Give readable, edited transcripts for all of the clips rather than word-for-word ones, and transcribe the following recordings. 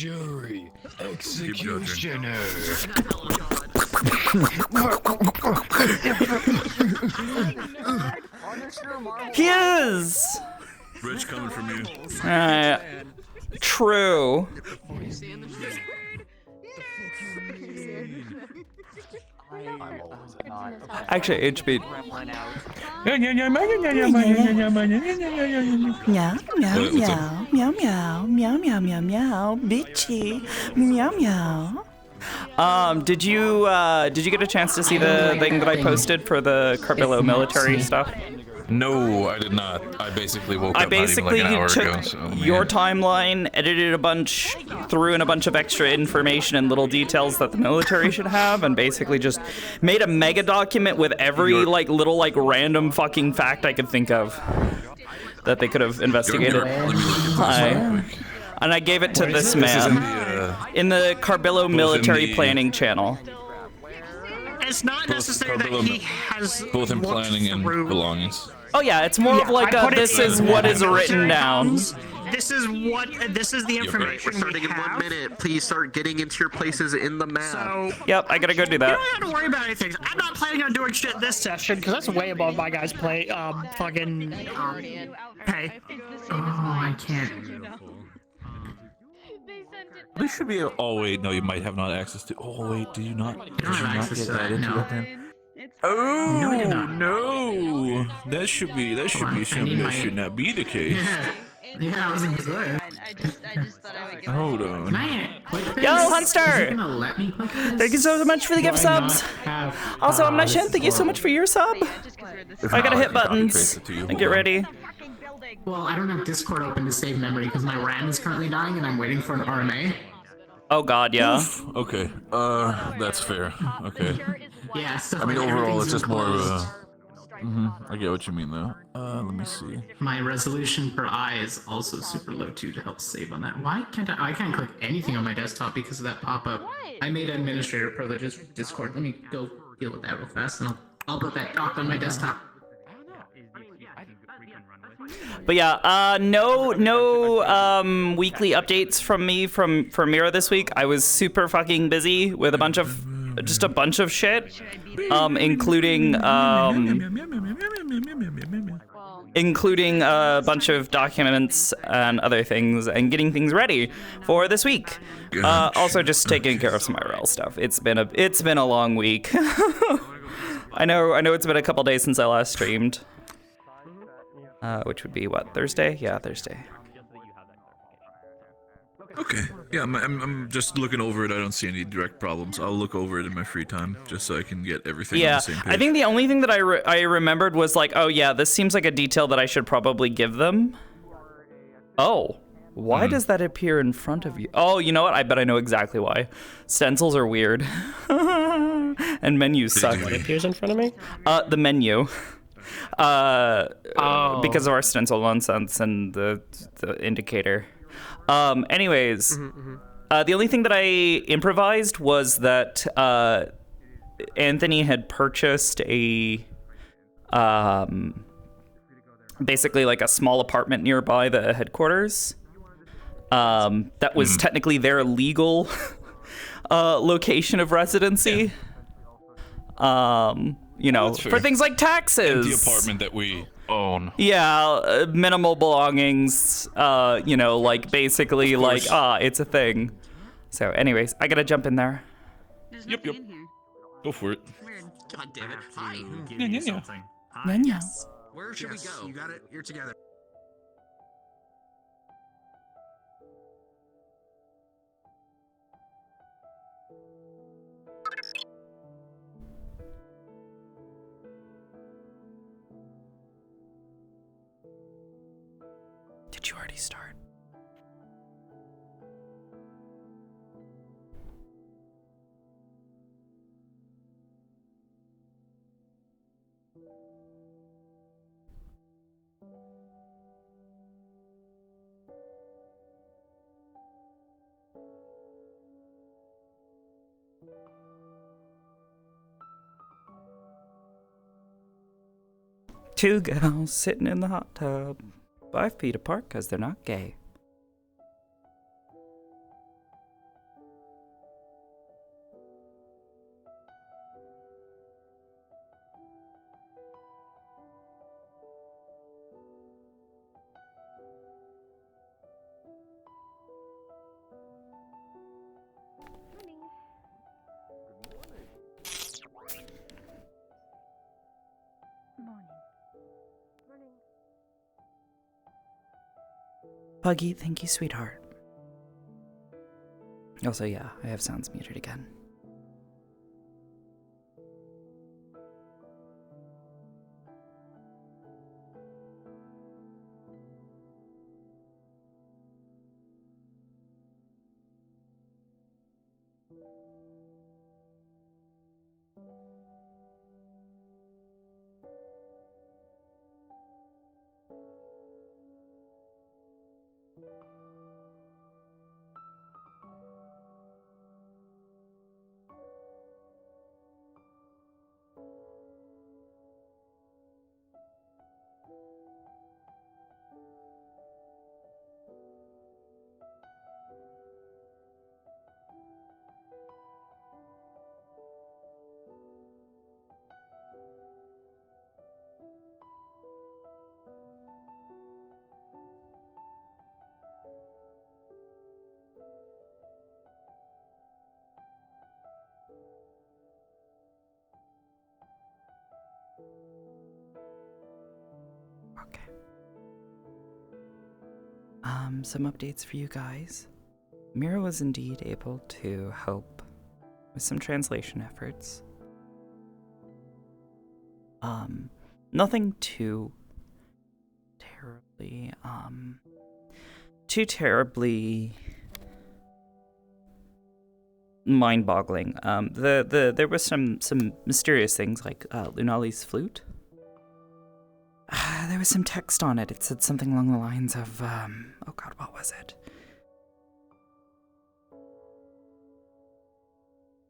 Jury executioner. He is! Rich coming from you. True. Actually, HB. Meow, meow, meow, meow, meow, meow, meow, meow, bitchy, meow, meow. Did you get a chance to see the thing that I posted for the Carbillo military stuff? No, I did not. I basically woke up not even like an hour ago. So, your timeline, edited a bunch, threw in a bunch of extra information and little details that the military should have, and basically just made a mega document with every little random fucking fact I could think of that they could have investigated. And I gave it to this man in the Carbillo military planning channel. It's not necessary that he has both in planning and belongings. Oh yeah, it's more of like this is what is written down. This is the information We're starting in 1 minute. Please start getting into your places in the map. So, yep, I gotta go do that. You don't have to worry about anything. I'm not planning on doing shit this session because that's way above my guys' play. Fucking. Hey. Oh, I can't. They should be. Oh wait, no, you might have not access to. Oh wait, do you not? I don't have access to that. No. Oh no, that should be something that should not be the case. Yeah, I wasn't good. Hold on. Can I click this? Yo, Hunster! Is it gonna let me click this? Thank you so much for the gift subs. Also, I'm Nishan. Thank you so much for your sub. I gotta hit buttons and get ready. Well, I don't have Discord open to save memory because my RAM is currently dying and I'm waiting for an RMA. Oh god, yeah. Okay, that's fair. Okay. Yeah, so I mean, like, overall, it's just more of closed. a. I get what you mean, though. Let me see. My resolution per eye is also super low too to help save on that. Why can't I can't click anything on my desktop because of that pop-up. I made administrator privileges for Discord. Let me go deal with that real fast, and I'll put that doc on my desktop. But yeah, no weekly updates from me from Mira this week. I was super fucking busy with a bunch of shit, including a bunch of documents and other things, and getting things ready for this week. Also, just taking care of some IRL stuff. It's been a long week. I know it's been a couple days since I last streamed. Which would be what, Thursday? Yeah, Thursday. Okay. Yeah, I'm just looking over it. I don't see any direct problems. I'll look over it in my free time just so I can get everything on the same page. I think the only thing that I remembered was like, oh yeah, this seems like a detail that I should probably give them. Oh, why does that appear in front of you? Oh, you know what? I bet I know exactly why. Stencils are weird. And menus suck. What appears in front of me? The menu. Because of our stencil nonsense and the indicator. Anyways, the only thing that I improvised was that Anthony had purchased a basically like a small apartment nearby the headquarters. That was technically their legal location of residency. You know, for things like taxes. The apartment that we own. Yeah, minimal belongings, you know, like basically like, it's a thing. So anyways, I gotta jump in there. Yep. Go for it. God damn it. Hi. Yes. Where should we go? You got it. You're together. Did you already start? Two gals sitting in the hot tub, 5 feet apart because they're not gay. Puggy, thank you, sweetheart. Also, yeah, I have sounds muted again. Okay. Some updates for you guys. Mira was indeed able to help with some translation efforts. Nothing too terribly mind-boggling. There was some mysterious things like Lunali's flute. There was some text on it. It said something along the lines of oh god, what was it?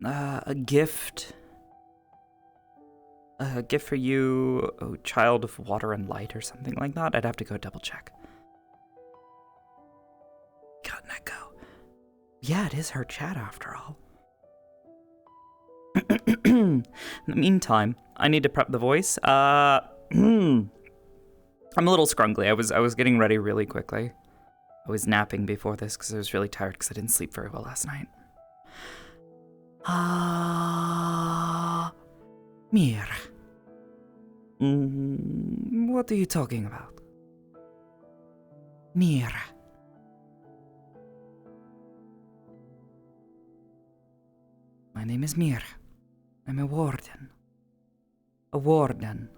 A gift for you, oh, child of water and light, or something like that. I'd have to go double check. Got an echo. Yeah, it is her chat after all. In the meantime, I need to prep the voice. I'm a little scrungly. I was getting ready really quickly. I was napping before this because I was really tired because I didn't sleep very well last night. Mira. What are you talking about? Mira. My name is Mira. I'm a warden. A warden.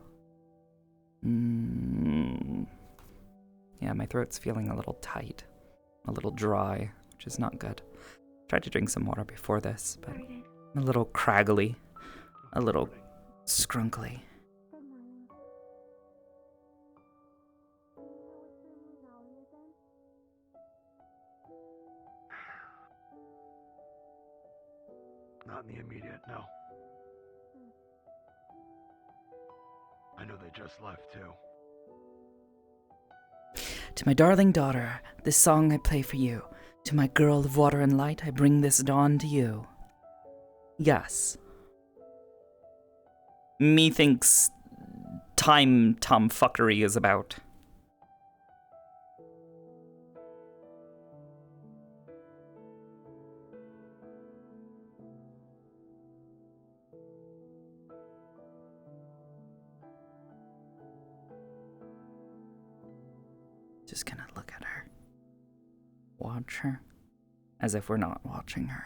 Yeah, my throat's feeling a little tight. A little dry, which is not good. Tried to drink some water before this, but I'm a little craggly. A little scrunkly. Not in the immediate, no. I know they just left, too. To my darling daughter, this song I play for you. To my girl of water and light, I bring this dawn to you. Yes. Methinks time tomfuckery is about. Just gonna look at her. Watch her. As if we're not watching her.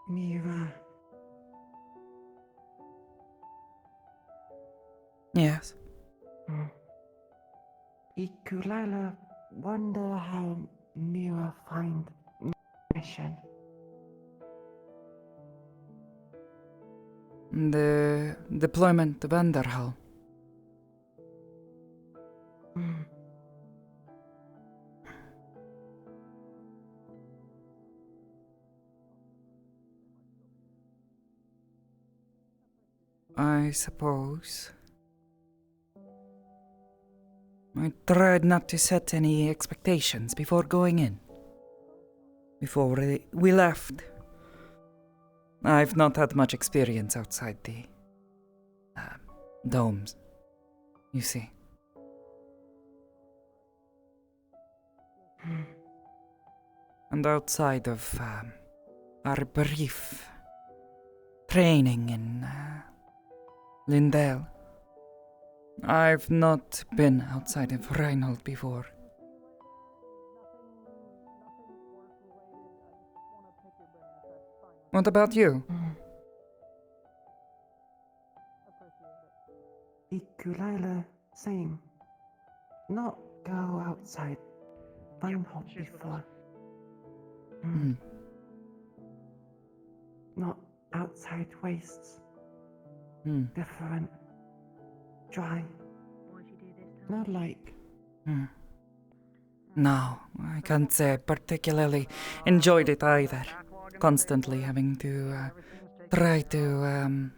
Mira. Yes. Ikulala wonder how Mira find mission. The deployment to Vanderhall. I suppose. I tried not to set any expectations before going in. Before we left. I've not had much experience outside the domes, you see. And outside of our brief training in Lindell, I've not been outside of Reinhold before. What about you? Ikulila, same. Not go outside Reinhold before. Not outside wastes. Different. Dry. Not like. No, I can't say I particularly enjoyed it either. Constantly having to try to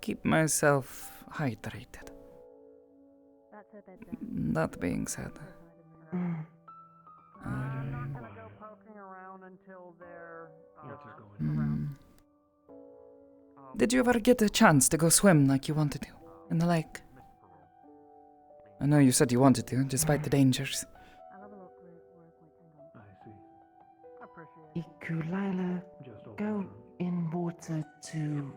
keep myself hydrated. That being said, did you ever get a chance to go swim like you wanted to in the lake? I know you said you wanted to, despite the dangers. Ikulila, go in water to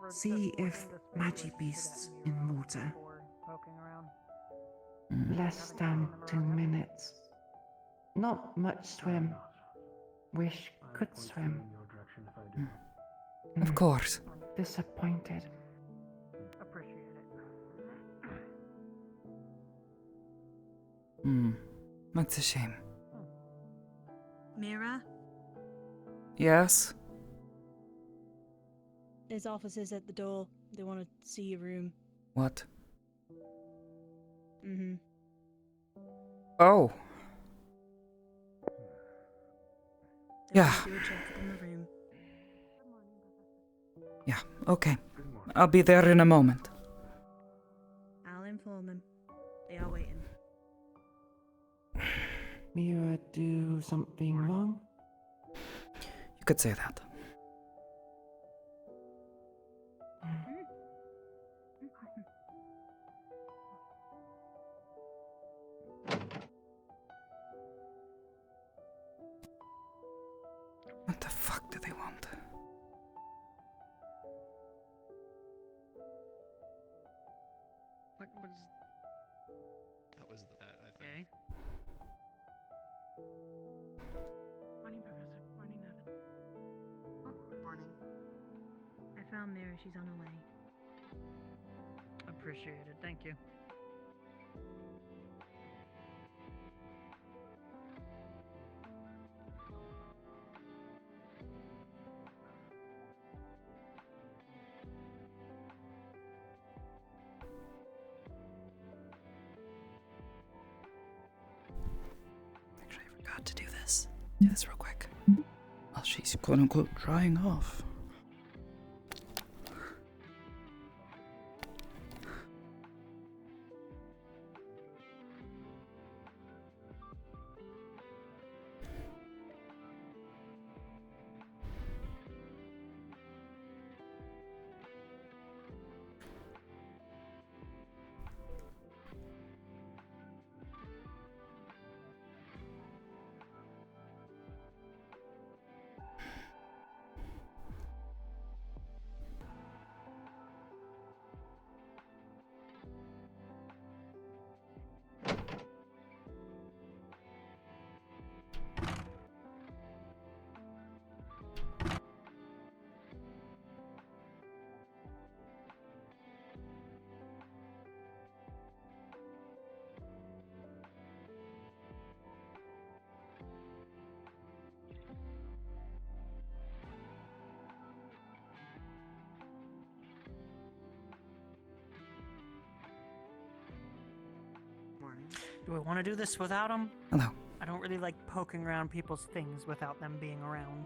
see if magic beasts in water. Less than 2 minutes. Not much swim. Wish could swim. Of course. Disappointed. That's a shame. Mira? Yes? There's officers at the door. They want to see your room. What? Mm-hmm. Oh. They Yeah. want to do a check in the room. Yeah, okay. I'll be there in a moment. I'll inform them. They are waiting. Mira do something wrong? You could say that. What the fuck do they want? That was that, I think. Morning, Professor. Morning, Evan. Morning. I found Mira. She's on her way. Appreciate it. Thank you. Actually, I forgot to do this. Do this real quick. While she's quote unquote drying off. Do we want to do this without them? Hello. I don't really like poking around people's things without them being around.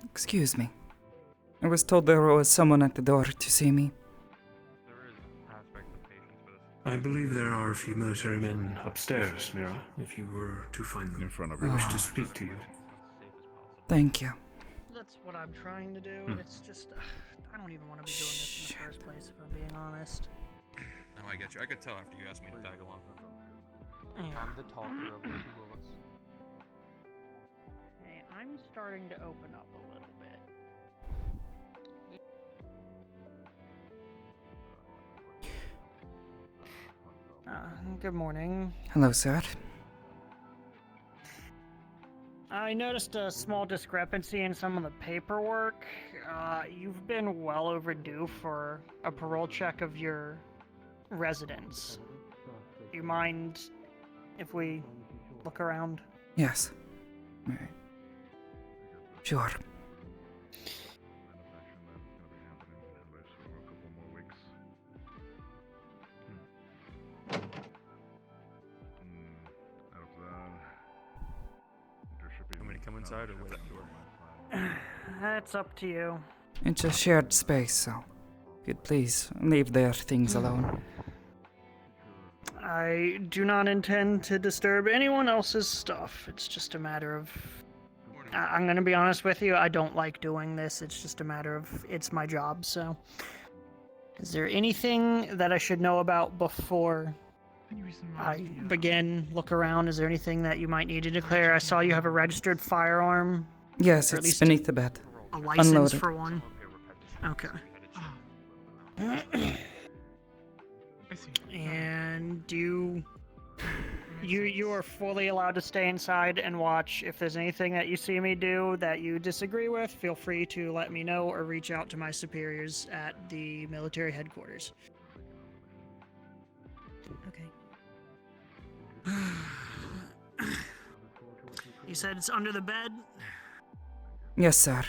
Excuse me. I was told there was someone at the door to see me. I believe there are a few military men upstairs, Mira, if you were to find them. In front of I you. wish to speak to you. Thank you. That's what I'm trying to do. It's just, I don't even want to be doing this in the first place, if I'm being honest. No, I get you. I could tell after you asked me to tag along. I'm the talker of the two of us. Hey, I'm starting to open up a little bit. Good morning. Hello, sir. I noticed a small discrepancy in some of the paperwork. You've been well overdue for a parole check of your residence. Do you mind if we look around? Yes. Sure. Want me to come inside or wait at the door? That's up to you. It's a shared space, so if you'd please leave their things alone. I do not intend to disturb anyone else's stuff. It's just a matter of... I'm gonna be honest with you, I don't like doing this. It's just a matter of... It's my job, so... Is there anything that I should know about before I begin? Look around. Is there anything that you might need to declare? I saw you have a registered firearm. Yes, Or at it's least beneath the bed. A license Unload it. for one. Okay. And you are fully allowed to stay inside and watch. If there's anything that you see me do that you disagree with, feel free to let me know or reach out to my superiors at the military headquarters. Okay. You said it's under the bed? Yes, sir.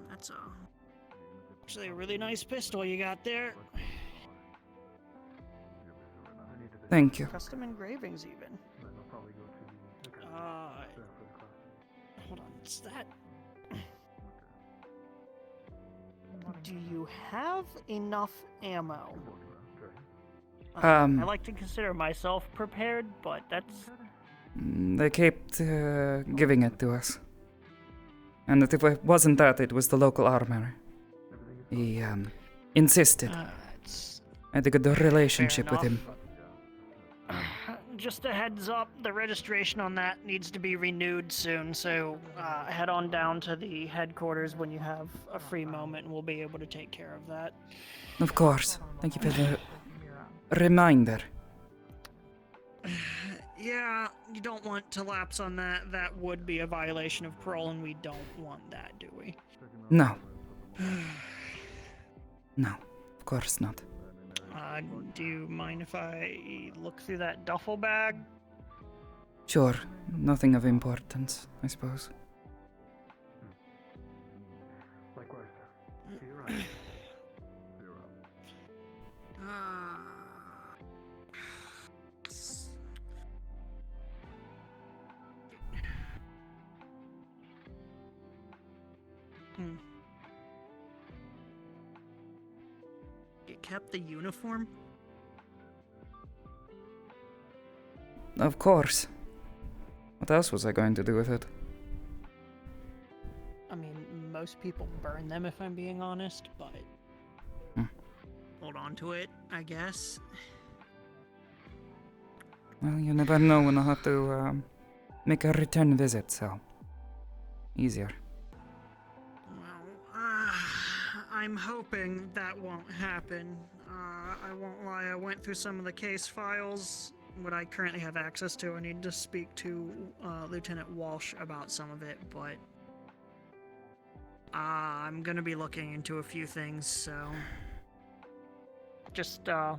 That's actually a really nice pistol you got there. Thank you. Custom engravings, even. Hold on, is that... Do you have enough ammo? I like to consider myself prepared, but that's... They kept giving it to us. And if it wasn't that, it was the local armorer. He insisted. I had a good relationship with him. Just a heads up, the registration on that needs to be renewed soon, so head on down to the headquarters when you have a free moment and we'll be able to take care of that. Of course. Thank you for the reminder. Yeah, you don't want to lapse on that. That would be a violation of parole, and we don't want that, do we? No. No, of course not. Do you mind if I look through that duffel bag? Sure, nothing of importance, I suppose. Likewise, sir. See you around. You kept the uniform? Of course. What else was I going to do with it? I mean, most people burn them if I'm being honest, but... Hold on to it, I guess. Well, you never know when I'll have to make a return visit, so... easier. Well, I'm hoping that won't happen. I won't lie, I went through some of the case files, what I currently have access to. I need to speak to Lieutenant Walsh about some of it, but... I'm gonna be looking into a few things, so... Just, I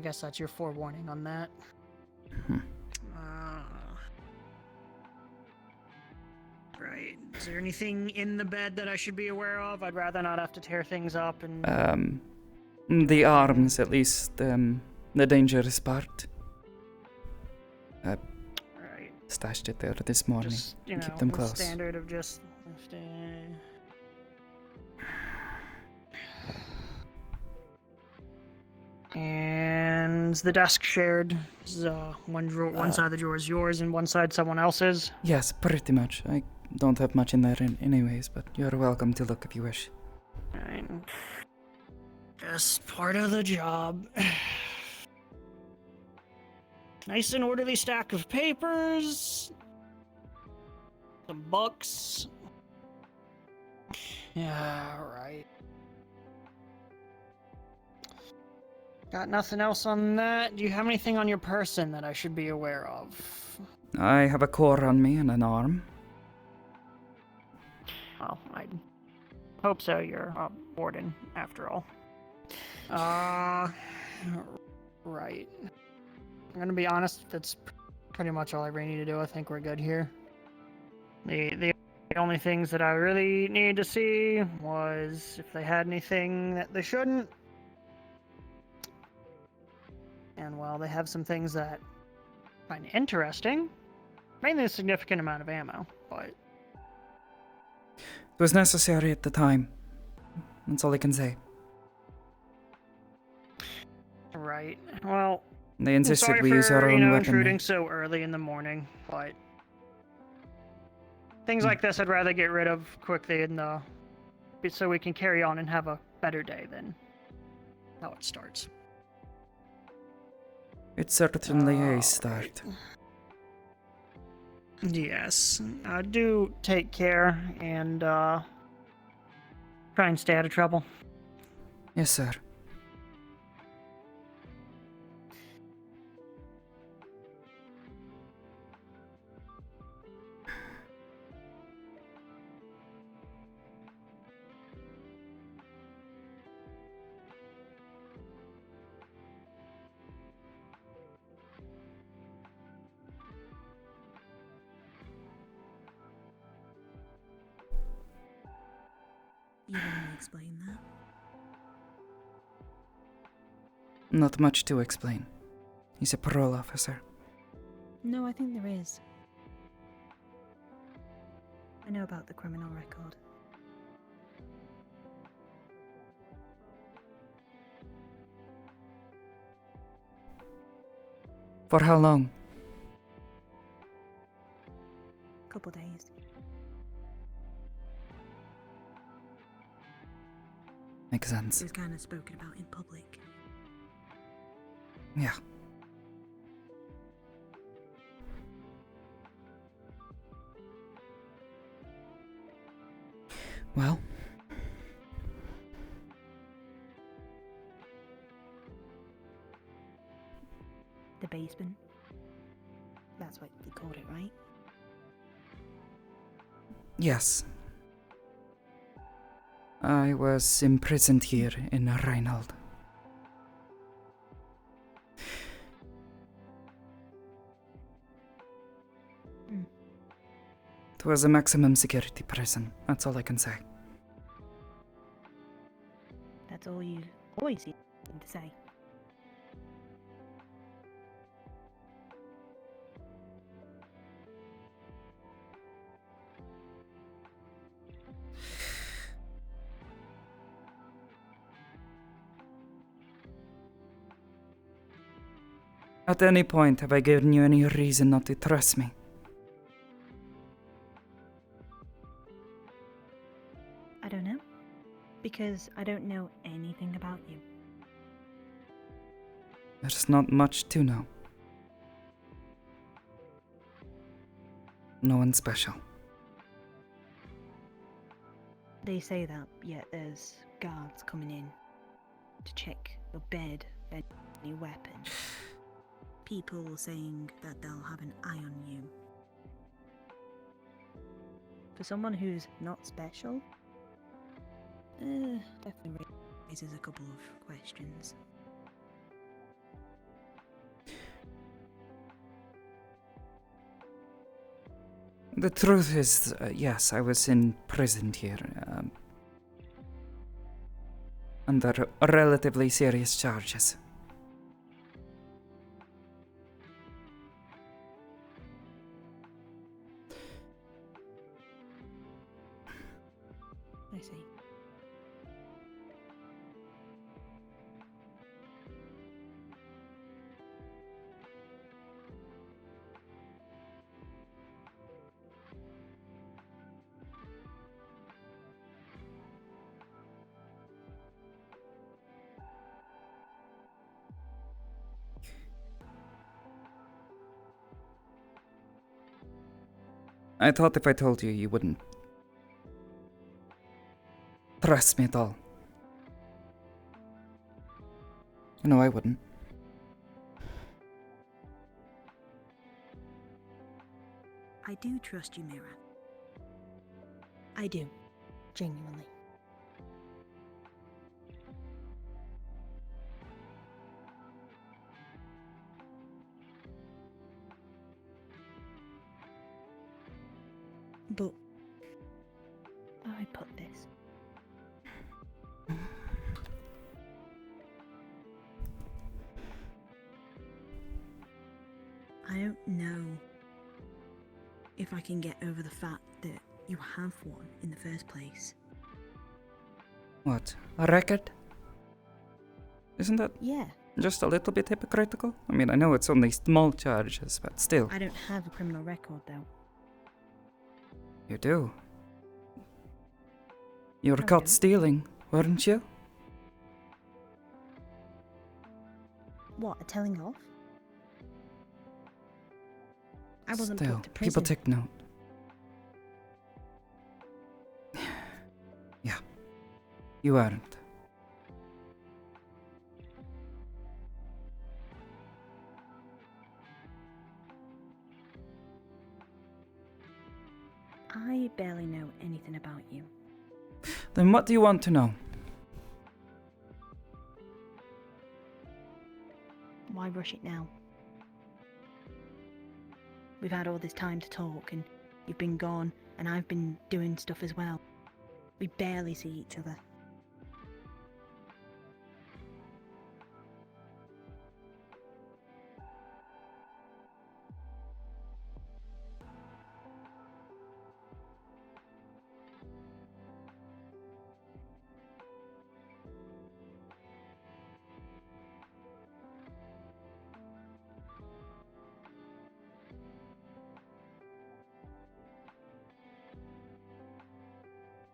guess that's your forewarning on that. Right. Is there anything in the bed that I should be aware of? I'd rather not have to tear things up and... The arms, at least, the dangerous part. Right. Stashed it there this morning. Just, you know, Keep them the close. standard of just... And the desk shared. One side of the drawer is yours and one side someone else's. Yes, pretty much. I don't have much in there anyways, but you're welcome to look if you wish. Fine. Just part of the job. Nice and orderly stack of papers. Some books. Yeah, right. Got nothing else on that. Do you have anything on your person that I should be aware of? I have a core on me and an arm. Well, I hope so. You're a warden, after all. Right. I'm gonna be honest, that's pretty much all I really need to do. I think we're good here. The only things that I really needed to see was if they had anything that they shouldn't. And while they have some things that I find interesting, mainly a significant amount of ammo, but... It was necessary at the time. That's all I can say. Right. Well, They insisted sorry we for, use our own weaponry. intruding so early in the morning, but... Things like this I'd rather get rid of quickly so we can carry on and have a better day than how it starts. It's certainly a start. Yes. Do take care and try and stay out of trouble. Yes, sir. You want to explain that? Not much to explain. He's a parole officer. No, I think there is. I know about the criminal record. For how long? Couple days. Makes sense. It was kind of spoken about in public. Yeah. Well, The basement. That's what you called it, right? yes. I was imprisoned here in Reinhold. It was a maximum security prison. That's all I can say. That's all you always seem to say. At any point, have I given you any reason not to trust me? I don't know. Because I don't know anything about you. There's not much to know. No one special. They say that, yet there's guards coming in to check your bed and any weapon. People saying that they'll have an eye on you. For someone who's not special, definitely raises a couple of questions. The truth is, yes, I was imprisoned here. Under relatively serious charges. I see. I thought if I told you, you wouldn't trust me at all. No, I wouldn't. I do trust you, Mira. I do. Genuinely. But how do I put this? I don't know if I can get over the fact that you have one in the first place. What? A record? Isn't that Yeah, just a little bit hypocritical? I mean, I know it's only small charges, but still. I don't have a criminal record though. You do. You were How caught do? stealing, weren't you? What, a telling off? I wasn't Still, put to prison. people take note. Yeah, you aren't. I barely know anything about you. Then what do you want to know? Why rush it now? We've had all this time to talk, and you've been gone, and I've been doing stuff as well. We barely see each other.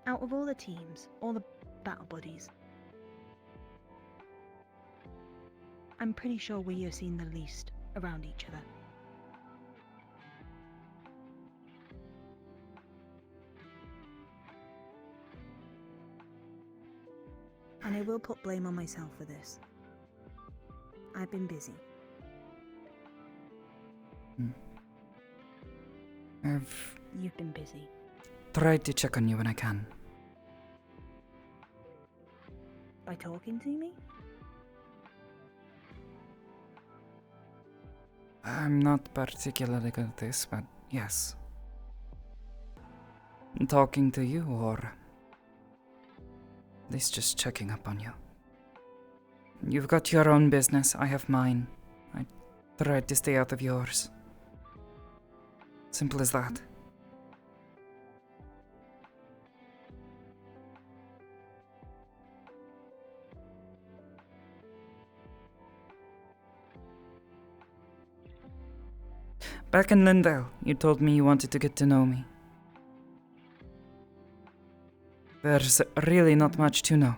Out of all the teams, all the battle buddies, I'm pretty sure we have seen the least around each other. And I will put blame on myself for this. I've been busy. You've been busy. Tried to check on you when I can. By talking to me? I'm not particularly good at this, but yes. Talking to you, or at least just checking up on you. You've got your own business, I have mine. I tried to stay out of yours. Simple as that. Back in Lindale, you told me you wanted to get to know me. There's really not much to know.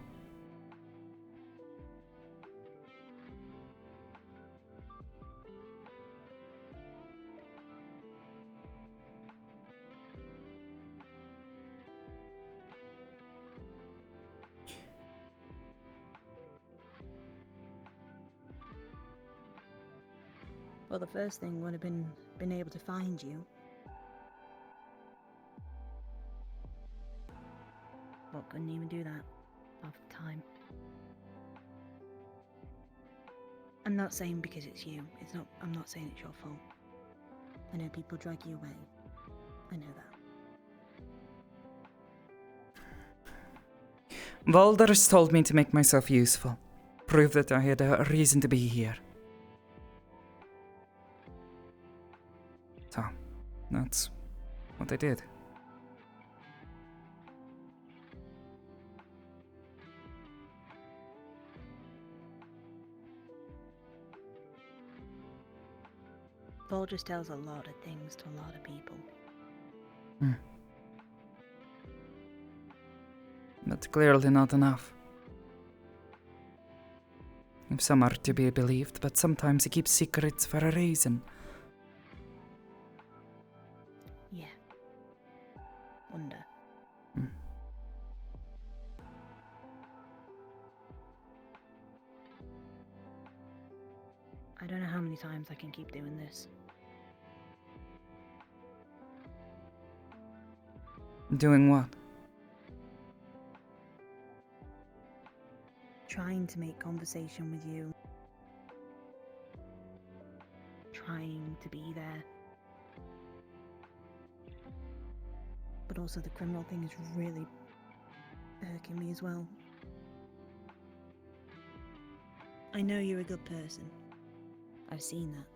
Well, the first thing would have been able to find you. But couldn't even do that half the time. I'm not saying because it's you. I'm not saying it's your fault. I know people drag you away. I know that. Valders told me to make myself useful. Prove that I had a reason to be here. So, that's what I did. Paul just tells a lot of things to a lot of people. But clearly not enough. If some are to be believed, but sometimes he keeps secrets for a reason. Yeah. Wonder. I don't know how many times I can keep doing this. Doing what? Trying to make conversation with you. Trying to be there. But also the criminal thing is really irking me as well. I know you're a good person. I've seen that.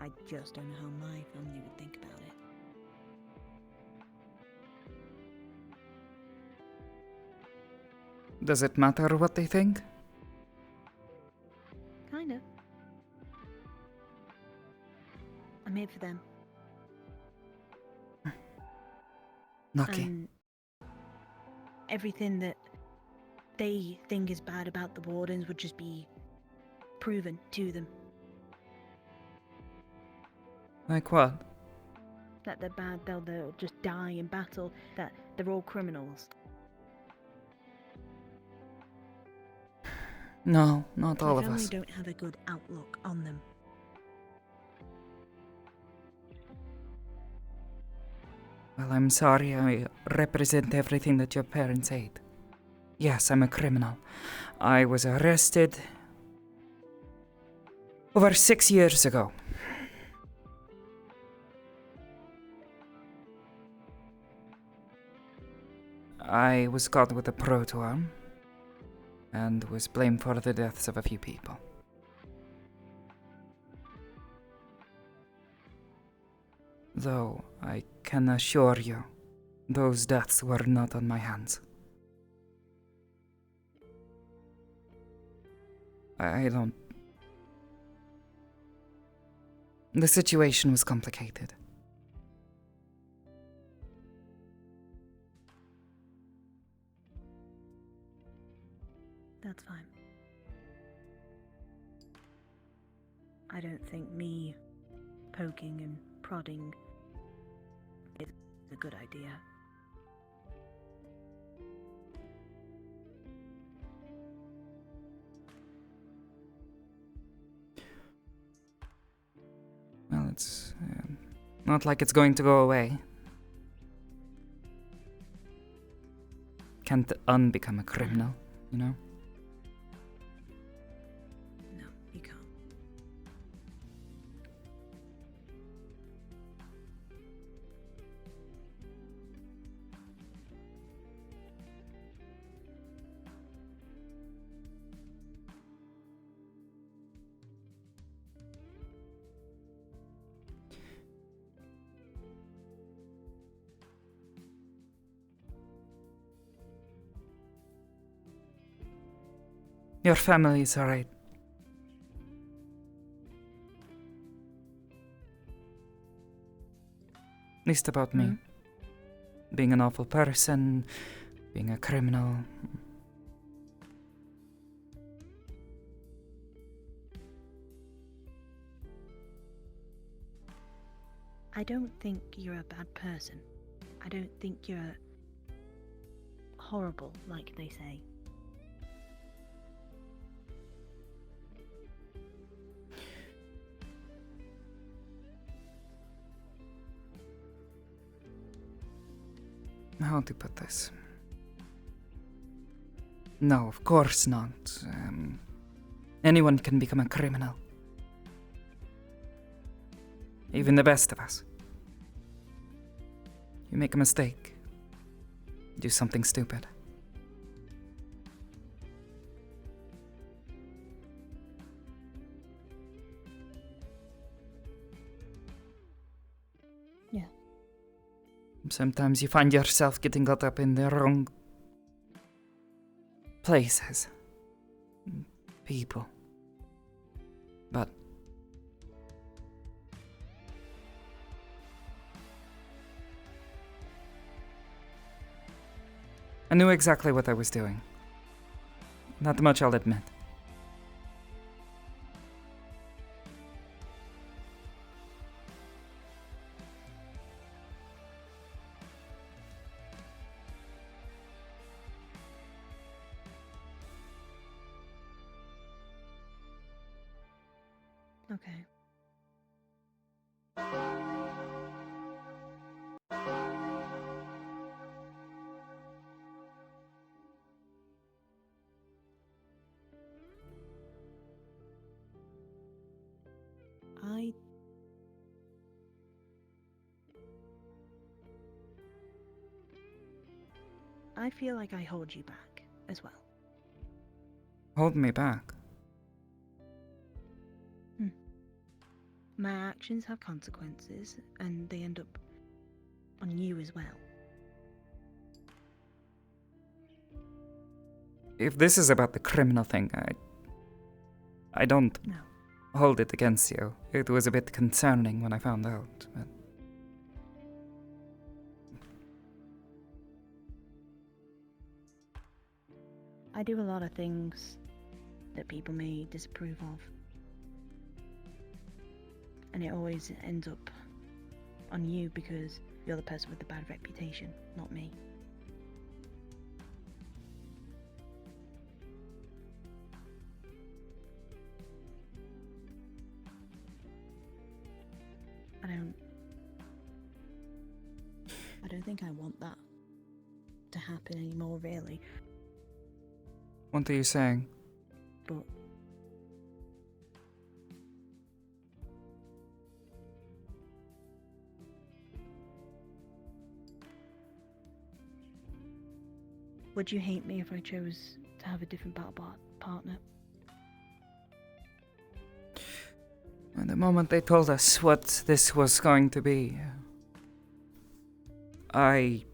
I just don't know how my family would think about it. Does it matter what they think? Kinda. I'm here for them. Lucky. And everything that they think is bad about the Wardens would just be proven to them. Like what? That they're bad, they'll just die in battle, that they're all criminals. No, not all My of family us. don't have a good outlook on them. Well, I'm sorry I represent everything that your parents hate. Yes, I'm a criminal. I was arrested over 6 years ago. I was caught with a proto arm and was blamed for the deaths of a few people. Though I can assure you, those deaths were not on my hands. I don't... The situation was complicated. That's fine. I don't think me poking and prodding is a good idea. Well, it's not like it's going to go away. Can't unbecome a criminal, you know? No, you can't. Your family is alright. At least about me. Being an awful person, being a criminal. I don't think you're a bad person. I don't think you're horrible, like they say. How to put this? No, of course not. Anyone can become a criminal. Even the best of us. You make a mistake. Do something stupid. Yeah. Sometimes you find yourself getting caught up in the wrong places. People. But I knew exactly what I was doing. Not much, I'll admit. Okay. I feel like I hold you back as well. Hold me back. My actions have consequences, and they end up on you as well. If this is about the criminal thing, I don't hold it against you. It was a bit concerning when I found out, but... I do a lot of things that people may disapprove of. And it always ends up on you because you're the person with the bad reputation, not me. I don't think I want that to happen anymore, really. What are you saying? But would you hate me if I chose to have a different battle partner? At the moment they told us what this was going to be, I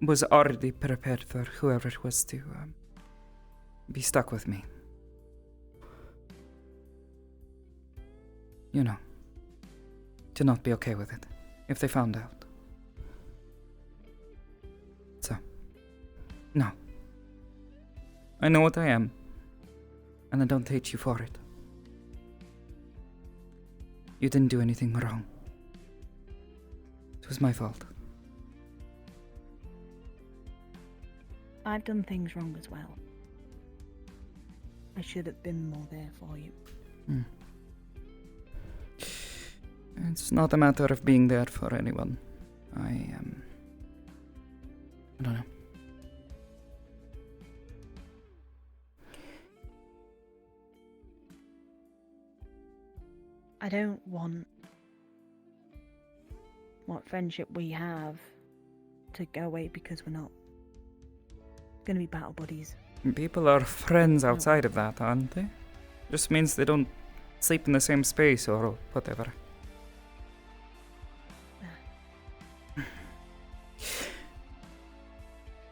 was already prepared for whoever it was to be stuck with me. You know, to not be okay with it if they found out. So, no. I know what I am, and I don't hate you for it. You didn't do anything wrong. It was my fault. I've done things wrong as well. I should have been more there for you. It's not a matter of being there for anyone. I don't know. I don't want what friendship we have to go away because we're not gonna be battle buddies. People are friends outside of that, aren't they? Just means they don't sleep in the same space or whatever.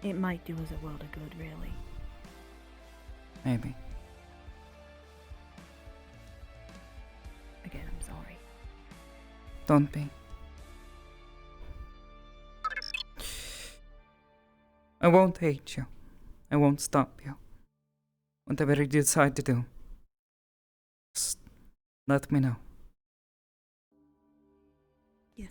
It might do us a world of good, really. Maybe. Again, I'm sorry. Don't be. I won't hate you. I won't stop you. Whatever you decide to do, just let me know. Yeah.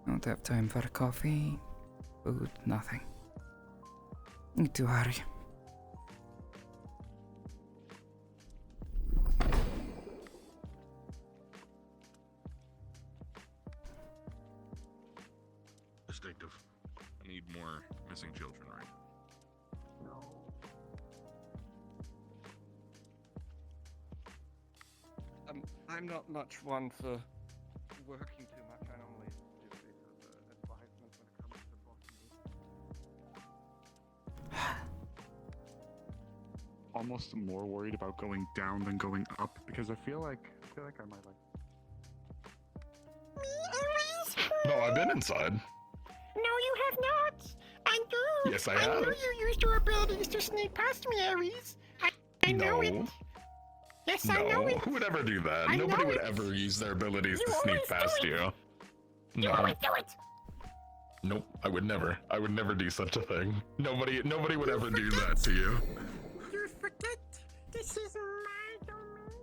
Don't have time for coffee, food, nothing. Need to hurry. Distinctive. I need more missing children, right? I'm not much one for working too much. I only do bit of advisement when it comes to botany. Almost more worried about going down than going up because I feel like I might like. No, I've been inside. No, you have not. I do. Yes, I I have. know you used your abilities to sneak past me, Ares. I know it. Yes, I know it. Who would ever do that? I Nobody know would it. ever use their abilities You to sneak always do past it. you. You No. always do it. Nope, I would never. I would never do such a thing. Nobody would ever do that to you. You forget. This is my domain.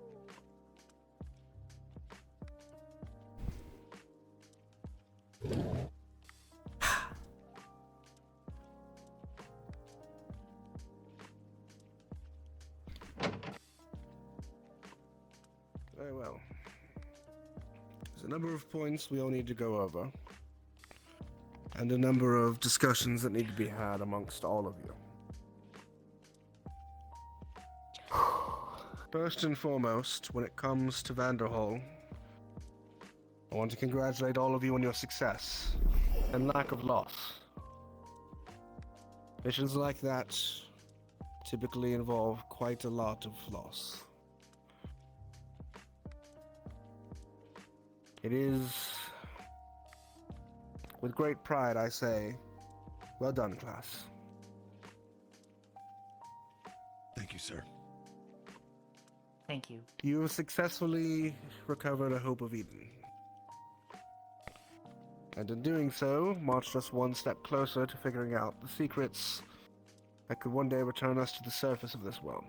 Very well. There's a number of points we all need to go over, and a number of discussions that need to be had amongst all of you. First and foremost, when it comes to Vanderhall, I want to congratulate all of you on your success and lack of loss. Missions like that typically involve quite a lot of loss. It is with great pride I say, well done, class. Thank you, sir. Thank you. You have successfully recovered a Hope of Eden. And in doing so, marched us one step closer to figuring out the secrets that could one day return us to the surface of this world.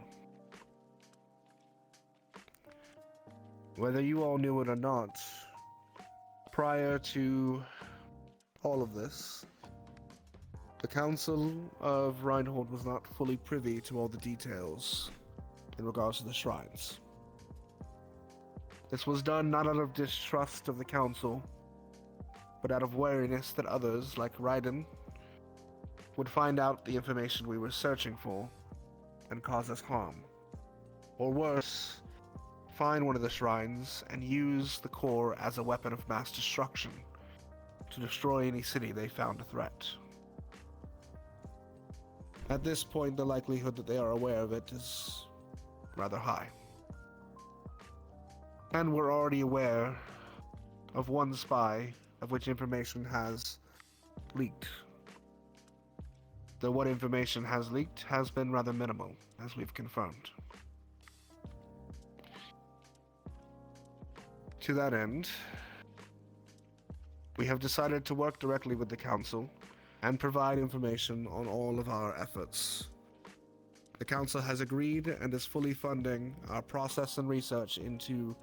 Whether you all knew it or not, prior to all of this, the Council of Reinhold was not fully privy to all the details in regards to the shrines. This was done not out of distrust of the Council, but out of wariness that others, like Raiden, would find out the information we were searching for and cause us harm. Or worse, find one of the shrines and use the core as a weapon of mass destruction to destroy any city they found a threat. At this point, the likelihood that they are aware of it is rather high. And we're already aware of one spy of which information has leaked. Though what information has leaked has been rather minimal, as we've confirmed. To that end, we have decided to work directly with the Council and provide information on all of our efforts. The Council has agreed and is fully funding our process and research into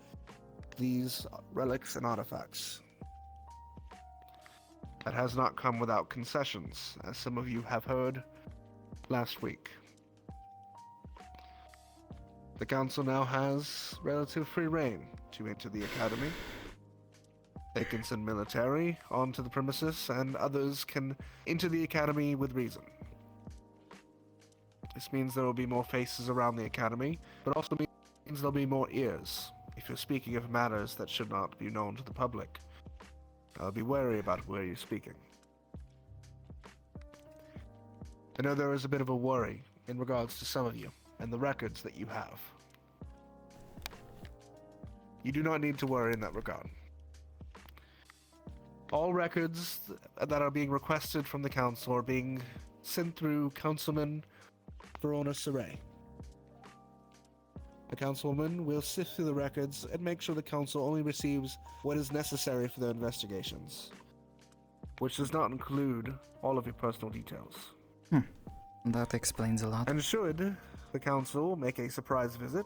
these relics and artifacts. That has not come without concessions, as some of you have heard last week. The Council now has relative free reign to enter the Academy. They can send military onto the premises, and others can enter the Academy with reason. This means there will be more faces around the Academy, but also means there'll be more ears. If you're speaking of matters that should not be known to the public, be wary about where you're speaking. I know there is a bit of a worry in regards to some of you and the records that you have. You do not need to worry in that regard. All records that are being requested from the Council are being sent through Councilman Verona Saray. The Councilwoman will sift through the records and make sure the Council only receives what is necessary for their investigations, which does not include all of your personal details. That explains a lot. And should the Council make a surprise visit,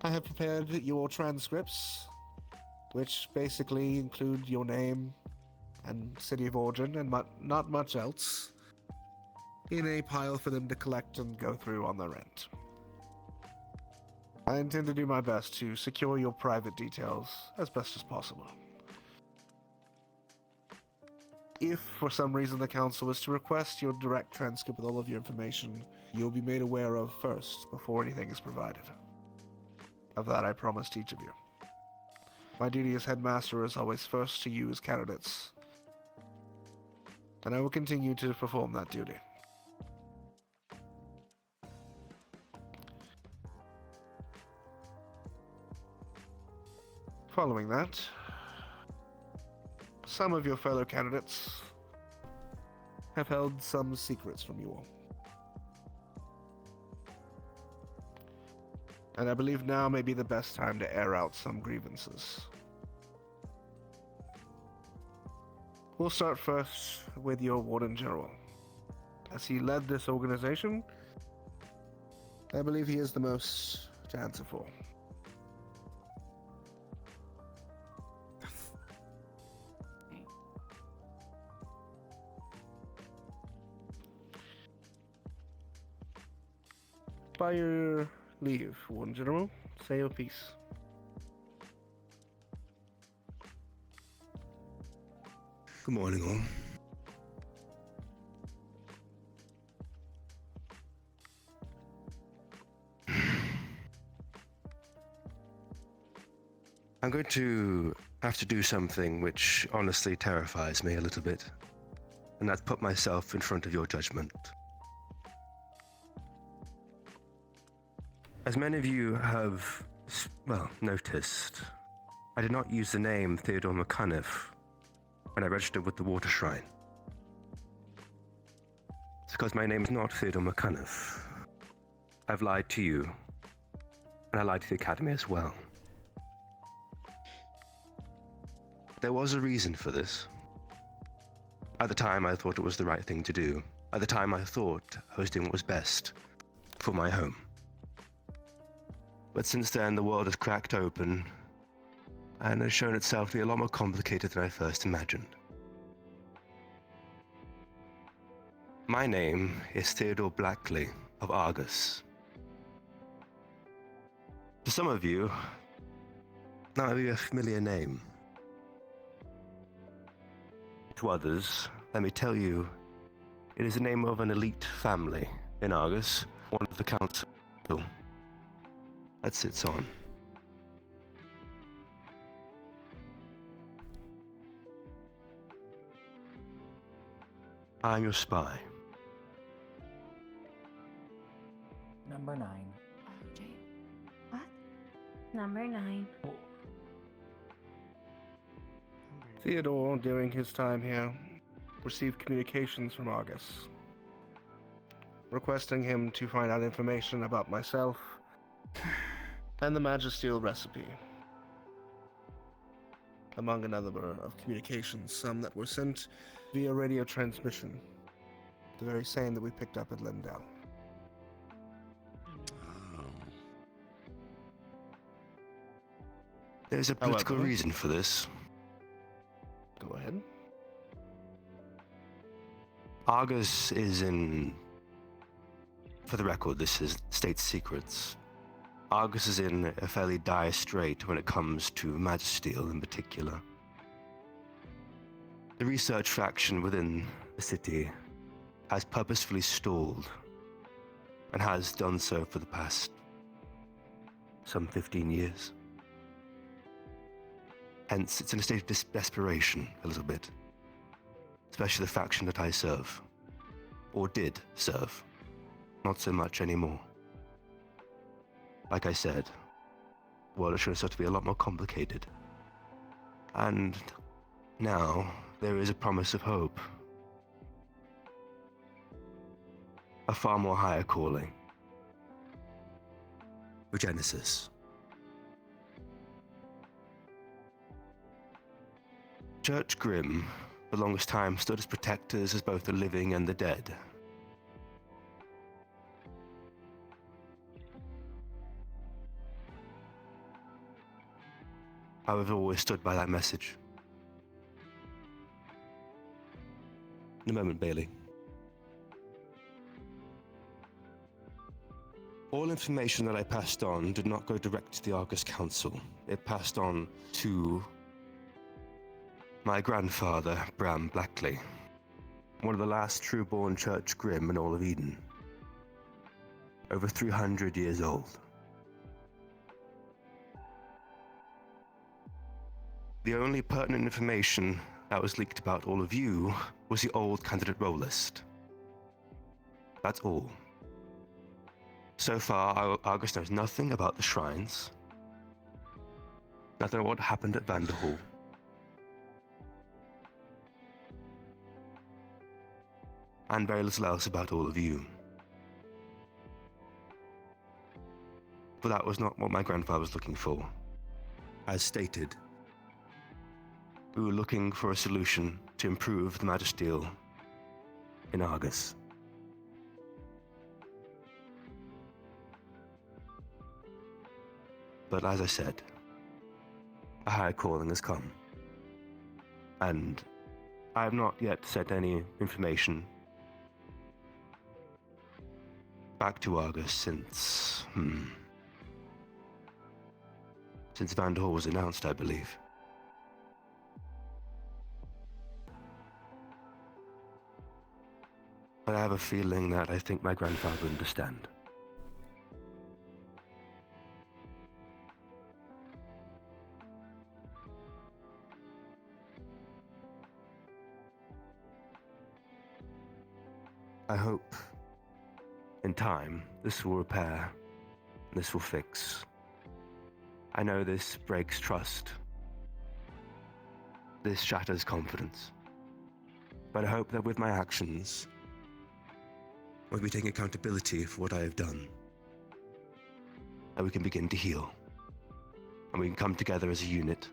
I have prepared your transcripts, which basically include your name and city of origin and not much else, in a pile for them to collect and go through on their end. I intend to do my best to secure your private details as best as possible. If, for some reason, the Council is to request your direct transcript with all of your information, you'll be made aware of first, before anything is provided. Of that I promised each of you. My duty as headmaster is always first to use candidates, and I will continue to perform that duty. Following that, some of your fellow candidates have held some secrets from you all. And I believe now may be the best time to air out some grievances. We'll start first with your Warden General. As he led this organization, I believe he is the most to answer for. By your leave, Warden General, say your piece. Good morning, all. I'm going to have to do something which honestly terrifies me a little bit, and that's put myself in front of your judgment. As many of you have, well, noticed, I did not use the name Theodore McCuniff when I registered with the Water Shrine. It's because my name is not Theodore McCuniff. I've lied to you, and I lied to the Academy as well. There was a reason for this. At the time, I thought it was the right thing to do. At the time, I thought I was doing what was best for my home. But since then, the world has cracked open and has shown itself to be a lot more complicated than I first imagined. My name is Theodore Blackley of Argus. To some of you, that might be a familiar name. To others, let me tell you, it is the name of an elite family in Argus, one of the council that sits on. I'm your spy. Number 9. What? Number 9. Theodore, during his time here, received communications from Argus, requesting him to find out information about myself and the Magisteel recipe, among a number of communications, some that were sent via radio transmission, the very same that we picked up at Lindell. There's a political reason for this. Go ahead. Argus is in... For the record, this is state secrets. Argus is in a fairly dire strait when it comes to Magisteel in particular. The research faction within the city has purposefully stalled, and has done so for the past some 15 years. Hence, it's in a state of desperation a little bit, especially the faction that I serve, or did serve, not so much anymore. Like I said, the world has shown itself to be a lot more complicated. And now, there is a promise of hope. A far more higher calling. Eugenesis. Church Grimm, for the longest time, stood as protectors as both the living and the dead. I've always stood by that message. In a moment, Bailey. All information that I passed on did not go direct to the Argus Council. It passed on to my grandfather, Bram Blackley, one of the last true-born Church Grimm in all of Eden. Over 300 years old. The only pertinent information that was leaked about all of you was the old candidate roll list. That's all. So far, Argus knows nothing about the shrines, nothing about what happened at Vanderhall. And very little else about all of you. But that was not what my grandfather was looking for. As stated, we were looking for a solution to improve the Magisteel in Argus. But as I said, a higher calling has come. And I have not yet sent any information back to Argus since Vanderhall was announced, I believe. But I have a feeling that I think my grandfather would understand. I hope, in time, this will repair, this will fix. I know this breaks trust. This shatters confidence. But I hope that with my actions, I'll be taking accountability for what I have done. That we can begin to heal. And we can come together as a unit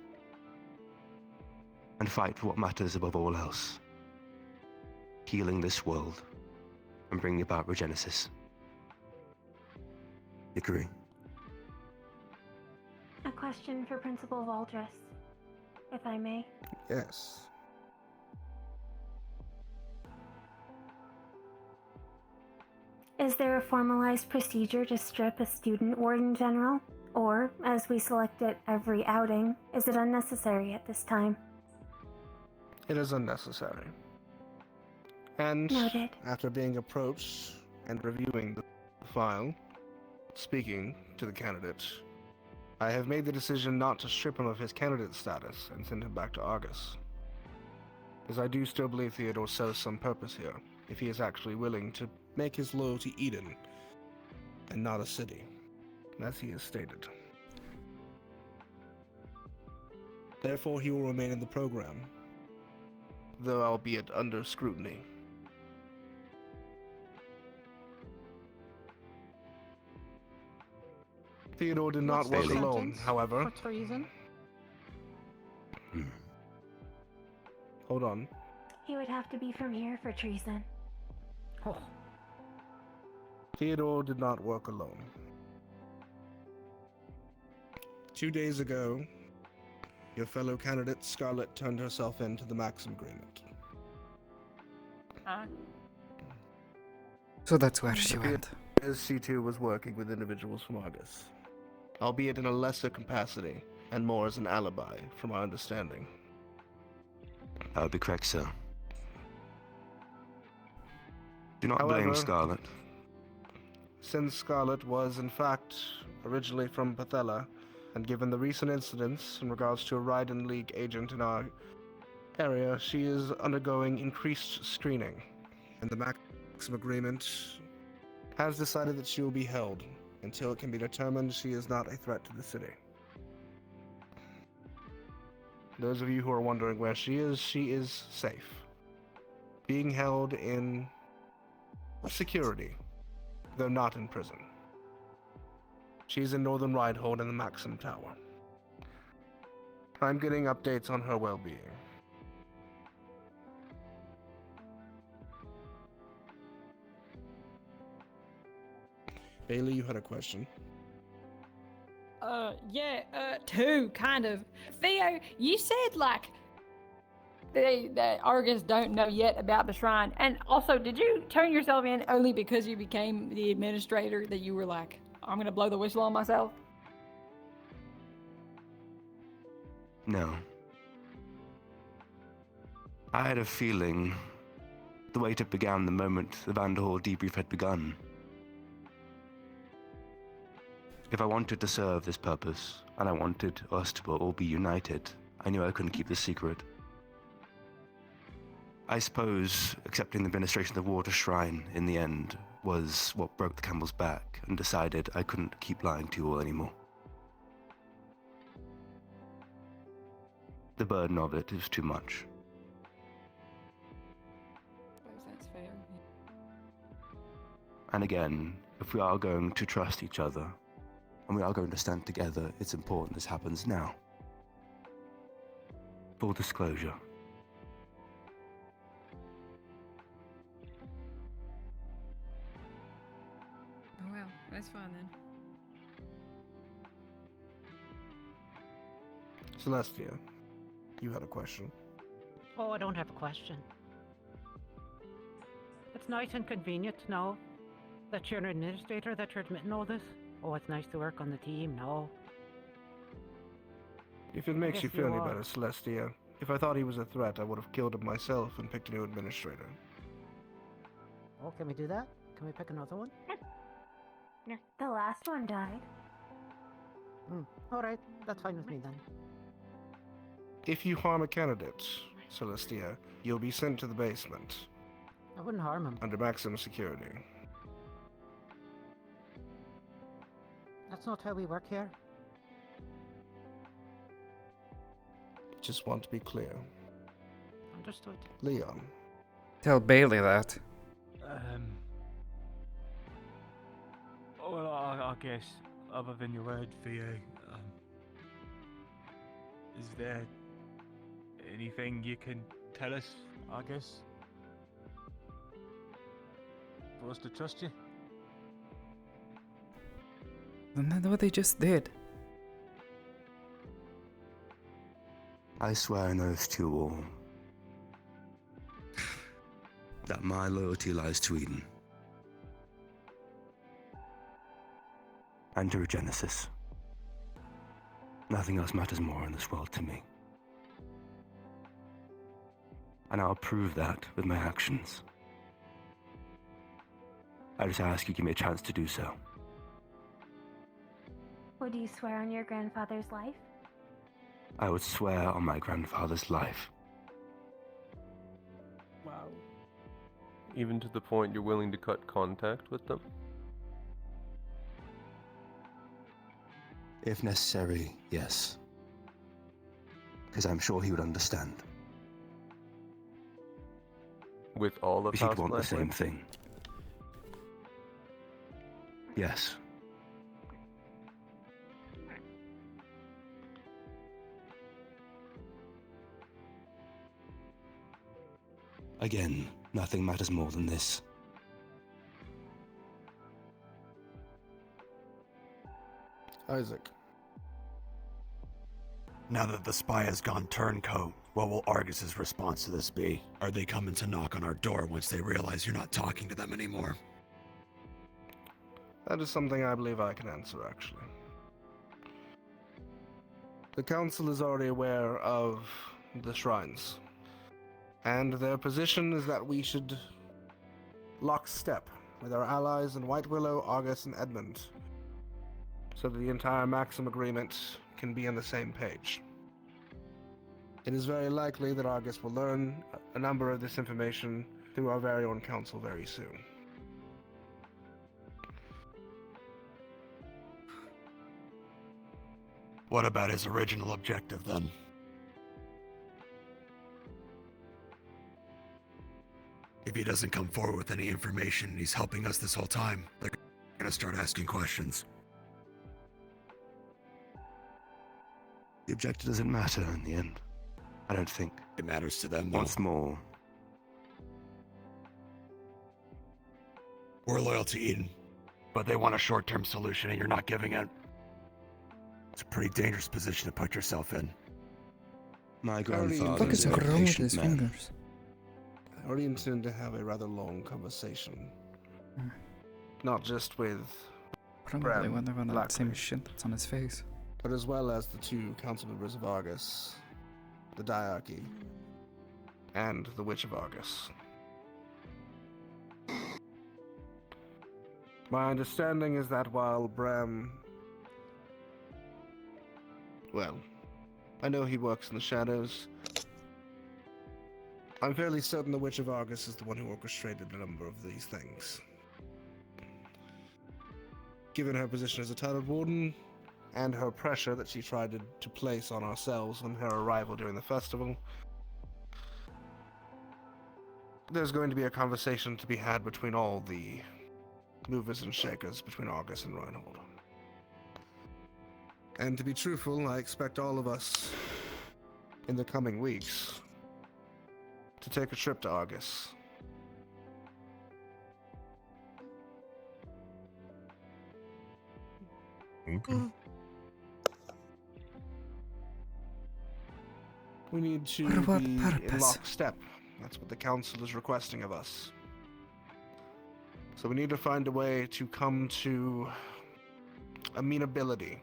and fight for what matters above all else. Healing this world and bringing about regenesis. Agree? A question for Principal Valdris, if I may. Yes. Is there a formalized procedure to strip a student warden general? Or, as we select it every outing, is it unnecessary at this time? It is unnecessary. And Noted. after being approached and reviewing the file, speaking to the candidate, I have made the decision not to strip him of his candidate status and send him back to Argus. Because I do still believe Theodore serves some purpose here, if he is actually willing to make his loyalty Eden, and not a city, as he has stated. Therefore, he will remain in the program, though albeit under scrutiny. Theodore did not work alone, however. For treason? Hold on. He would have to be from here for treason. Oh. Theodore did not work alone. 2 days ago, your fellow candidate Scarlet turned herself in to the Maxim Agreement. So that's where she went. As C2 was working with individuals from Argus, albeit in a lesser capacity and more as an alibi, from our understanding. That would be correct, sir. Do not However, blame Scarlet. Since Scarlet was, in fact, originally from Pathella, and given the recent incidents in regards to a Raiden League agent in our area, she is undergoing increased screening, and the Maxim Agreement has decided that she will be held until it can be determined she is not a threat to the city. Those of you who are wondering where she is safe, being held in security, though not in prison. She's in Northern Ridehold in the Maxim Tower. I'm getting updates on her well-being. Bailey, you had a question. Two, kind of. Theo, you said, like, that Argus don't know yet about the shrine. And also, did you turn yourself in only because you became the administrator, that you were like, I'm gonna blow the whistle on myself? No. I had a feeling the wait had began the moment the Vanderhall debrief had begun. If I wanted to serve this purpose, and I wanted us to all be united, I knew I couldn't keep the secret. I suppose accepting the administration of the Water Shrine in the end was what broke the camel's back and decided I couldn't keep lying to you all anymore. The burden of it is too much. Suppose that's fair. And again, if we are going to trust each other, and we are going to stand together, it's important this happens now. Full disclosure. Oh well, that's fine then. Celestia, you had a question. Oh, I don't have a question. It's nice and convenient to know that you're an administrator, that you're admitting all this. Oh, it's nice to work on the team, no. If it makes you guess feel you any are. better, Celestia, if I thought he was a threat, I would have killed him myself and picked a new administrator. Oh, can we do that? Can we pick another one? The last one died. Alright, that's fine with me then. If you harm a candidate, Celestia, you'll be sent to the basement. I wouldn't harm him. Under maximum security. That's not how we work here. Just want to be clear. Understood. Leon. Tell Bailey that. Well, I guess, other than your word, VA, is there anything you can tell us, I guess, for us to trust you? Isn't that what they just did? I swear an oath to you all that my loyalty lies to Eden and to Regenesis. Nothing else matters more in this world to me. And I'll prove that with my actions. I just ask you give me a chance to do so. Would you swear on your grandfather's life? I would swear on my grandfather's life. Wow. Even to the point you're willing to cut contact with them? If necessary, yes. Because I'm sure he would understand. With all the Because he'd past want the life same link? thing. Yes. Again, nothing matters more than this. Isaac. Now that the spy has gone turncoat, what will Argus's response to this be? Are they coming to knock on our door once they realize you're not talking to them anymore? That is something I believe I can answer, actually. The Council is already aware of the shrines, and their position is that we should lockstep with our allies in White Willow, Argus, and Edmund, so that the entire Maxim agreement can be on the same page. It is very likely that Argus will learn a number of this information through our very own council very soon. What about his original objective, then? If he doesn't come forward with any information and he's helping us this whole time, they're gonna start asking questions. The objective doesn't matter in the end. I don't think. It matters to them, though. Once more. We're loyal to Eden, but they want a short-term solution and you're not giving it. It's a pretty dangerous position to put yourself in. My grandfather is a very patient man. fingers? I already intend to have a rather long conversation. Not just with Probably Bram when they're on that Blackley, same shit that's on his face. but as well as the two council members of Argus, the Diarchy, and the Witch of Argus. My understanding is that while Bram, well, I know he works in the shadows. I'm fairly certain the Witch of Argus is the one who orchestrated a number of these things. Given her position as a titled warden, and her pressure that she tried to place on ourselves on her arrival during the festival, there's going to be a conversation to be had between all the movers and shakers between Argus and Reinhold. And to be truthful, I expect all of us in the coming weeks to take a trip to Argus. Okay. We need to For what be in purpose? lockstep. That's what the council is requesting of us. So we need to find a way to come to amenability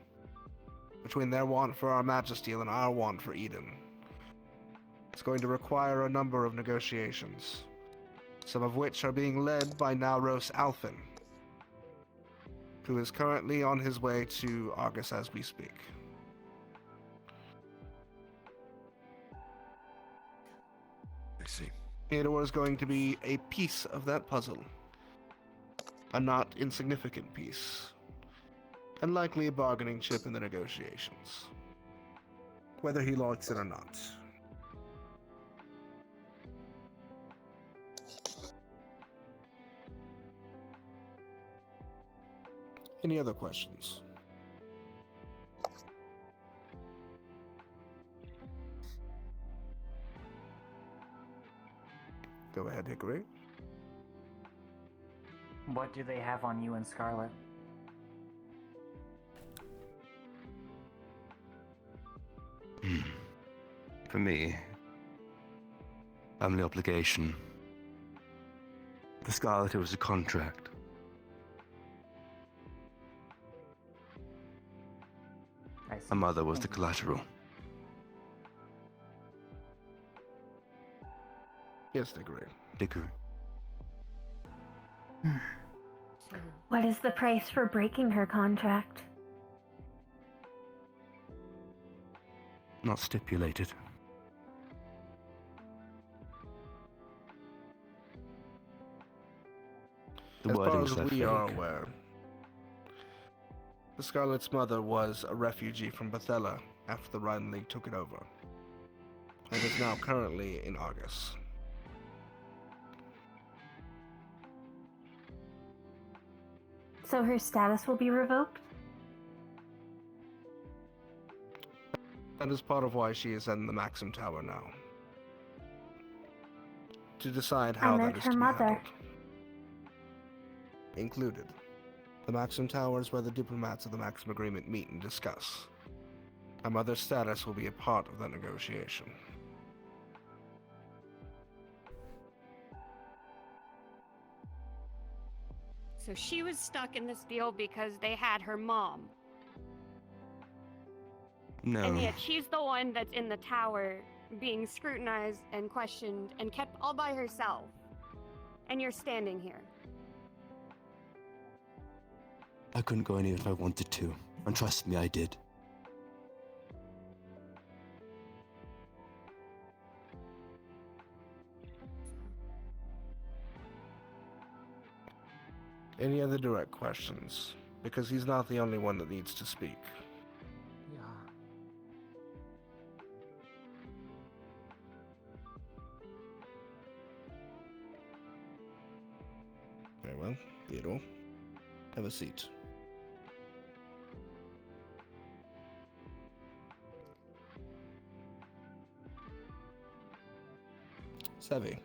between their want for our majesty and our want for Eden. It's going to require a number of negotiations, some of which are being led by Nauros Alphin, who is currently on his way to Argus as we speak. I see. Theodore is going to be a piece of that puzzle. A not insignificant piece. And likely a bargaining chip in the negotiations. Whether he likes it or not. Any other questions? Go ahead, Hickory. What do they have on you and Scarlet? For me, family obligation. For Scarlet, it was a contract. My mother was the collateral. Yes, Hickory. Hickory. What is the price for breaking her contract? Not stipulated. The As far wording as was we that are vague. aware, the Scarlet's mother was a refugee from Bethella after the Rhine League took it over, and is now currently in Argus. So her status will be revoked? That is part of why she is in the Maxim Tower now. To decide how I that meant is her to be mother. handled. Included. The Maxim Tower is where the diplomats of the Maxim Agreement meet and discuss. Her mother's status will be a part of that negotiation. So she was stuck in this deal because they had her mom. No. And yet she's the one that's in the tower being scrutinized and questioned and kept all by herself. And you're standing here. I couldn't go anywhere if I wanted to. And trust me, I did. Any other direct questions? Because he's not the only one that needs to speak. Yeah. Very well, Theodore. Have a seat. Sevi.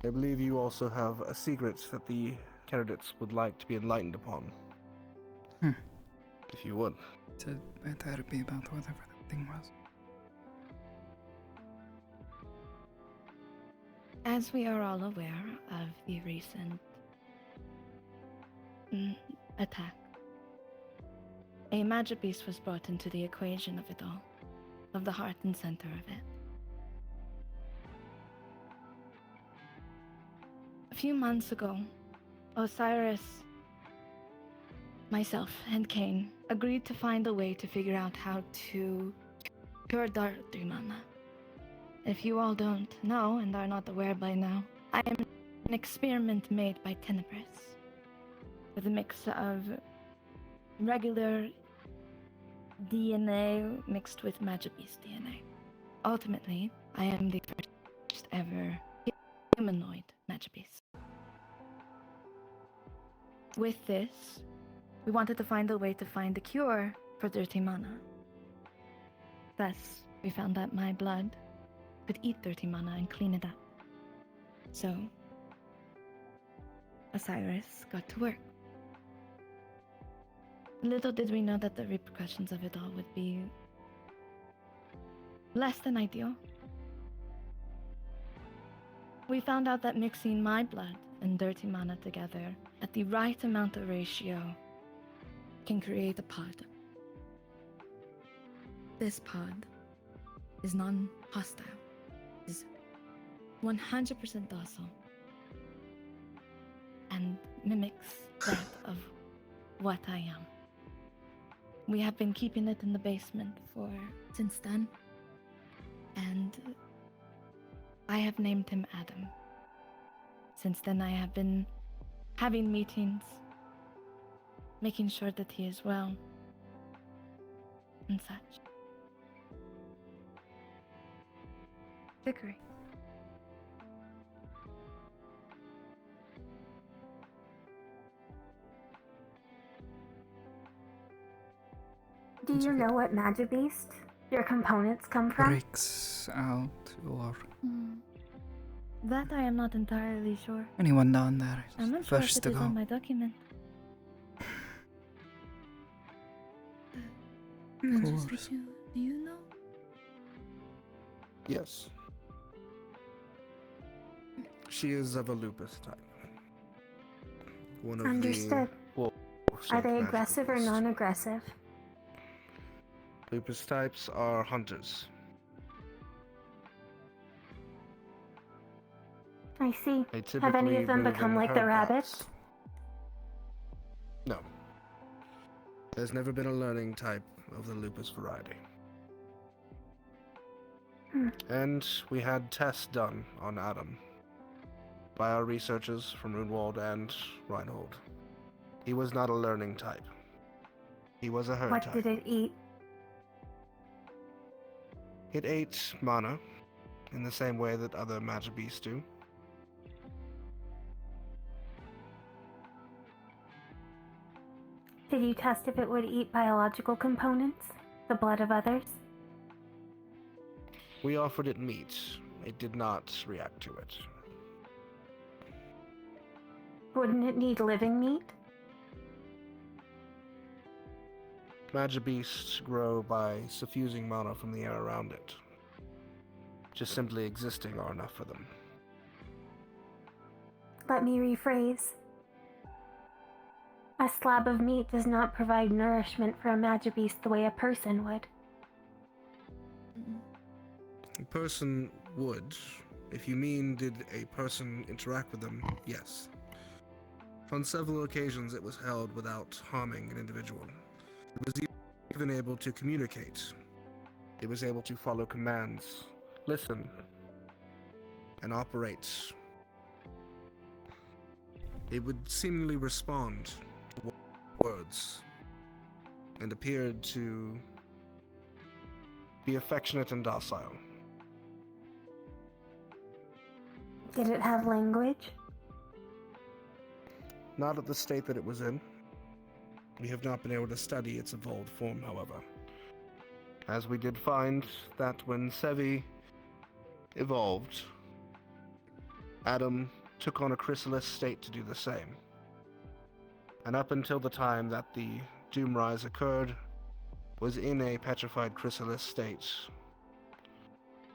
I believe you also have a secret that the candidates would like to be enlightened upon. If you would. It better be about whatever that thing was. As we are all aware of the recent attack, a magic beast was brought into the equation of it all, of the heart and center of it. A few months ago, Osiris myself and Kane agreed to find a way to figure out how to cure Dartrimana. If you all don't know and are not aware by now, I am an experiment made by Tenebris with a mix of regular DNA mixed with Magibeast DNA. Ultimately, I am the first ever humanoid Magibeast. With this, we wanted to find a way to find a cure for dirty mana. Thus, we found that my blood could eat dirty mana and clean it up. So, Osiris got to work. Little did we know that the repercussions of it all would be less than ideal. We found out that mixing my blood and dirty mana together at the right amount of ratio can create a pod. This pod is non-hostile, is 100% docile, and mimics that of what I am. We have been keeping it in the basement since then, and I have named him Adam. Since then I have been having meetings, making sure that he is well, and such. Vickery. Do you know what Magibeast your components come from? Breaks out or That I am not entirely sure. anyone down there is I'm not sure if first it to is go. on my document. Of course. Do you know? Yes. She is of a lupus type. One of Understood. the Are they aggressive or non-aggressive? Lupus types are hunters. I see. They Have any typically of them move become in like the herd rabbits? packs. No. There's never been a learning type of the lupus variety. And we had tests done on Adam by our researchers from Runewald and Reinhold. He was not a learning type. He was a herd What type. did it eat? It ate mana in the same way that other Magibeasts do. Did you test if it would eat biological components? The blood of others? We offered it meat. It did not react to it. Wouldn't it need living meat? Magibeasts grow by suffusing mana from the air around it. Just simply existing are enough for them. Let me rephrase. A slab of meat does not provide nourishment for a Magibeast the way a person would. A person would. If you mean, did a person interact with them? Yes. On several occasions it was held without harming an individual. It was even able to communicate. It was able to follow commands, listen, and operate. It would seemingly respond to words, and appeared to be affectionate and docile. Did it have language? Not at the state that it was in. We have not been able to study its evolved form, however. As we did find that when Sevi evolved, Adam took on a chrysalis state to do the same. And up until the time that the Doomrise occurred, was in a petrified chrysalis state.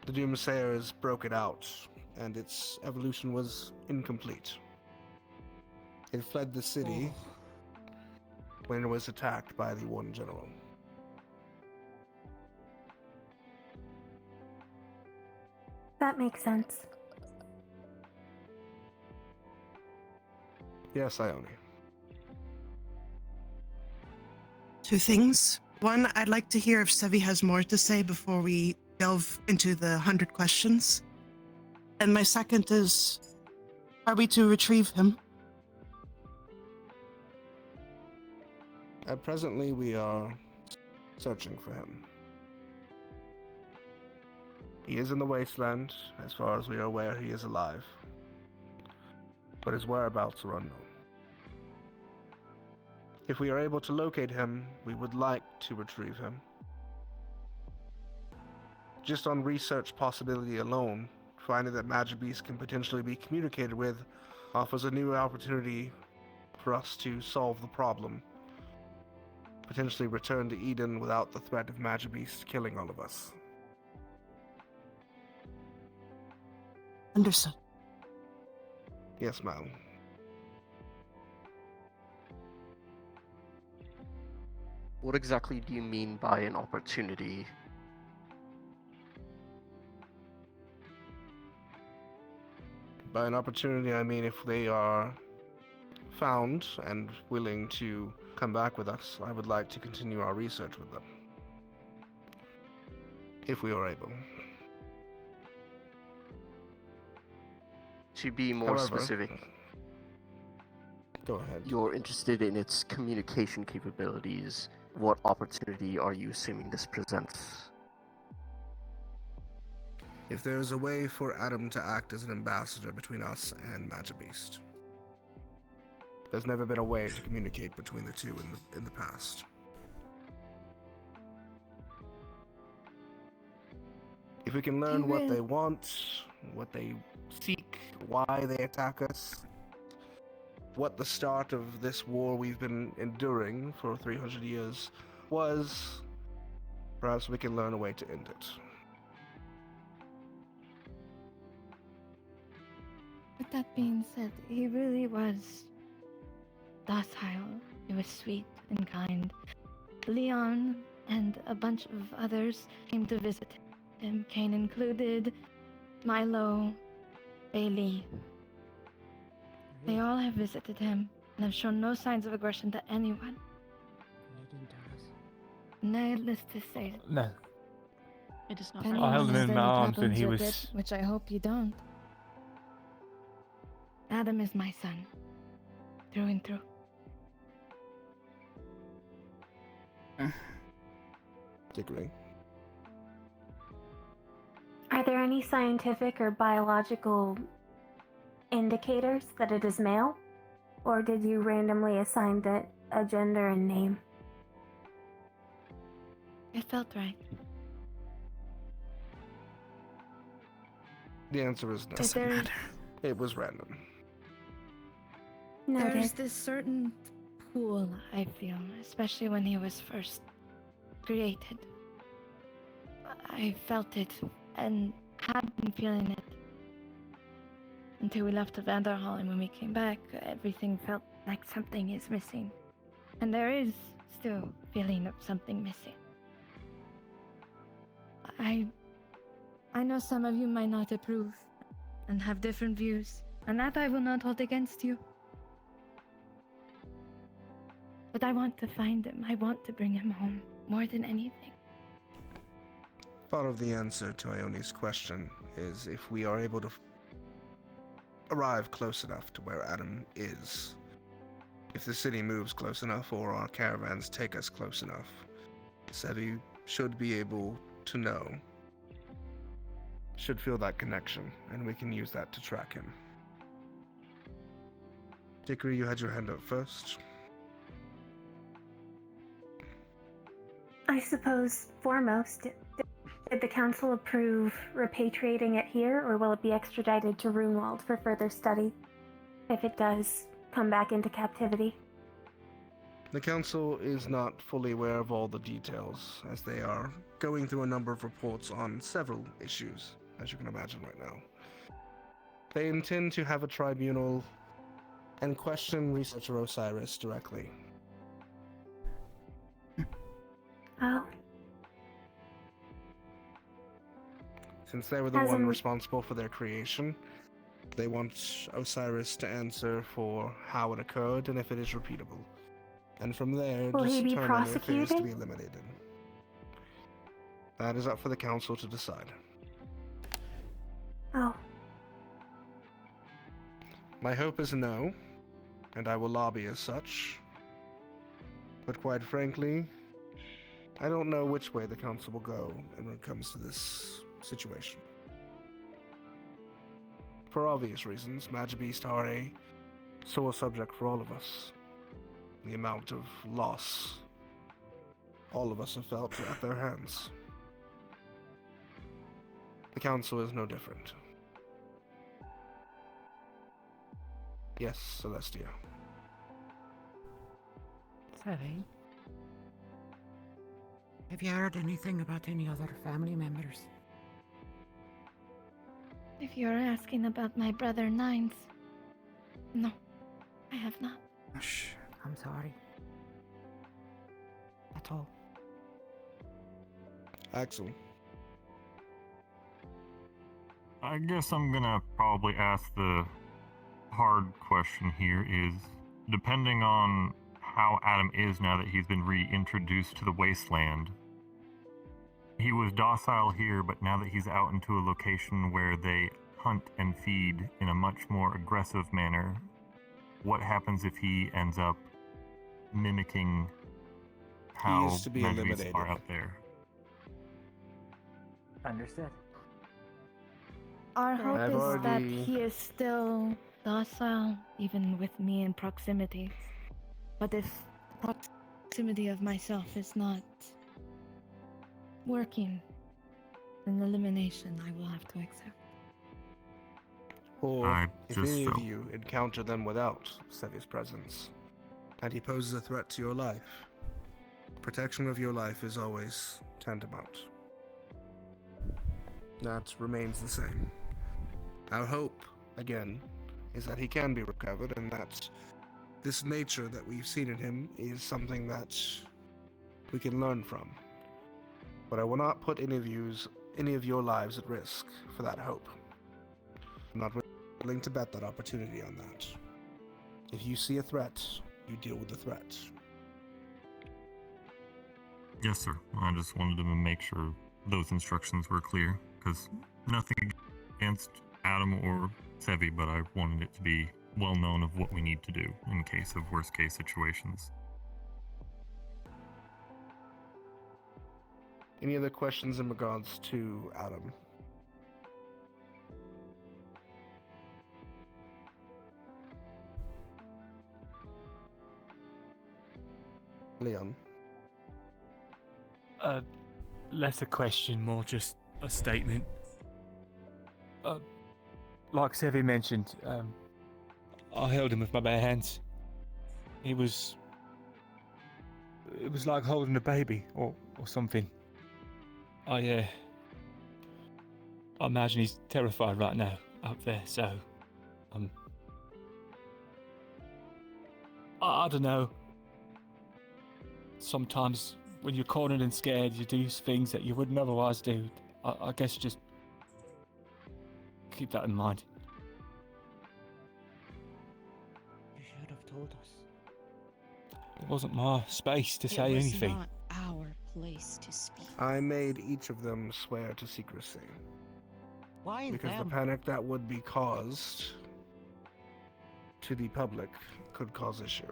The Doomsayers broke it out, and its evolution was incomplete. It fled the city when it was attacked by the Warden General. That makes sense. Yes, Ione. Two things. One, I'd like to hear if Sevi has more to say before we delve into the 100 questions. And my second is, are we to retrieve him? Presently, we are searching for him. He is in the wasteland. As far as we are aware, he is alive. But his whereabouts are unknown. If we are able to locate him, we would like to retrieve him. Just on research possibility alone, finding that magic beasts can potentially be communicated with offers a new opportunity for us to solve the problem. Potentially return to Eden without the threat of magic beasts killing all of us. Understood. Yes, ma'am. What exactly do you mean by an opportunity? By an opportunity, I mean if they are found and willing to come back with us, I would like to continue our research with them. If we are able. To be more However, specific, go ahead. You're interested in its communication capabilities. What opportunity are you assuming this presents? If there is a way for Adam to act as an ambassador between us and Magic Beast. There's never been a way to communicate between the two in the past. If we can learn what they want, what they seek, why they attack us, what the start of this war we've been enduring for 300 years was, perhaps we can learn a way to end it. With that being said, he really was docile. He was sweet and kind. Leon and a bunch of others came to visit him. Kane included, Milo, Bailey. They all have visited him and have shown no signs of aggression to anyone. You didn't tell us. Needless to say, No. it is not I held him in my arms and he was. It, which I hope you don't. Adam is my son, through and through. Agree. Are there any scientific or biological indicators that it is male? Or did you randomly assign it a gender and name? It felt right. The answer is no. Doesn't matter. It was random. There's this certain pull, I feel, especially when he was first created. I felt it and had been feeling it until we left the Vanderhall, and when we came back, everything felt like something is missing. And there is still a feeling of something missing. I know some of you might not approve and have different views, and that I will not hold against you. But I want to find him. I want to bring him home more than anything. Part of the answer to Ione's question is if we are able to arrive close enough to where Adam is. If the city moves close enough or our caravans take us close enough, Sevi should be able to know. Should feel that connection, and we can use that to track him. Dickory, you had your hand up first. I suppose, foremost, did the council approve repatriating it here, or will it be extradited to Runewald for further study, if it does come back into captivity? The council is not fully aware of all the details, as they are going through a number of reports on several issues, as you can imagine right now. They intend to have a tribunal and question researcher Osiris directly. Oh. Since they were the As one in- responsible for their creation, they want Osiris to answer for how it occurred and if it is repeatable. And from there, Will he just be determine the affairs to prosecuted? be eliminated. That is up for the council to decide. Oh, My hope is no, and I will lobby as such. But quite frankly, I don't know which way the council will go when it comes to this situation. For obvious reasons, Magibeast are a sore subject for all of us. The amount of loss all of us have felt at their hands. The council is no different. Yes, Celestia. Sevi, have you heard anything about any other family members? If you're asking about my brother Nines, no, I have not. Shh, I'm sorry. That's all. Axel. I guess I'm gonna probably ask the hard question here is, depending on how Adam is now that he's been reintroduced to the wasteland, he was docile here, but now that he's out into a location where they hunt and feed in a much more aggressive manner, what happens if he ends up mimicking how is to be Magibeasts eliminated. are out there? Understood. Our hope I've is that already- he is still docile, even with me in proximity. But if proximity of myself is not working, then elimination I will have to accept. Or I if just any of felt- you encounter them without Sevi's presence, and he poses a threat to your life, protection of your life is always tantamount. That remains the same. Our hope, again, is that he can be recovered and that this nature that we've seen in him is something that we can learn from. But I will not put any of your lives at risk for that hope. I'm not willing to bet that opportunity on that. If you see a threat, you deal with the threat. Yes, sir. I just wanted to make sure those instructions were clear, because nothing against Adam or Sevi, but I wanted it to be well known of what we need to do in case of worst case situations. Any other questions in regards to Adam? Leon. Less a question, more just a statement. Like Sevi mentioned, I held him with my bare hands. It was like holding a baby or something. I imagine he's terrified right now up there, so I don't know. Sometimes when you're cornered and scared, you do things that you wouldn't otherwise do. I guess just keep that in mind. You should have told us. It wasn't my space to say it was anything. not our place to speak. I made each of them swear to secrecy. Why Because them? the panic that would be caused to the public could cause issue.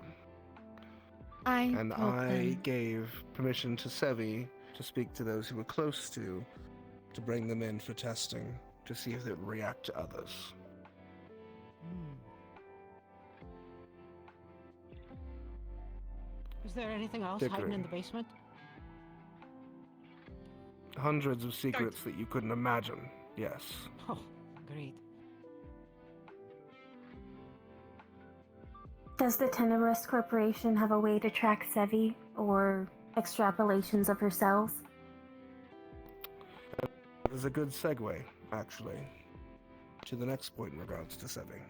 And I gave permission to Sevi to speak to those who were close to bring them in for testing to see if they would react to others. Is there anything else Dickery. hiding in the basement? Hundreds of secrets that you couldn't imagine, yes. Oh, great. Does the Tenebrous Corporation have a way to track Sevi or extrapolations of her cells? That is a good segue, actually, to the next point in regards to Sevi.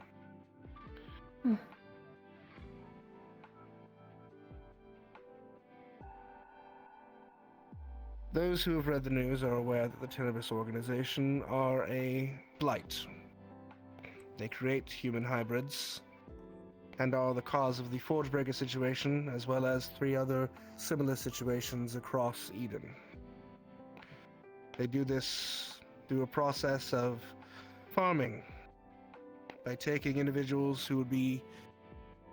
Those who have read the news are aware that the Tenebrous organization are a blight. They create human hybrids and are the cause of the Forgebreaker situation, as well as 3 other similar situations across Eden. They do this through a process of farming, by taking individuals who would be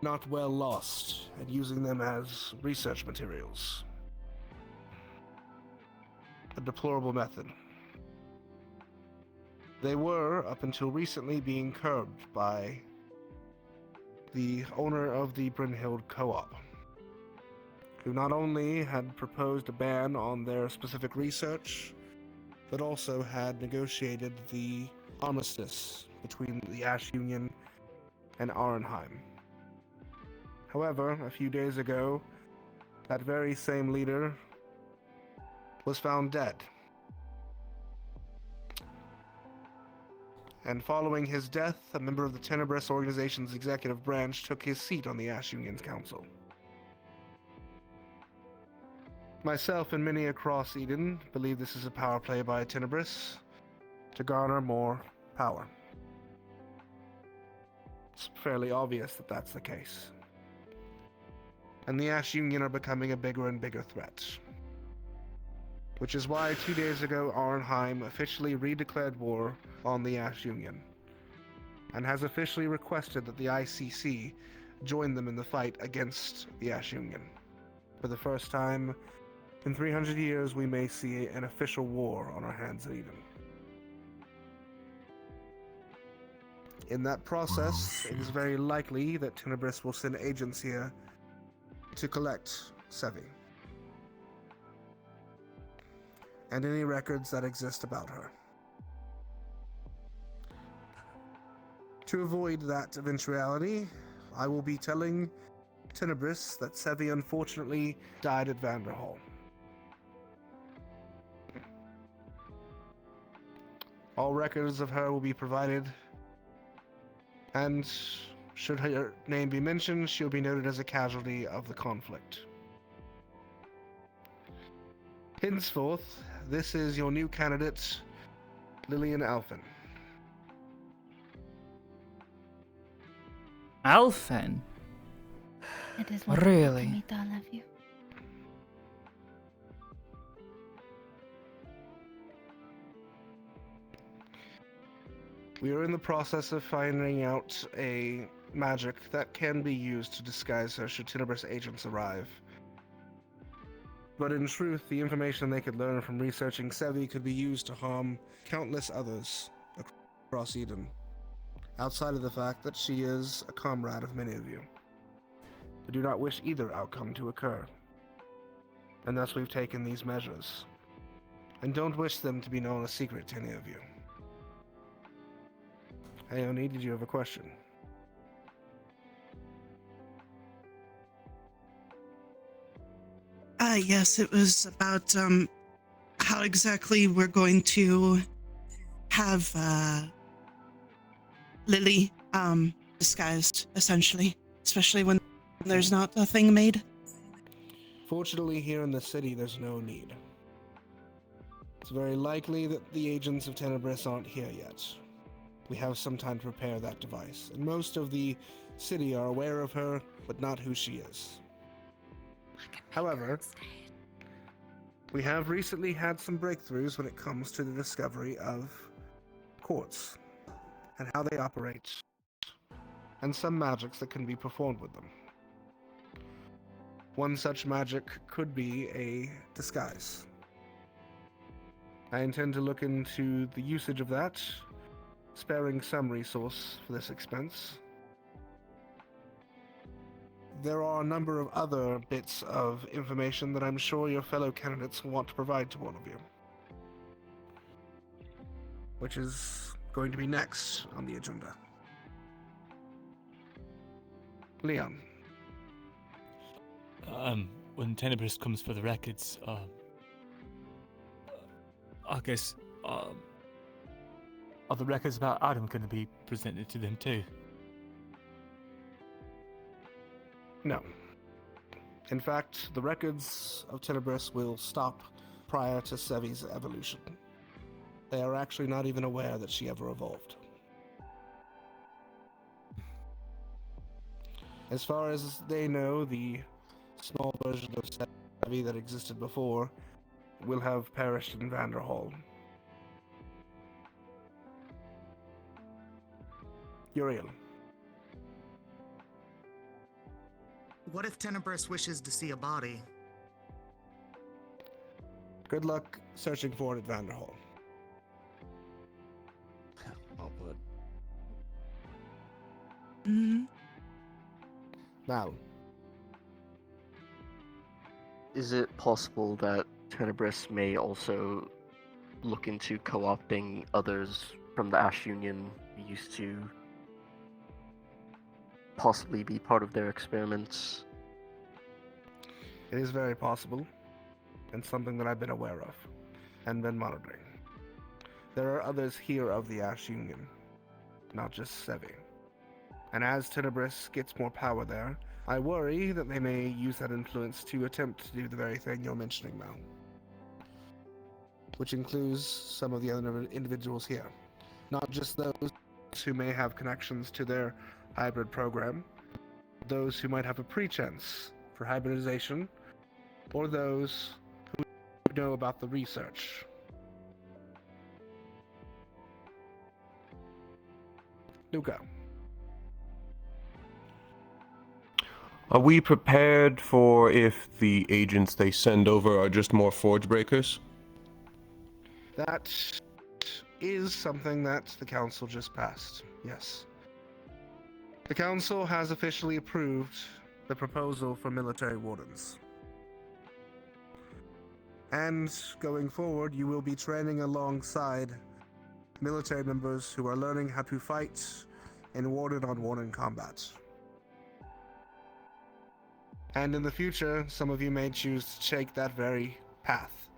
not well lost and using them as research materials. A deplorable method. They were, up until recently, being curbed by the owner of the Brynhild Co-op, who not only had proposed a ban on their specific research, but also had negotiated the armistice between the Ash Union and Arnheim. However, a few days ago, that very same leader was found dead. And following his death, a member of the Tenebris organization's executive branch took his seat on the Ash Union's council. Myself and many across Eden believe this is a power play by Tenebris to garner more power. It's fairly obvious that that's the case. And the Ash Union are becoming a bigger and bigger threat. Which is why 2 days ago Arnheim officially redeclared war on the Ash Union, and has officially requested that the ICC join them in the fight against the Ash Union. For the first time in 300 years, we may see an official war on our hands in Eden. In that process, it is very likely that Tenebris will send agents here to collect Sevi and any records that exist about her. To avoid that eventuality, I will be telling Tenebris that Sevi unfortunately died at Vanderhall. All records of her will be provided, and should her name be mentioned, she'll be noted as a casualty of the conflict. Henceforth, this is your new candidate, Lillian Alphen. Alphen? It is wonderful Really? to meet all of you. We are in the process of finding out a magic that can be used to disguise her should Tenebris agents arrive. But in truth, the information they could learn from researching Sevi could be used to harm countless others across Eden, outside of the fact that she is a comrade of many of you. We do not wish either outcome to occur, and thus we've taken these measures, and don't wish them to be known a secret to any of you. Hey, Oni, did you have a question? Yes, it was about how exactly we're going to have Lily disguised, essentially, especially when there's not a thing made. Fortunately, here in the city, there's no need. It's very likely that the agents of Tenebris aren't here yet. We have some time to prepare that device, and most of the city are aware of her, but not who she is. However, we have recently had some breakthroughs when it comes to the discovery of quartz and how they operate, and some magics that can be performed with them. One such magic could be a disguise. I intend to look into the usage of that, sparing some resource for this expense. There are a number of other bits of information that I'm sure your fellow candidates will want to provide to all of you, which is going to be next on the agenda. Leon. When Tenebris comes for the records, I guess, are the records about Adam going to be presented to them too? No. In fact, the records of Tenebris will stop prior to Sevi's evolution. They are actually not even aware that she ever evolved. As far as they know, the small version of Savvy that existed before will have perished in Vanderhall. Uriel. What if Tenebris wishes to see a body? Good luck searching for it at Vanderhall. I'll put. Mal. Is it possible that Tenebris may also look into co-opting others from the Ash Union who used to possibly be part of their experiments? It is very possible, and something that I've been aware of, and been monitoring. There are others here of the Ash Union, not just Sevi. And as Tenebris gets more power there, I worry that they may use that influence to attempt to do the very thing you're mentioning, Mal. Which includes some of the other individuals here. Not just those who may have connections to their hybrid program, those who might have a pretense for hybridization, or those who know about the research. Luca. Are we prepared for if the agents they send over are just more forge breakers? That is something that the council just passed, yes. The council has officially approved the proposal for military wardens. And going forward, you will be training alongside military members who are learning how to fight in warden-on-warden combat. And in the future, some of you may choose to take that very path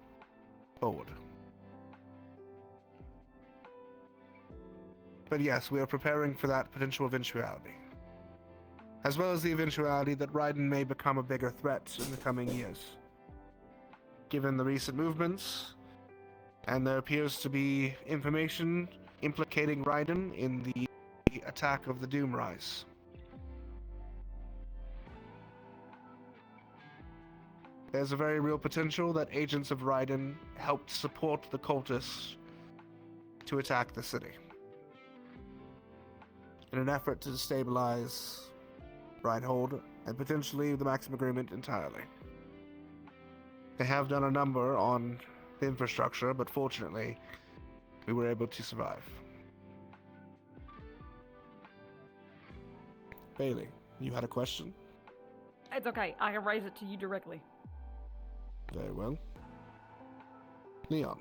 forward. But yes, we are preparing for that potential eventuality. As well as the eventuality that Raiden may become a bigger threat in the coming years. Given the recent movements, and there appears to be information implicating Raiden in the attack of the Doomrise. There's a very real potential that agents of Raiden helped support the cultists to attack the city, in an effort to destabilize Reinhold and potentially the Maxim Agreement entirely. They have done a number on the infrastructure, but fortunately, we were able to survive. Bailey, you had a question? It's okay. I can raise it to you directly. Very well. Leon.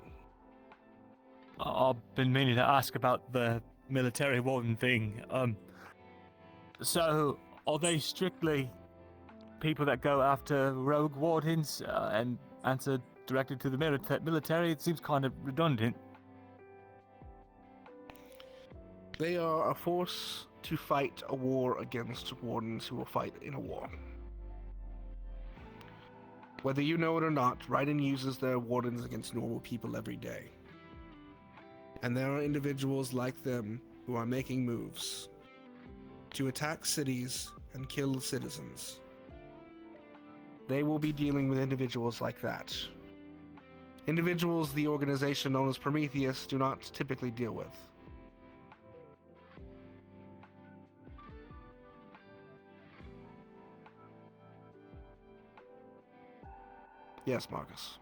I've been meaning to ask about the military warden thing. So are they strictly people that go after rogue wardens and answer directly to the military? It seems kind of redundant. They are a force to fight a war against wardens who will fight in a war. Whether you know it or not, Raiden uses their wardens against normal people every day. And there are individuals like them who are making moves to attack cities and kill citizens. They will be dealing with individuals like that. Individuals the organization known as Prometheus do not typically deal with. Yes, Marcus.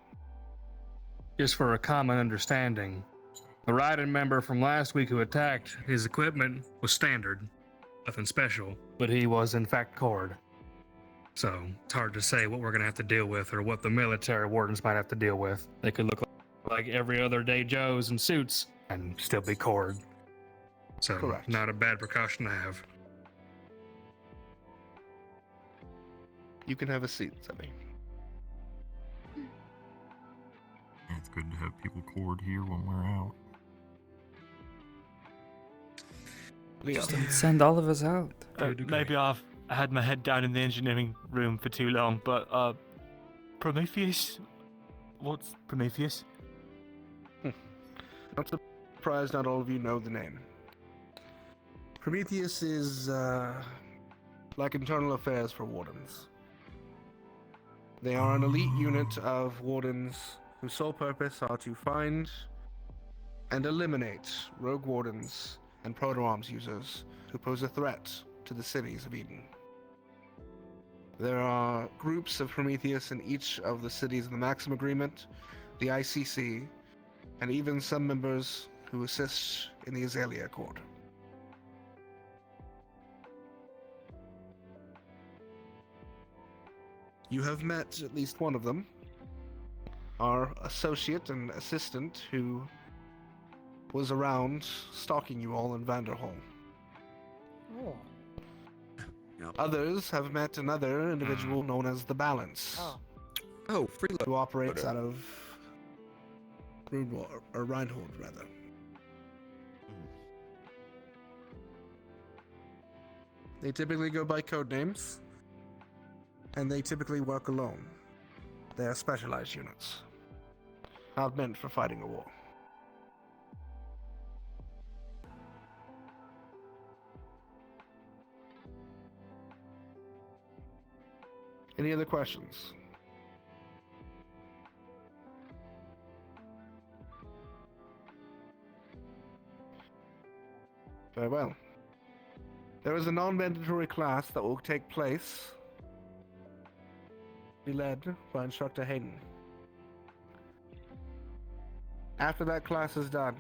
Just for a common understanding, the Raiden member from last week who attacked, his equipment was standard, nothing special, but he was in fact Cord. So it's hard to say what we're going to have to deal with or what the military wardens might have to deal with. They could look like every other day Joes in suits and still be Cord. So correct. Not a bad precaution to have. You can have a seat, Sammy. It's good to have people cord here when we're out. Just don't send all of us out. Maybe I've had my head down in the engineering room for too long, but Prometheus? What's Prometheus? Not surprised not all of you know the name. Prometheus is like internal affairs for wardens. They are an elite unit of wardens whose sole purpose are to find and eliminate rogue wardens and proto-arms users who pose a threat to the cities of Eden. There are groups of Prometheus in each of the cities of the Maxim Agreement, the ICC, and even some members who assist in the Azalea Accord. You have met at least one of them, our associate and assistant who was around stalking you all in Vanderhall. Oh. Others have met another individual known as the Balance, Oh, freeloader. who operates out of Rundwald, or Reinhold, rather. They typically go by code names, and they typically work alone. They are specialized units, not meant for fighting a war. Any other questions? Very well. There is a non-mandatory class that will take place, be led by Instructor Hayden. After that class is done,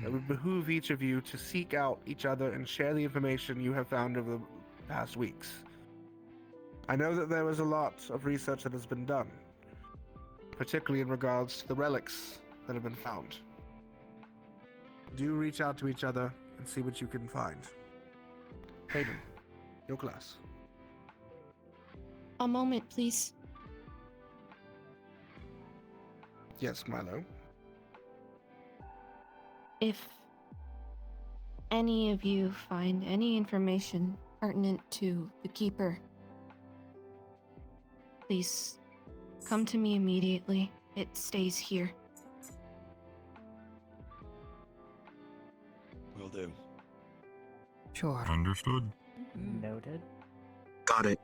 it would behoove each of you to seek out each other and share the information you have found over the past weeks. I know that there was a lot of research that has been done, particularly in regards to the relics that have been found. Do reach out to each other and see what you can find. Hayden, your class. A moment, please. Yes, Milo. If any of you find any information pertinent to the Keeper, please come to me immediately. It stays here. Will do. Sure. Understood. Noted. Got it.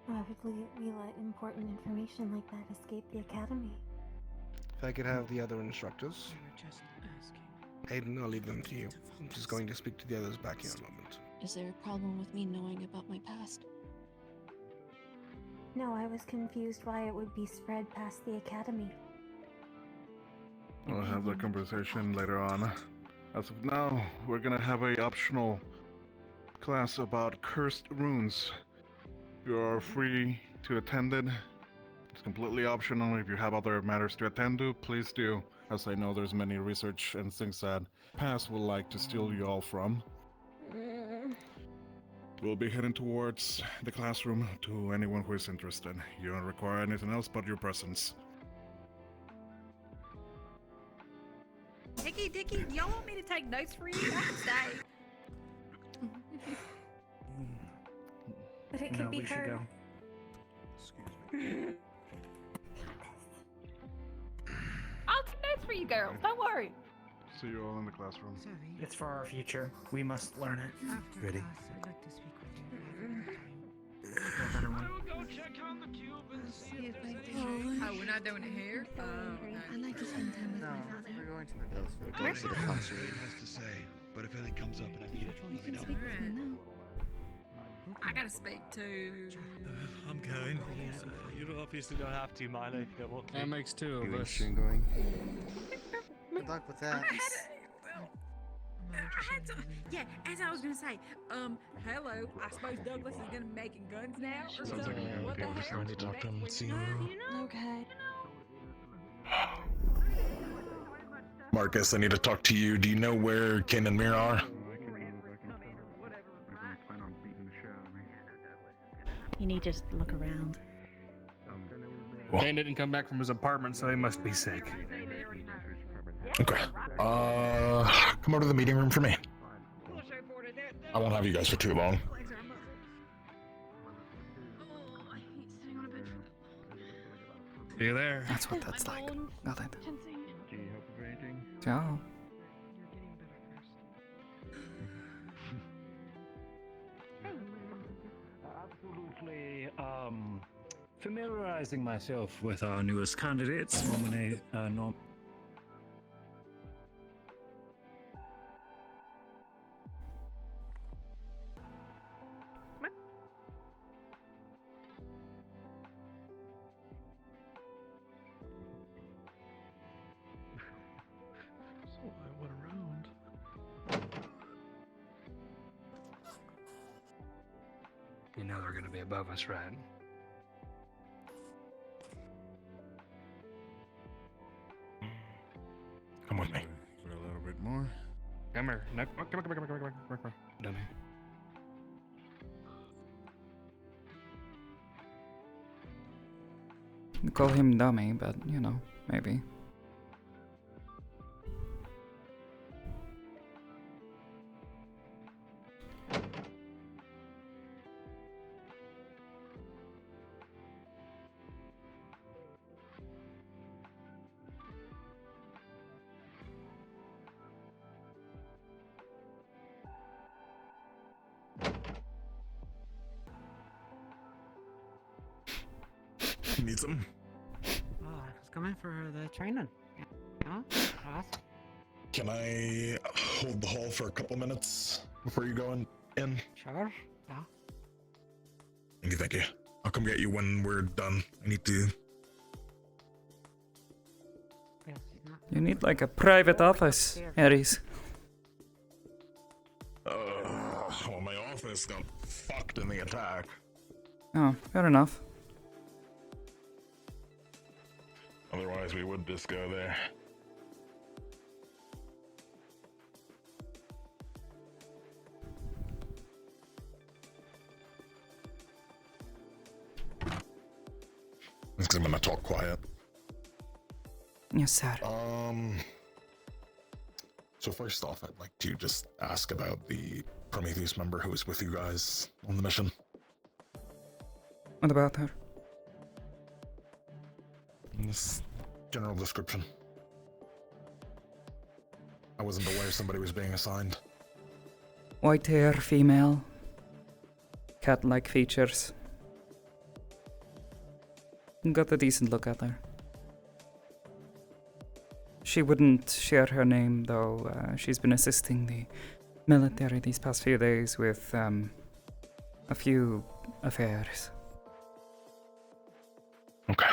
Probably we let important information like that escape the Academy. If I could have the other instructors. Hayden, I'll leave them to you. I'm just going to speak to the others back here in a moment. Is there a problem with me knowing about my past? No, I was confused why it would be spread past the Academy. We'll have that conversation later on. As of now, we're gonna have a optional class about cursed runes. You are free to attend it. It's completely optional. If you have other matters to attend to, please do. As I know there's many research and things that Pass would like to steal you all from. We'll be heading towards the classroom to anyone who is interested. You don't require anything else but your presence. Dicky, do y'all want me to take notes for you? I can stay. But it could be her. I'll take notes for you girls. Don't worry. See you all in the classroom. It's for our future. We must learn it. Ready? I'd like to speak with you. Go check on the cube and see if there's anything. Oh, we're not doing it here? I'd like to spend time with my father. We're going to the classroom. He has to say, but if anything comes up and I need it, let me know. I gotta speak to. I'm going. You obviously don't have to, Milo. If you don't want to. That makes two of us. Going. Good luck with that. Yeah, as I was gonna say, hello. I suppose Douglas is gonna be making guns now or Sounds like something. I'm What the gonna be heck? trying to talk to him and see you. Okay. Marcus, I need to talk to you. Do you know where Ken and Mira are? You need to just look around. Ken didn't come back from his apartment, so he must be sick. Okay. Come over to the meeting room for me. I won't have you guys for too long. See you there. That's what that's like. Nothing. Familiarizing myself with our newest candidates, nominate So I went around. You know they're gonna be above us, right? Come with me. For a little bit more. Come here. No, come on. Dummy. You call him dummy, but you know, maybe. Need some? Oh, I was coming for the training. Huh? Awesome. Can I hold the hall for a couple minutes before you go in? Sure. Yeah. Thank you. I'll come get you when we're done. I need to. You need like a private office, Aries. Well, my office got fucked in the attack. Oh, fair enough. Otherwise, we would just go there. Because I'm gonna talk quiet. Yes, sir. So first off, I'd like to just ask about the Prometheus member who was with you guys on the mission. What about her? This general description. I wasn't aware somebody was being assigned. White hair, female. Cat-like features. Got a decent look at her. She wouldn't share her name, though. She's been assisting the military these past few days with a few affairs. Okay.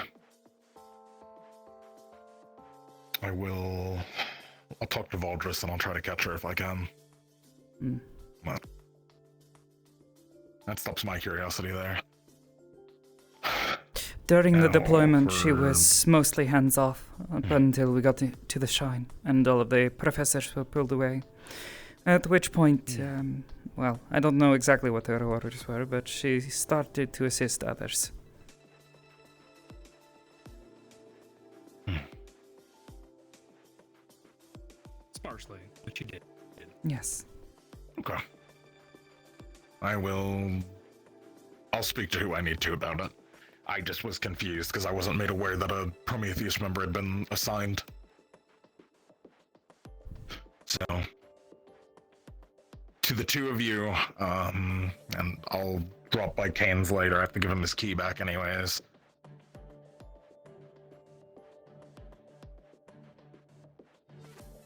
I'll talk to Valdris and I'll try to catch her if I can. But that stops my curiosity there. During the deployment, she was mostly hands-off up until we got to the shrine, and all of the professors were pulled away. At which point, well, I don't know exactly what her orders were, but she started to assist others. Sparsely, but you did. Yes. Okay. I'll speak to who I need to about it. I just was confused because I wasn't made aware that a Prometheus member had been assigned. So, to the two of you, and I'll drop by Kane's later. I have to give him his key back anyways.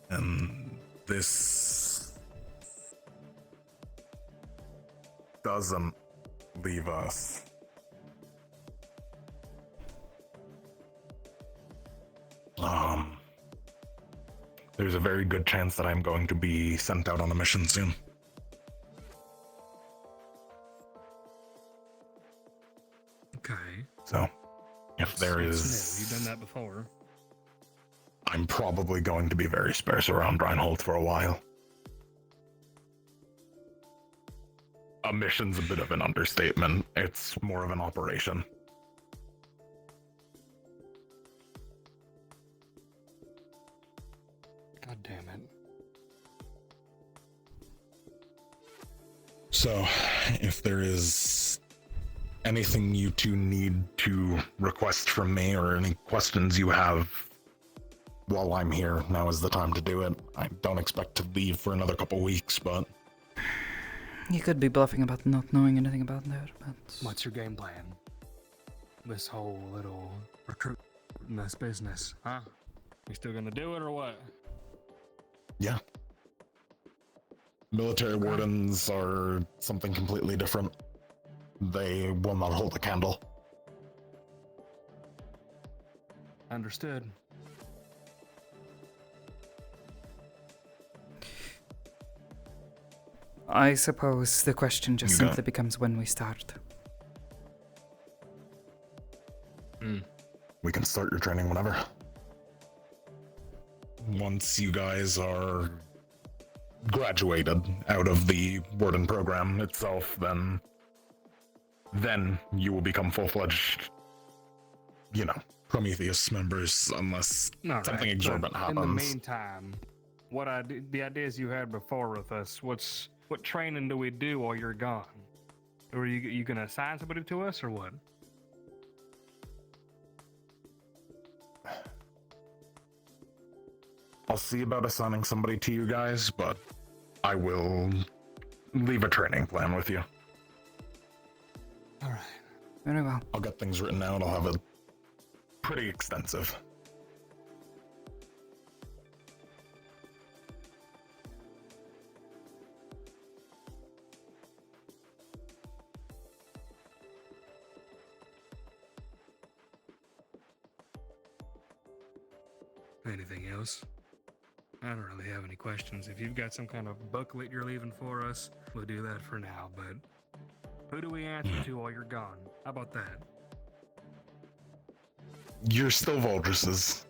And this doesn't leave us. There's a very good chance that I'm going to be sent out on a mission soon. Okay. So, if there is... New. You've done that before. I'm probably going to be very sparse around Reinhold for a while. A mission's a bit of an understatement. It's more of an operation. God damn it. So, if there is anything you two need to request from me or any questions you have while I'm here, now is the time to do it. I don't expect to leave for another couple weeks, but... You could be bluffing about not knowing anything about that, but... What's your game plan? this whole little recruitment business, huh? We still gonna do it or what? Yeah. Military wardens are something completely different. They will not hold a candle. Understood. I suppose the question just simply becomes when we start. We can start your training whenever. Once you guys are graduated out of the warden program itself, then you will become full-fledged, Prometheus members, unless something exorbitant happens. In the meantime, the ideas you had before with us, what training do we do while you're gone? Or are you gonna assign somebody to us or what? I'll see about assigning somebody to you guys, but I will leave a training plan with you. All right. Very well. I'll get things written out. I'll have it pretty extensive. Anything else? I don't really have any questions. If you've got some kind of booklet you're leaving for us, we'll do that for now, but who do we answer to while you're gone? How about that? You're still Voldris's.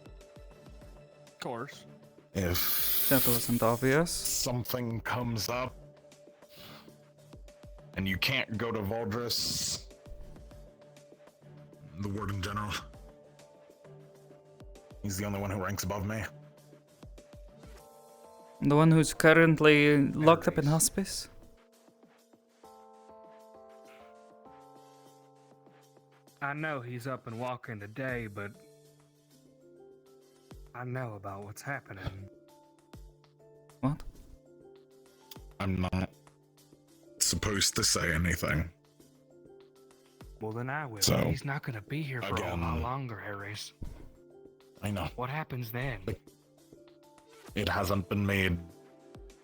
Of course. If that wasn't obvious, something comes up and you can't go to Voldris, the Warden General, he's the only one who ranks above me. The one who's currently locked up in hospice? I know he's up and walking today, but I know about what's happening. What? I'm not supposed to say anything. Well, then I will. So, He's not going to be here for a lot longer, Harris. I know. What happens then? It hasn't been made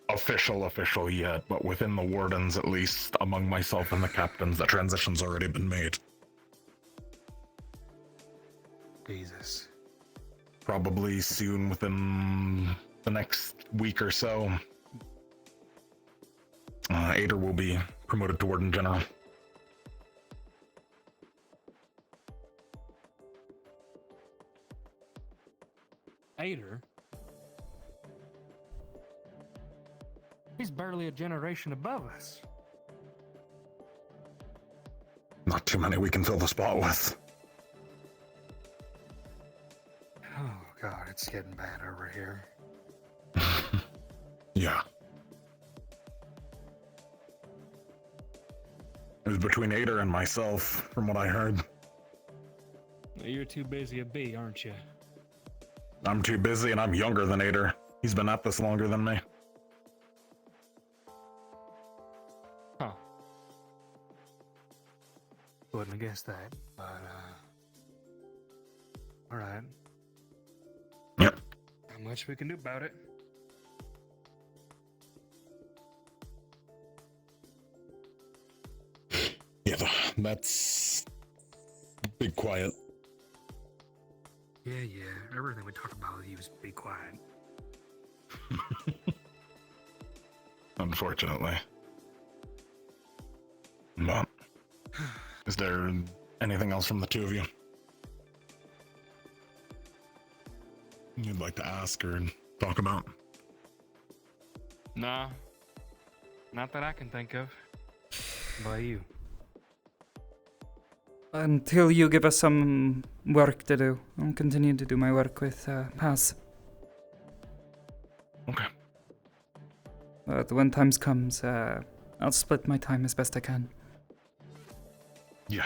official yet, but within the wardens, at least among myself and the captains, the transition's already been made. Jesus. Probably soon, within the next week or so, Ader will be promoted to Warden General. Ader? He's barely a generation above us. Not too many we can fill the spot with. Oh, God, it's getting bad over here. Yeah. It was between Ader and myself, from what I heard. You're too busy a bee, aren't you? I'm too busy and I'm younger than Ader. He's been at this longer than me. Huh. Wouldn't have guessed that, but, alright. Yep. Not much we can do about it. Yeah, that's big quiet. Yeah, everything we talk about with you is be quiet. Unfortunately. But, is there anything else from the two of you you'd like to ask or talk about? Nah. Not that I can think of. By you. Until you give us some work to do, I'll continue to do my work with Paz. Okay. But when times comes, I'll split my time as best I can. Yeah.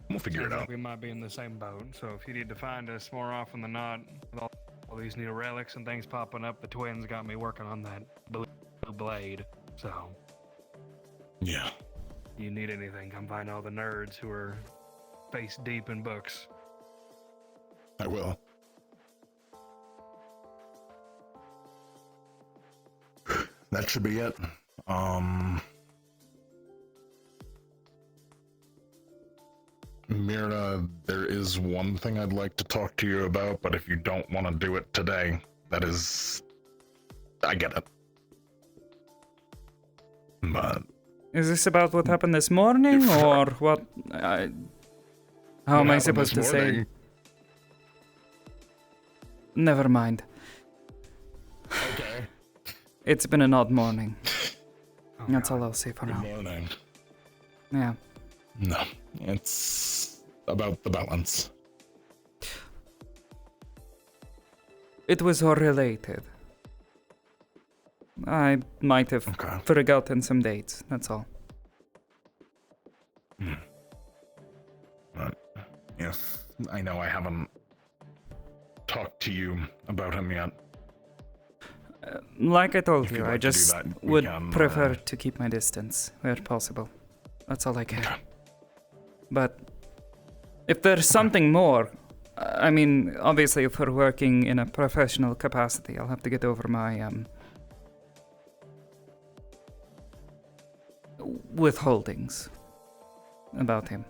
We'll figure it Sounds out. like we might be in the same boat, so if you need to find us more often than not, with all these new relics and things popping up, the twins got me working on that blue blade, so... Yeah. you need anything, come find all the nerds who are face deep in books. I will. That should be it. Mira, there is one thing I'd like to talk to you about, but if you don't want to do it today, that is... I get it. But... Is this about what happened this morning, or what? How am I supposed to say? Never mind. Okay. It's been an odd morning. That's all I'll say for now. Good morning. Yeah. No, it's about the balance. It was related. I might have forgotten some dates, that's all. But if I know I haven't talked to you about him yet. Like I told you, you'd I like to do just that, we would can, prefer to keep my distance where possible. That's all I care. But if there's something more, I mean, obviously if we're working in a professional capacity, I'll have to get over my withholdings about him.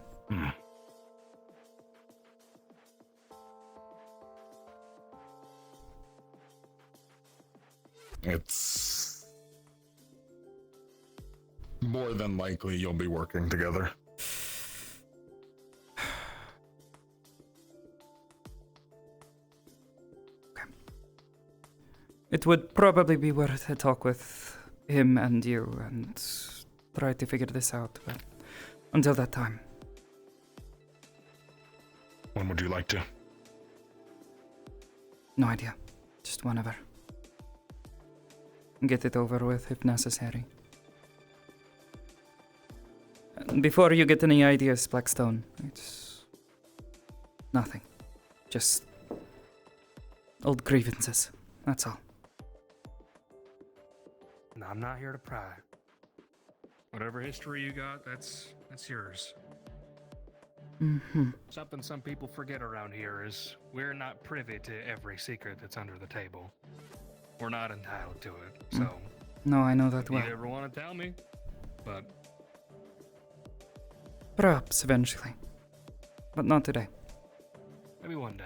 It's more than likely you'll be working together. It would probably be worth a talk with him and you and try to figure this out, but until that time. When would you like to? No idea. Just whenever. Get it over with if necessary. Before you get any ideas, Blackstone, it's nothing. Just old grievances. That's all. No, I'm not here to pry. Whatever history you got, that's yours. Mm-hmm. Something some people forget around here is we're not privy to every secret that's under the table. We're not entitled to it, so... No, I know that if well. you ever want to tell me, but... Perhaps eventually. But not today. maybe one day.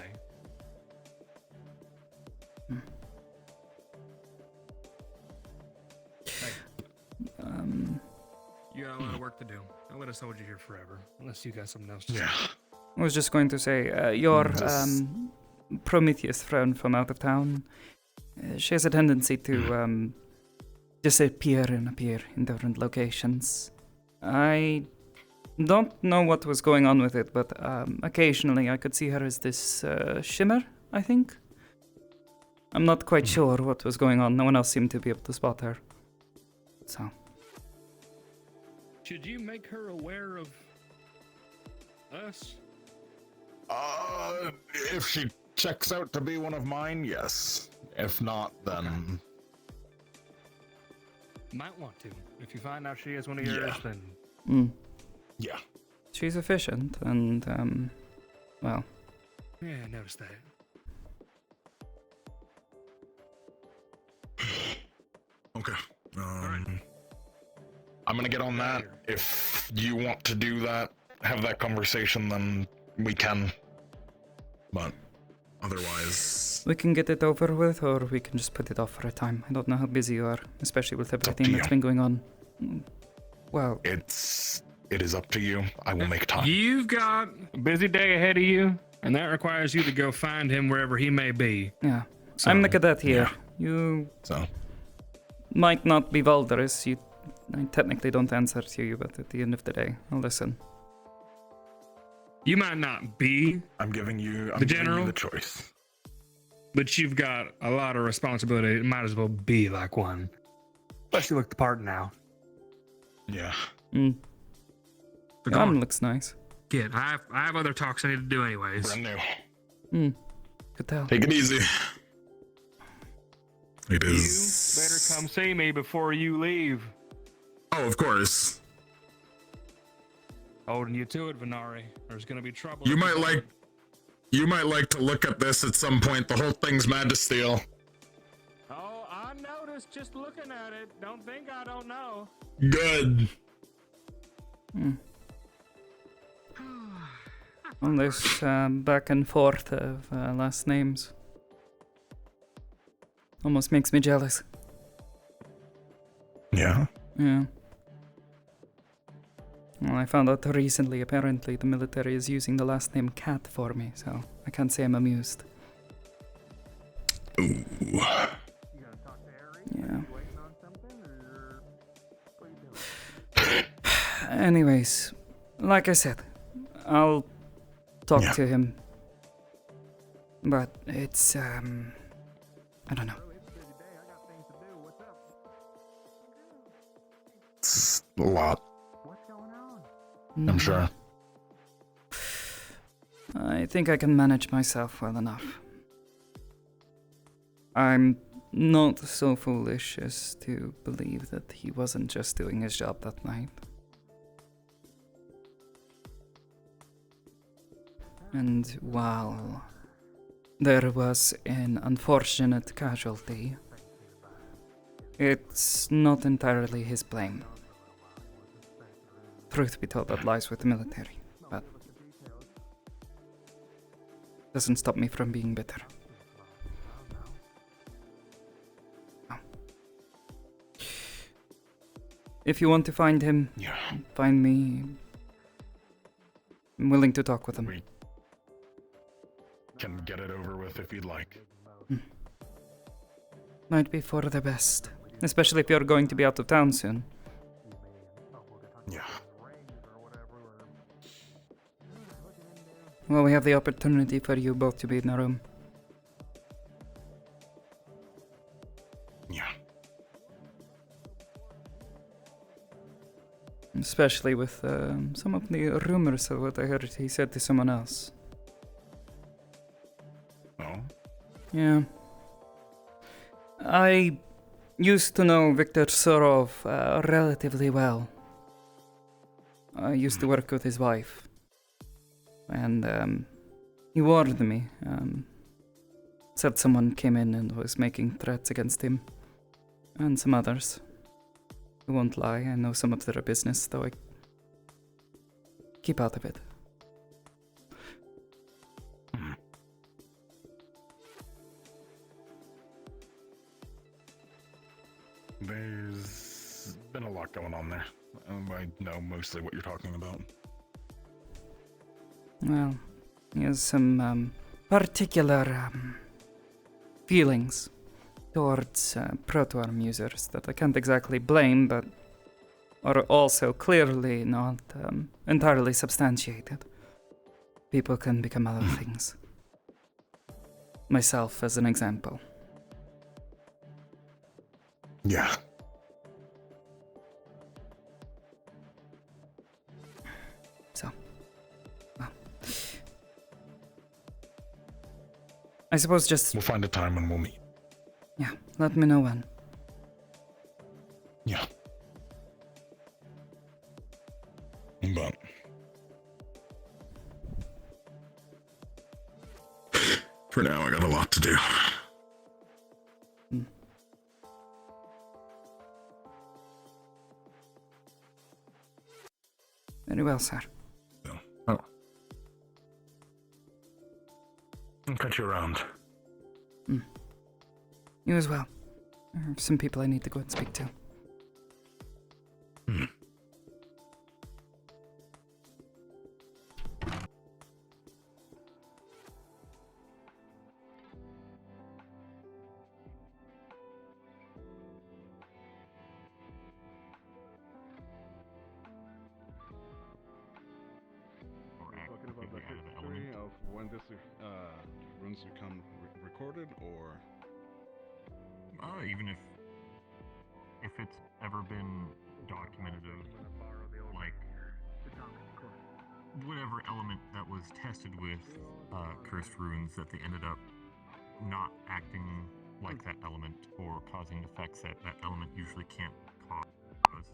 You got a lot of work to do. Don't let us hold you here forever, unless you got something else to say. I was just going to say, your Prometheus friend from out of town, she has a tendency to disappear and appear in different locations. I don't know what was going on with it, but occasionally I could see her as this shimmer, I think. I'm not quite sure what was going on. No one else seemed to be able to spot her. So... Should you make her aware of us? If she checks out to be one of mine, yes. If not, then... Might want to. If you find out she is one of yours, then... Yeah. She's efficient, and, well... Yeah, I noticed that. Okay. I'm gonna get on that. If you want to do that, have that conversation, then we can. But otherwise... We can get it over with, or we can just put it off for a time. I don't know how busy you are, especially with everything that's been going on. Well... It is up to you. I will make time. You've got a busy day ahead of you, and that requires you to go find him wherever he may be. Yeah. So, I'm the cadet here. You... might not be Valderus. I technically don't answer to you, but at the end of the day, I'll listen. You might not be I'm giving you the choice. But you've got a lot of responsibility. It might as well be like one. Plus you look the part now. Yeah. So Your arm looks nice. Get. I have other talks I need to do anyways. Brand new. Could tell. Take it easy. It You is... better come see me before you leave. Oh, of course. holding you to it, Venari. There's gonna be trouble. You if might don't. like to look at this at some point. The whole thing's mad to steal. Oh, I noticed just looking at it. Don't think I don't know. Good. On this back and forth of last names. Almost makes me jealous. Yeah? Yeah. Well, I found out recently, apparently, the military is using the last name Cat for me, so I can't say I'm amused. Ooh. Yeah. Anyways, like I said, I'll talk to him. But it's, I don't know. It's a lot. I'm sure. I think I can manage myself well enough. I'm not so foolish as to believe that he wasn't just doing his job that night. And while there was an unfortunate casualty, it's not entirely his blame. Truth be told, that lies with the military, but doesn't stop me from being bitter. If you want to find him, find me. I'm willing to talk with him. We can get it over with if you'd like. Might be for the best, especially if you're going to be out of town soon. Yeah. Well, we have the opportunity for you both to be in a room. Yeah. Especially with some of the rumors of what I heard he said to someone else. Oh? Yeah. I used to know Victor Sorov relatively well. I used to work with his wife. And he warned me. Said someone came in and was making threats against him. And some others. I won't lie, I know some of their business, though I keep out of it. There's been a lot going on there. I know mostly what you're talking about. Well, he has some particular feelings towards proto-arm users that I can't exactly blame, but are also clearly not entirely substantiated. People can become other things. Myself as an example. Yeah. So, well. I suppose just... We'll find a time when we'll meet. Yeah, let me know when. Yeah. But... for now, I got a lot to do. Very well, sir. Oh. I'll catch you around. You as well. There are some people I need to go and speak to. Talking about the history of when this runes become recorded, or Even if it's ever been documented of, like, whatever element that was tested with cursed runes, that they ended up not acting like that element or causing effects that that element usually can't cause.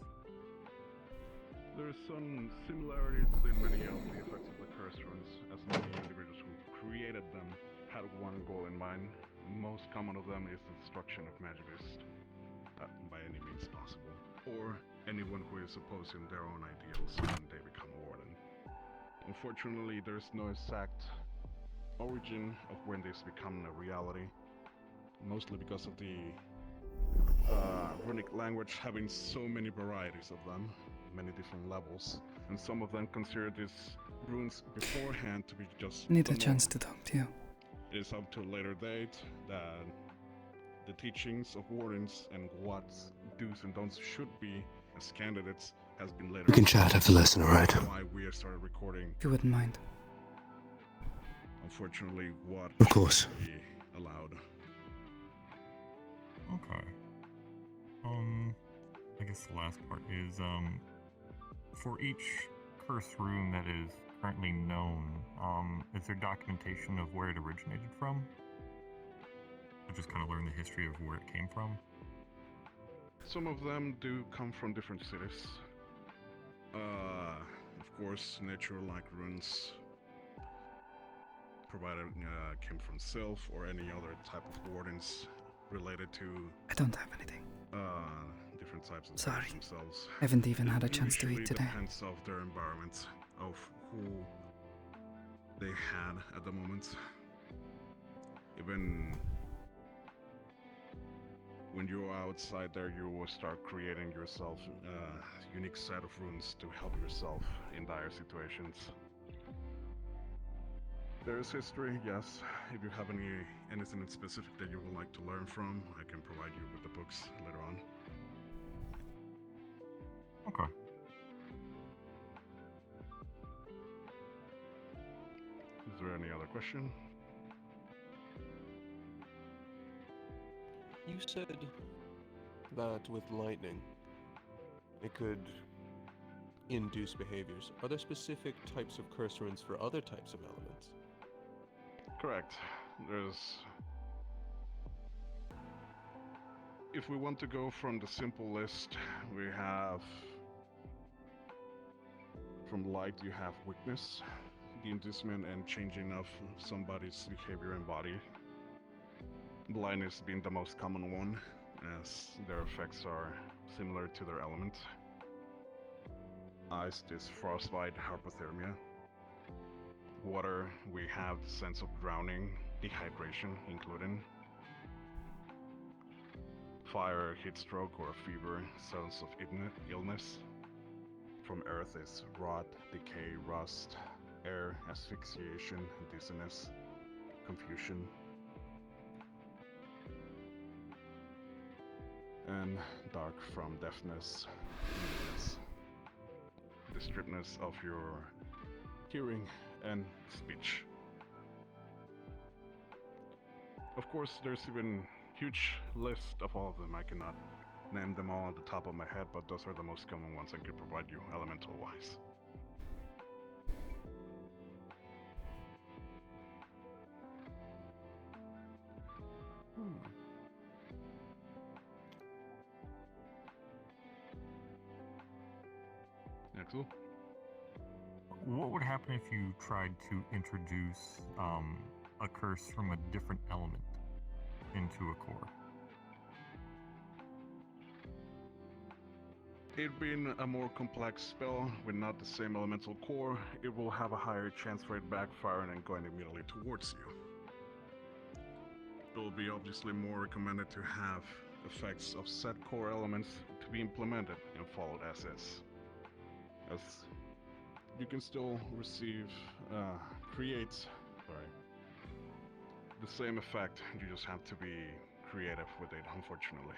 There's some similarities in many of the effects of the curse runes, as many individuals who created them had one goal in mind. Most common of them is the destruction of Magivist, by any means possible, or anyone who is opposing their own ideals when they become warden. Unfortunately, there's no exact origin of when this become a reality, mostly because of the runic language having so many varieties of them, many different levels, and some of them consider these runes beforehand to be just Need the a chance norm. to talk to you. It is up to a later date that the teachings of wardens and what do's and don'ts should be as candidates has been later. We can chat after lesson, alright? Why we have started recording. If you wouldn't mind. Unfortunately, what Of course. should be allowed. Okay. I guess the last part is, for each curse rune that is currently known, is there documentation of where it originated from? To just kind of learn the history of where it came from? Some of them do come from different cities. Of course, nature-like runes provided came from Sylph or any other type of wardens related to. I don't have anything. Different types of Sorry. themselves. Haven't even had a chance to eat Usually today. Depends of their environment, of who they had at the moment. Even when you're outside there, you will start creating yourself a unique set of runes to help yourself in dire situations. There is history, yes. If you have anything in specific that you would like to learn from, I can provide you with the books later on. Okay. Is there any other question? You said that with lightning, it could induce behaviors. Are there specific types of curse runes for other types of elements? Correct. If we want to go from the simple list, we have from light you have weakness, the inducement and changing of somebody's behavior and body. Blindness being the most common one, as their effects are similar to their element. Ice is frostbite, hypothermia. Water, we have the sense of drowning, dehydration included. Fire, heat stroke or fever, sense of illness. From earth is rot, decay, rust. Air, asphyxiation, dizziness, confusion. And dark from deafness, muteness. The stripness of your hearing and speech. Of course, there's even huge list of all of them. I cannot name them all at the top of my head, but those are the most common ones I could provide you elemental-wise. Axel? What would happen if you tried to introduce a curse from a different element into a core? It being a more complex spell with not the same elemental core, it will have a higher chance for it backfiring and going immediately towards you. It will be obviously more recommended to have effects of set core elements to be implemented and followed as is. As you can still create the same effect, you just have to be creative with it, unfortunately.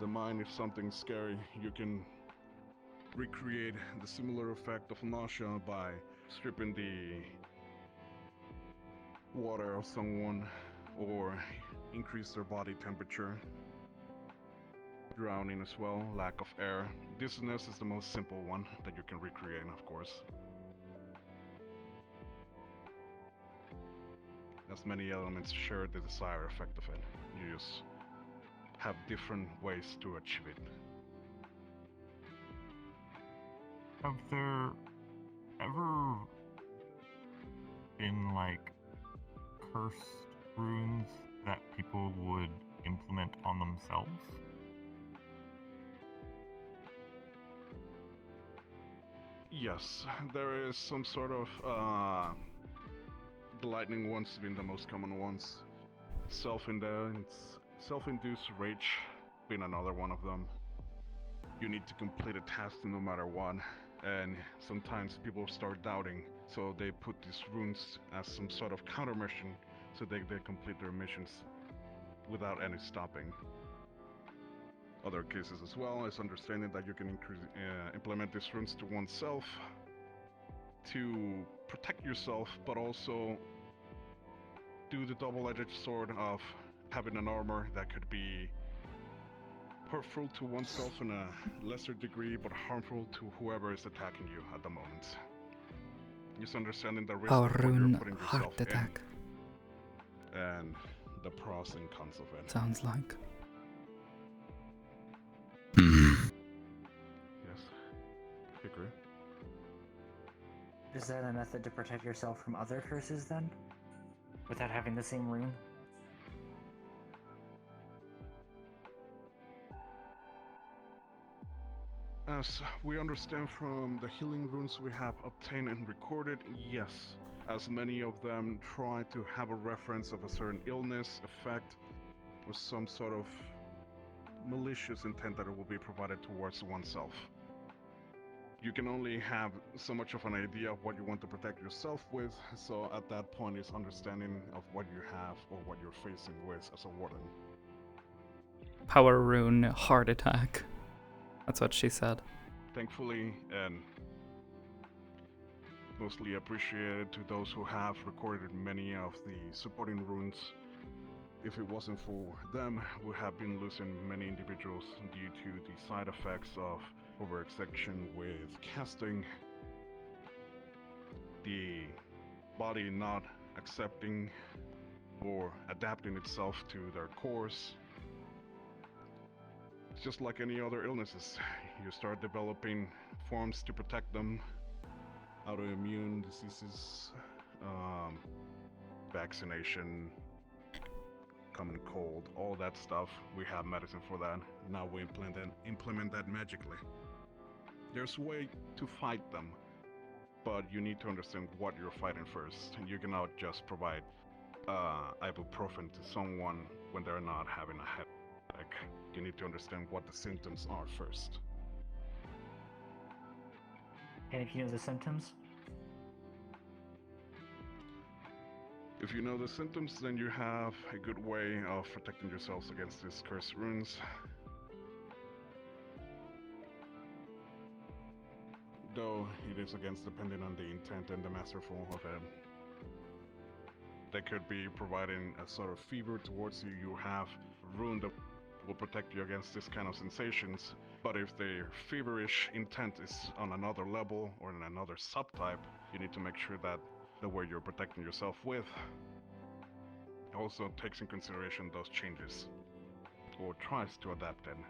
The mind, if something's scary, you can recreate the similar effect of nausea by stripping the water of someone or increase their body temperature. Drowning as well, lack of air. Dizziness is the most simple one that you can recreate, of course. As many elements share the desired effect of it. You just have different ways to achieve it. Have there ever been, like, cursed runes that people would implement on themselves? Yes, there is some sort of the lightning ones being the most common ones. Self-induced rage being another one of them. You need to complete a task no matter what, and sometimes people start doubting, so they put these runes as some sort of countermission so they complete their missions without any stopping. Other cases as well is understanding that you can implement these runes to oneself to protect yourself, but also do the double-edged sword of having an armor that could be hurtful to oneself in a lesser degree, but harmful to whoever is attacking you at the moment. Just understanding the risk Power of what you're rune putting heart yourself attack. in, and the pros and cons of it. Sounds like. Yes, I agree. Is that a method to protect yourself from other curses then? Without having the same rune? As we understand from the healing runes we have obtained and recorded, yes. As many of them try to have a reference of a certain illness, effect, or some sort of malicious intent that it will be provided towards oneself. You can only have so much of an idea of what you want to protect yourself with, so at that point is understanding of what you have or what you're facing with as a warden. Power rune heart attack. That's what she said. Thankfully, and mostly appreciated to those who have recorded many of the supporting runes. If it wasn't for them, we have been losing many individuals due to the side effects of overexertion with casting, the body not accepting or adapting itself to their course. It's just like any other illnesses. You start developing forms to protect them, autoimmune diseases, vaccination, common cold, all that stuff. We have medicine for that. Now we implement that magically. There's a way to fight them, but you need to understand what you're fighting first. You cannot just provide ibuprofen to someone when they're not having a headache. You need to understand what the symptoms are first. And if you know the symptoms? If you know the symptoms, then you have a good way of protecting yourselves against these cursed runes. Though it is against depending on the intent and the masterful of it. They could be providing a sort of fever towards you. You have a rune that will protect you against this kind of sensations. But if their feverish intent is on another level or in another subtype, you need to make sure that the way you're protecting yourself with also takes in consideration those changes, or tries to adapt them.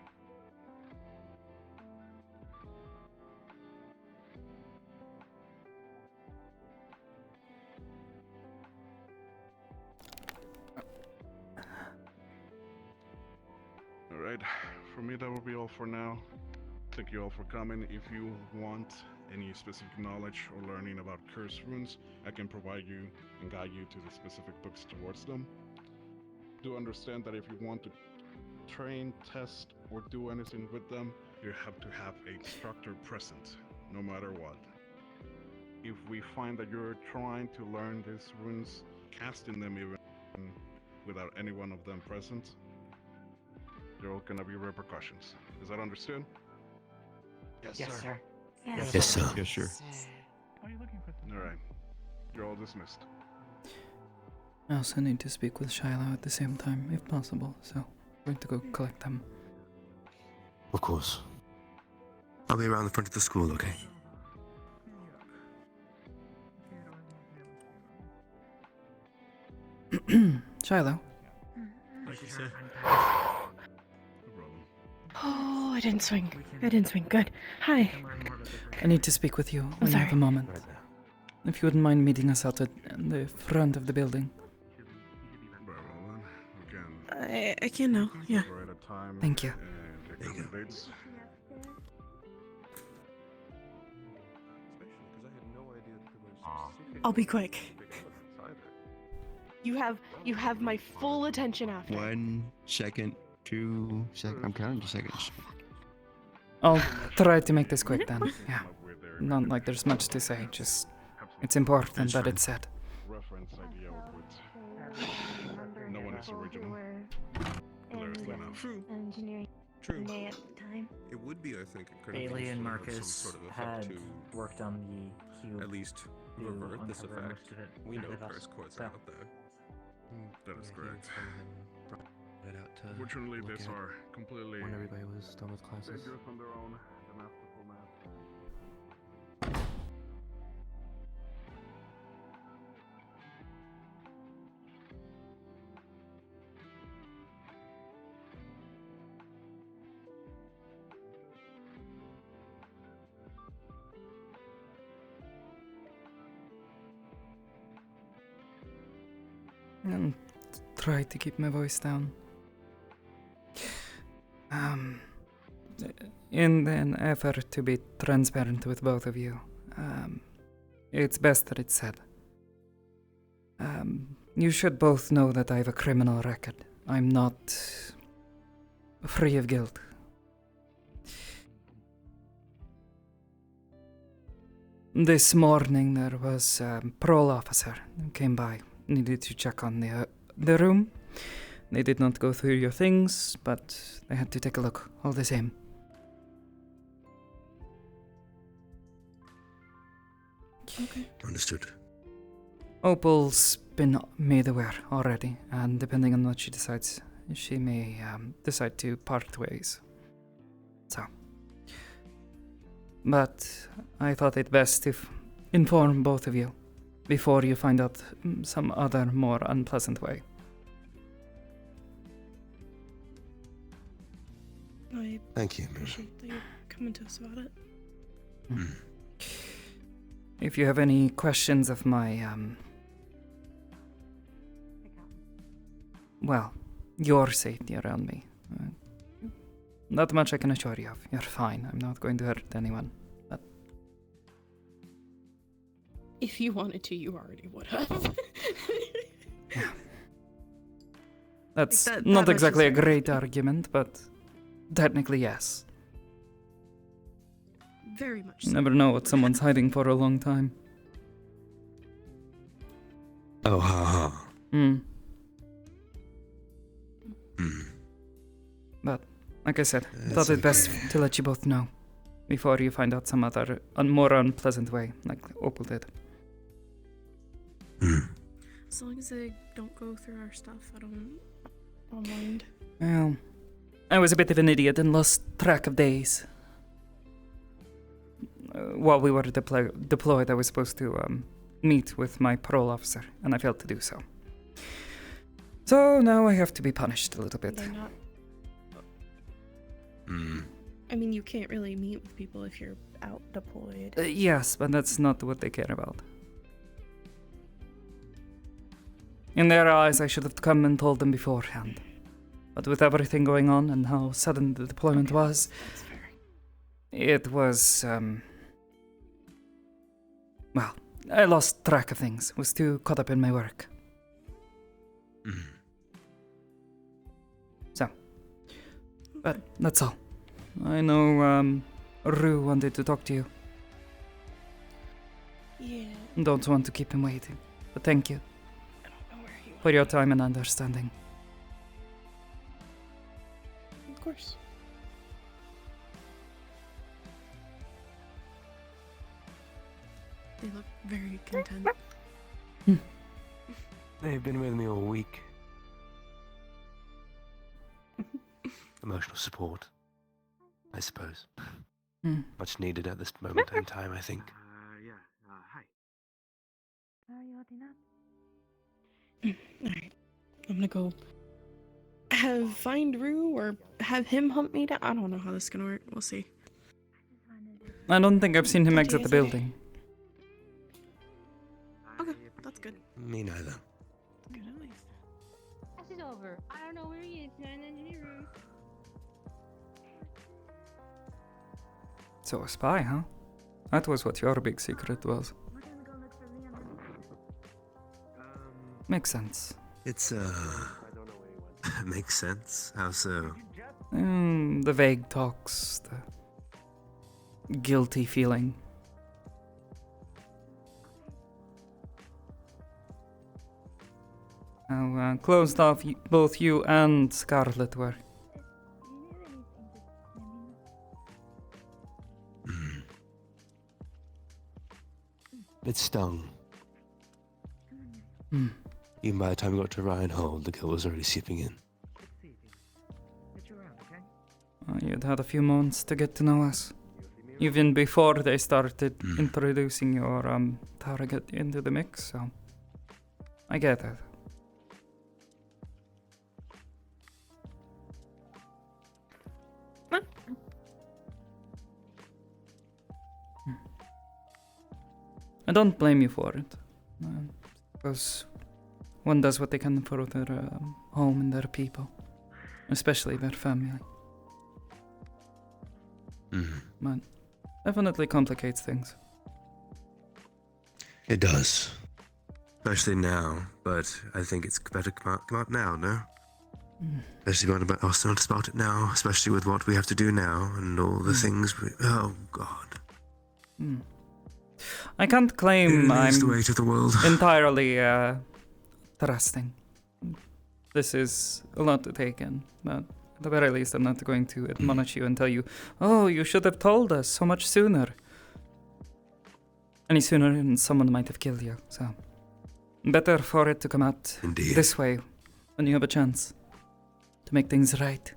Alright, for me that will be all for now. Thank you all for coming. If you want any specific knowledge or learning about cursed runes, I can provide you and guide you to the specific books towards them. Do understand that if you want to train, test, or do anything with them, you have to have a instructor present, no matter what. If we find that you're trying to learn these runes, casting them even without any one of them present, there are gonna be repercussions. Is that understood? Yes, sir. Yes. Yes, sir. Yeah, sure. Alright. You're all dismissed. I also need to speak with Shiloh at the same time, if possible, so I'm going to go collect them. Of course. I'll be around the front of the school, okay? Shiloh. Thank you, sir. No problem. Oh, I didn't swing. I didn't swing. Good. Hi. I need to speak with you when you have a sorry. moment. If you wouldn't mind meeting us out at the front of the building. I can now. Yeah. Thank you. I'll be quick. You have my full attention after. 1 second, 2 seconds. I'm counting to seconds. I'll try to make this quick then. Yeah. Not like there's much to say, just it's important that it's said. Reference idea no one is original. Hilariously enough. True. Engineering. True. At the time. It would be, I think, incredibly Bailey and useful to have some Marcus sort of effect had to worked on the cube. at least to revert this uncover effect. most of it We know ahead of us. curse courts So, are out there. That is correct. It out to Fortunately, look these at are completely when everybody was done with classes. dangerous on their own. The masterful math. And try to keep my voice down. In an effort to be transparent with both of you, it's best that it's said. You should both know that I have a criminal record. I'm not free of guilt. This morning there was a parole officer who came by, needed to check on the room. They did not go through your things, but they had to take a look all the same. Okay. Understood. Opal's been made aware already, and depending on what she decides, she may decide to part ways. So. But I thought it best to inform both of you before you find out some other more unpleasant way. I Thank you, Mira. appreciate that you're coming to us about it. If you have any questions of my, well, your safety around me, not much I can assure you of. You're fine. I'm not going to hurt anyone. But If you wanted to, you already would have. that's That not much exactly a is- great argument, but technically yes. Very much You so. never know what someone's hiding for a long time. Oh, ha ha. But, like I said, That's thought it best okay. to let you both know before you find out some other more unpleasant way, like Opal did. As long as they don't go through our stuff, I don't mind. Well, I was a bit of an idiot and lost track of days. While we were deployed, I was supposed to meet with my parole officer, and I failed to do so. So now I have to be punished a little bit. They're not. I mean, you can't really meet with people if you're out deployed. Yes, but that's not what they care about. In their eyes, I should have come and told them beforehand. But with everything going on and how sudden the deployment was, it was, well, I lost track of things. Was too caught up in my work. So, but that's all. I know, Rue wanted to talk to you. Yeah. Don't want to keep him waiting, but thank you for your time and understanding. Of course. They look very content. They've been with me all week. Emotional support, I suppose. Much needed at this moment in time, I think. Hi. Are you holding up? Alright. I'm gonna go find Rue or have him hunt me down. I don't know how this is gonna work. We'll see. I don't think I've seen him Talk to you exit the guys later. building. Okay, that's good. Me neither. Good at least. This is over. I don't know where he is. So a spy, huh? That was what your big secret was. Makes sense. It's, makes sense. How so? The vague talks, the guilty feeling. How closed off both you and Scarlet were. It stung. Hmm. Even by the time we got to Reinhold, the guilt was already seeping in. You'd had a few months to get to know us. Even before they started introducing your target into the mix, so I get it. I don't blame you for it, because one does what they can for their home and their people, especially their family. But definitely complicates things. It does. Especially now, but I think it's better come out now, no? Especially about it now, especially with what we have to do now and all the things we... Oh, God. I can't claim It is I'm the weight of the world. entirely trusting. This is a lot to take in, but at the very least I'm not going to admonish you and tell you, oh, you should have told us so much sooner. Any sooner and someone might have killed you, so better for it to come out this way when you have a chance to make things right.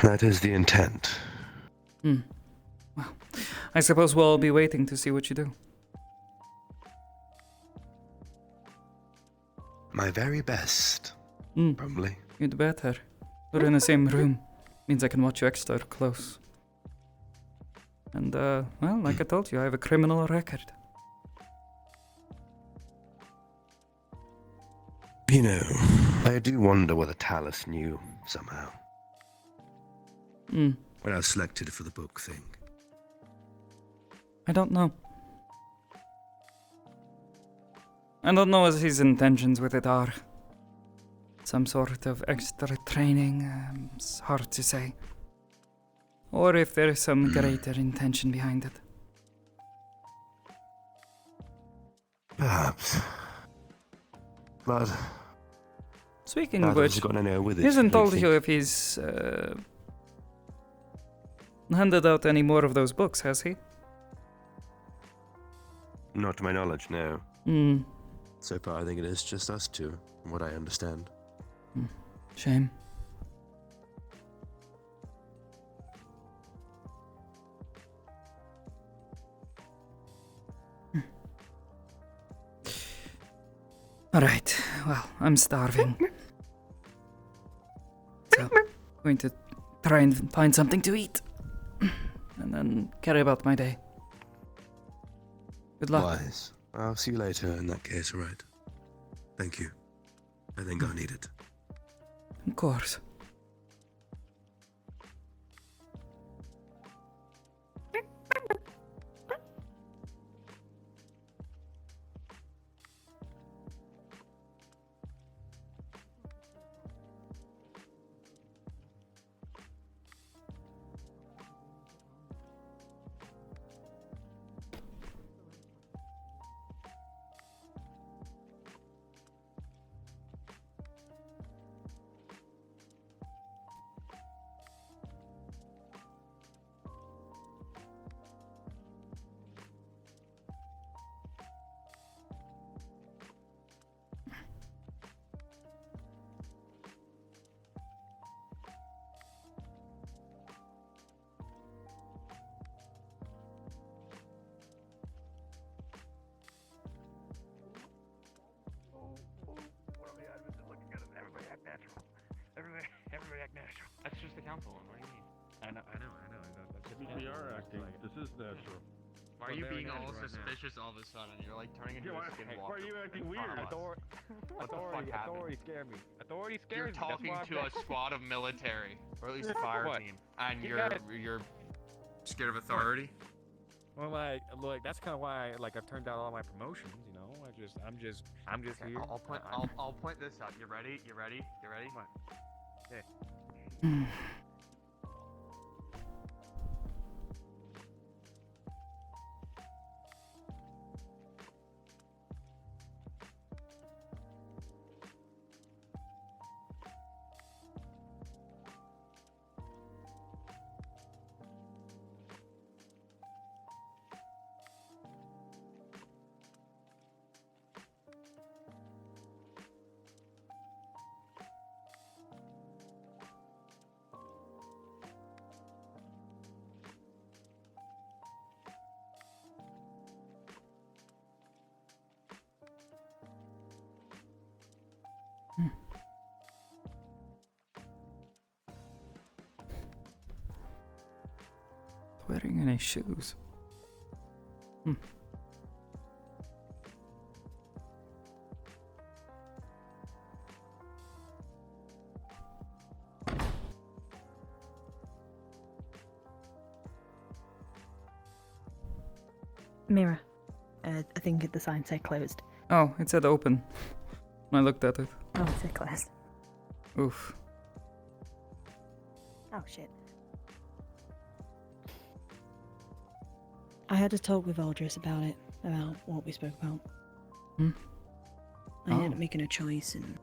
That is the intent. Well, I suppose we'll all be waiting to see what you do. My very best. Probably. You'd better. We're in the same room. Means I can watch you extra close. And, well, like I told you, I have a criminal record. You know, I do wonder whether Talus knew somehow. When I was selected for the book thing. I don't know. I don't know what his intentions with it are. Some sort of extra training, it's hard to say. Or if there is some greater intention behind it. Perhaps. But... Speaking of which, got anywhere with it, he hasn't I don't told think. you if he's handed out any more of those books, has he? Not to my knowledge, no. Hmm. So far, I think it is just us two, from what I understand. Shame. Alright, well, I'm starving. So, going to try and find something to eat. And then carry about my day. Good luck. Wise. I'll see you later in that case, alright? Thank you. I think I need it. Of course. We are acting. This is natural. Why are you being all suspicious all of a sudden? You're like turning into a skinwalker. Why are you acting weird? Authority scared me. Authority You're scares me. talking to a squad of military, or at least a fire What? team, and You you're scared of authority. Well, like that's kind of why I've turned down all my promotions. You know, I'm just Okay, here. I'll point this out. You ready? You ready? What? Yeah. Wearing any shoes? Mira. I think the sign said closed. Oh, it said open. When I looked at it. Oh, it said closed. Oof. Oh, shit. I had to talk with Aldris about it, about what we spoke about. I ended up making a choice and...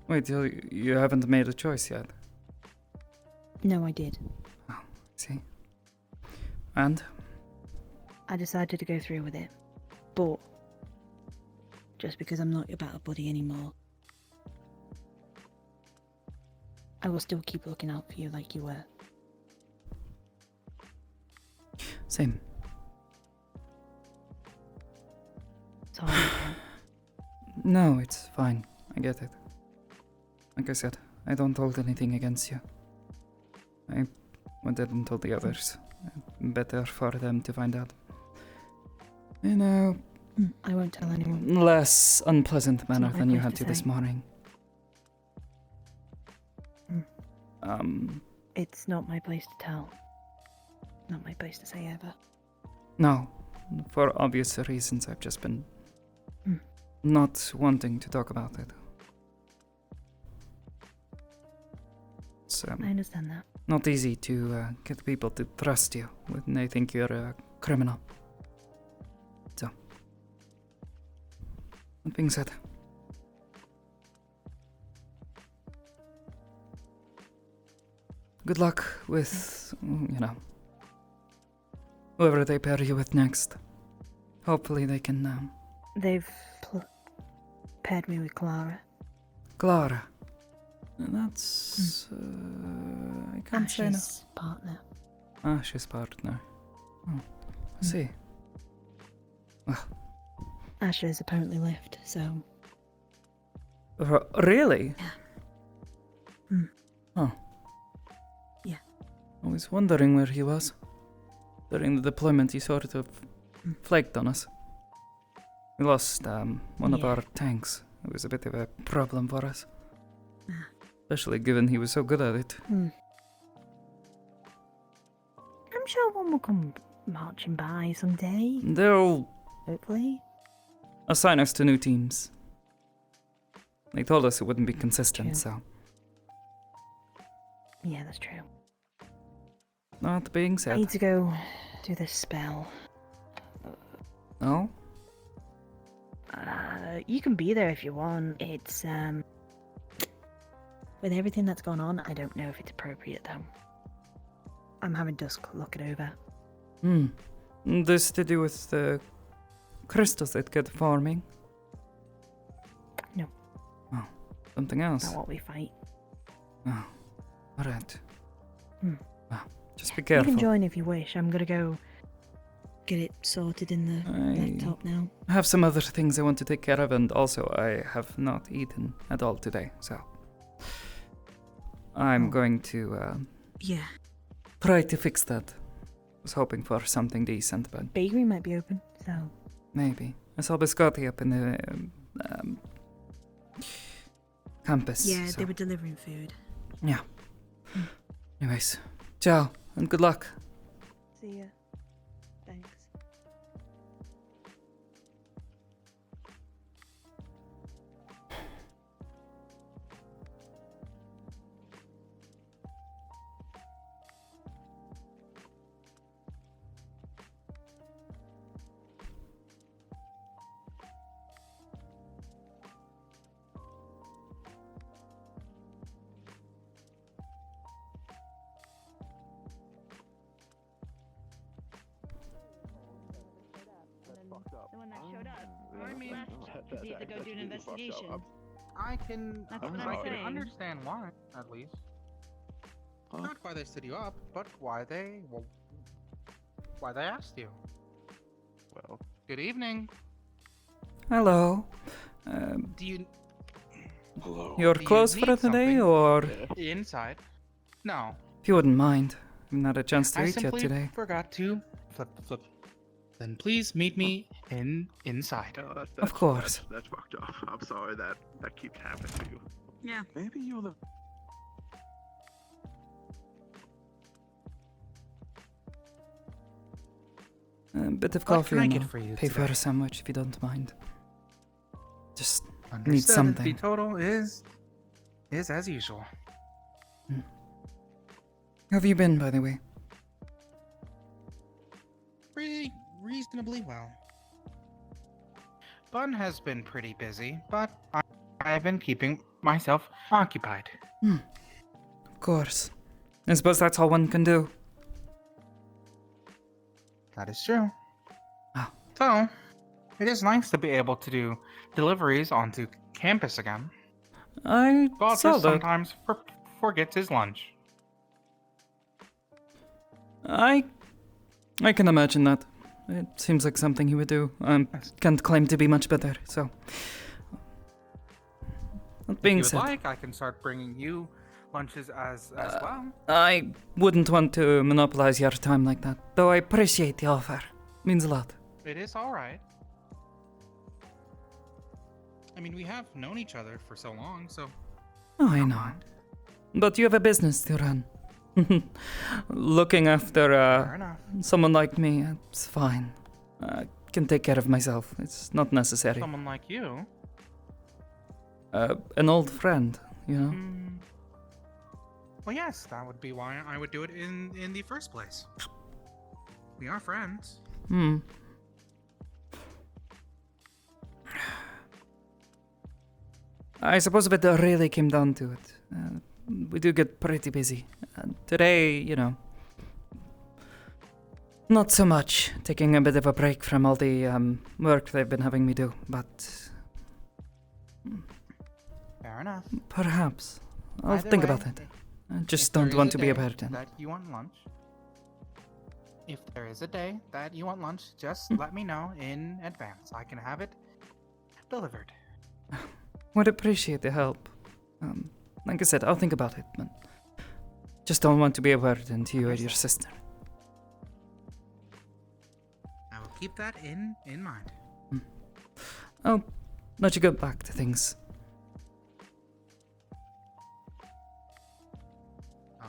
Wait, you haven't made a choice yet? No, I did. Oh, see. And? I decided to go through with it. But... just because I'm not your battle buddy anymore, I will still keep looking out for you like you were. Same. Sorry. No, it's fine. I get it. Like I said, I don't hold anything against you. I didn't tell the others. Better for them to find out. You know... I won't tell anyone. Less unpleasant manner my than you place had to to this say. morning. It's not my place to tell. Not my place to say ever. No. For obvious reasons, I've just been... not wanting to talk about it. It's I understand that. not easy to get people to trust you when they think you're a criminal. So, that being said, good luck with, whoever they pair you with next. Hopefully they can, They've paired me with Clara. Clara. That's, I can't say no. Ash's partner. Ash's partner. Oh, I see. Ash has apparently left, so... Really? Yeah. Oh. Yeah. I was wondering where he was. During the deployment, he sort of flaked on us. We lost one of our tanks. It was a bit of a problem for us. Especially given he was so good at it. I'm sure one will come marching by someday. They'll Hopefully. assign us to new teams. They told us it wouldn't be consistent, so... Yeah, that's true. That being I said... need to go do this spell. Oh? You can be there if you want. It's, with everything that's gone on, I don't know if it's appropriate, though. I'm having Dusk look it over. This to do with the crystals that get forming? No. Oh, something else? Not what we fight. Oh, alright. Hmm. Well, just be careful. You can join if you wish. I'm gonna go get it sorted in the laptop now. I have some other things I want to take care of, and also I have not eaten at all today, so... I'm going to Yeah. try to fix that. Was hoping for something decent, but Bakery might be open, so. maybe. I saw Biscotti up in the campus. Yeah, so- they were delivering food. Yeah. Anyways, ciao and good luck. See ya. Thanks. The one that showed up. I mean, Because he had to go do an investigation. I can, That's what I I'm can saying. understand why, at least. Not why they stood you up, but why they, well, why they asked you. Well, good evening. Hello. Do you? Hello. You're closed for today, or inside? No. if you wouldn't mind, I've not had a chance to I eat yet simply today. forgot to flip. Then please meet me inside. Of course. That's fucked up. I'm sorry that keeps happening to you. Yeah. Maybe you're the. A bit of What coffee can I and get I'll for you pay for today? a sandwich if you don't mind. Just need Understood. something. The total is as usual. How have you been, by the way? Pretty reasonably well. Bun has been pretty busy, but I've been keeping myself occupied. Of course. I suppose that's all one can do. That is true. Oh. So, it is nice to be able to do deliveries onto campus again. I Walter saw that. sometimes forgets his lunch. I can imagine that. It seems like something he would do. I can't claim to be much better, so. That being If you said, would like, I can start bringing you lunches as well. I wouldn't want to monopolize your time like that, though I appreciate the offer. Means a lot. It is all right. I mean, we have known each other for so long, so. Oh, I know. But you have a business to run. Looking after Fair enough. someone like me, it's fine. I can take care of myself. It's not necessary. Someone like you. An old friend, you know? Well, yes, that would be why I would do it in the first place. We are friends. I suppose if it really came down to it, we do get pretty busy. Today, you know, not so much. Taking a bit of a break from all the work they've been having me do, but Fair enough. perhaps. I'll Either think way, about it. I just if there don't is want to be a day burden. That you want lunch. If there is a day that you want lunch, just let me know in advance. I can have it delivered. Would appreciate the help. Like I said, I'll think about it, but just don't want to be a burden to you or your sister. I will keep that in mind. I'll let you get back to things.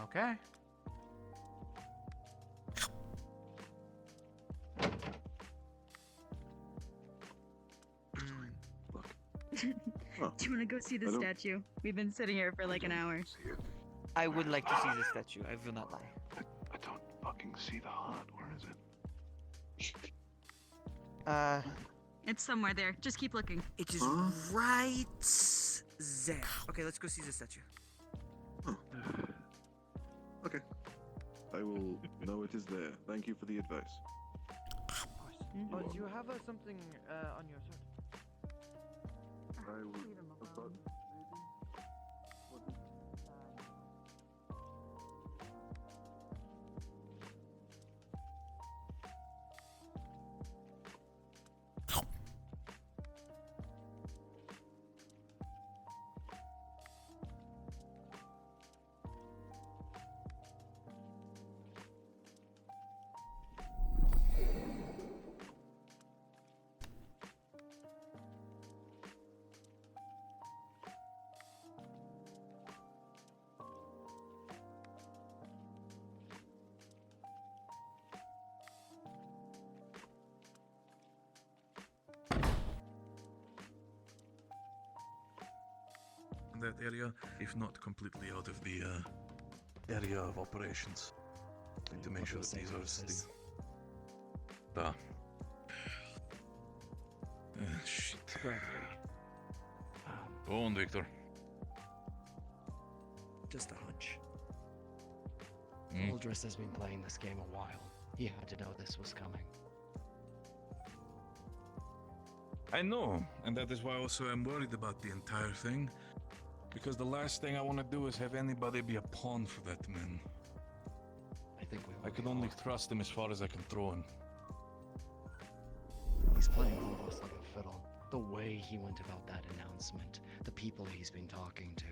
Okay. Do you want to go see the statue? We've been sitting here for like an hour. I would like to see the statue, I will not lie. I don't fucking see the heart. Where is it? It's somewhere there. Just keep looking. It is right there. Okay, let's go see the statue. Okay. I will know it is there. Thank you for the advice. Oh, do you have something on your shirt? I will. that area, if not completely out of the area of operations. To make sure that these are still. Shit. Go on, Victor. Just a hunch. Hmm? Aldris has been playing this game a while. He had to know this was coming. I know, and that is why also I'm worried about the entire thing. Because the last thing I want to do is have anybody be a pawn for that man. I can only thrust him as far as I can throw him. He's playing all of us like a fiddle. The way he went about that announcement, the people he's been talking to.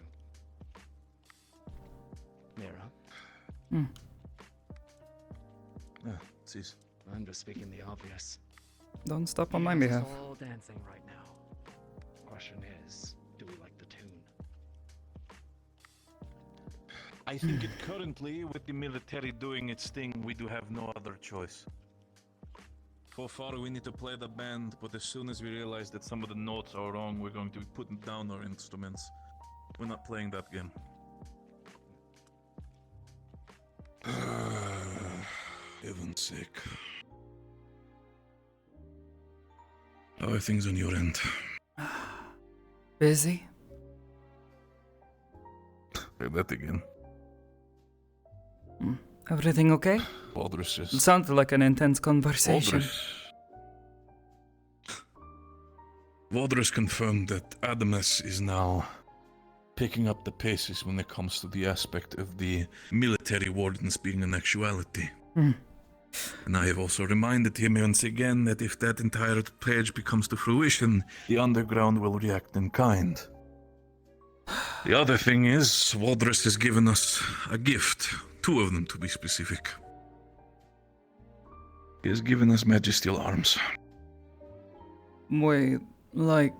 Mira? Yeah, cease. I'm just speaking the obvious. Don't stop on my It's behalf. all dancing right now. Question is, do we like the tune? I think it currently, with the military doing its thing, we do have no other choice. So far, we need to play the band, but as soon as we realize that some of the notes are wrong, we're going to be putting down our instruments. We're not playing that game. Heaven's sake. How are things on your end? Busy? Say that again. Everything okay? Aldris It sounded like an intense conversation. Valdris confirmed that Adamus is now picking up the paces when it comes to the aspect of the military wardens being an actuality. And I have also reminded him once again that if that entire pledge becomes to fruition, the underground will react in kind. The other thing is, Valdris has given us a gift. 2 of them, to be specific. He has given us Magistral arms. Wait, like...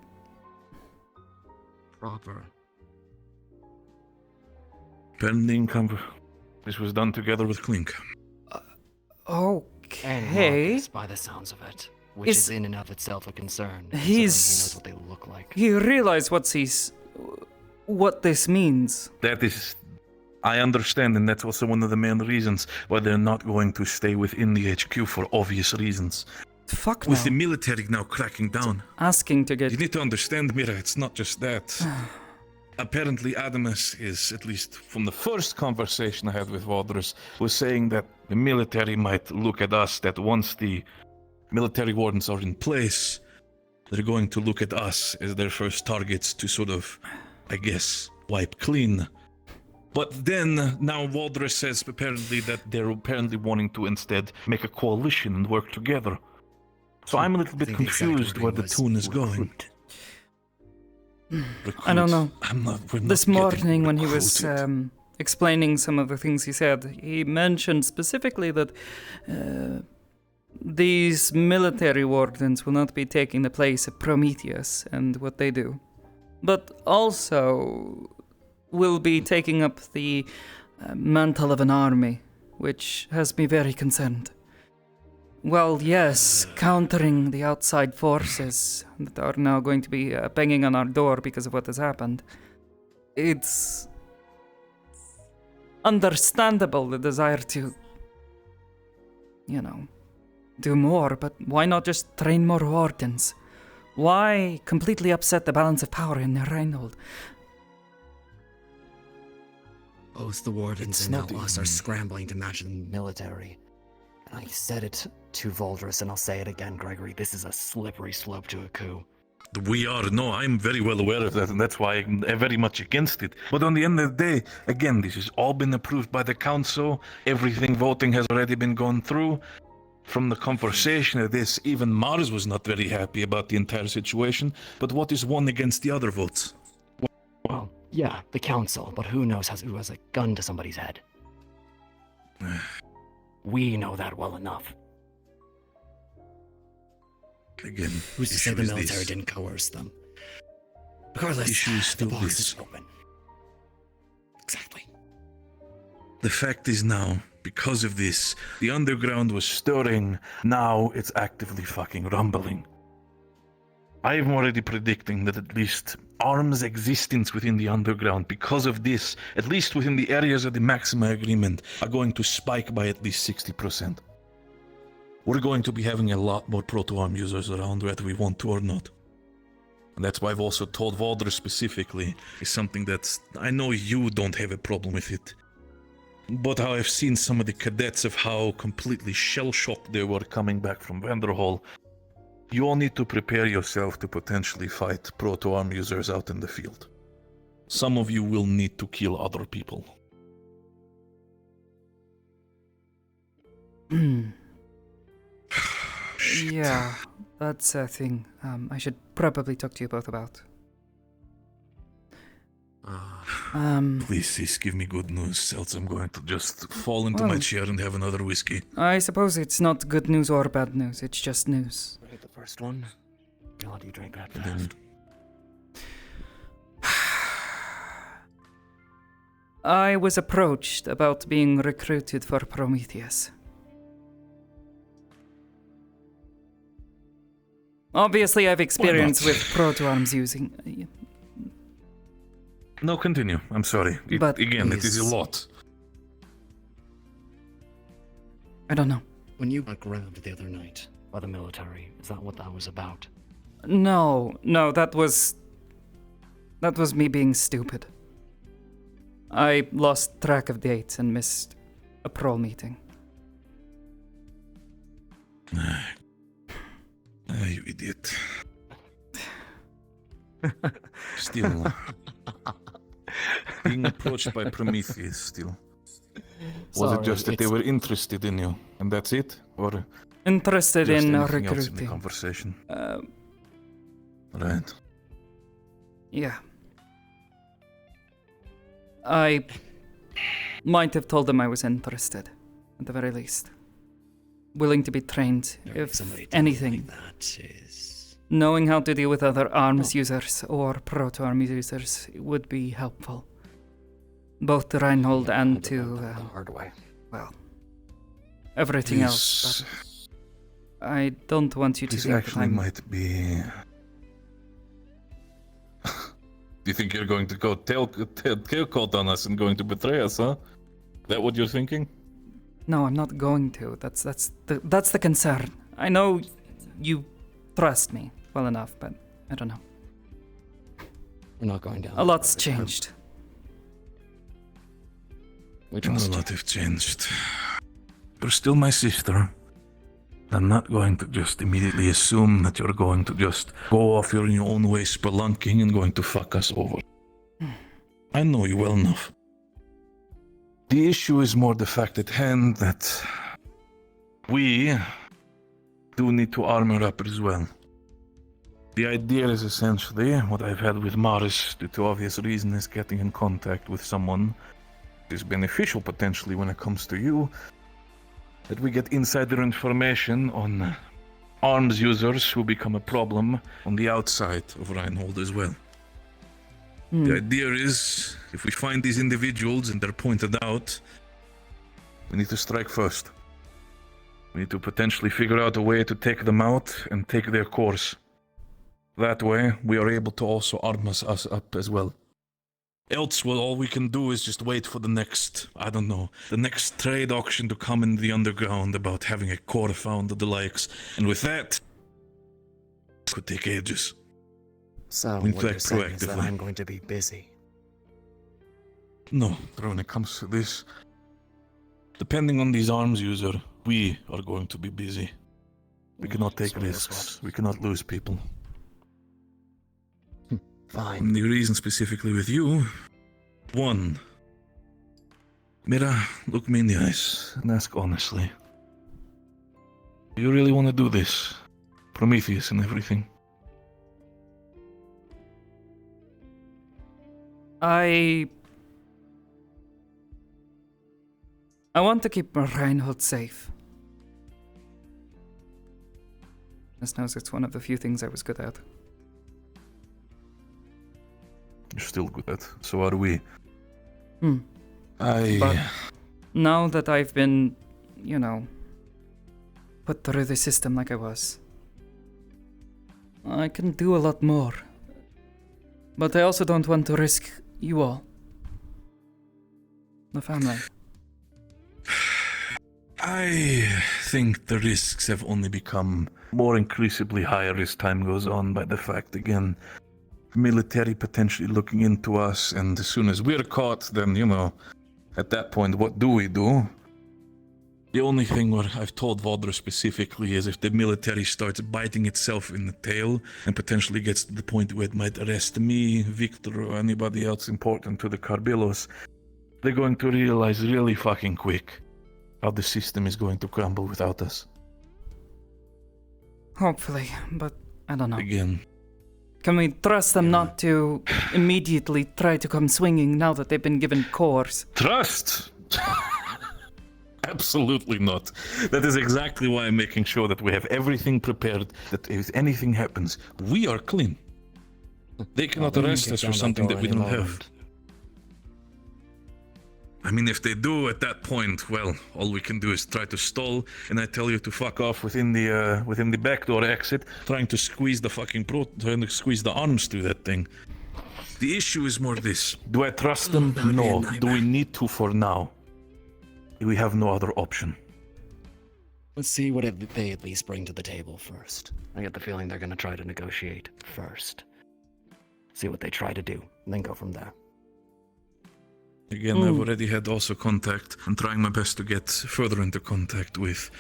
Proper. Pending This was done together with Clink. Okay. And Marcus, by the sounds of it. Which is in and of itself a concern. Considering he knows what they look like. He realized what this means. That is... I understand, and that's also one of the main reasons why they're not going to stay within the HQ for obvious reasons. Fuck With no. the military now cracking down. Asking to get... You need to understand, Mira, it's not just that. Apparently Adamus is, at least from the first conversation I had with Valdris, was saying that the military might look at us, that once the military wardens are in place, they're going to look at us as their first targets to sort of, I guess, wipe clean. But then, now Valdris says apparently that they're apparently wanting to instead make a coalition and work together. So I'm a little bit confused where the tune is going. I don't know. We're not This morning when he was recruited. explaining some of the things he said, he mentioned specifically that these military wardens will not be taking the place of Prometheus and what they do, but also will be taking up the mantle of an army, which has me very concerned. Well, yes, countering the outside forces that are now going to be banging on our door because of what has happened. It's understandable, the desire to, do more, but why not just train more wardens? Why completely upset the balance of power in Reinhold? Both the wardens and now us are scrambling to match the military. And I said it to Valdris, and I'll say it again, Gregory. This is a slippery slope to a coup. We are. No, I'm very well aware of that, and that's why I'm very much against it. But on the end of the day, again, this has all been approved by the council. Everything voting has already been gone through. From the conversation of this, even Mars was not very happy about the entire situation. But what is one against the other votes? Well, yeah, the council, but who knows who has a gun to somebody's head? We know that well enough. Again, who's to say the military didn't coerce them? Regardless, the box is open. Exactly. The fact is now, because of this, the underground was stirring. Now it's actively fucking rumbling. I'm already predicting that at least arms' existence within the underground, because of this, at least within the areas of the Maxima Agreement, are going to spike by at least 60%. We're going to be having a lot more proto-arm users around, whether we want to or not. And that's why I've also told Valder specifically, is something that I know you don't have a problem with it. But how I've seen some of the cadets of how completely shell-shocked they were coming back from Vanderhall, you all need to prepare yourself to potentially fight proto-arm users out in the field. Some of you will need to kill other people. Yeah, that's a thing I should probably talk to you both about. Please, sis, give me good news, else I'm going to just fall into my Well, chair and have another whiskey. I suppose it's not good news or bad news, it's just news. Right, the first one. God, you drank that And then fast. I was approached about being recruited for Prometheus. Obviously, I've experience with proto-arms using... No, continue. I'm sorry. But again, it is a lot. I don't know. When you got grabbed the other night by the military, is that what that was about? No, that was me being stupid. I lost track of dates and missed a prol meeting. You idiot. Still. Being approached by Prometheus still. Was it just that they were interested in you, and that's it? Or Interested just in anything else in the recruiting. conversation? Right. Yeah. I might have told them I was interested, at the very least. Willing to be trained, if anything. That is... Knowing how to deal with other arms users or proto-arm users would be helpful. Both to Reinhold and to... the hard way. Well, everything else. But I don't want you to This think that actually I'm... might be... Do you think you're going to go tailcoat on us and going to betray us, huh? That what you're thinking? No, I'm not going to. That's the concern. I know you trust me well enough, but I don't know. We're not going down. A lot's changed. We A trust lot have changed. You're still my sister. I'm not going to just immediately assume that you're going to just go off your own way spelunking and going to fuck us over. I know you well enough. The issue is more the fact at hand that we do need to armor up as well. The idea is essentially what I've had with Maris, due to obvious reason, is getting in contact with someone who is beneficial potentially when it comes to you, that we get insider information on arms users who become a problem on the outside of Reinhold as well. The idea is, if we find these individuals and they're pointed out, we need to strike first. We need to potentially figure out a way to take them out and take their course. That way, we are able to also arm us up as well. Else, well, all we can do is just wait for the next, I don't know, the next trade auction to come in the underground about having a core found of the likes. And with that, it could take ages. So, We what need to you're act saying is that proactively. I'm going to be busy. No, when it comes to this, depending on these arms user, we are going to be busy. We cannot take risks. We cannot lose people. Fine. And the reason specifically with you, one, Mira, look me in the eyes and ask honestly. Do you really want to do this? Prometheus and everything? I want to keep Reinhold safe. Goodness knows it's one of the few things I was good at. You're still good at, so are we. But now that I've been, put through the system like I was, I can do a lot more. But I also don't want to risk you all. The family. I think the risks have only become more increasingly higher as time goes on by the fact, again, military potentially looking into us, and as soon as we're caught, then, at that point, what do we do? The only thing where I've told Valdra specifically is if the military starts biting itself in the tail and potentially gets to the point where it might arrest me, Victor, or anybody else important to the Carbillos, they're going to realize really fucking quick how the system is going to crumble without us. Hopefully, but I don't know. Again. Can we trust them not to immediately try to come swinging now that they've been given cores? Trust? Absolutely not. That is exactly why I'm making sure that we have everything prepared, that if anything happens, we are clean. They cannot arrest us for something that we don't have. I mean, if they do at that point, well, all we can do is try to stall, and I tell you to fuck off within the back door exit, trying to squeeze the arms through that thing. The issue is more this: do I trust them? No. Do we need to for now? We have no other option. Let's see what they at least bring to the table first. I get the feeling they're going to try to negotiate first. See what they try to do, and then go from there. Again, I've already had also contact. I'm trying my best to get further into contact with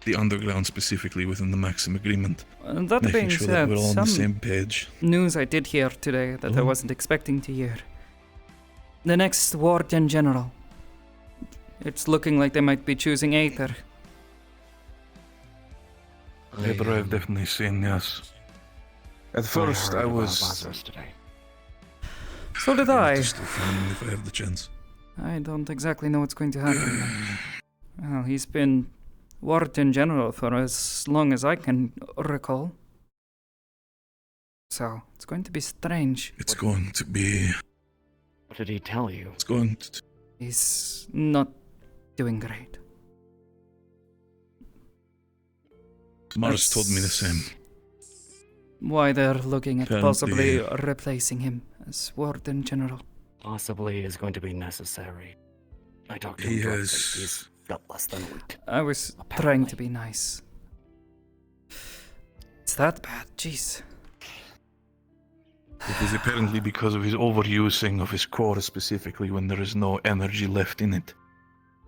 the underground, specifically within the Maxim agreement. That making being sure said, that we're all on the some same page. news I did hear today that I wasn't expecting to hear. The next Warden General. It's looking like they might be choosing Aether. Aether I've definitely seen, yes. At first I was... So did I. Just if I have the chance. I don't exactly know what's going to happen. Well, he's been Warden General for as long as I can recall. So, it's going to be strange. It's going to be... What did he tell you? It's going to... He's not doing great. Mars told me the same. Why they're looking at Apparently- possibly replacing him as Warden General. Possibly is going to be necessary. I talked to He him directly. has- He's got less than a week. I was trying to be nice. It's that bad, jeez. It is apparently because of his overusing of his core, specifically when there is no energy left in it.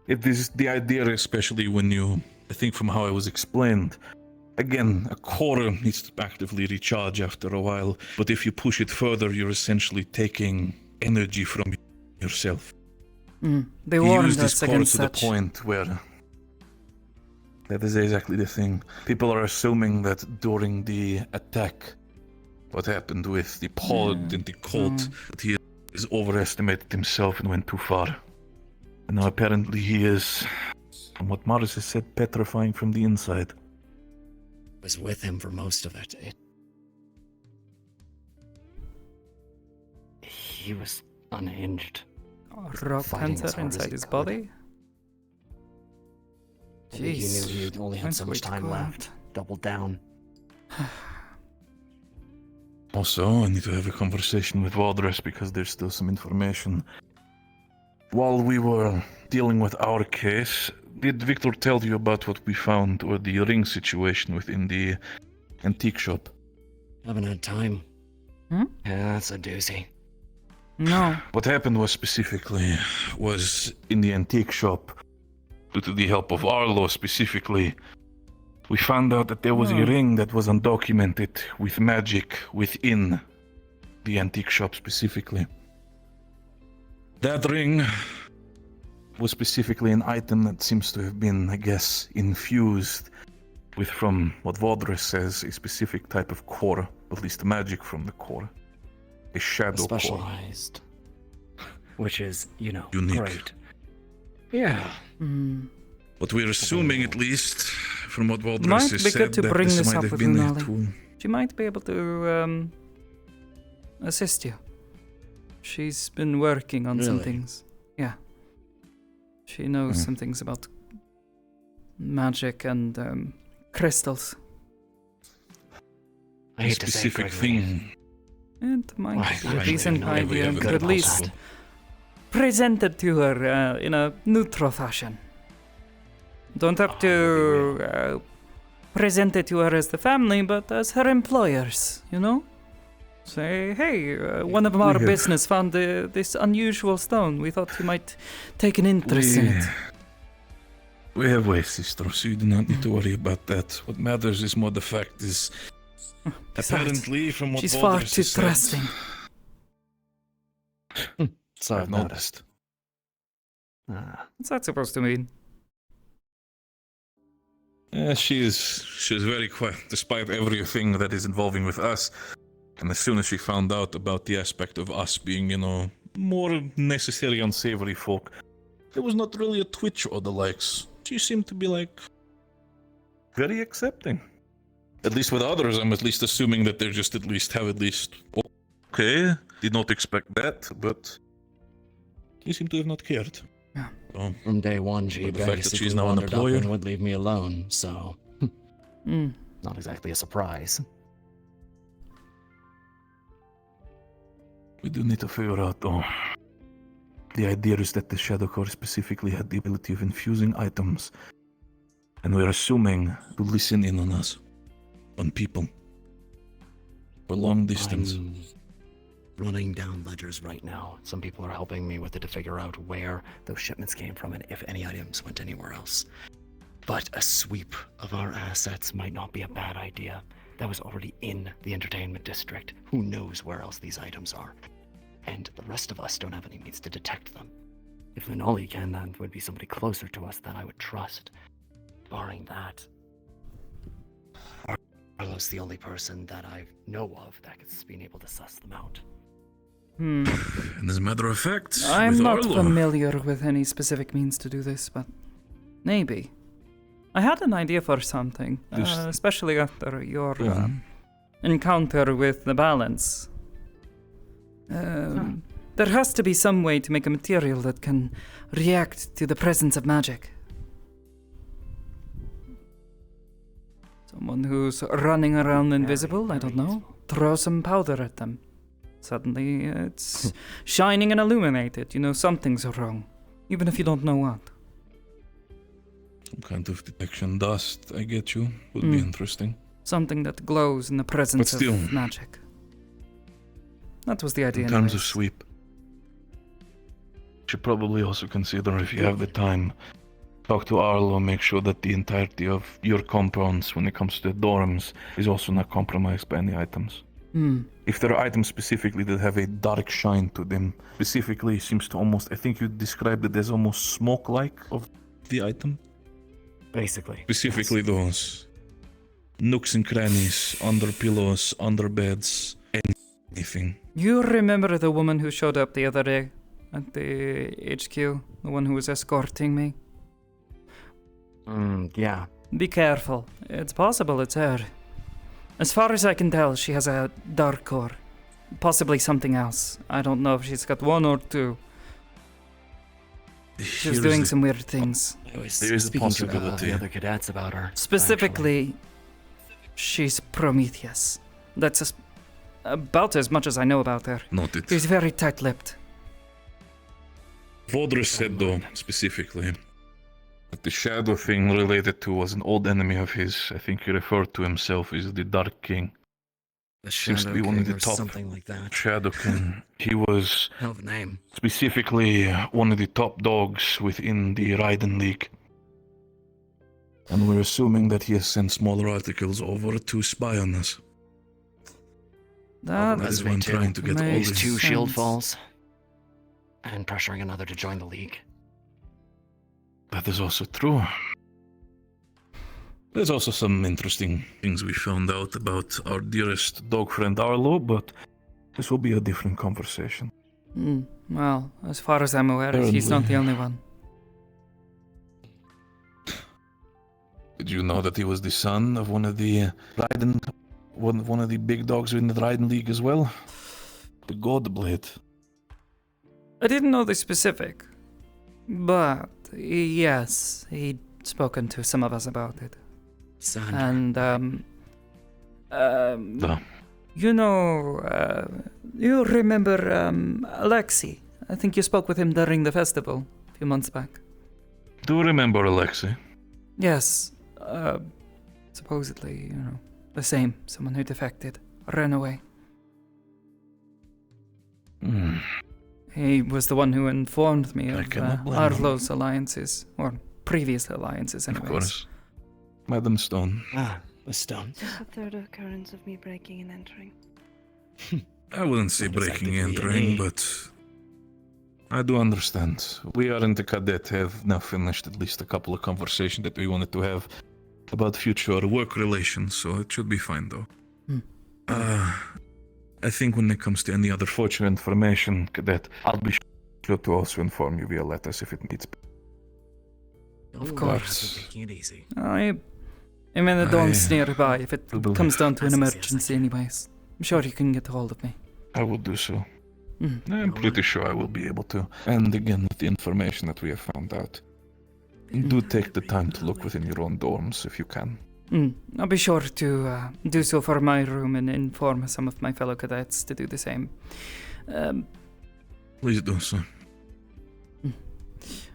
It is the idea, especially when you, I think from how it was explained, again, a core needs to actively recharge after a while, but if you push it further, you're essentially taking energy from yourself. They He warned used his us core against to such. the point where... That is exactly the thing. People are assuming that during the attack, what happened with the pod and the cult, that he has overestimated himself and went too far. And now apparently he is, from what Mars has said, petrifying from the inside. Was with him for most of it. He was unhinged. Raw Fighting cancer as hard as inside he his could. body? Maybe he Jeez. knew he only had When's so the much way to time go left. Doubled down. Also, I need to have a conversation with Valdres because there's still some information. While we were dealing with our case, did Victor tell you about what we found or the ring situation within the antique shop? Haven't had time. Hmm? Yeah, that's a doozy. No. What happened was in the antique shop, due to the help of Arlo specifically, we found out that there was a ring that was undocumented with magic within the antique shop specifically. That ring was specifically an item that seems to have been, I guess, infused with, from what Valdres says, a specific type of core, at least the magic from the core. A shadow core. Specialized. Which is, Unique. great. Yeah. But we're assuming, at least, from what Valdres Might has be said, good to that bring this this might up have with been a Lunali. tool. She might be able to assist you. She's been working on some Really? things. Yeah. She knows some things about magic and crystals. I a hate to say it, specific Gregory. thing. It might Well, be a actually, decent no, we idea haven't to got at it least possible. present it to her in a neutral fashion. Don't have to present it to her as the family, but as her employers, you know? Say, hey, one of our have- business found this unusual stone. We thought you might take an interest in it. We have ways, sister, so you do not need to worry about that. What matters is more the fact is, apparently, from what She's far Baldrus too has said, trusting. Sorry I've about noticed. What's that supposed to mean? She's very quiet, despite everything that is involving with us. And as soon as she found out about the aspect of us being, more necessary unsavory folk, there was not really a twitch or the likes. She seemed to be, very accepting. At least with others, I'm at least assuming that they're just okay, did not expect that, but he seemed to have not cared. Yeah. So, From day one, she but the fact that basically she's now an wandered up employer, and would leave me alone, so... Mm. Not exactly a surprise. we do need to figure out, though. The idea is that the Shadow Core specifically had the ability of infusing items, and we're assuming to listen in on us, on people, for long distance. I'm running down ledgers right now. Some people are helping me with it to figure out where those shipments came from and if any items went anywhere else. But a sweep of our assets might not be a bad idea. That was already in the entertainment district. Who knows where else these items are? And the rest of us don't have any means to detect them. If Linoli can, then it would be somebody closer to us that I would trust. Barring that, Arlo's the only person that I know of that has been able to suss them out. And as a matter of fact, I'm with not Arlo, familiar with any specific means to do this, but maybe. I had an idea for something, especially after your encounter with the balance. There has to be some way to make a material that can react to the presence of magic. Someone who's running around invisible, I don't know, throw some powder at them. Suddenly it's shining and illuminated. You know something's wrong, even if you don't know what. some kind of detection dust, I get you, would be interesting. Something that glows in the presence But still, of magic. That was the idea. in terms anyways. of sweep, you should probably also consider, if you have the time, talk to Arlo, make sure that the entirety of your compounds, when it comes to the dorms, is also not compromised by any items. If there are items specifically that have a dark shine to them, specifically seems to almost, I think you described it as almost smoke-like of the item? Basically. Specifically those. Nooks and crannies, under pillows, under beds, anything. You remember the woman who showed up the other day at the HQ? The one who was escorting me? Yeah. Be careful. It's possible it's her. As far as I can tell, she has a dark core. Possibly something else. I don't know if she's got one or two. She's doing some weird things. I was There is a speaking to possibility. the other cadets about her. Specifically, she's Prometheus. That's about as much as I know about her. Noted. She's very tight-lipped. Vodrus said, though, specifically, that the shadow thing related to was an old enemy of his. I think he referred to himself as the Dark King. The Seems to Shadow be one of King the or top something like that. Shadow King. He was Hell of a name. specifically one of the top dogs within the Raiden League. And we're assuming that he has sent smaller articles over to spy on us. That is one trying to get all These this. two shield falls. And pressuring another to join the league. That is also true. There's also some interesting things we found out about our dearest dog friend Arlo, but this will be a different conversation. Well, as far as I'm aware, he's not the only one. Did you know that he was the son of one of the Raiden, one of the big dogs in the Raiden League as well? The Godblade. I didn't know the specific, but yes, he'd spoken to some of us about it. Sandra. And No. You know, you remember Alexei? I think you spoke with him during the festival a few months back. Do remember Alexei? Yes, supposedly, the same. Someone who defected, ran away. He was the one who informed me of Arlo's alliances, or previous alliances, anyways. Of course. Madam Stone. Ah, the Stone. Just a third occurrence of me breaking and entering. I wouldn't say Not breaking and exactly entering, any- but I do understand. We are in the cadet have now finished at least a couple of conversations that we wanted to have about future work relations, so it should be fine though. I think when it comes to any other future information, cadet, I'll be sure to also inform you via letters if it needs. Of course. Taking it easy. I'm in the dorms nearby if it comes down to an emergency, anyways. I'm sure you can get hold of me. I will do so. I'm pretty sure I will be able to. And again, with the information that we have found out, do take the time to look within your own dorms if you can. I'll be sure to do so for my room and inform some of my fellow cadets to do the same. Please do so.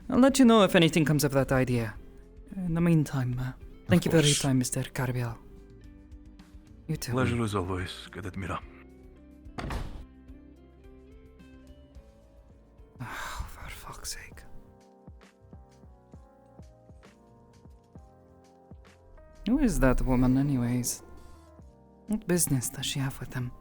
I'll let you know if anything comes of that idea. In the meantime, thank you for your course. time, Mr. Carbiel. You too. Pleasure as always, Cadet Mira. Oh, for fuck's sake. Who is that woman, anyways? What business does she have with him?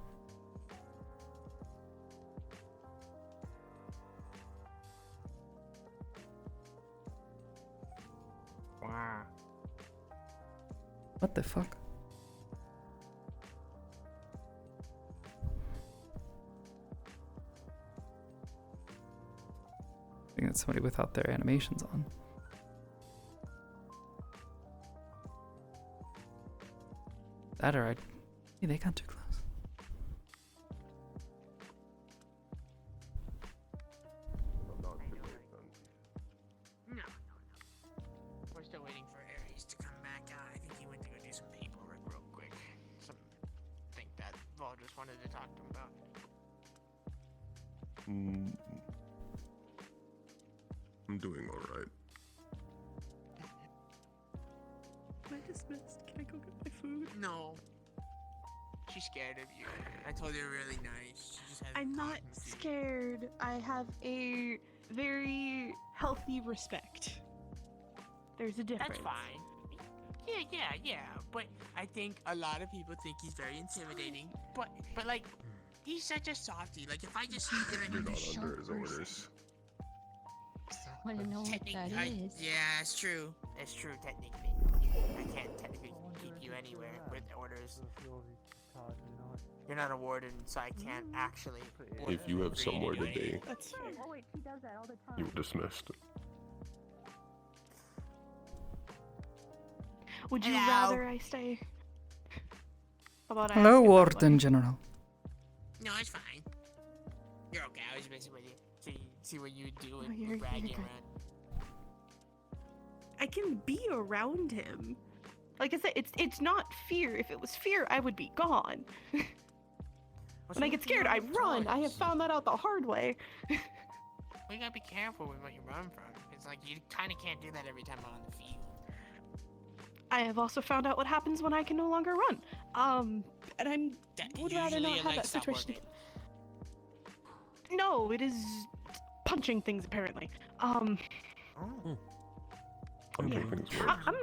Wow. What the fuck? I think it's somebody without their animations on. That or yeah, they got too close. No. We're still waiting for Ares to come back. I think he went to go do some paperwork real quick. Something that Valdris wanted to talk to him about. I'm doing alright. Am I dismissed? Can I go get my food? No. She's scared of you. I told her really nice. She just has I'm not scared. I have a very healthy respect. There's a difference. That's fine. Yeah. But I think a lot of people think he's very intimidating. But like, he's such a softie. Like, if I just see him You're not under his orders. I want to know what that is. Yeah, it's true. It's true, technically. I can't technically keep you anywhere with orders. You're not a warden, so I can't actually. If you have somewhere to be, That's fair. Oh wait, he does that all the time. you were dismissed. Would you Hello? rather I stay? How about I Hello, ask you that Warden one? General. No, it's fine. You're okay. I was messing with you. See what you would do Oh, and you're bragging good. around. I can be around him. Like I said, it's not fear. If it was fear, I would be gone. When I get scared, I run. I have found that out the hard way. We gotta be careful with what you run from. It's like you kind of can't do that every time I'm on the field. I have also found out what happens when I can no longer run. And I would rather Usually not your have that legs stop situation. working. No, it is punching things apparently. Punching Yeah. things I'm works. gonna.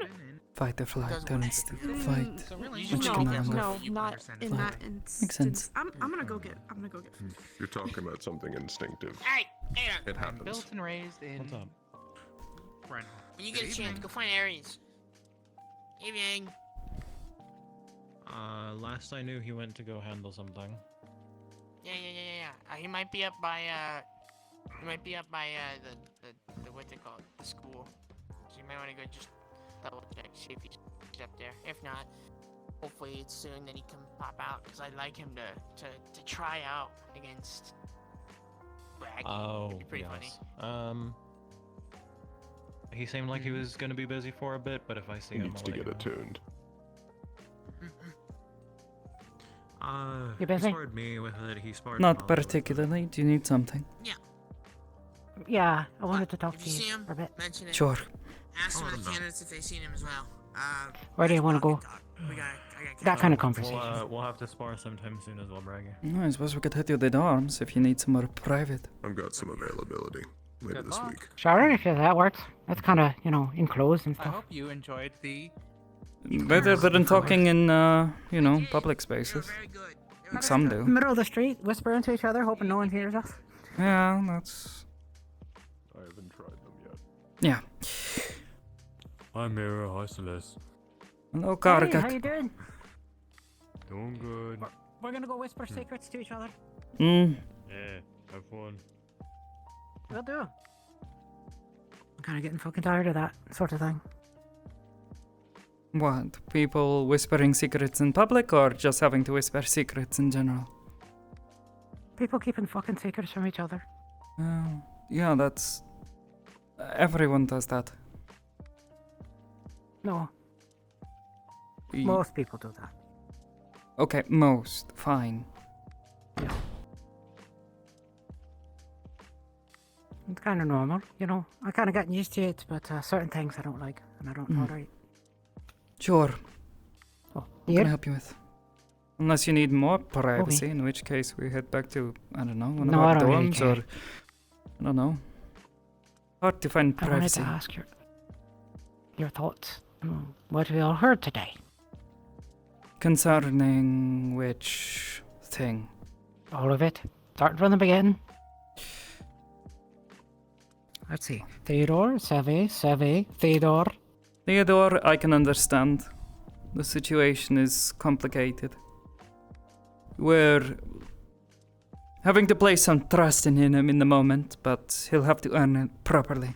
Fight or flight turns to fight. Which No, commander? no, not in Flight. that instance. Makes sense. I'm gonna go get food. You're talking about something instinctive. Hey, It I'm happens. built and raised in. What's up? Breno. when you get a chance, go find Ares. Evening. Last I knew, he went to go handle something. Yeah. He might be up by the what's it called? The school. So you might want to go just double check, see if he's up there. If not, hopefully it's soon that he can pop out. Cause I'd like him to try out against Bragg. Oh, It'd be pretty yes. He seemed like he was going to be busy for a bit, but if I see He him, needs I'll to let get you know. attuned. He busy? sparred me with it. He sparred Not Molly with it. particularly. Do you need something? Yeah, I wanted to talk If to you you see him, for a bit. mention it. Sure. Ask some of the candidates if they've seen him as well. Where do you want to go? I got That kind of conversation. We'll have to spar sometime soon as well, Braggy. I suppose we could hit you the arms if you need some more private. I've got some availability later this week. Sure, if that works. That's kind of, enclosed and I stuff. hope you enjoyed the. Better than talking in, public spaces. Like some do. Middle of the street, whispering to each other, hoping no one hears us. Yeah, that's... I haven't tried them yet. Yeah. Hi, Mira. Hi, Celeste. Hello, Hey, how Kargak. you doing? Doing good. We're gonna go whisper secrets to each other. Mm. Yeah, have fun. We'll do. I'm kind of getting fucking tired of that sort of thing. What? People whispering secrets in public or just having to whisper secrets in general? People keeping fucking secrets from each other. Yeah, that's... Everyone does that. No. Ye- Most people do that. Okay, most. Fine. It's kind of normal, I kind of gotten used to it, but certain things I don't like and I don't tolerate. Sure. Oh, What can I help you with? Unless you need more privacy, Okay. in which case we head back to, I don't know, one No, of I our don't really dorms care. or... I don't know. Hard to find I wanted privacy. to ask your thoughts on what we all heard today. Concerning which thing? All of it. Starting from the beginning. Let's see. Theodore, Seve, Theodore. Theodore, I can understand. The situation is complicated. We're having to place some trust in him in the moment, but he'll have to earn it properly.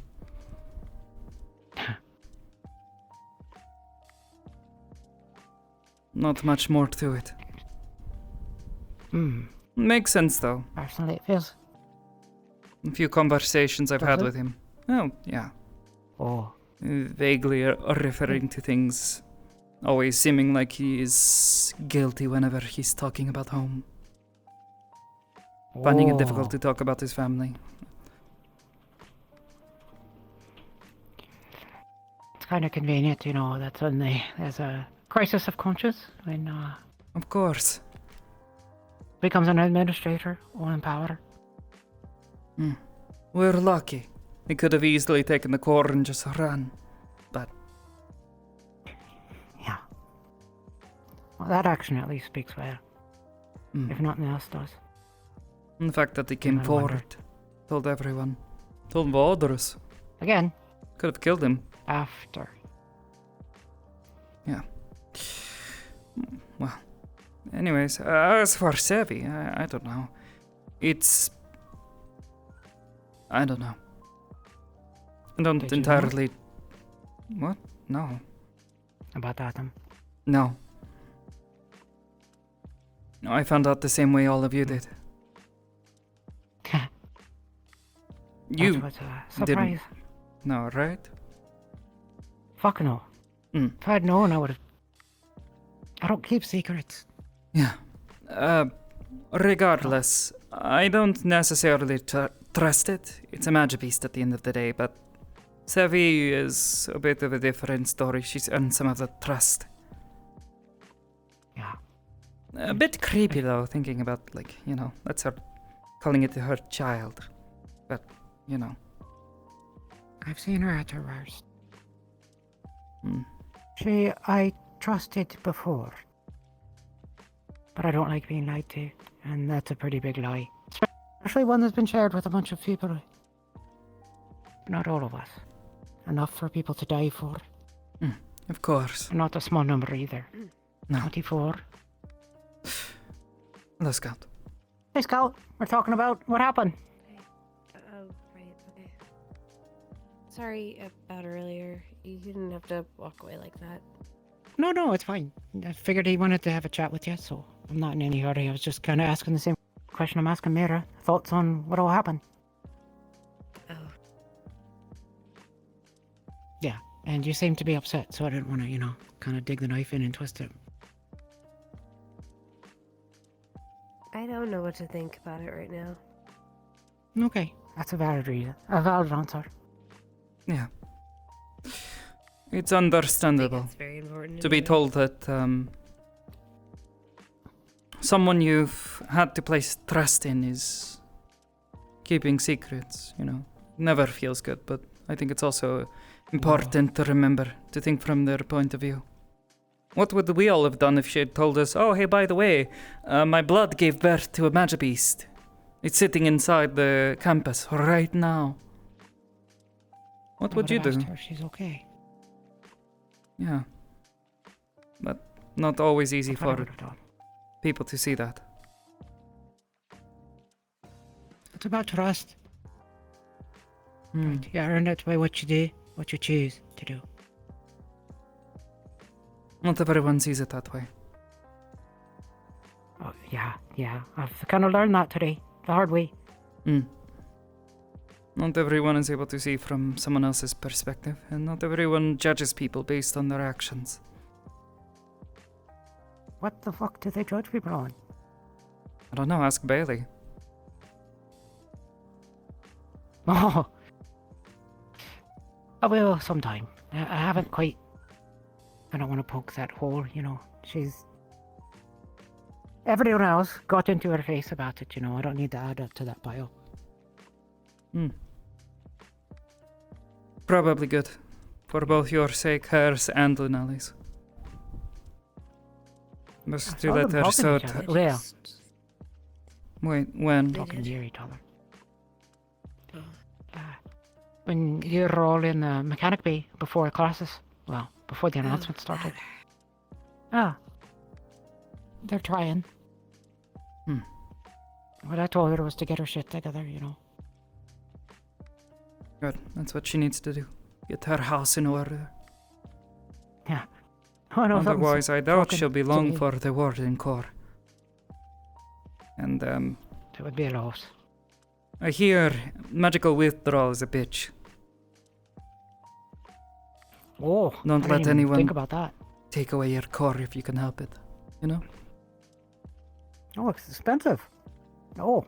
Not much more to it. Makes sense though. Personally, it feels. A few conversations I've Does had it? with him. Oh, yeah. Oh. Vaguely referring to things. Always seeming like he is guilty whenever he's talking about home. Finding it difficult to talk about his family. It's kind of convenient, that's when there's a crisis of conscience, when Of course. becomes an administrator, all in power. We're lucky. He could have easily taken the core and just run. But Well, that action at least speaks well. If nothing else does. and the fact that he came I wonder. forward, told everyone, told Valdorus. Again. Could have killed him. After. Yeah. Well, anyways, as for Sevi, I don't know. It's... I don't know. I don't Did you know? entirely... What? No. About Atom. No. No, I found out the same way all of you did. You That was a surprise. didn't. No, right? Fuck no. If I'd known, I would have. I don't keep secrets. Yeah. Regardless, I don't necessarily trust it. It's a magic beast at the end of the day, but Sevi is a bit of a different story. She's earned some of the trust. Yeah. A bit creepy though, thinking about, that's her calling it her child. But, I've seen her at her worst. Hmm. I trusted before. But I don't like being lied to, and that's a pretty big lie. Especially one that's been shared with a bunch of people. Not all of us. Enough for people to die for. Of course. And not a small number either. No. 24. Hello, Scout. Hey, Scout. We're talking about what happened. Oh, right, okay. Sorry about earlier. You didn't have to walk away like that. No, it's fine. I figured he wanted to have a chat with you, so I'm not in any hurry. I was just kind of asking the same question I'm asking Mira. Thoughts on what all happened? Oh. Yeah, and you seem to be upset, so I didn't want to, kind of dig the knife in and twist it. I don't know what to think about it right now. Okay, that's a valid reason. A valid answer. Yeah. It's understandable It's very important to be anyway. told that someone you've had to place trust in is keeping secrets, you know. Never feels good, but I think it's also important to remember to think from their point of view. What would we all have done if she had told us, oh, hey, by the way, my blood gave birth to a magic beast. It's sitting inside the campus right now. What would you do? Asked her if she's okay. Yeah. But not always easy That's what I for would have done. people to see that. It's about trust. Hmm. Right? You earn it by what you do, what you choose to do. Not everyone sees it that way. Oh, yeah. I've kind of learned that today, the hard way. Not everyone is able to see from someone else's perspective, and not everyone judges people based on their actions. What the fuck do they judge people on? I don't know, ask Bailey. Oh. I will sometime. I haven't quite. I don't want to poke that hole, you know. She's. Everyone else got into her face about it, you know. I don't need to add up to that pile. Probably good. For both your sake, hers, and Lunelli's. Just to saw let them her talking to sort. each other. Well, Wait, when? talking near each other. When you're all in the mechanic bay before classes. Well, before the announcement started. Ah. They're trying. What I told her was to get her shit together, you know. Good, that's what she needs to do. Get her house in order. Yeah. Oh, no, Otherwise, I doubt fucking she'll be long silly. for the Warden Corps. And, It would be a loss. I hear magical withdrawal is a bitch. Oh, Don't I let didn't even anyone think about that. take away your core if you can help it. You know? Oh, it's expensive. Oh,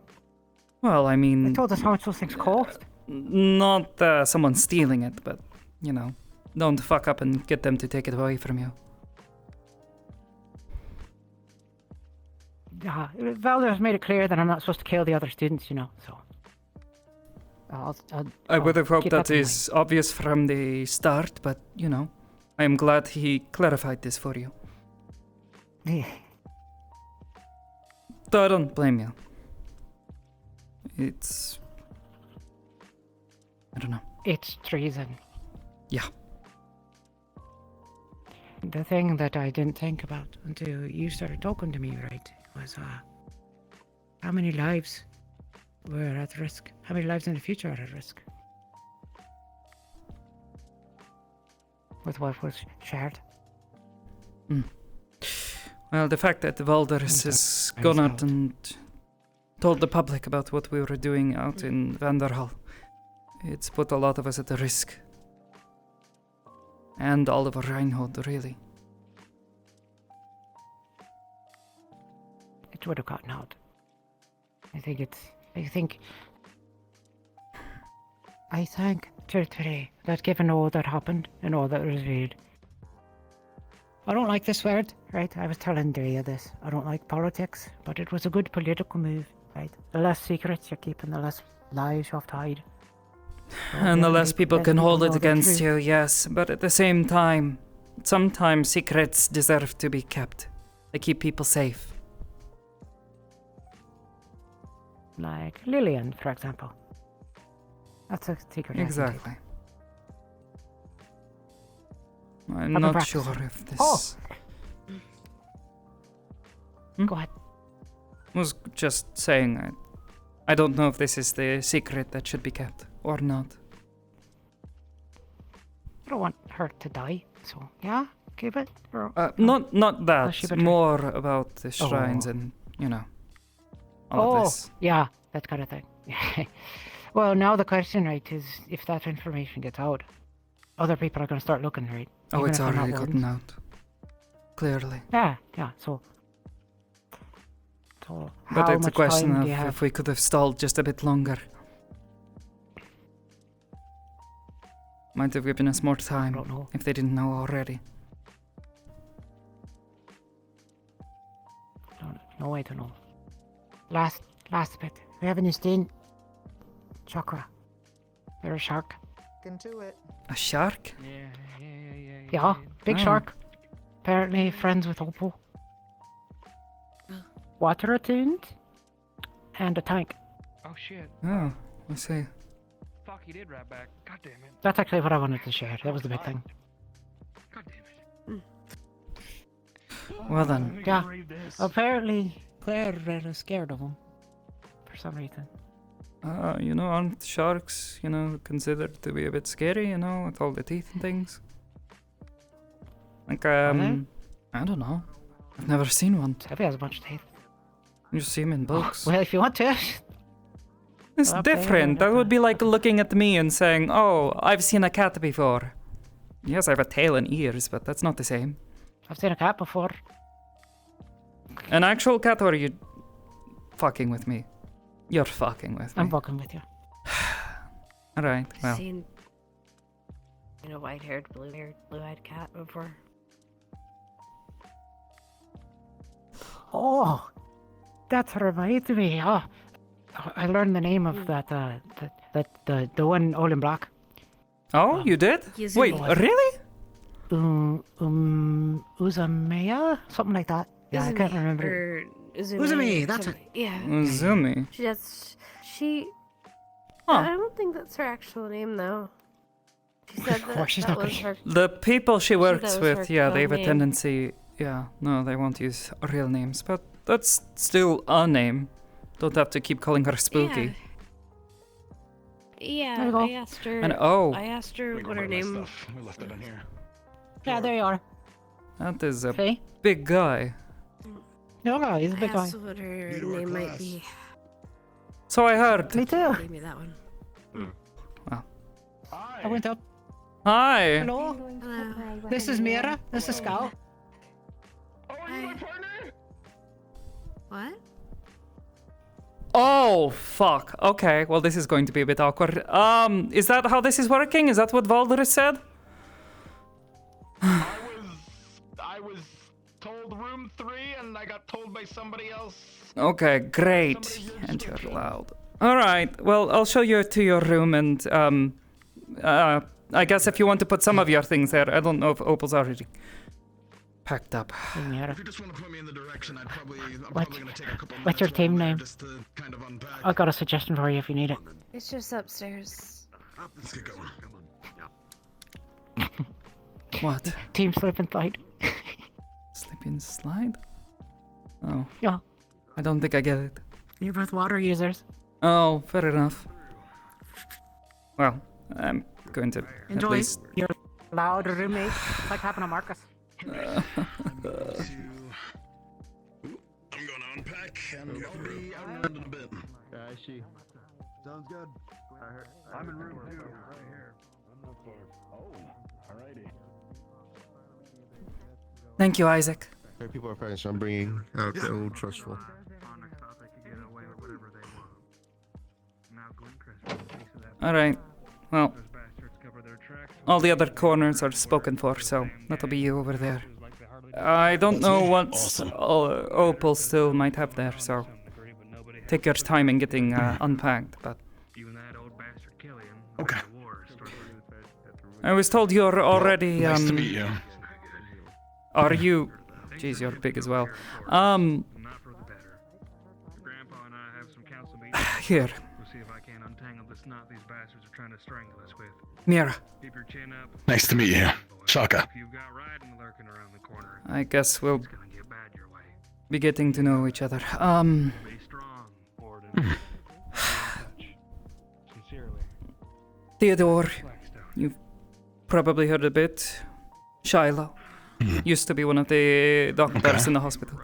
Well, I they mean, told us how much those things cost. not someone stealing it, but, you know, don't fuck up and get them to take it away from you. Yeah, Valder's made it clear that I'm not supposed to kill the other students, you know, so. I would have hoped keep that in is obvious from the start, but, you know, I am glad he clarified this for you. mind. Though I don't blame you. It's... I don't know. It's treason. Yeah. The thing that I didn't think about until you started talking to me, right, was how many lives were at risk? How many lives in the future are at risk? With what was shared? Well, the fact that Valderus has gone out and told the public about what we were doing out in Vanderhall, it's put a lot of us at risk. And Oliver Reinhold, really. It would have gotten out. I thank today that given all that happened and all that was revealed. I don't like this word, right? I was telling Drea this. I don't like politics, but it was a good political move, right? The less secrets you're keeping, the less lies you have to hide. And the less people can hold it know the against truth. you, yes. But at the same time, sometimes secrets deserve to be kept. They keep people safe. Like Lillian, for example. That's a secret. I can keep. Exactly. I'm I've been not practicing. sure if this... Oh! Go ahead. Was just saying, I don't know if this is the secret that should be kept or not. I don't want her to die, so yeah, keep it. Or, Not Unless she that, betrays- more about the shrines Oh. and, you know, all of this. Yeah, that kind of thing. Well, now the question, right, is if that information gets out, other people are going to start looking, right? Oh, Even it's if they're not already gotten wardens. out. Clearly. Yeah, so. So But how it's a much question time of do you have? if we could have stalled just a bit longer. Might have given us more time don't know. if they didn't know already. No way to know. Last bit. We have any stain? Chakra. You're a shark. Into it. A shark? Yeah, big Oh. shark. Apparently friends with Opal. Water attuned. And a tank. Oh shit. Oh, I see. Fuck, he did right back. God damn it. That's actually what I wanted to share. That was the big thing. God damn it. Well then. Yeah. Apparently Claire is scared of him. For some reason. You know, aren't sharks, you know, considered to be a bit scary, you know, with all the teeth and things? Like, I don't know. I've never seen one. Heavy has a bunch of teeth. You just see them in books. Well, if you want to. It's Up there, different. That would be like looking at me and saying, oh, I've seen a cat before. Yes, I have a tail and ears, but that's not the same. I've seen a cat before. An actual cat, or are you fucking with me? You're fucking with me. I'm fucking with you. Alright, well. Seen a white-haired, blue-eyed cat before. Oh, that reminds me. Oh, I learned the name of that. The one all in black. Oh, you did? Yuzumi. Wait, really? Uzumaya, something like that. Yeah, I can't remember. Or Uzumi, that's it. Yeah. Uzumi. She. Huh. I don't think that's her actual name, though. She said that, course, she's that not was gonna- her. The people she works that was with, her yeah, they have a code name. tendency. Yeah, no, they won't use real names, but that's still a name. Don't have to keep calling her Spooky. Yeah, There you go. I asked her. And oh. I asked her what her name. We left it in here. Yeah, there you are. That is a See? big guy. No, he's a big I guy. asked what her name might be. So I heard. Me too. Gave me that one. I went up. Hi. Hello. This is Mira. This is Scout. What? Oh, fuck. Okay, well, this is going to be a bit awkward. Is that how this is working? Is that what Valder said? I was told room 3 and I got told by somebody else. Okay, great. And you're loud. Alright, well, I'll show you to your room and, I guess if you want to put some of your things there, I don't know if Opal's already packed up. If you just want to put me in the direction, I'm probably gonna take a couple What's your minutes team while name? just to kind of unpack. I've got a suggestion for you if you need it. It's just upstairs. Let's get going. What? Team slip and slide. Slip and slide? Oh. Yeah. I don't think I get it. You're both water users. Oh, fair enough. Well, I'm going to at Enjoy least... your loud roommate. It's like having a Marcus. I'm gonna unpack and we'll be out in a bit. I see. Sounds good. I'm in room 2. Right here. I'm not far. Oh, alrighty. Thank you, Isaac. Hey, people are fighting, so I'm bringing out the old trustful. Alright, well, all the other corners are spoken for, so that'll be you over there. I don't know what Opal still might have there, so take your time in getting unpacked, but... Okay. I was told you're already, Nice to meet you. Are you... Jeez, you're big as well. Here. Mira. Nice to meet you. Shaka. I guess we'll be getting to know each other. Theodore, you've probably heard a bit. Shiloh used to be one of the doctors in the hospital.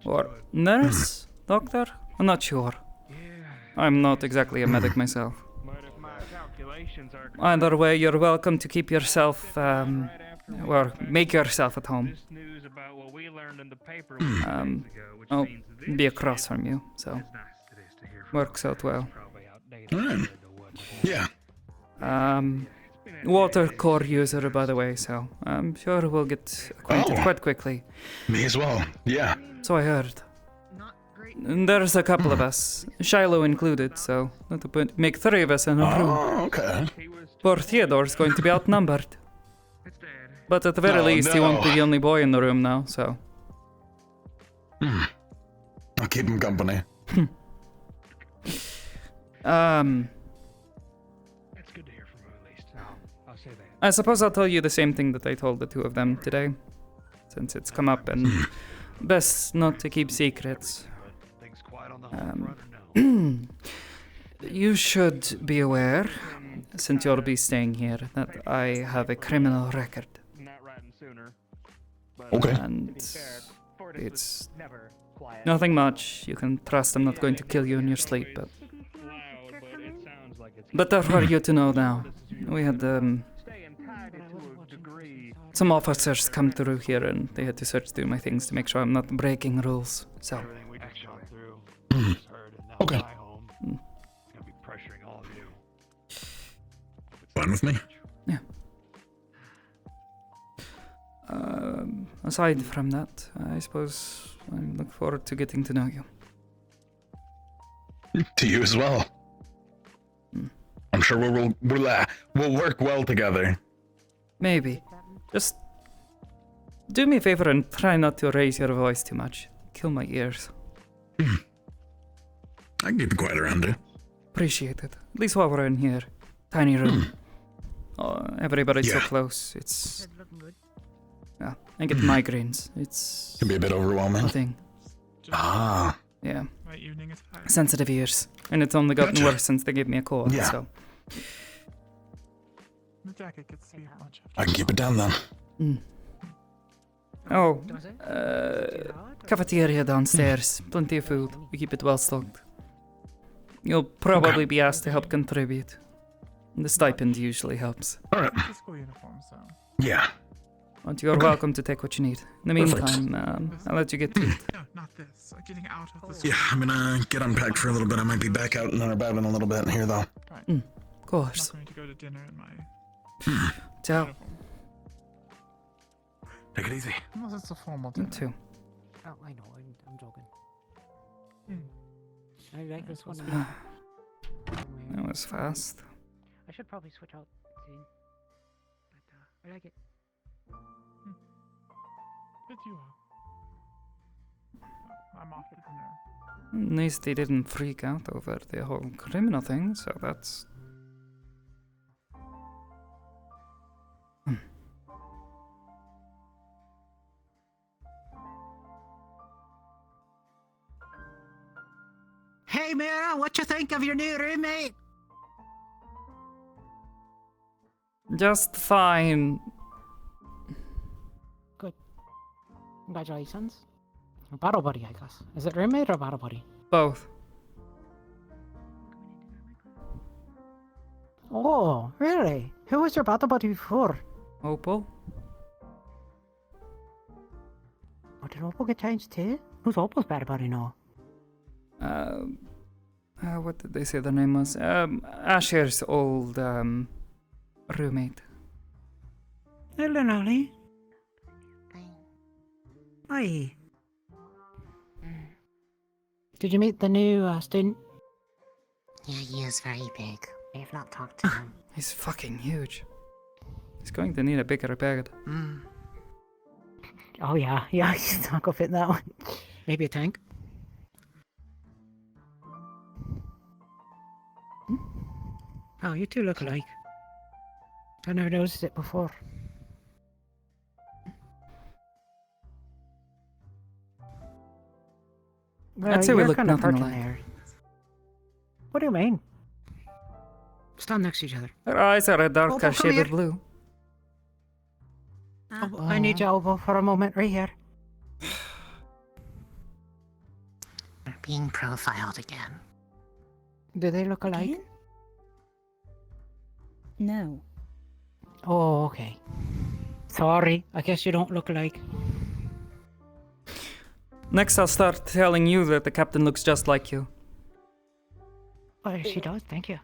Or nurse? Doctor? I'm not sure. I'm not exactly a medic myself. Either way, you're welcome to keep yourself, or make yourself at home. learned in the paper I'll be across from you, so works out well. Alright. Yeah. Water core user, by the way, so I'm sure we'll get acquainted quite quickly. Me as well. Yeah. So I heard. And there's a couple of us, Shiloh included, so that'll make 3 of us in a room. Oh, okay. Poor Theodore's going to be outnumbered. But at the very least, he won't be the only boy in the room now, so. I'll keep him company. That's good to hear from him at least. I'll say that. I suppose I'll tell you the same thing that I told the 2 of them today, since it's come up, and best not to keep secrets. You should be aware, since you'll be staying here, that I have a criminal record. Okay. And it's nothing much. You can trust I'm not going to kill you in your sleep, but better for you to know now. We had some officers come through here and they had to search through my things to make sure I'm not breaking rules. So. Okay. Fine with me. Yeah. Aside from that, I suppose I look forward to getting to know you. To you as well. I'm sure we'll work well together. Maybe. Just do me a favor and try not to raise your voice too much. Kill my ears. I can keep it quiet around here. Appreciate it. At least while we're in here. Tiny room. Everybody's so close. It's... Yeah, I get migraines. It's... Can be a bit overwhelming. A thing. Ah. Yeah. My evening is fine. Sensitive ears. And it's only gotten worse since they gave me a cold, so... The jacket gets to be much. I can keep it down then. Oh, cafeteria downstairs. Plenty of food. We keep it well stocked. You'll probably be asked to help contribute. The stipend usually helps. Alright. School uniform, so. Yeah. But you're welcome to take what you need. In the meantime, I'll let you get to it. No, not this. Getting out of this. Yeah, I'm gonna get unpacked for a little bit. I might be back out in our bed in a little bit here, though. Right. Of course. I'm not going to go to dinner in my... Ciao. Take it easy. Unless it's a formal You dinner. too. Oh, I know. I'm joking. Hmm. I like this one. That was fast. I should probably switch out soon. But I like it. But you are. I'm off to dinner. At least they didn't freak out over the whole criminal thing, so that's... Hey, Mira, what you think of your new roommate? Just fine. Good. Congratulations. A battle buddy, I guess. Is it roommate or battle buddy? Both. Oh, really? Who was your battle buddy before? Opal? Oh, did Opal get changed too? Who's Opal's battle buddy now? What did they say the name was? Asher's old, roommate. Hello, Nolly. Hi. Did you meet the new student? Yeah, he is very big. I have not talked to him. He's fucking huge. He's going to need a bigger bed. Oh yeah, he's not gonna fit in that one. Maybe a tank. Oh, you two look alike. I never noticed it before. Well, I'd say we you're look kinda nothing perking alike. there. What do you mean? Stand next to each other. Her eyes are a darker Opal, come shade here. of blue. Oh, I need your elbow for a moment, right here. We're being profiled again. Do they look alike? Again? No. Oh, okay. Sorry, I guess you don't look alike. Next, I'll start telling you that the captain looks just like you. Oh, she does, thank you.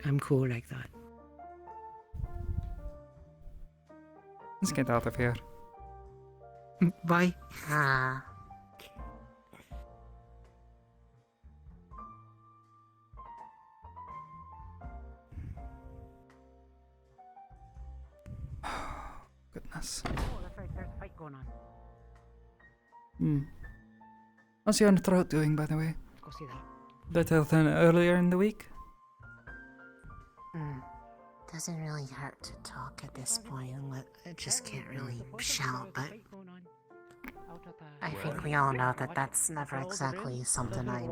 I'm cool like that. Let's get out of here. Bye. Ah. Goodness. Oh, that's right, there's a fight going on. How's your throat doing, by the way? Let's go see that. Better than earlier in the week? Doesn't really hurt to talk at this point. I just can't really shout, but I think we all know that that's never exactly something I'm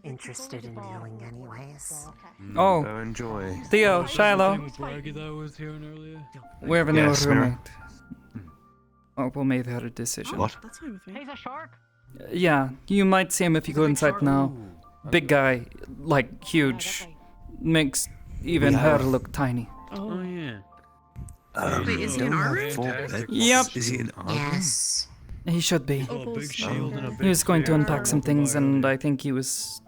interested in doing anyways. Oh. Enjoy. Theo, Shiloh. We have a new Yes, Mira. roommate. Opal made her decision. What? That's fine with me. He's a shark. Yeah, you might see him if you go inside now. Big guy, like huge. Makes even her look tiny. Oh, yeah. Wait, is he in our room? Yep. Is he in our Yes. He should be. Opal's He was going to unpack some things, and I think he was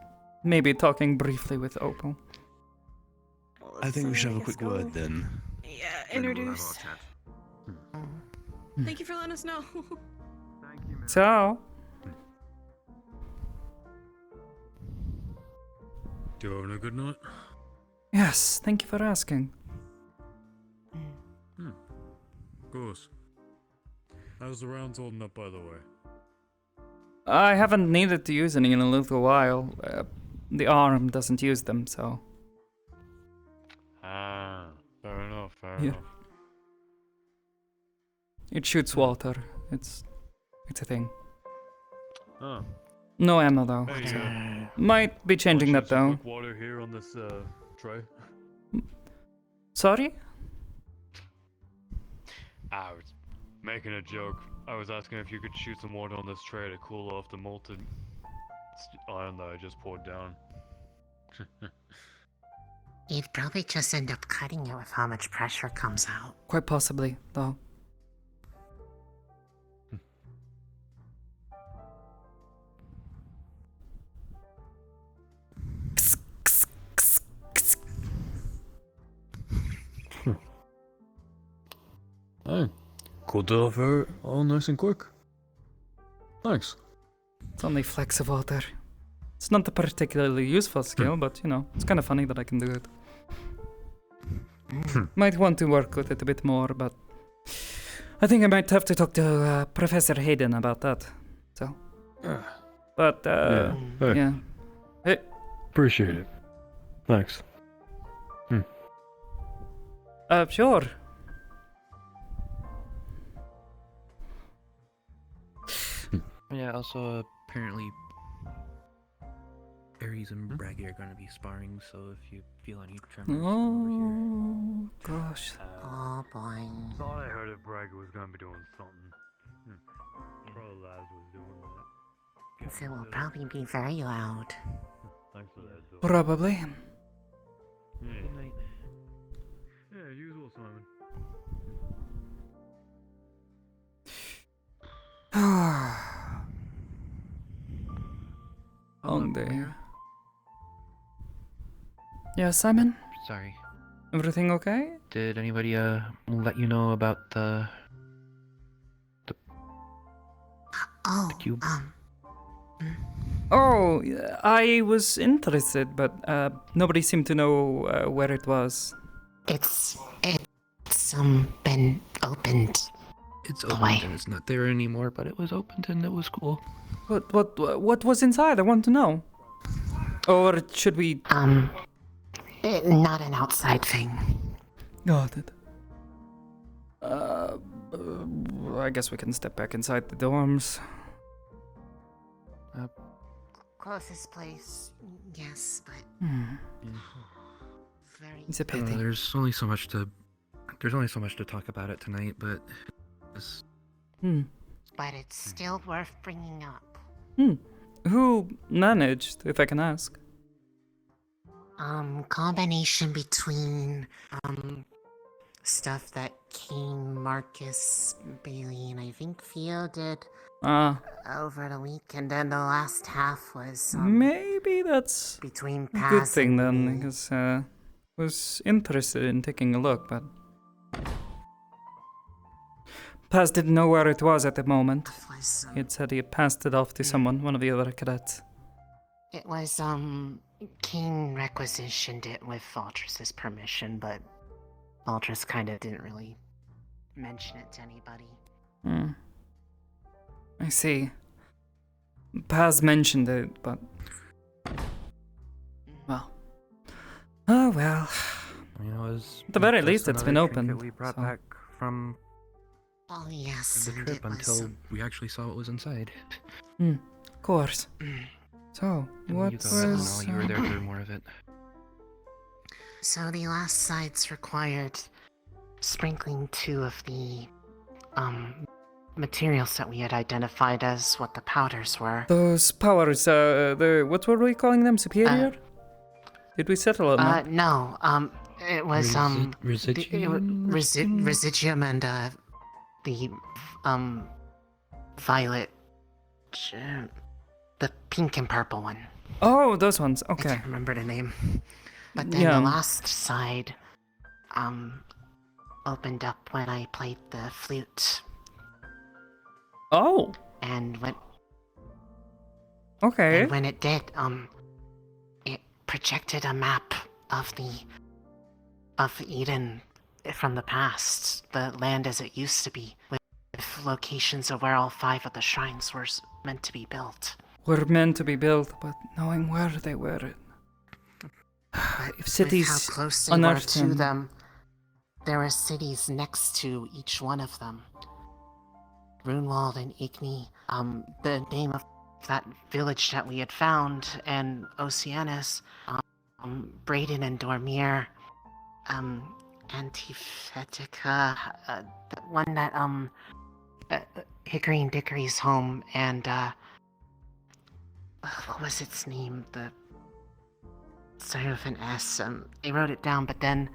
maybe talking briefly with Opal. I think we should have a quick word then. Yeah, introduce. Thank you for letting us know. Ciao. You having a good night? Yes, thank you for asking. Of course. How's the rounds holding up, by the way? I haven't needed to use any in a little while. The arm doesn't use them, so. Ah, fair enough, fair Yeah. enough. It shoots water. It's a thing. Oh. No ammo though. Hey, Might be changing that though. quick water here on this tray. Sorry? I was making a joke. I was asking if you could shoot some water on this tray to cool off the molten iron that I just poured down. You'd probably just end up cutting it with how much pressure comes out. Quite possibly, though. Hey, cool to have her all nice and quick. Thanks. It's only flecks of water. It's not a particularly useful skill, but you know, it's kind of funny that I can do it. Might want to work with it a bit more, but I think I might have to talk to Professor Hayden about that. So, but Yeah. Hey. yeah. Hey. Appreciate it. Thanks. Sure. Yeah, also apparently Ares and Braggy are gonna be sparring, so if you feel any tremors Oh gosh. Oh boy. Thought I heard that Braggy was gonna be doing something. Probably Laz was doing that. So it will probably be very loud. Thanks for that, though. Probably. Yeah. Yeah, usual, Simon. Long day. Yeah, Simon? Sorry. Everything okay? Did anybody let you know about the cube? Oh, I was interested, but nobody seemed to know where it was. It's been opened. It's opened and it's not there anymore, but it was opened and it was cool. What was inside? I want to know. Or should we? Not an outside thing. Got it. I guess we can step back inside the dorms. Closest place, yes, but very. It's a pity. There's only so much to talk about it tonight, but But it's still worth bringing up. Who managed, if I can ask? Combination between stuff that King Marcus Bailey and I think Theo did over the week, and then the last half was maybe that's between a good Paz thing and then, me. because was interested in taking a look, but Paz didn't know where it was at the moment. He had said he had passed it off to someone, one of the other cadets. It was, King requisitioned it with Valtras's permission, but Valtras kind of didn't really mention it to anybody. Hmm. I see. Paz mentioned it, but... well. Oh well. You know, it was At the very just least, it's been another opened. trinket we brought so- back from Oh yes, the and trip it was, until we actually saw what was inside. Of course. So, what You was... you were there for more of it. So the last sites required sprinkling 2 of the, materials that we had identified as what the powders were. Those powers, what were we calling them? Superior? Did we settle on that? No, it was, Residuum? Residuum and, the, violet, the pink and purple one. Oh, those ones, I okay. can't remember the name. But then Yeah. the last side, opened up when I played the flute. Oh! And when... okay. And when it did, it projected a map of Eden from the past, the land as it used to be, with locations of where all 5 of the shrines were meant to be built. Were meant to be built, but knowing where they were... if cities with how close they were unearthed to them, there were cities next to each one of them. Runewald and Igni, the name of that village that we had found, and Oceanus, Brayden and Dormir, Antiphetica, the one that, Hickory and Dickory's home, and, what was its name? The started with an S. They wrote it down, but then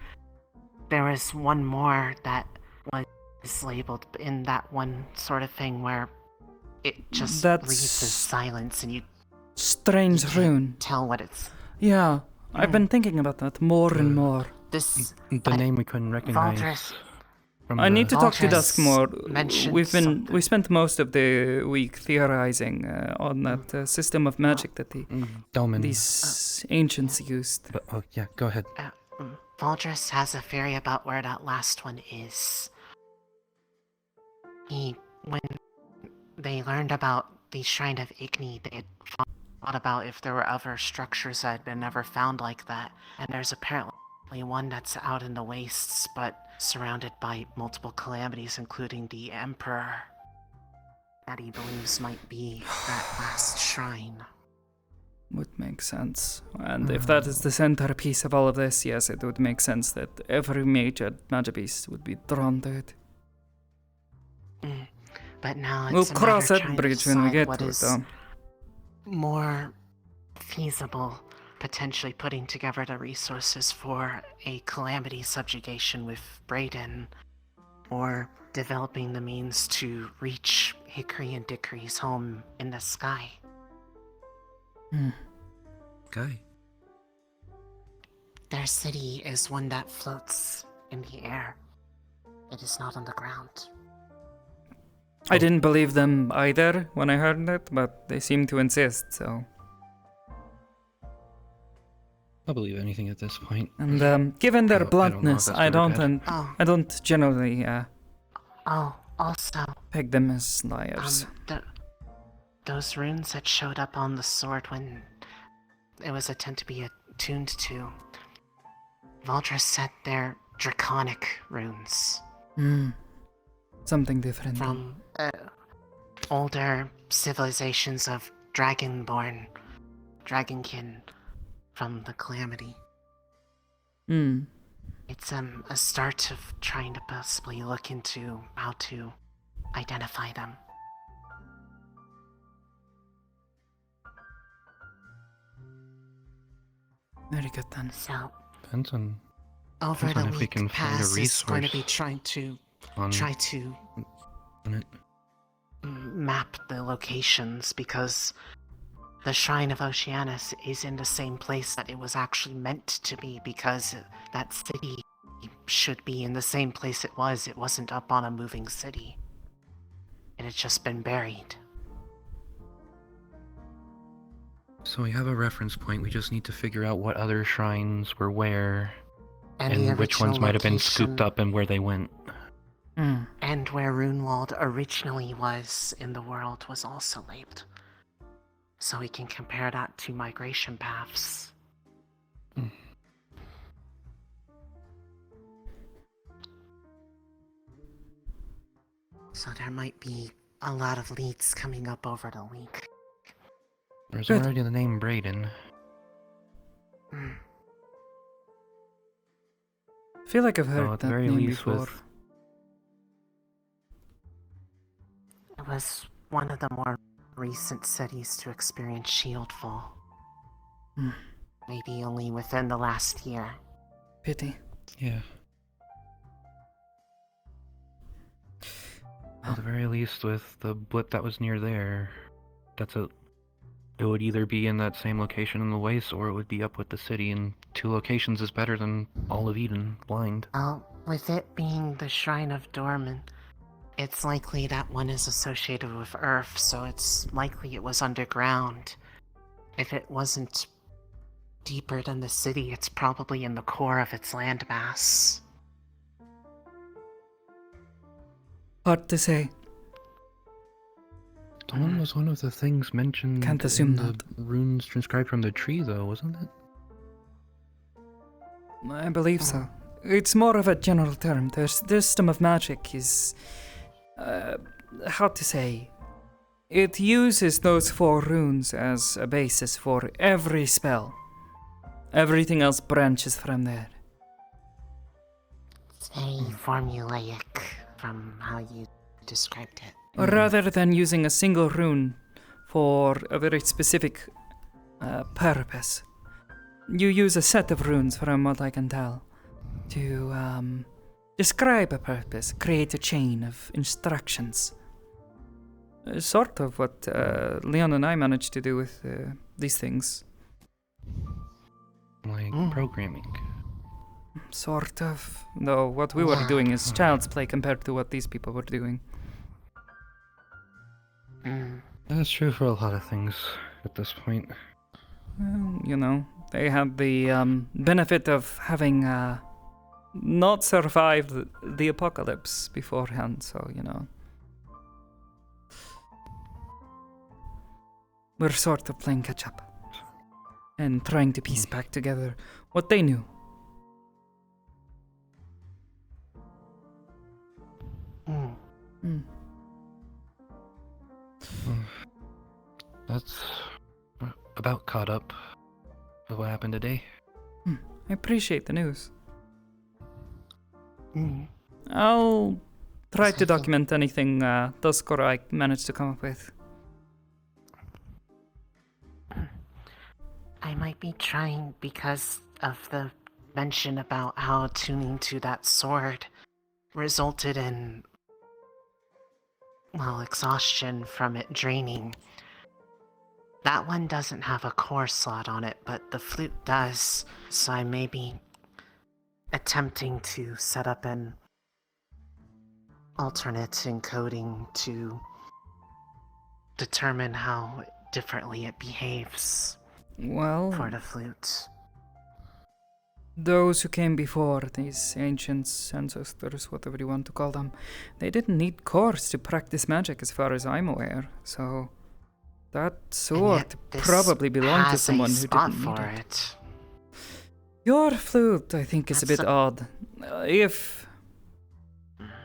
there was one more that was labeled in that one sort of thing where it just leaves as silence and you strange can't rune. tell what it's. Yeah, I've been thinking about that more and more. The name we couldn't recognize. Valtras. I need to talk to Valtras Dusk more. mentioned We spent most of the week theorizing on that system of magic that these ancients used. But, oh yeah, go ahead. Valtras has a theory about where that last one is. When they learned about the Shrine of Igni, they had thought about if there were other structures that had been never found like that, and there's apparently one that's out in the wastes, but surrounded by multiple calamities, including the Emperor, that he believes might be that last shrine. Would make sense. And if that is the centerpiece of all of this, yes, it would make sense that every major Magibist would be drawn to it. But now We'll it's a cross matter that trying bridge to when we decide get what to it, is though. more feasible, potentially putting together the resources for a calamity subjugation with Brayden, or developing the means to reach Hickory and Dickory's home in the sky. Okay. Their city is one that floats in the air. It is not on the ground. I didn't believe them either when I heard it, but they seem to insist, so... I'll believe anything at this point. And given their I don't know if bluntness, that's I good or don't, bad. I don't generally Also, peg them as liars. those runes that showed up on the sword when it was attempted to be attuned to, Valtras said they're draconic runes. Something different. From older civilizations of dragonborn, dragonkin from the calamity. It's a start of trying to possibly look into how to identify them. Very good then. So, Depends on over Depends on the if we week can find a pass is going to be resource trying to on it. map the locations because the Shrine of Oceanus is in the same place that it was actually meant to be because that city should be in the same place it was. It wasn't up on a moving city. It had just been buried. So we have a reference point. We just need to figure out what other shrines were where, And the and which ones original might have been scooped location- up and where they went. And where Runewald originally was in the world was also labeled. So we can compare that to migration paths. So there might be a lot of leads coming up over the week. There's Good. already the name Brayden. I feel like I've So heard at the that very name least before. with It was one of the more recent cities to experience shieldfall. Maybe only within the last year. Pity. Yeah. At the very least, with the blip that was near there, it would either be in that same location in the waste, or it would be up with the city, and 2 locations is better than all of Eden, blind. With it being the Shrine of Dorman, it's likely that one is associated with Earth, so it's likely it was underground. If it wasn't deeper than the city, it's probably in the core of its landmass. Hard to say. Dawn was one of the things mentioned Can't assume in the that. runes transcribed from the tree, though, wasn't it? I believe so. It's more of a general term. The system of magic is... how to say... It uses those 4 runes as a basis for every spell. Everything else branches from there. It's very formulaic from how you described it. Rather than using a single rune for a very specific purpose, you use a set of runes, from what I can tell, to describe a purpose, create a chain of instructions. Sort of what Leon and I managed to do with these things. Like programming. Sort of. Though what we were doing is child's play compared to what these people were doing. That's true for a lot of things at this point. Well, you know, they had the benefit of having not survived the apocalypse beforehand, so, you know. We're sort of playing catch up. And trying to piece back together what they knew. That's about caught up with what happened today. I appreciate the news. I'll try to document anything Dusk or I manage to come up with. I might be trying because of the mention about how attuning to that sword resulted in, well, exhaustion from it draining. That one doesn't have a core slot on it, but the flute does, so I may be attempting to set up an alternate encoding to determine how differently it behaves. Well, for the flute. Those who came before, these ancients, ancestors, whatever you want to call them, they didn't need cores to practice magic as far as I'm aware, so that sword probably belonged to someone who didn't need it. Your flute, I think, is a bit odd. If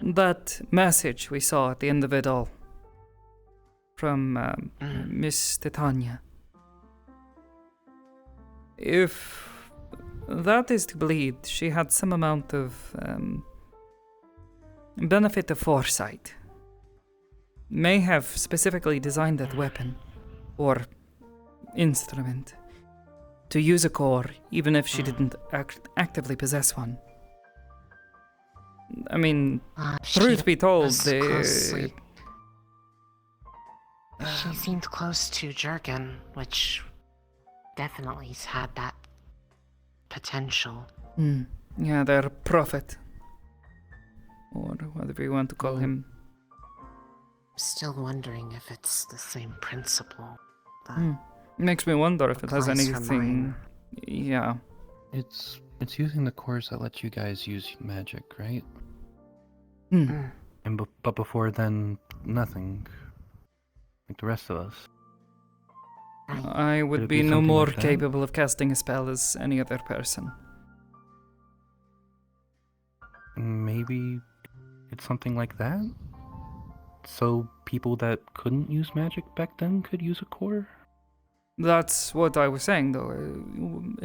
that message we saw at the end of it all from Miss Titania, if that is to believe, she had some amount of benefit of foresight. May have specifically designed that weapon or instrument to use a core, even if she didn't actively possess one, I mean, She truth be told, was closely- She seemed close to Jurgen, which definitely had that potential. Yeah, their prophet. Or whatever you want to call him. Still wondering if it's the same principle. That Makes me wonder if it has applies for anything. mine. Yeah. It's using the cores that let you guys use magic, right? And but before then, nothing. Like the rest of us. I Could would it be be no something more like that? capable of casting a spell as any other person. Maybe it's something like that? So people that couldn't use magic back then could use a core? That's what I was saying, though.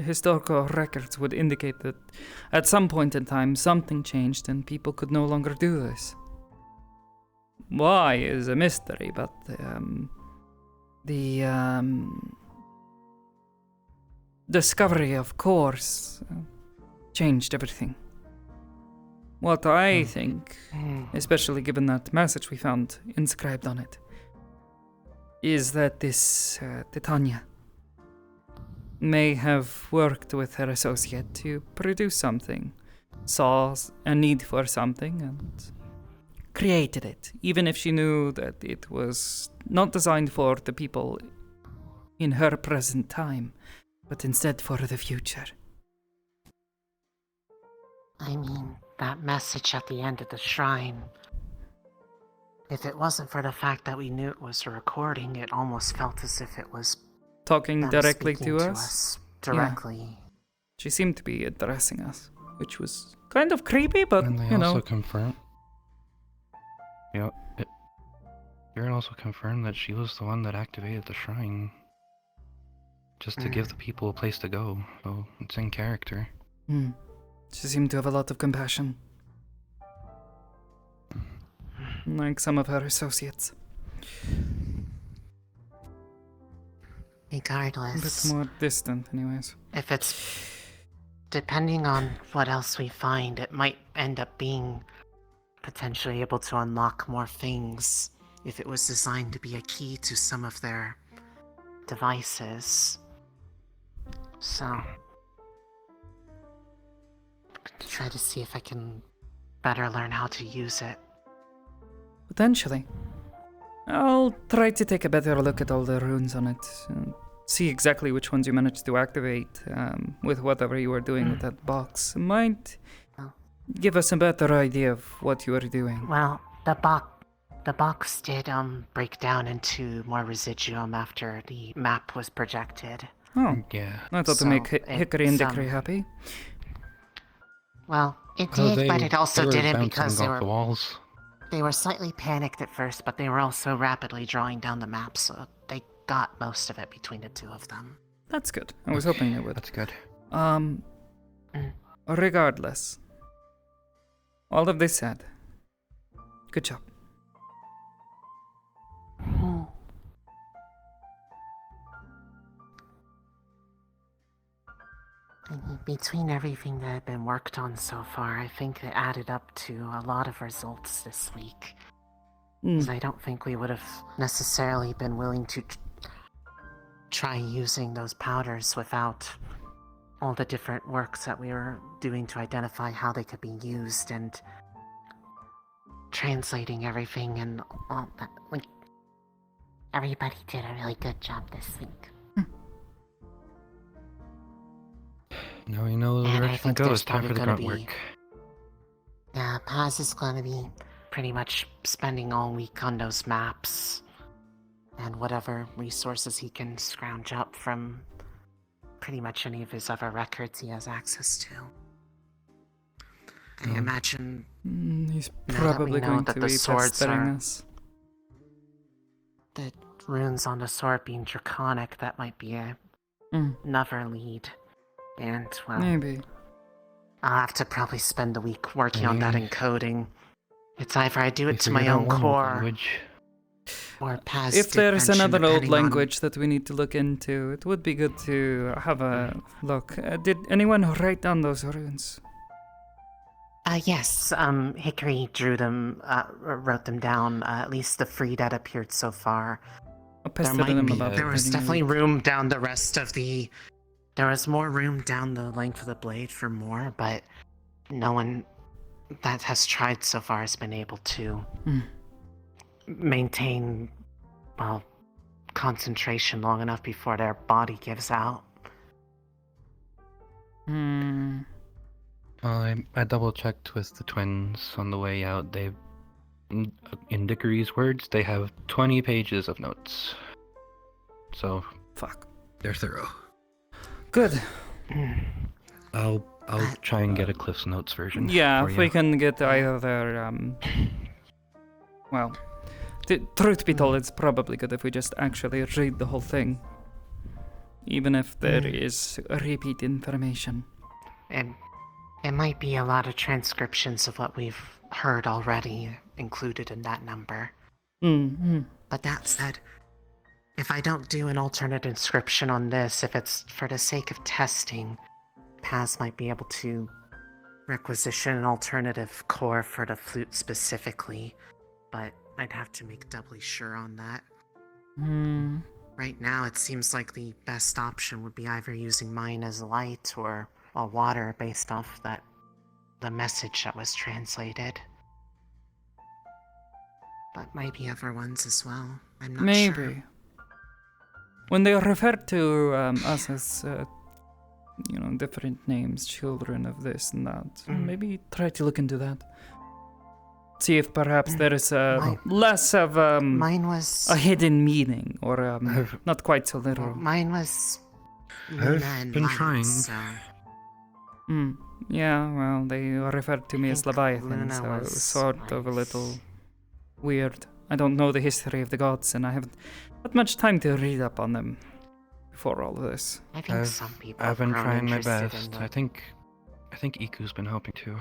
Historical records would indicate that at some point in time something changed and people could no longer do this. Why is a mystery, but the discovery of cores changed everything. What I think, especially given that message we found inscribed on it, is that this Titania may have worked with her associate to produce something, saw a need for something, and created it, even if she knew that it was not designed for the people in her present time, but instead for the future. I mean, that message at the end of the shrine. If it wasn't for the fact that we knew it was a recording, it almost felt as if it was Talking them directly speaking to us? directly. Yeah. She seemed to be addressing us, which was kind of creepy, but, And they you also know. confirmed. Aaron also confirmed that she was the one that activated the shrine. Just to give the people a place to go, so it's in character. She seemed to have a lot of compassion. Like some of her associates. Regardless. A bit more distant, anyways. If it's depending on what else we find, it might end up being potentially able to unlock more things if it was designed to be a key to some of their devices. So, try to see if I can better learn how to use it. Potentially. I'll try to take a better look at all the runes on it. See exactly which ones you managed to activate with whatever you were doing with that box. It might give us a better idea of what you were doing. Well, the box did break down into more residuum after the map was projected. Oh, yeah. I thought to make Hickory and Dickory happy. Well, it did, but it also didn't because off the walls. They were slightly panicked at first, but they were also rapidly drawing down the map, so they got most of it between the two of them. That's good. I was hoping they would. That's good. Regardless. All of this said, good job. Between everything that had been worked on so far, I think it added up to a lot of results this week. 'Cause I don't think we would have necessarily been willing to try using those powders without all the different works that we were doing to identify how they could be used and translating everything and all that. Like, everybody did a really good job this week. Now we know the And I direction to think go. there's It's time for the probably grunt gonna work. Yeah, Paz is gonna be pretty much spending all week on those maps and whatever resources he can scrounge up from pretty much any of his other records he has access to. I imagine He's now that we probably know going that to the be swords pestering are us. the runes on the sword being draconic, that might be another lead. And, well, Maybe. I'll have to probably spend the week working on that encoding. It's either I do it to my figured out own one old core, language. or Paz If did there's mention another old depending on- language that we need to look into, it would be good to have a look. Did anyone write down those runes? Yes, Hickory drew them, wrote them down, at least the 3 that appeared so far. There was definitely room down the rest of the... There was more room down the length of the blade for more, but no one that has tried so far has been able to maintain, well, concentration long enough before their body gives out. I double checked with the twins on the way out. They've, in Dickory's words, they have 20 pages of notes. So, fuck, they're thorough. Good. I'll try and get a Cliff's Notes version. Yeah, for if you. we can get either, well, truth be told, it's probably good if we just actually read the whole thing. Even if there is repeat information. And it might be a lot of transcriptions of what we've heard already included in that number. But that said, if I don't do an alternate inscription on this, if it's for the sake of testing, Paz might be able to requisition an alternative core for the flute specifically, but I'd have to make doubly sure on that. Right now, it seems like the best option would be either using mine as light or water based off the message that was translated. But maybe other ones as well. I'm not sure. Maybe. When they refer to us as, different names, children of this and that, maybe try to look into that. See if perhaps there is less of mine was a hidden meaning, or not quite so literal. Mine was I've been trying. So. Yeah, well, they referred to me as Leviathan, Luna so it was was sort of a little weird. I don't know the history of the gods, and I haven't had much time to read up on them before all of this. I think some people I've been have trying my interested in best. them. I think Iku's been helping too.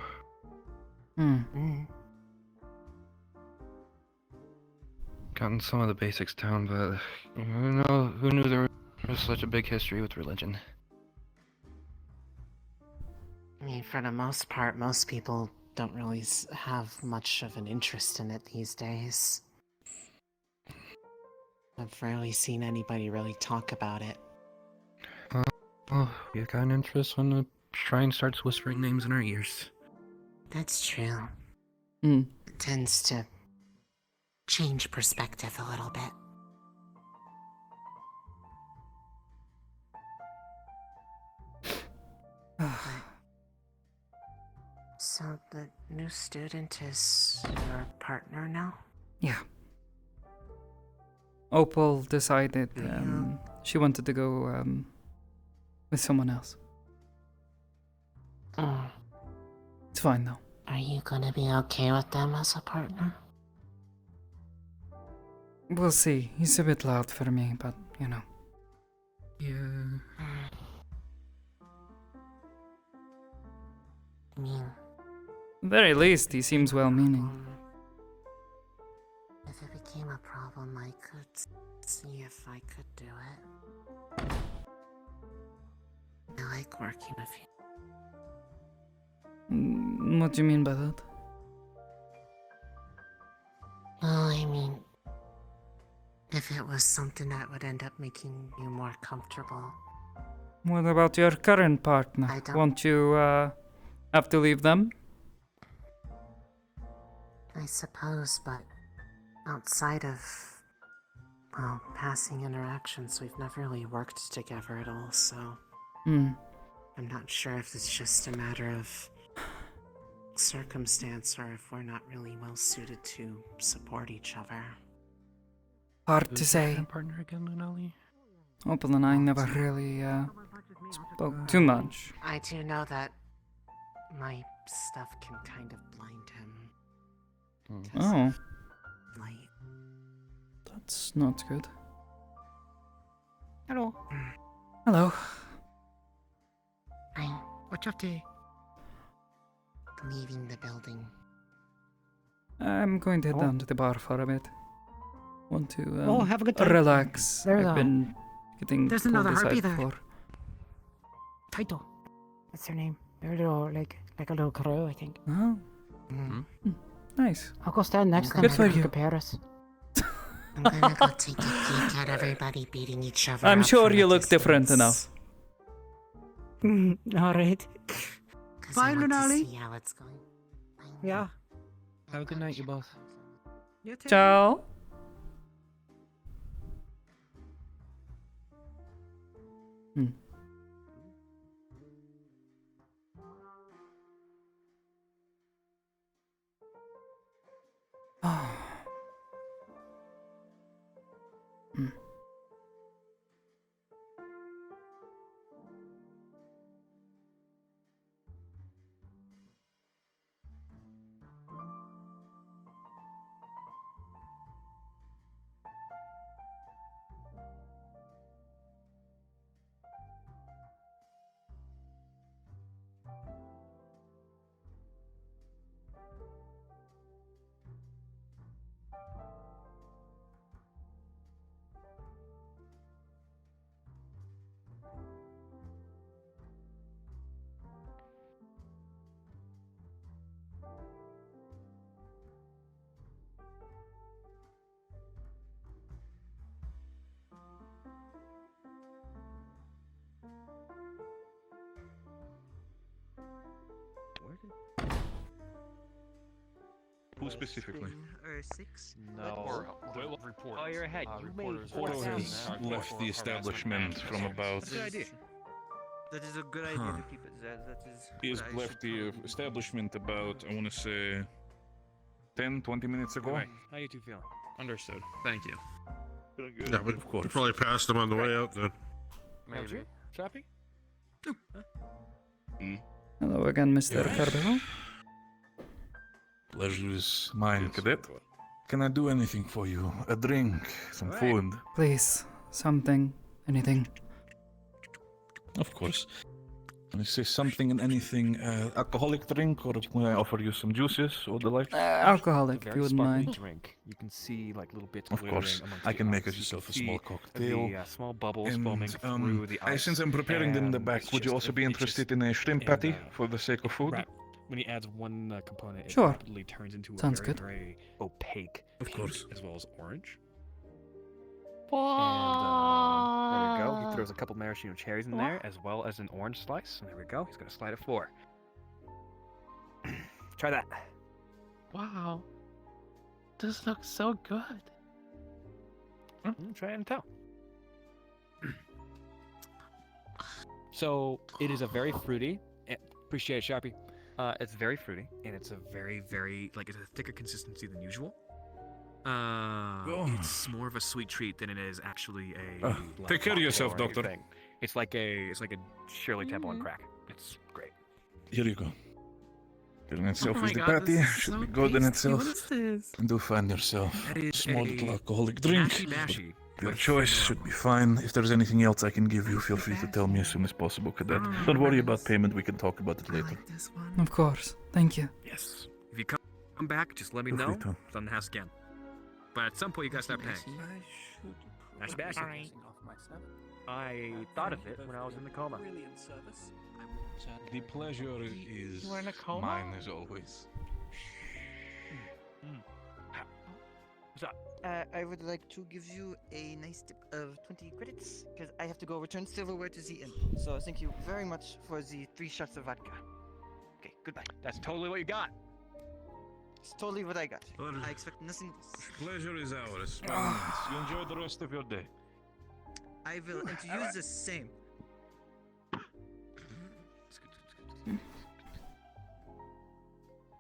Gotten some of the basics down, but who knew there was such a big history with religion? I mean, for the most part, most people don't really have much of an interest in it these days. I've rarely seen anybody really talk about it. Well, you got an interest when the shrine starts whispering names in our ears. That's true. It tends to change perspective a little bit. So the new student is your partner now? Yeah. Opal decided she wanted to go with someone else. It's fine though. Are you gonna be okay with them as a partner? We'll see. He's a bit loud for me, but Yeah. I mean, at the very least, he seems well-meaning. if it became a problem, I could see if I could do it. I like working with you. What do you mean by that? Well, I mean, if it was something that would end up making you more comfortable. What about your current partner? Won't you have to leave them? I suppose, but outside of, well, passing interactions, we've never really worked together at all, so I'm not sure if it's just a matter of circumstance or if we're not really well suited to support each other. Hard to say. Partner again, Lunali? Opal and I never really spoke too much. I do know that my stuff can kind of blind him. Oh. Light. That's not good. Hello. Hello. What's up, T? Leaving the building. I'm going to head down to the bar for a bit. Want to have a good time. relax. There's I've been getting there's pulled another aside harpy there. before. Taito. That's her name. They're little, like, like a little crew, I think. Oh, nice. I'll go stand next to them Good so for we can you. compare us. I'm gonna go take a peek at everybody beating each other I'm up sure from you a look different enough. distance. Alright. 'Cause Bye, I want to Lunali. see how it's going. Yeah. Have a good night, you both. You too. Ciao. Hmm. Hmm. Who specifically? Or 6? No. Report. Oh, you're ahead. You made Porto has left the establishment from about. That's a good idea. That is a good idea to keep it, Zed. That is. He has what I left should the probably do. establishment about, I want to say, 10, 20 minutes ago. Right. How you two feeling? Understood. Thank you. Yeah, but Of course. we probably passed them on the way out then. Maybe. Choppy? Hello again, Mr. Carbello. Pleasure is mine, cadet. Can I do anything for you? A drink, some food? Please, something, anything. Of course. Can I say something and anything? Alcoholic drink, or can I offer you some juices or the like? Alcoholic, if you wouldn't mind. Drink. You can see like little bits. Of course, I can make yourself a small cocktail. The small bubbles And, foaming through the ice. since I'm preparing them in the back, would you also be interested in a shrimp patty for the sake of food? When he adds one component, it Sure. rapidly turns into a Sounds very, good. very opaque Of pink, course. as well as orange. And there we go. He throws a couple maraschino cherries in there, as well as an orange slice. And there we go. He's gonna slide it 4. Try that. Wow. This looks so good. Try it and tell. So it is a very fruity. Appreciate it, Sharpie. It's very fruity, and it's a very, very it's a thicker consistency than usual. It's more of a sweet treat than it is actually a. Take care of yourself, cocktail or doctor. anything. It's like a Shirley Temple on crack. It's great. Here you go. Getting itself Oh is my the God, patty. this is Should so be good in tasty. itself. What is this? And do find yourself That a is small a little alcoholic drink. mashy. Your choice should be fine. If there's anything else I can give you, feel free to tell me as soon as possible, cadet. Don't worry about payment. We can talk about it later. Of course, thank you. Yes. If you come back, just let me Feel free know. to. It's on the house again. But at some point, you gotta start paying. Mashy bashy. Alright. I thought of it when I was in the coma. The pleasure is You were in a coma? mine as always. I would like to give you a nice tip of 20 credits because I have to go return silverware to the inn. So thank you very much for the 3 shots of vodka. Okay, goodbye. That's totally what you got. It's totally what I got. Well, I expect nothing less. Pleasure is ours. By all means. You enjoy the rest of your day. I will, and to use the same.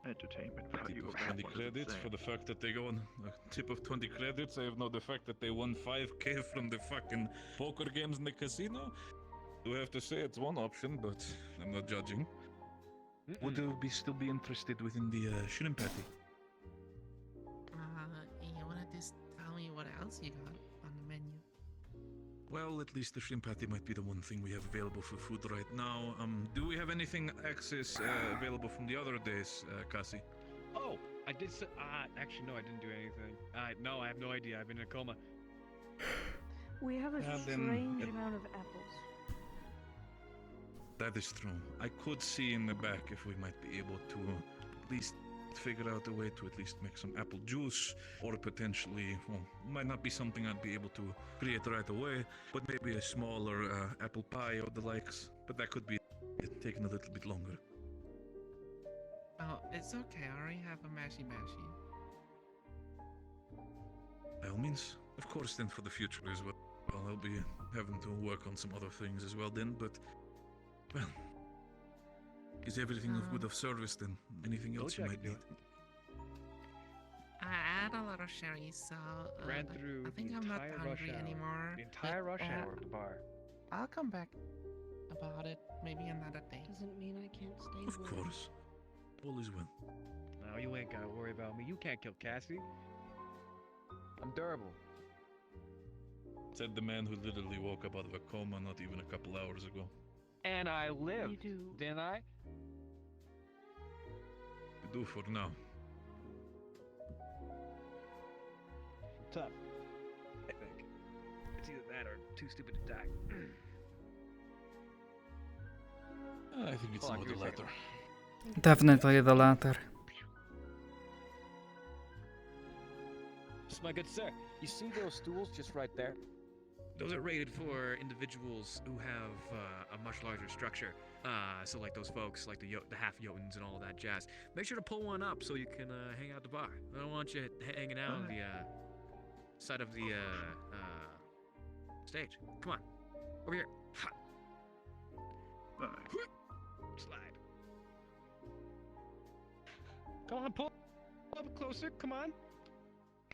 Entertainment value Tip of of that 20 one is credits insane. for the fact that they go on a tip of 20 credits. I have no the fact that they won 5k from the fucking poker games in the casino. Do I have to say it's one option, but I'm not judging. Would you still be interested within the shrimp patty? You wanna just tell me what else you got on the menu? Well, at least the shrimp patty might be the one thing we have available for food right now. Do we have anything access available from the other days, Cassie? Oh, I did. Actually, no, I didn't do anything. No, I have no idea. I've been in a coma. We have a then- strange amount of apples. That is true. I could see in the back if we might be able to at least figure out a way to at least make some apple juice, or potentially, well, might not be something I'd be able to create right away, but maybe a smaller apple pie or the likes. But that could be taking a little bit longer. Oh, it's okay. I already have a mashy. By all means, of course, then for the future as well. Well, I'll be having to work on some other things as well then, but, well, is everything of good of service then? Anything else you might need? I had a lot of sherry, so Ran through I think the I'm not entire rush hungry hour. anymore. The entire rush Uh, hour at the bar. I'll come back about it maybe another day. Doesn't mean I can't stay Of warm. course. All is well. No, you ain't gotta worry about me. You can't kill Cassie. I'm durable. Said the man who literally woke up out of a coma not even a couple hours ago. And I lived, didn't I? You do for now. Tough, I think. It's either that or too stupid to die. I think it's more the latter. Definitely the latter. So, my good sir, you see those stools just right there? Those are rated for individuals who have a much larger structure. So like those folks, like the half Jotuns and all that jazz. Make sure to pull one up so you can hang out at the bar. I don't want you hanging out on the side of the stage. Come on, over here. Ha. Slide. Come on, pull up closer. Come on.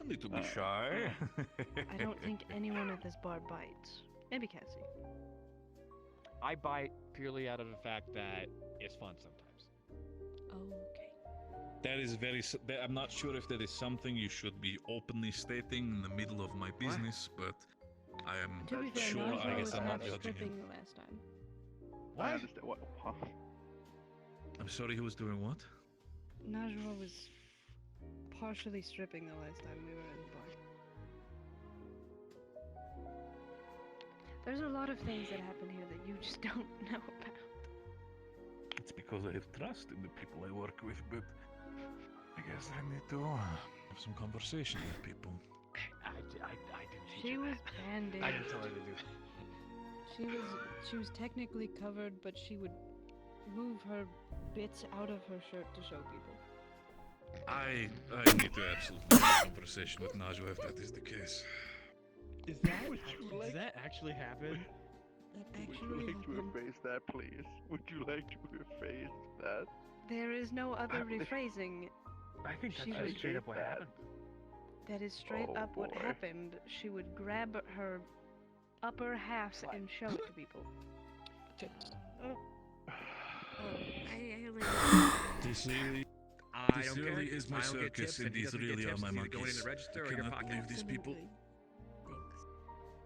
A little bit shy. I don't think anyone at this bar bites. Maybe Cassie. I bite purely out of the fact that it's fun sometimes. Okay. That is I'm not sure if that is something you should be openly stating in the middle of my business, but I am To be fair, sure. Najwa I was guess I'm not half judging stripping him. the last time. I understand what. I'm sorry, who was doing what? Najwa was partially stripping the last time we were in the bar. There's a lot of things that happen here that you just don't know about. It's because I have trust in the people I work with, but I guess I need to have some conversation with people. I didn't She was bandaged. I didn't tell her to do that. She was technically covered, but she would move her bits out of her shirt to show people. I need to absolutely have a conversation with Najwa if that is the case. Is that does that actually happen? That Would you like to erase that, please? Would you like to erase that? There is no other rephrasing. I think She that's was straight up what happened. That is straight Oh, up what boy. happened. She would grab her upper half and show it to people. This really, I this don't really care. is my I don't get circus, tips, and and he these doesn't get really are tips. my It's either going in monkeys. the register I or your cannot pocket. believe these people.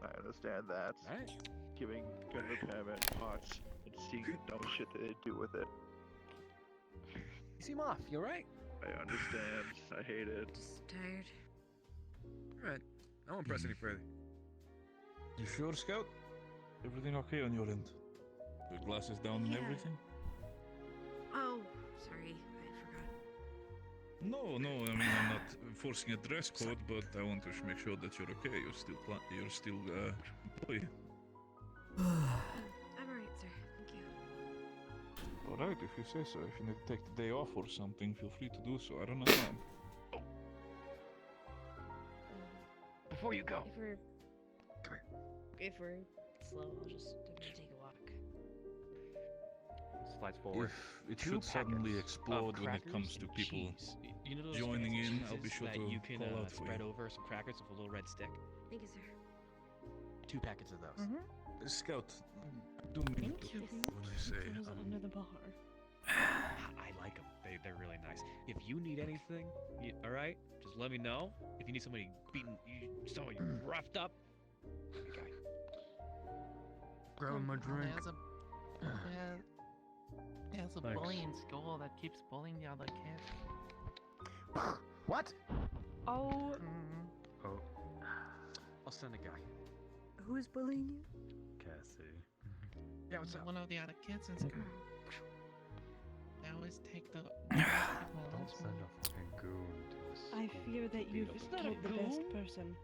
I understand that. Alright. Giving gun repairment parts and seeing the dumb shit that they do with it. You seem off. You alright? I understand. I hate it. Tired. Alright. I won't press any further. You sure, Scout? Everything okay on your end? Your glasses down and Yeah. everything? Oh, sorry. I forgot. No, I mean I'm not forcing a dress code, but I want to make sure that you're okay. You're still employee. I'm alright, sir. Thank you. All right, if you say so. If you need to take the day off or something, feel free to do so. I don't know. Before you go. If we're slow, I'll just take a walk. Slides forward. If it Two should suddenly packets explode of when it crackers comes to and people cheese. You know those joining fancy in, I'll be cheeses sure that to you can call out for spread you. over some crackers with a little red stick. Thank you, sir. 2 packets of those. Scout, do mean Thank to you. when I say Those under the bar. I like them. They're really nice. If you need anything, all right, just let me know. If you need somebody beaten, somebody roughed up. Okay. Grabbing my drink. There's a Thanks. bully in school that keeps bullying the other kids. What? Oh, Oh. I'll send a guy. who's bullying you? Cassie. Yeah, what's up? One of the other kids in school. They always take the. Don't send a fucking goon to a school. I fear that you've killed the best person.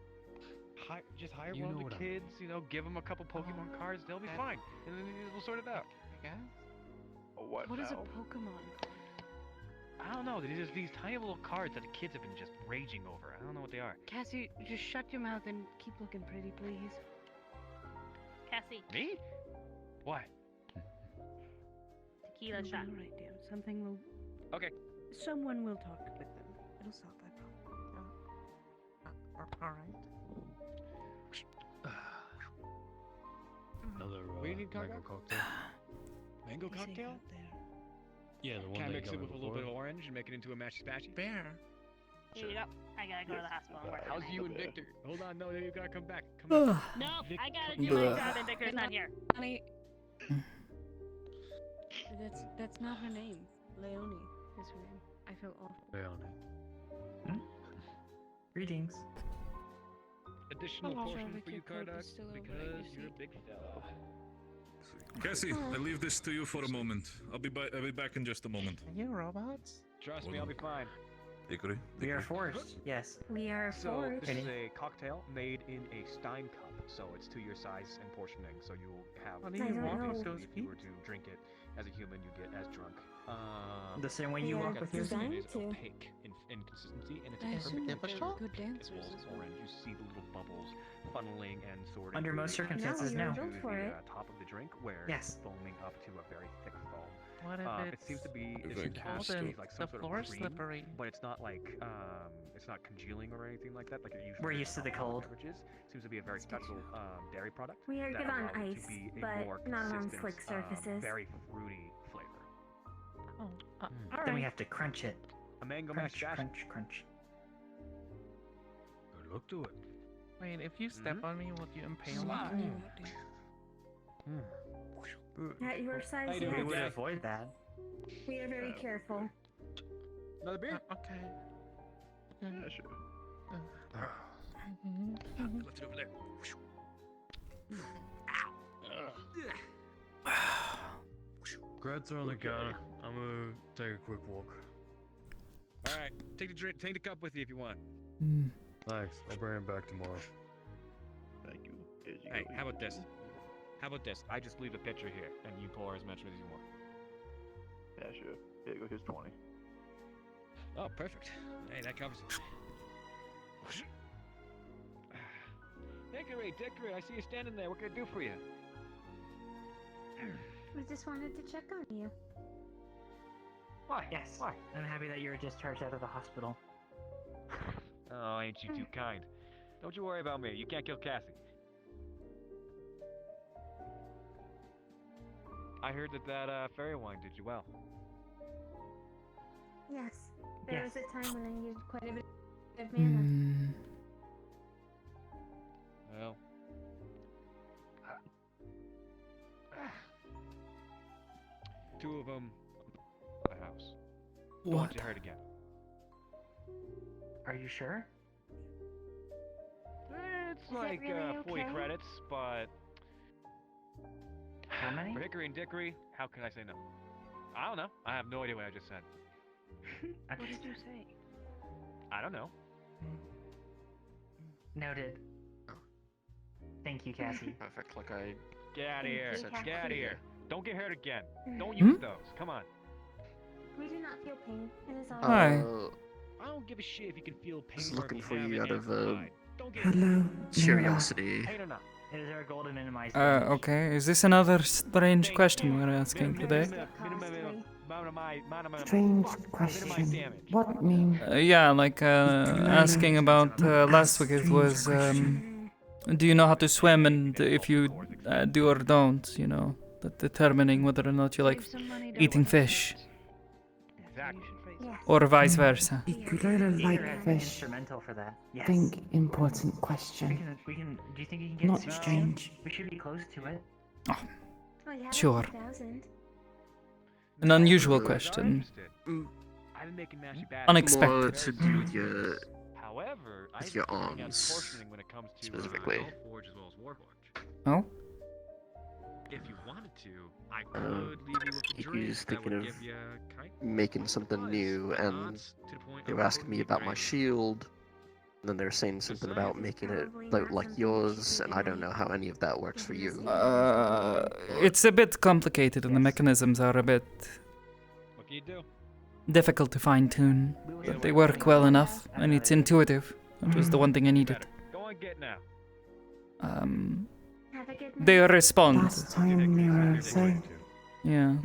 Just hire You one know of what the I kids, you know, give them a couple Pokemon cards, they'll be fine. And then we'll sort it out. Yeah? What What is a now? Pokemon card? I don't know, these are these tiny little cards that the kids have been just raging over. I don't know what they are. Cassie, just shut your mouth and keep looking pretty, please. Cassie, Me? What? tequila It'll be shot. all right, dear. Something will. Okay. Someone will talk with them. It'll stop, I promise. Alright. Another What do you need, mango cocktail. Mango They say cocktail? out there. Yeah, the one Can I that mix you it got with me a little bit of before. orange and make it into a matchy spatchy? Bear. Here you go. I gotta go to the hospital. I'm working How's tonight. you and Victor? Hold on, no, you gotta come back. Come back. No, Vic- I gotta do my job and Victor's not here. Honey. That's not her name. Leonie is her name. I feel awful. Leonie. Greetings. Additional Hello. portion Sorry, for you, your coat Kardak, is still over at because your you're a seat. big fellow. Cassie, I leave this to you for a moment. I'll be back in just a moment. Are you robots? Trust me, I'll be fine. Hickory? We are forced. Yes. We are So forced. this is a cocktail made in a Stein cup, so it's to your size and portioning. So you will have. What do you want with basically, those if you were to drink it as a human, you get as drunk. The same way you Yeah, walk with your designed It is to. opaque in consistency, and it's I a assume perfect that they're mixture. good It's dancers all as well. orange. You see the little bubbles funneling and sort of. Under most circumstances, No, no. you're built for the it. top of the drink, where Yes. it's foaming up to a very thick foam. What if It it's seems to be. It Thank seems to you. have cold and like the some sort floor of cream, slippery? but it's not like it's not congealing or anything like that. Like it usually We're is used to the alcoholic cold. Beverages. Seems to be a very special dairy product. We are that good on allows it ice, to be a but more not on consistent, slick surfaces. very fruity flavor. Oh, Then we have to crunch it. A mango Crunch, mashed bash. crunch, crunch. Good luck to it. Wait, if you step on me, will you impale Slide. me? At your size, How you doing, We would Jack? avoid that. we are very careful. Another beer? Okay. Yeah, sure. Lift it over there. Grats are on the counter. I'm gonna take a quick walk. All right, take the drink, take the cup with you if you want. Thanks. I'll bring it back tomorrow. Thank you. Here you Hey, go. how about this? How about this? I just leave the pitcher here, and you pour as much as you want. Yeah, sure. Here you go. Here's 20. Oh, perfect. Hey, that covers it. Dickory, I see you standing there. What can I do for you? We just wanted to check on you. Why? Yes. Why? I'm happy that you were discharged out of the hospital. Oh, ain't you too kind? Don't you worry about me. You can't kill Cassie. I heard that fairy wine did you well. Yes. There Yes. was a time when I used quite a bit of mana. Hmm. Well. Two of them at the house. Don't want What? you hurt again. Are you sure? It's Is it like really 40 okay? credits, but How many? for Hickory and Dickory, how can I say no? I don't know. I have no idea what I just said. What did you say? I don't know. Noted. Thank you, Cassie. Perfect. Like I. Get out of Thank here. you, Get out of Cassie. here. Don't get hurt again. Don't Hmm? use those. Come on. We do not feel pain. It is all Hi. I don't give a shit if you can feel pain Just or if looking you for have you it out and of fine. Don't get Hello. curiosity. pain or not. It is our goal to minimize damage. Okay, is this another strange question we're asking today? Strange question. What mean? Yeah, like asking about last week it was do you know how to swim, and if you do or don't, you know, that determining whether or not you like eating fish Exactly. or vice versa. Either has been instrumental for that. Yes. Important question. We can. Do you think you can get Not it soon? strange. We should be close to it. Oh, yeah, Sure. 1,000. An unusual question. I've been making mashy bash. Unexpected. More to do with your However, I with your figuring out arms, portioning when it comes to specifically. Forge as well as Warforge. Oh? if you wanted to, I could leave you with a drink He's that thinking would of give you a kite. making something new, and they were asking me about my shield. And then they're saying something about making it like yours, and I don't know how any of that works for you. It's a bit complicated, and the mechanisms are a bit What can you do? difficult to fine-tune, but they work well enough, and it's intuitive, which was the one thing I needed. Go on, get now. They respond. Last time Mira said. Yeah.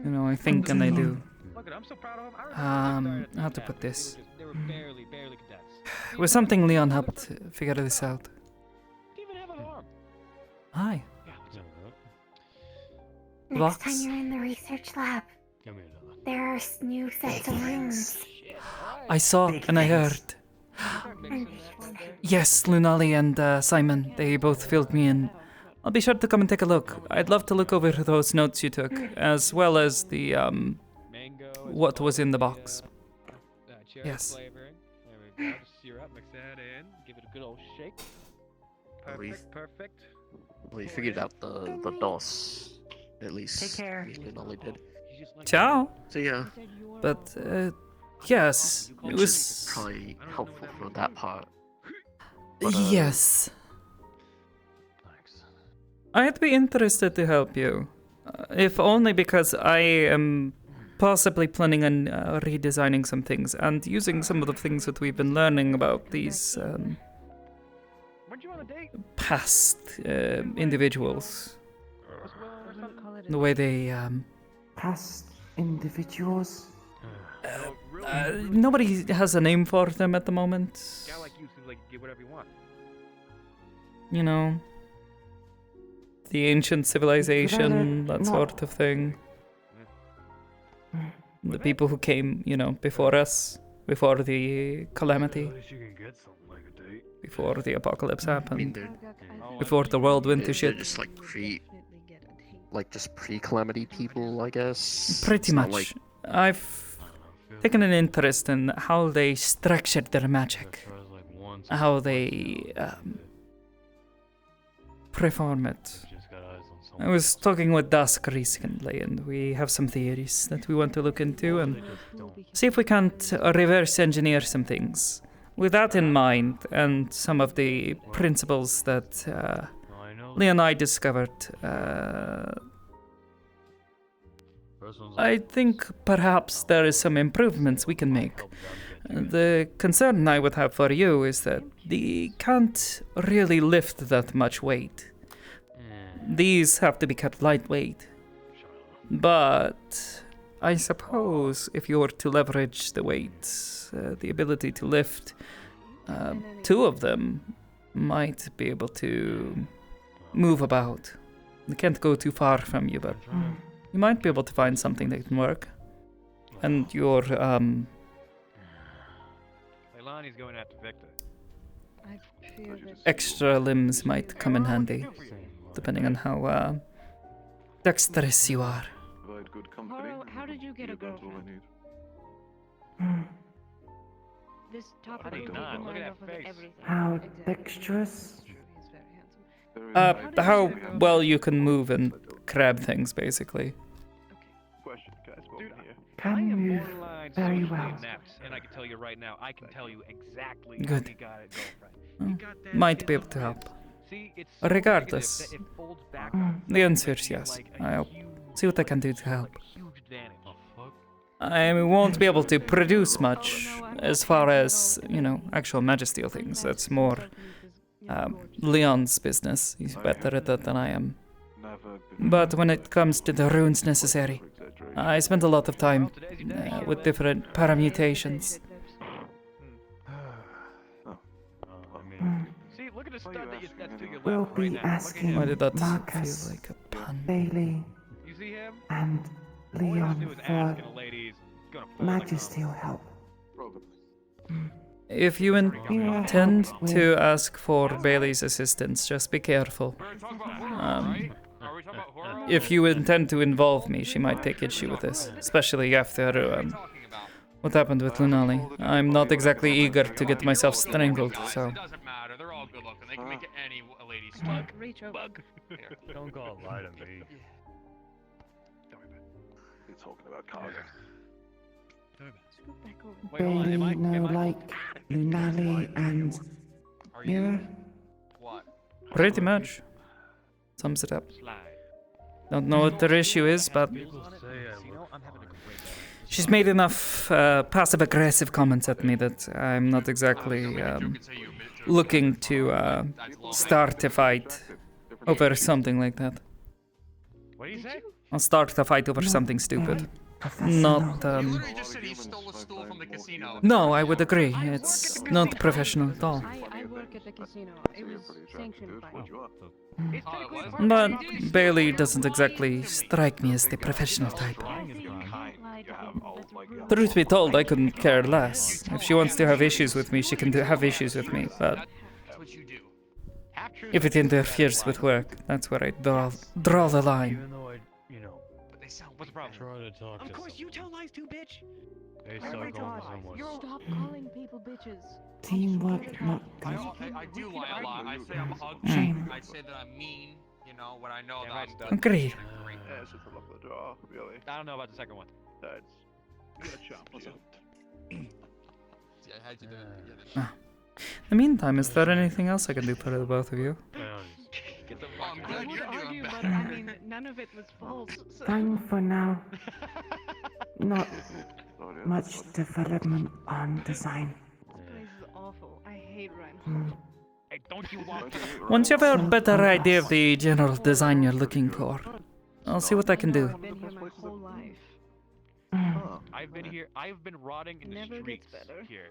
You know, I think and I do. Look, I'm so proud of him. How to put this? They were barely cadets. With something Leon helped figure this out. Even have an arm. Hi. Next Blocks. time you're in the research lab, there are new sets of rooms. I saw and I heard. Yes, Lunali and Simon, they both filled me in. I'll be sure to come and take a look. I'd love to look over those notes you took, as well as the, what was in the box. Yes. Flavoring. There we go. Just sear up, mix that in. Give it a good old shake. Perfect. Well, you figured out the DOS, at least. Take care. Me and Ollie did. Ciao. So yeah. But, yes, it Which was... is probably helpful for that part. Yes. I'd be interested to help you, if only because I am possibly planning on redesigning some things and using some of the things that we've been learning about these past individuals. The way they Past individuals? nobody has a name for them at the moment. A guy like you seems like you get whatever you want. You know, the ancient civilization, that not- sort of thing. The people who came, you know, before us, before the calamity, before the apocalypse happened, before the world went to They're shit. just like just pre-calamity people, I guess. Pretty It's not much. like- I've taken an interest in how they structured their magic, how they perform it. I was talking with Dusk recently, and we have some theories that we want to look into and see if we can't reverse engineer some things. With that in mind, and some of the principles that Leon and I discovered, I think perhaps there is some improvements we can make. The concern I would have for you is that they can't really lift that much weight. These have to be kept lightweight. But I suppose if you were to leverage the weight, the ability to lift, two of them might be able to move about. They can't go too far from you, but you might be able to find something that can work. And your, Leilani's going after Victor. extra limbs might come in handy, depending on how dexterous you are. How did you get a girlfriend? This topic How do you is not? taking Look at mind that off of face. everything. How dexterous? How well you can move and grab things, basically. Question, guys, while we're here. Can move Borderline very socially well. inept, and I can tell you right now, I can tell you exactly Good. how you got a girlfriend. Well, might be able to help. See, it's Regardless, negative that it folds backwards. the answer is yes. I'll see what I can do to help. I won't be able to produce much as far as, you know, actual magisteel things. That's more Leon's business. He's better at that than I am. But when it comes to the runes necessary, I spent a lot of time with different permutations. See, look at the stud that's to your We'll left be right now. asking Why did that Marcus, feel like a pun? Bailey, You see him? and All he has to Leon do is for ask, and a lady is gonna fold like a- magisteel help. If you intend to ask for Bailey's assistance, just be careful. If you intend to involve me, she might take issue with this, especially after what happened with Lunali. I'm not exactly eager to get myself strangled, so. I can make it any lady Bug, smug. reach over. Bug. Don't call lie to me. You're talking about cargo. Scoot back over. Wait, hold on. Am I? like Lunali and Mira? What? Pretty much. Sums it up. Don't know what their issue is, but she's made enough passive-aggressive comments at me that I'm not exactly looking to start a fight over something like that. What do you say? I'll start a fight over something stupid. Not, You literally just said he stole a stool from the casino. No, I would agree. It's not professional at all. I work at the casino. It was sanctioned by But Bailey doesn't exactly strike me as the professional type. Truth be told, I couldn't care less. If she wants to have issues with me, she can have issues with me, but if it interferes with work, that's where I draw the line. Even though What's the problem? try to talk Of to course, you tell lies too, bitch. They suck on someone. Stop calling people bitches. Teamwork, not good. I do lie a lot. I say I'm ugly. I say that I'm mean. You know, when I know that I'm Agreed. Yeah, it's just a look at the draw, really. I don't know about the second one. That's... You got chopped. What's up? See, I had to do it. In the meantime, is there anything else I can do for the both of you? Get the I would argue, but I mean, none of it was false. So. Fine for now. Not much development on design. This place is awful. I hate Reinhold. Hey, don't you want to... Once you have a better idea of the general design you're looking for, I'll see what I can do. I've been here my whole life. I've been here. I've been rotting in the Never streets gets better. here.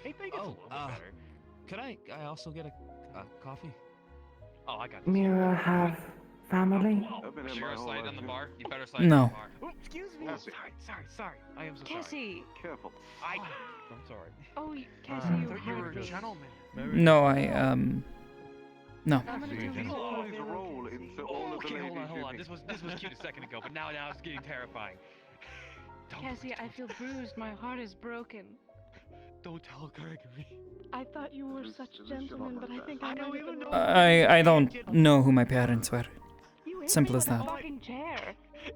Hey, think it's a little bit better. Could I also get a coffee? Oh, I got this. Mira have family? Sure, slide on the bar. You better slide No. on the bar. Oh, excuse me. Sorry. I am so sorry. Cassie. Careful. I'm sorry. Oh, Cassie, you thought you were a heard this. gentleman. No, no. These always roll into all of the Okay, ladies hold you on. meet. This was cute a second ago, but now it's getting terrifying. Cassie, I feel bruised. My heart is broken. Don't tell Gregory. I thought you were such gentlemen, but I think I don't might even have know. been I don't know who my parents were. You hit Simple me as with a that. fucking chair. It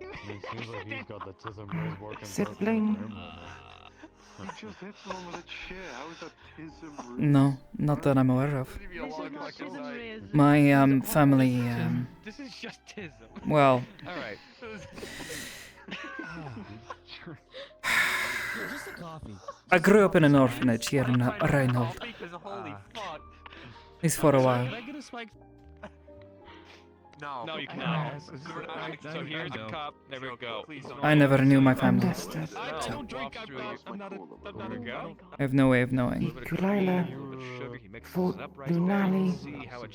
seems like he's got the tism rays working. Sibling? You just hit someone with a chair. How is that tism rude? No, not that I'm aware of. This is not tism riz. My family This is just tism. well, All right. Just a coffee. I grew up in an orphanage here in Reinhold. Because holy fuck. At least for a while. Can I get a spike? No, you cannot. So here's a cup. There we go. I never knew my family. Understood. I don't drink. I'm not a girl. I have no way of knowing. Kulila, for Lunali,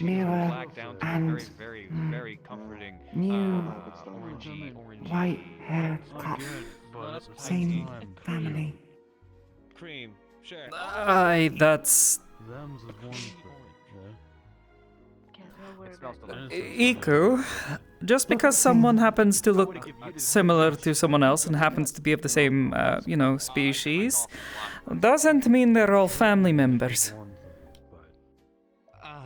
Mira, and very comforting. new Orangey. white hair cut. Same family. Cream. Sure. That's Them's is one thing. Iku. Just because someone happens to look similar to someone else and happens to be of the same, species, doesn't mean they're all family members.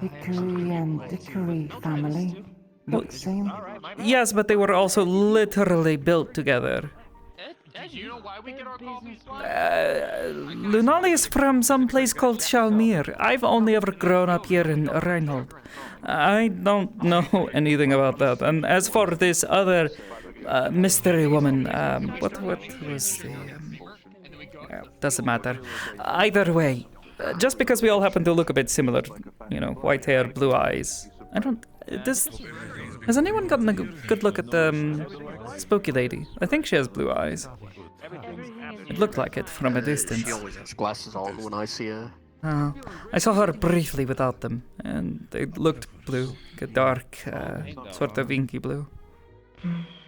Hickory and Dickory family. Look same. Yes, but they were also literally built together. Do you know why we get our coffee? Lunali is from some place called Shalmir. I've only ever grown up here in Reinhold. I don't know anything about that. And as for this other mystery woman, what was the... doesn't matter. Either way, just because we all happen to look a bit similar, white hair, blue eyes. Has anyone gotten a good look at the spooky lady? I think she has blue eyes. It looked like it from a distance. She always has glasses on when I see her. I saw her briefly without them, and they looked blue, like a dark, sort of inky blue.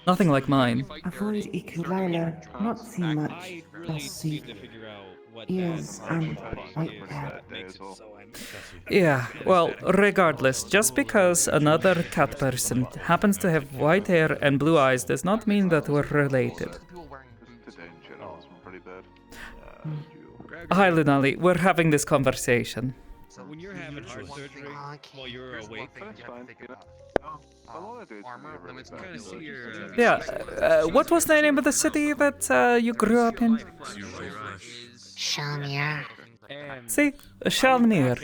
Nothing like mine. Avoid Ikulila, not see much. Just see ears and white hair. Yeah, well, regardless, just because another cat person happens to have white hair and blue eyes does not mean that we're related. Hi, Lunali, we're having this conversation. So when you're having heart surgery while you're awake, Armor limits kind of see your. Yeah. What was the name of the city that you grew up in? Shalmir. See, Shalmir.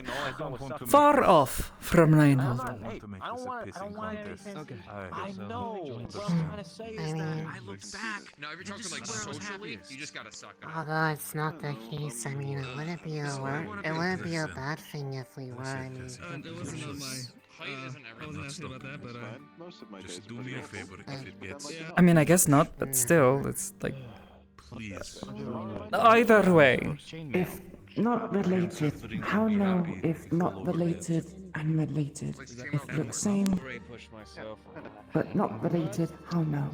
Far off from Reinhold. I don't want anything. I know. What I'm trying to say is that I look back. No, if you're talking like socially, you just gotta suck it. Although it's not the case, I mean, it wouldn't be a bad thing if we were. I mean, It wasn't on my. I wasn't asking about that, but just do me a favor if it gets. I mean, I guess not, but still, it's like. Please. Either way. If not related, how know if not related and related? If look same, but not related, how know?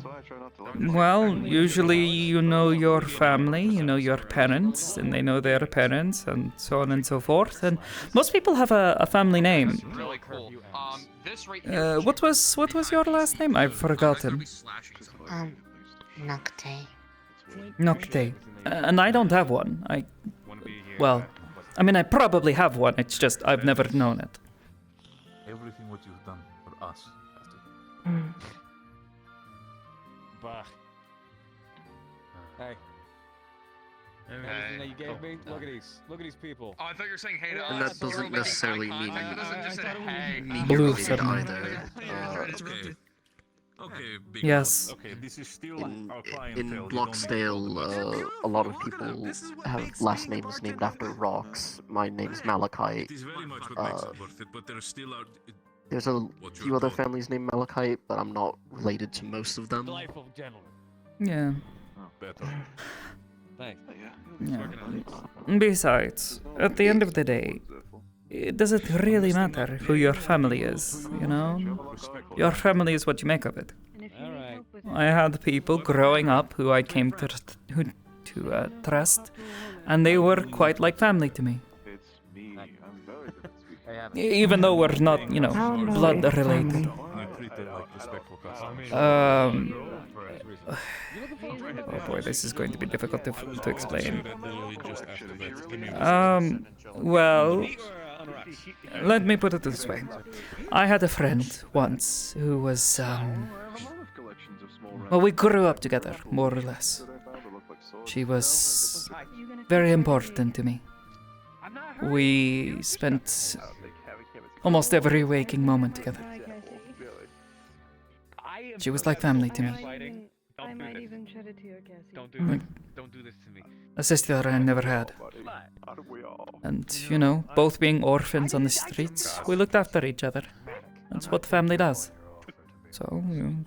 Well, usually you know your family, you know your parents, and they know their parents, and so on and so forth. And most people have a family name. Really cool. What was your last name? I've forgotten. Nocte. Nocte. And I don't have one. Well, I mean, I probably have one. It's just I've never known it. Everything what you've done for us. Bah. Hey. Everything that you gave me, look at these people. Oh, I thought you were saying hey to us. And that doesn't necessarily mean Blue you're related suddenly. either. Okay, big Yes. Okay, this is still In our clientele. Bloxdale, a lot of people have last names named after rocks. My name's Malachite. It is very much what makes it worth it, but there still are. There's a few other families named Malachite, but I'm not related to most of them. Delightful gentleman. Yeah. Better. Thanks. Yeah. Besides, at the end of the day, does it really matter who your family is, you know? Your family is what you make of it. I had people growing up who I came to trust, and they were quite like family to me. Even though we're not, you know, blood related. Oh boy, this is going to be difficult to explain. Well, let me put it this way. I had a friend once who was, well, we grew up together, more or less. She was very important to me. We spent almost every waking moment together. She was like family to me. I might even shed a tear, Cassie. Don't do this to me. A sister I never had. And, you know, both being orphans on the streets, we looked after each other. That's what family does. So, you know,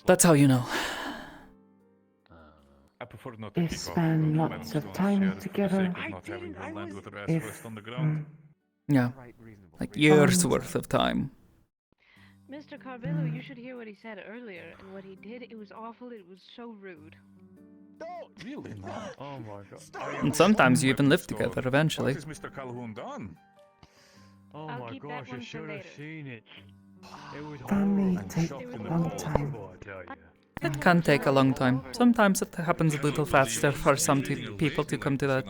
that's how you know. I prefer not If spend lots of time together, if... Yeah, like years worth of time. Mr. Carbello, you should hear what he said earlier, and what he did, it was awful, it was so rude. Really? Oh my god. And sometimes you even live together eventually. What is Mr. Calhoun done? Oh I'll my keep that gosh, one you for should have later. seen it. It was Family take a long time. It can take a long time. Sometimes it happens a little faster for some people to come to that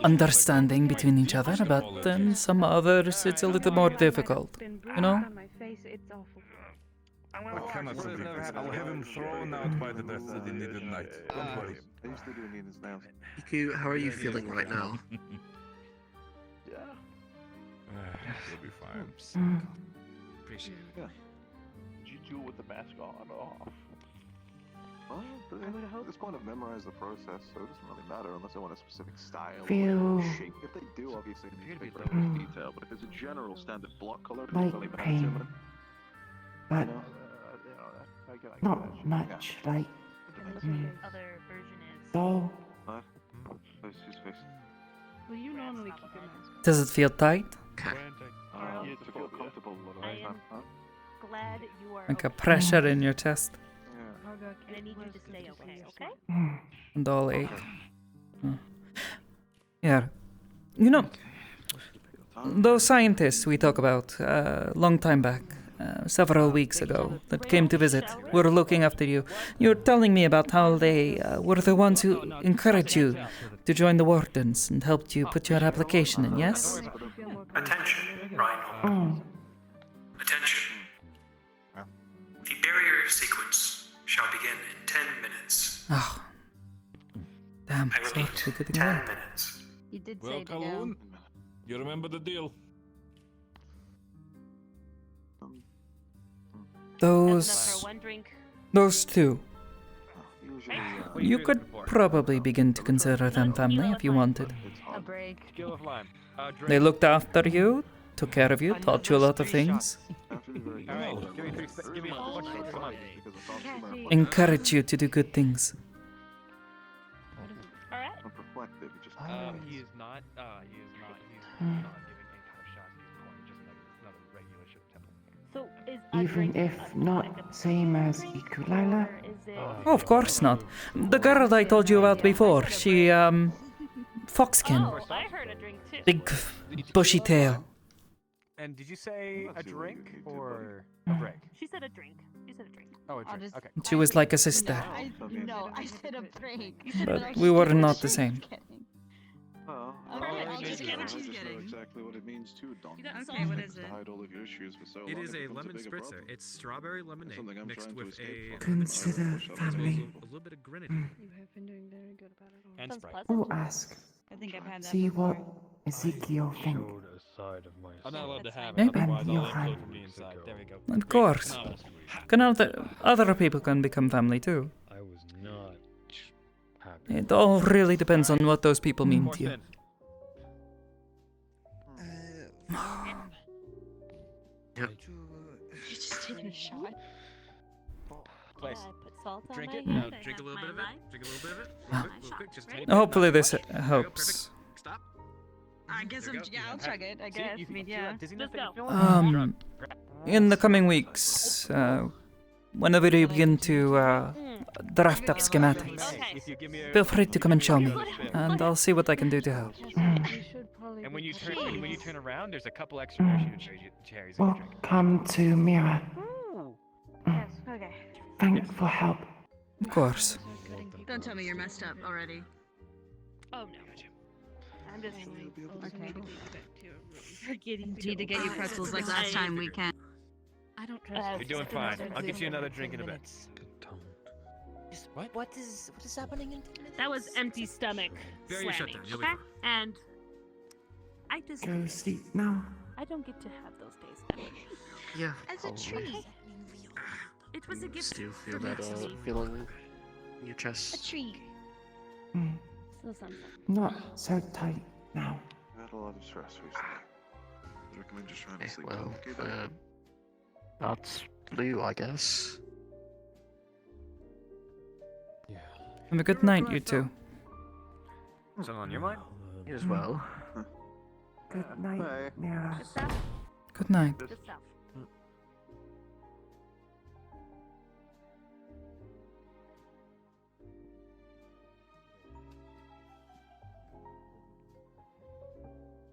understanding between each other, but then some others it's a little more difficult, you know? I cannot forgive this. I'll have him thrown out by the death of the needed night. Don't worry. Iku, how are you feeling right now? You'll be fine. Appreciate it. Did you do it with the mask on or off? Well, at this point I've memorized the process, so it doesn't really matter unless I want a specific style Feel or shape. If they do, obviously they need to take detail, but if it's a general standard block color, it like doesn't really matter pain, too much. but I get not much like Other version is. dull. What? His face. Well, you normally keep your mask on. Does it feel tight? To feel comfortable a little time, huh? Glad you are Like a pressure in your chest? and I need you to stay okay, okay? And all ache. Yeah. You know, those scientists we talk about long time back, several weeks ago that came to visit. Were looking after you. You were telling me about how they were the ones who encouraged you to join the Wardens and helped you put your application in, yes? Attention, Reinhold. Attention. The barrier sequence shall begin in 10 minutes. Oh. Damn, I repeat, so we're getting 10 late. minutes. You did Well, say to go. Calhoun, you remember the deal? Those two. You could probably begin to consider them family if you wanted. A break. Skill of lime. They looked after you, took care of you, taught you a lot of things, Alright, give me come on. encouraged you to do good things. He is not. He's not giving any kind of shots. He's going just another regular ship temple. So is Even if not same as Ikulala? Oh, of course not. The girl I told you about before, she, foxkin. Oh, I heard a drink too. Big, bushy tail. And did you say a drink or a break? She said a drink. You said a drink. Oh, a drink. Okay. She was like a sister. No, I said a break. But we were not the same. I'll just get what she's getting. Exactly what it means too, Don. Okay, what is it? To hide all of your issues for so It long, is a becomes lemon bigger spritzer. problem. It's strawberry lemonade Something I'm mixed trying to with escape a from. Consider family. a little bit of grenadine. You have been doing very good about it all. And Sprite. Who ask? I think I've had that See before. what Ezekiel think. I'm not allowed to have it, Maybe. otherwise I'll Johan. implode from the inside. There we go. Of course. Other people can become family too. I was not happy. It all really depends on what those people mean More to you. spin. Yep. You're just taking a shot. Place. Put salt on Drink my it? hand. No, drink a little bit of it. Drink a little bit of it. Ah. Real quick, just tiny bit. Hopefully this There you go, helps. perfect. Stop. I guess There I'm, you go. yeah, I'll chug it, I See, guess. you I mean, feel yeah. that dizziness Let's that you go. feel? Um, in the coming weeks, whenever you begin to draft up schematics, If you give me a... feel free to come and show me, and I'll see what I can do to help. And when you turn around, there's a couple extra parachuted cherries in We'll your drink. come to Mira. Yes, okay. Thank for help. Of course. Don't tell me you're messed up already. Oh no. I'm just Okay. forgetting. Need to get you pretzels like last time we can. I don't trust. You're doing fine. I'll get you another drink in a bit. What is happening in 10 minutes? That was empty stomach Barrier slamming. shutdown, you'll be Okay, and I just Go sleep now. I don't get to have those days ever. Yeah. As a tree. It was a gift Still feel from that me. feeling in your chest. tree. Mm, Still something. not so tight now. I had a lot of stress recently. I recommend just trying to sleep Well, well. that's blue, I guess. Have a good night, you two. Something on your mind? You as well. Good night, Mira. Good stuff. Good night. Good stuff.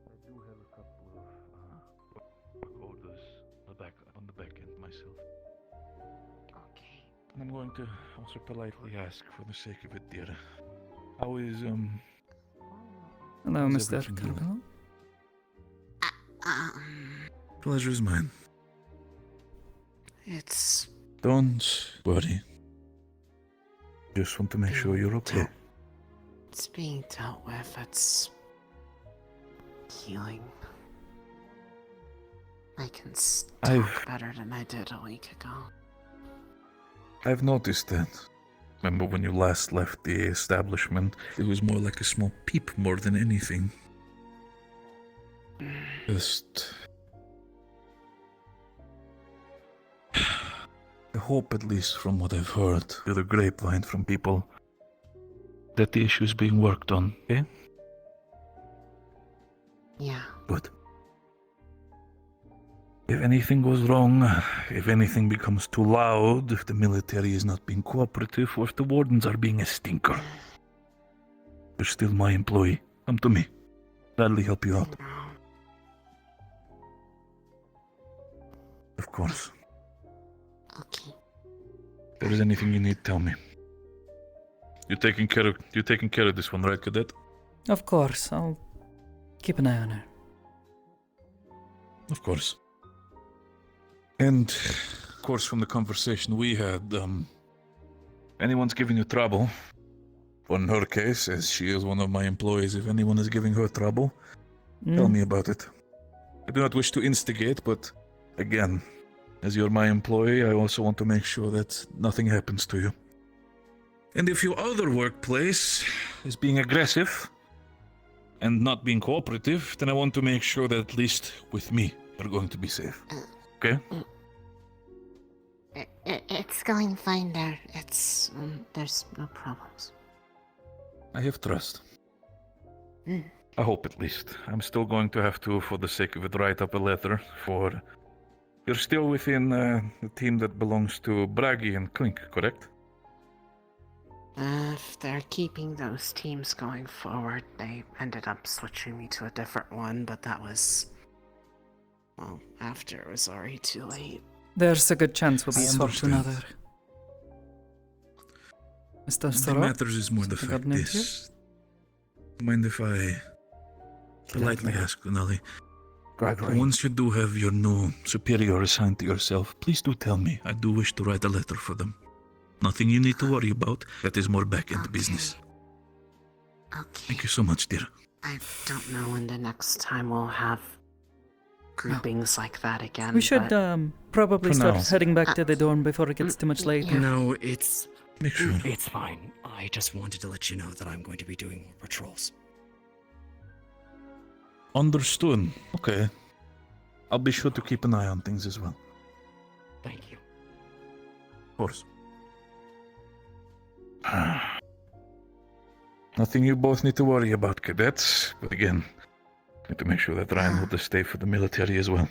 I do have a couple of work orders on the back end myself. Okay. I'm going to also politely ask for the sake of it, dear. How is, Hello, how's Mr. everything going? Carmelo. Pleasure's mine. It's Don't worry. Just want to make sure you're okay. It's being dealt with. It's healing. I can talk better than I did a week ago. I've noticed that. Remember when you last left the establishment? It was more like a small peep more than anything. Just... I hope, at least from what I've heard through the grapevine from people, that the issue is being worked on, okay? Yeah. Good. If anything goes wrong, if anything becomes too loud, if the military is not being cooperative, or if the wardens are being a stinker, you're still my employee. Come to me. Gladly help you out. Of course. Okay. If there is anything you need, tell me. You're taking care of this one, right, Cadet? Of course, I'll keep an eye on her. Of course. And, of course, from the conversation we had, anyone's giving you trouble, or in her case, as she is one of my employees, if anyone is giving her trouble, tell me about it. I do not wish to instigate, but, again, as you're my employee, I also want to make sure that nothing happens to you. And if your other workplace is being aggressive and not being cooperative, then I want to make sure that at least with me, you're going to be safe. Okay? It's going fine there. It's, there's no problems. I have trust. I hope at least. I'm still going to have to, for the sake of it, write up a letter for... You're still within the team that belongs to Bragi and Klink, correct? If they're keeping those teams going forward, they ended up switching me to a different one, but that was... well, after it was already too late. There's a good chance we'll be swapped to another. Mr. What Sorrow? matters is more the fact this. Mind if I politely ask, Unali? Once you do have your new superior assigned to yourself, please do tell me. I do wish to write a letter for them. Nothing you need to worry about. That is more back-end business. Okay. Thank you so much, dear. I don't know when the next time we'll have groupings like that again. We should probably For start now. heading back to the dorm before it gets too much later. No, it's... Make sure. It's fine. I just wanted to let you know that I'm going to be doing more patrols. Understood. Okay. I'll be sure to keep an eye on things as well. Thank you. Of course. Nothing you both need to worry about, cadets. But again, need to make sure that Ryan will stay for the military as well.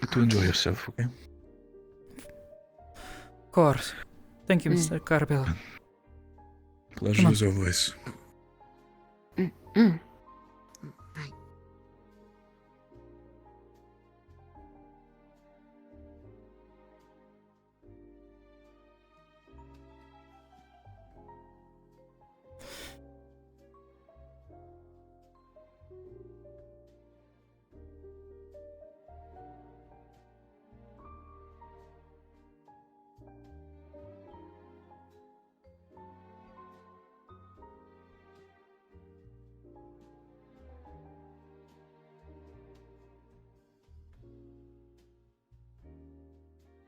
Need to enjoy yourself, okay? Of course. Thank you, Mr. Carvel. Pleasure as always.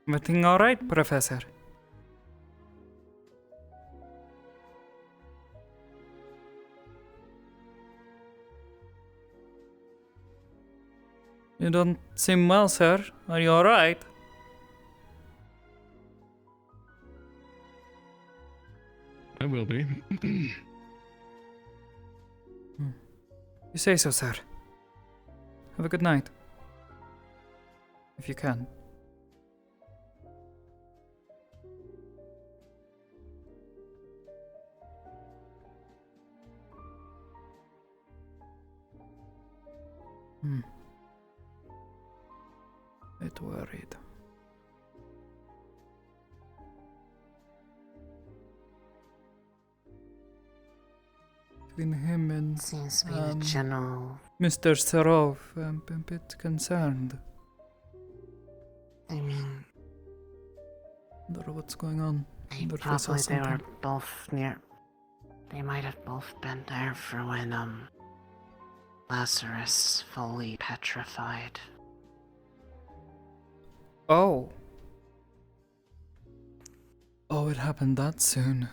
Everything all right, Professor? You don't seem well, sir. Are you all right? I will be. You say so, sir. Have a good night. If you can. Bit worried. Between him and seems to be the general. Mr. Sarov, I'm a bit concerned. I mean, wonder what's going on. Wonder if I saw probably they were something. both near. They might have both been there for when Lazarus fully petrified. Oh. Oh, it happened that soon.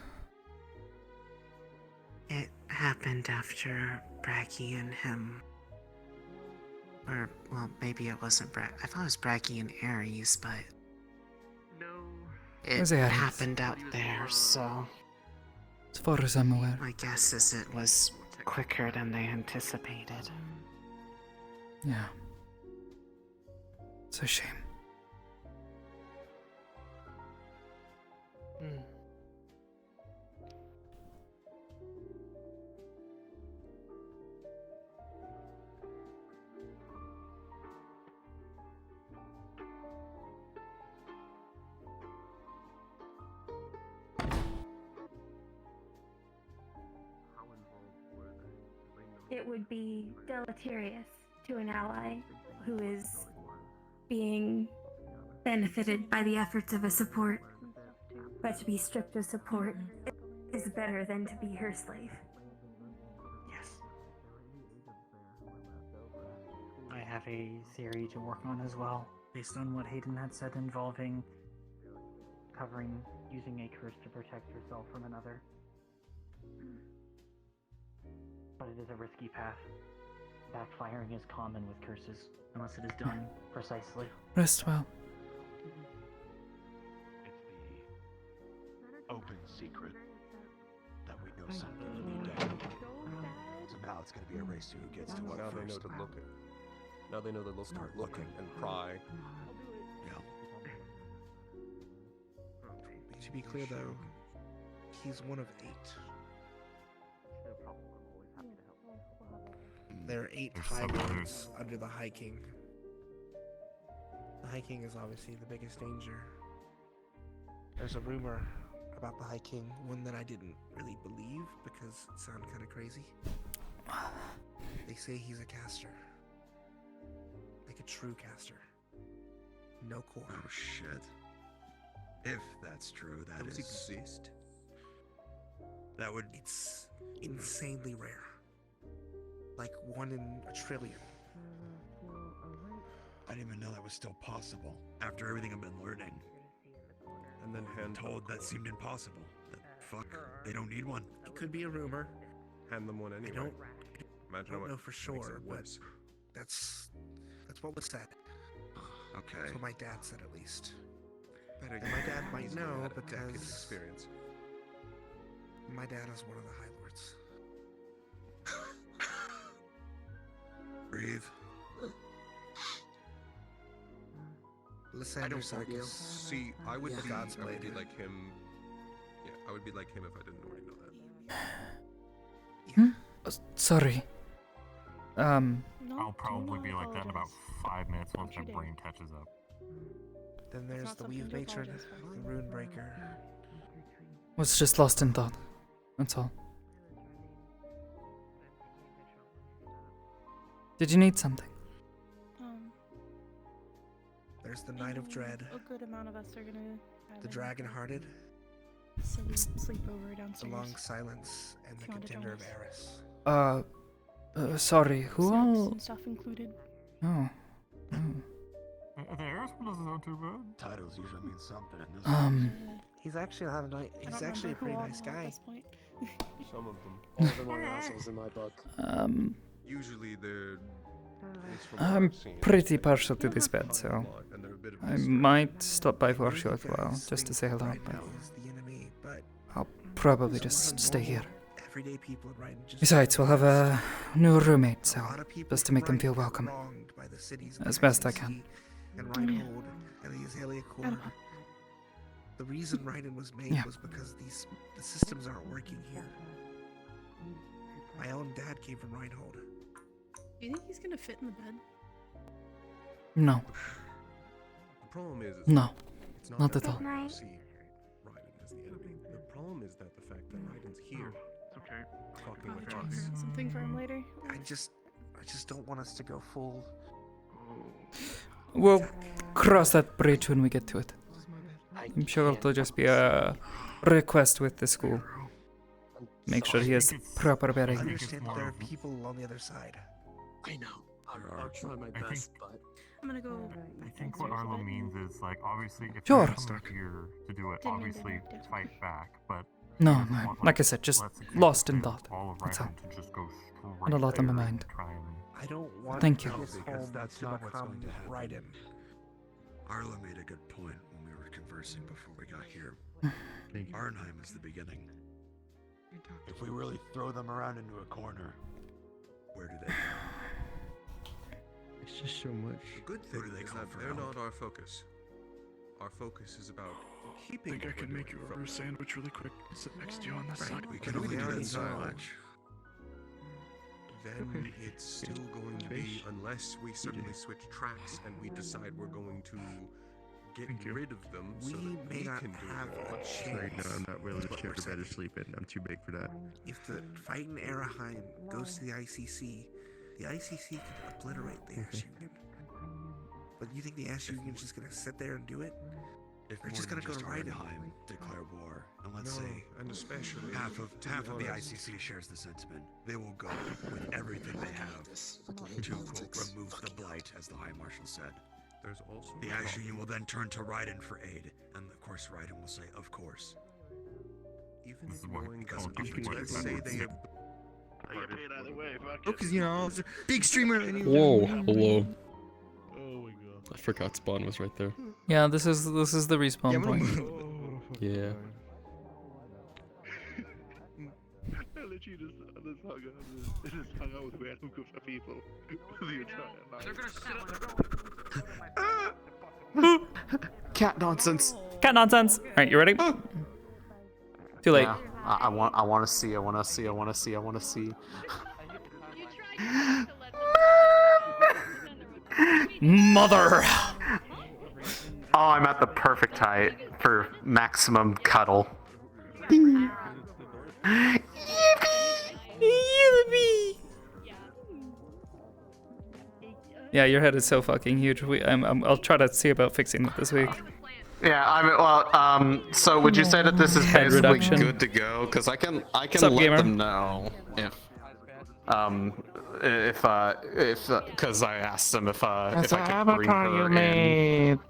It happened after Braggy and him. Or, well, maybe it wasn't I thought it was Braggy and Ares, but... No. It Was Ares? happened out there, so... As far as I'm aware. My guess is it was quicker than they anticipated. Yeah. It's a shame. it would be deleterious to an ally who is being benefited by the efforts of a support. But to be stripped of support is better than to be her slave. Yes. I have a theory to work on as well, based on what Hayden had said involving using a curse to protect yourself from another. But it is a risky path. Backfiring is common with curses, unless it is done precisely. Rest well. Open secret that we know something will be done. So now it's gonna be a race to who gets to what Now first. they know to look at. Now they know that they'll start looking and pry. Yeah. To be clear though, he's one of 8. There are 8 High Lords under the High King. The High King is obviously the biggest danger. There's a rumor about the High King, one that I didn't really believe because it sounded kind of crazy. They say he's a caster. Like a true caster. No core. Oh shit. If that's true, that Those is... exist. That would... It's insanely rare. Like 1 in a trillion. I didn't even know that was still possible. After everything I've been learning. And then I've been told that seemed impossible. That, fuck, they don't need one. It could be a rumor. Hand them one anyway. I don't Imagine know for sure, but that's what was said. Okay. That's what my dad said, at least. Better And my dad might know had a decade because experience. my dad is one of the High Lords. Breathe. Lysander Sarkis. See, I would The be, God's I would Blade. be like him. Yeah, I would be like him if I didn't already know that. Hmm? Sorry. I'll probably be like that in about 5 minutes once my brain catches up. Then there's not the something Weave to Matron, apologize for. the Rune Breaker. Was just lost in thought. That's all. Did you need something? There's the Knight of Dread, A good amount of us are gonna have the a Dragon-Hearted, silly sleepover the downstairs. Long Silence, and If the you want to Contender join of us. Eris. Sorry, who Snacks all... and stuff included. Oh. The Eris one doesn't sound too bad. Titles usually mean something in this He's actually not a nice. He's actually a pretty nice guy. Some of them. All of them are assholes in my book. Usually they're. at least from what I'm I've seen, pretty they partial to keep this it bed, high so line, and they're a bit of a I mystery. might stop by for a short while just to say hello, Right but now is the enemy, but I'll probably just stay here. everyday people at Ryden just Besides, we'll have a new roommate, so a lot of people just to make them from feel Ryden welcome. wronged by the cities As of best I ICC can. And Reinhold and the Azalea Corps. The reason Ryden was made Yeah. was because the systems aren't working here. My own dad came from Reinhold. Do you think he's gonna fit in the bed? No. The problem is, No. it's not Not that at all. people see Raiden as the enemy. The problem is that the fact that Raiden's here. Okay. Fucking Probably with try and us. figure out something for him later. I just don't want us to go full. We'll cross that bridge when we get to it. I'm sure it'll just be a request with the school. Make sure he has proper I bearing. understand that there are people on the other side. I know. I'll try my I best, but I'm gonna go. I think what Arlo means is, like, obviously, if Sure. you're coming here to do it, Didn't mean to obviously interrupt. fight back, but No, he doesn't no, want, like I said, just let's lost in say, thought. all of That's all. Raiden to just go And a straight lot on my there mind. and try and I don't want Thank you. this Because home that's to not what's become going to happen. Ryden. Arlo made a good point when we were conversing before we got here. Arnheim is the beginning. If we really throw them around into a corner, where do they go? It's just so much. The good thing Where do they is call that for they're help? not our focus. Our focus is about keeping. I think I what can we're make doing you a from roast them. sandwich really quick. Sit next to you on this side. We can If only we do already that so know, much. Then it's still going to be, unless we suddenly switch tracks and we decide we're going to get rid of them we so that may we not can do have more. a Sorry, chance. no, I'm not really is what sure we're to better saying. sleep in. I'm too big for that. If the fight in Araheim goes to the ICC can obliterate the Ash Union. But you think the Ash Union is just gonna sit there and do it? If They're more just than gonna go to Raiden. Arnheim declare war, and let's No, say and especially half of to the be honest. ICC shares the sentiment, they will go with everything they have to quote, remove the blight, as the High Marshal said. There's also The Ash Union will then turn to Raiden for aid, and of course Raiden will say, "Of course." Even Because let's say they have. I get paid either way. Fuck Oh, because you know, big streamer. Whoa, hello. Oh my god. I forgot spawn was right there. Yeah, this is the respawn point. Yeah. I literally just hung out with random groups of people the entire night. Cat nonsense. Cat nonsense. All right, you ready? Too late. Yeah, I want to see. Mother. Oh, I'm at the perfect height for maximum cuddle. Yeah, your head is so fucking huge. I'll try to see about fixing it this week. Yeah, so would you say that this is Head basically reduction. good to go? Because I can What's up, let gamer? them know if because I asked them if I could bring her in.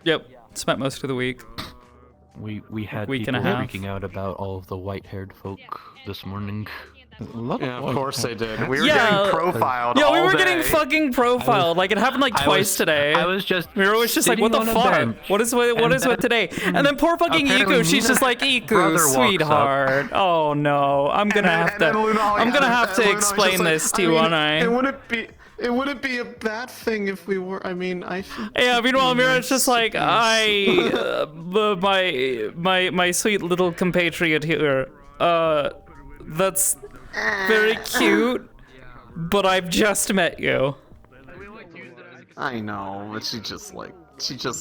Yep, spent most of the week. We had Week people and a half. freaking out about all of the white-haired folk this morning. Yeah, of course they did. We were Yeah. getting profiled. Yeah, we all were day. getting fucking profiled. Like it happened like twice today. I was just. We were always just like, what the sitting on a fuck? bench, What is with today? And then poor fucking apparently Iku, she's Nina's just like, Iku, brother walks sweetheart. Oh no, I'm gonna have to. I'm gonna have to explain this to you, aren't I? It wouldn't be a bad thing if we were. I mean, I. Yeah, meanwhile, Mira's just like, my sweet little compatriot here. That's very cute, but I've just met you. I know, but she just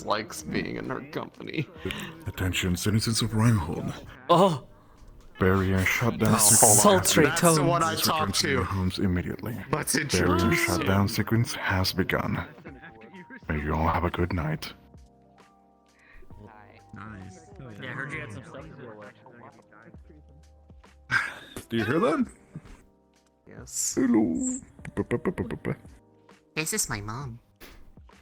likes being in her company. Attention, citizens of Reinhold. Oh. Barrier shut down sequence. Sultry That's the tones. one I Return talked to your to. homes immediately. Let's Barrier introduce shutdown sequence has begun. May you all have a good night. Nice. Yeah, I heard you had some stuff to deal with. Do you hear that? Yes. Hello. This is my mom.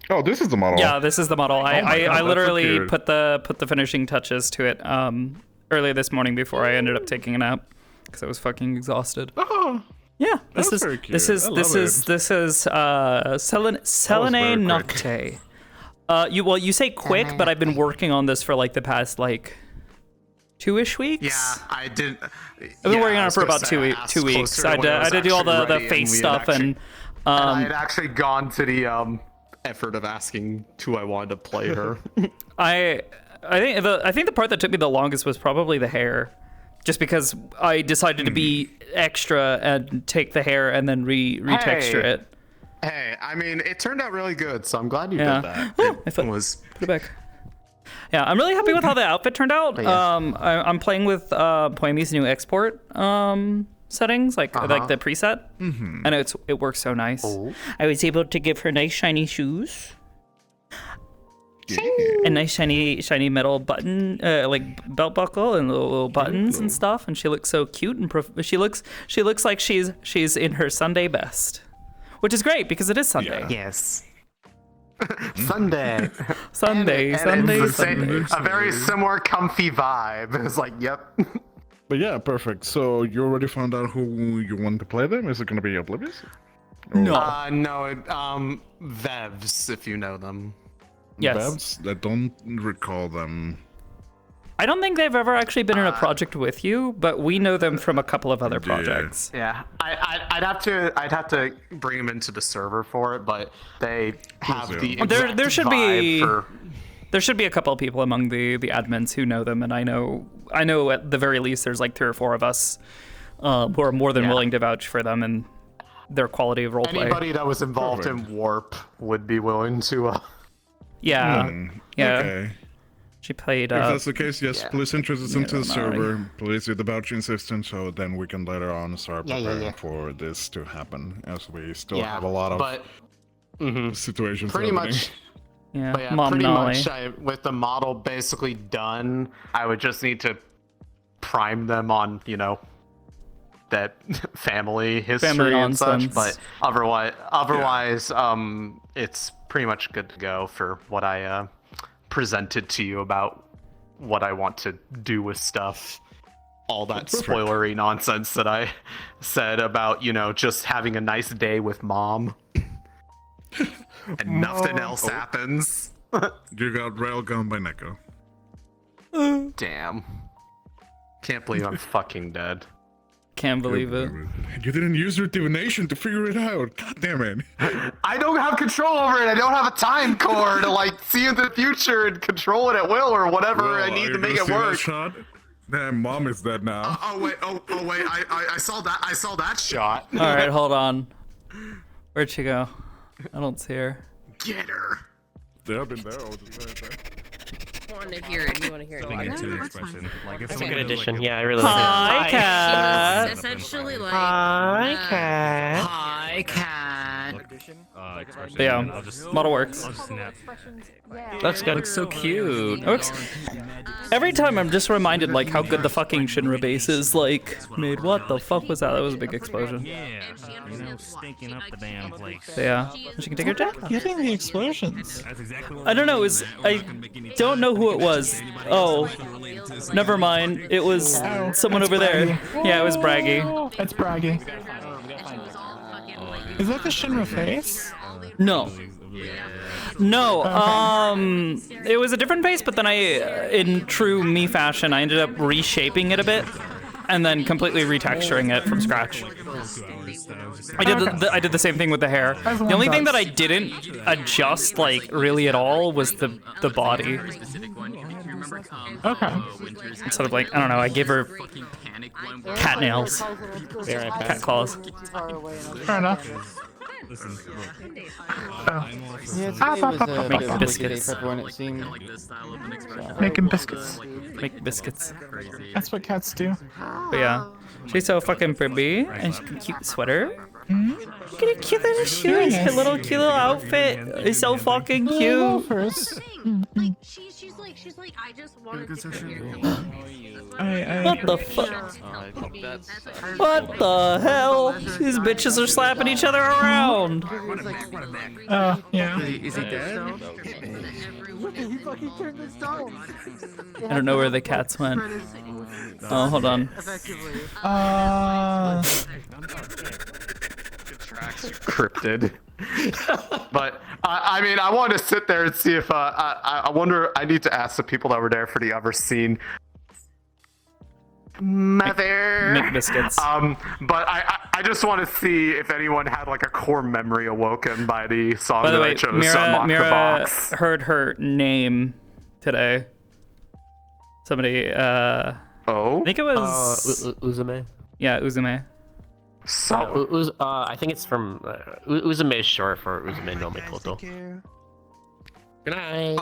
Oh, this is the model. Yeah, this is the model. Oh my God, I that's so literally cute. put the finishing touches to it earlier this morning before I ended up taking a nap because I was fucking exhausted. Oh. Yeah, That's this very is cute. this I is love this is it. this is Selene Nocte. You say quick, but I've been working on this for like the past like 2-ish weeks. Yeah, I did. I've been working on it for about 2 weeks. I had to do all the face stuff and I had actually gone to the effort of asking who I wanted to play her. I think the part that took me the longest was probably the hair, just because I decided to be extra and take the hair and then retexture it. Hey, I mean, it turned out really good, so I'm glad you Yeah. did that. I thought, was put it back. Yeah, I'm really happy with how the outfit turned out. Yeah. I'm playing with Poemi's new export settings, like the preset, and it works so nice. I was able to give her nice shiny shoes. A nice shiny metal button, like belt buckle and little buttons and stuff, and she looks so cute and she looks like she's in her Sunday best, which is great because it is Sunday. Yes. Sunday. Sunday. A very similar comfy vibe. It's like, yep. But yeah, perfect. So you already found out who you want to play them? Is it gonna be Oblivious? No. Vevs, if you know them. Yes. Babs? I don't recall them. I don't think they've ever actually been in a project with you, but we know them from a couple of other projects. Yeah, I'd have to bring them into the server for it, but they have the There should vibe be for... there should be a couple of people among the admins who know them, and I know at the very least there's like 3 or 4 of us who are more than willing to vouch for them and their quality of roleplay. Anybody that was involved in Warp would be willing to. Yeah. Yeah. Okay. She played. If that's the case, yes, please introduce us into the Mira server. Please do the vouching system, so then we can later on start Yeah, preparing for this to happen, as we still have a lot of but situations pretty happening. much. Yeah, But yeah, Mom pretty Nolly. much with the model basically done, I would just need to prime them on, you know, that family history and such. nonsense. But otherwise, it's pretty much good to go for what I presented to you about what I want to do with stuff. All that spoilery nonsense that I said about, you know, just having a nice day with Mom. And nothing else happens. You got railgun by Neko. Damn. Can't believe I'm fucking dead. Can't believe it. You didn't use your divination to figure it out. God damn it. I don't have control over it. I don't have a time core to like see into the future and control it at will or whatever I need to make it work. Shot? Damn, Mom is dead now. Oh wait, I saw that. I saw that shot. All right, hold on. Where'd she go? I don't see her. Get her. They have been there all the time. I want to hear it. You want to hear it? That's a good addition. Yeah, I really like Hi, it. Cat. She's essentially like. Hi, Cat. Hi, Cat. But yeah, model works. That's good. Looks so cute. It looks... Every time I'm just reminded like how good the fucking Shinra base is like made. What the fuck was that? That was a big explosion. Yeah, you know, stinking up the damn place. But yeah, she can take her jacket off. Getting the explosions. I don't know. It was I don't know who it was. Oh, never mind. It was someone over there. Yeah, it was Braggy. It's Braggy. Is that the Shinra face? No. No, it was a different face, but then in true me fashion, I ended up reshaping it a bit, and then completely retexturing it from scratch. I did the same thing with the hair. The only thing that I didn't adjust like really at all was the body. Okay. Instead of like, I don't know, I gave her cat nails, cat claws. Fair enough. Listen, Make biscuits. Making biscuits. Make biscuits. That's what cats do. But yeah, she's so fucking pretty, and she's got a cute sweater. Look at her cute little shoes. Her little cute little outfit is so fucking cute. She's like, I just wanted to What the fuck? What the hell? These bitches are slapping each other around. Yeah. Is he dead? He fucking turned this down. I don't know where the cats went. Oh, hold on. Cryptid. But I mean, I want to sit there and see if I wonder. I need to ask the people that were there for the other scene. Mother. Make biscuits. But I just want to see if anyone had like a core memory awoken by the song By the that way, I chose to unlock the Mira box. heard her name today. Somebody, I think it was... Uzume? Yeah, Uzume. I think it's from... Uzume is short for Uzume no Mikoto. Good night.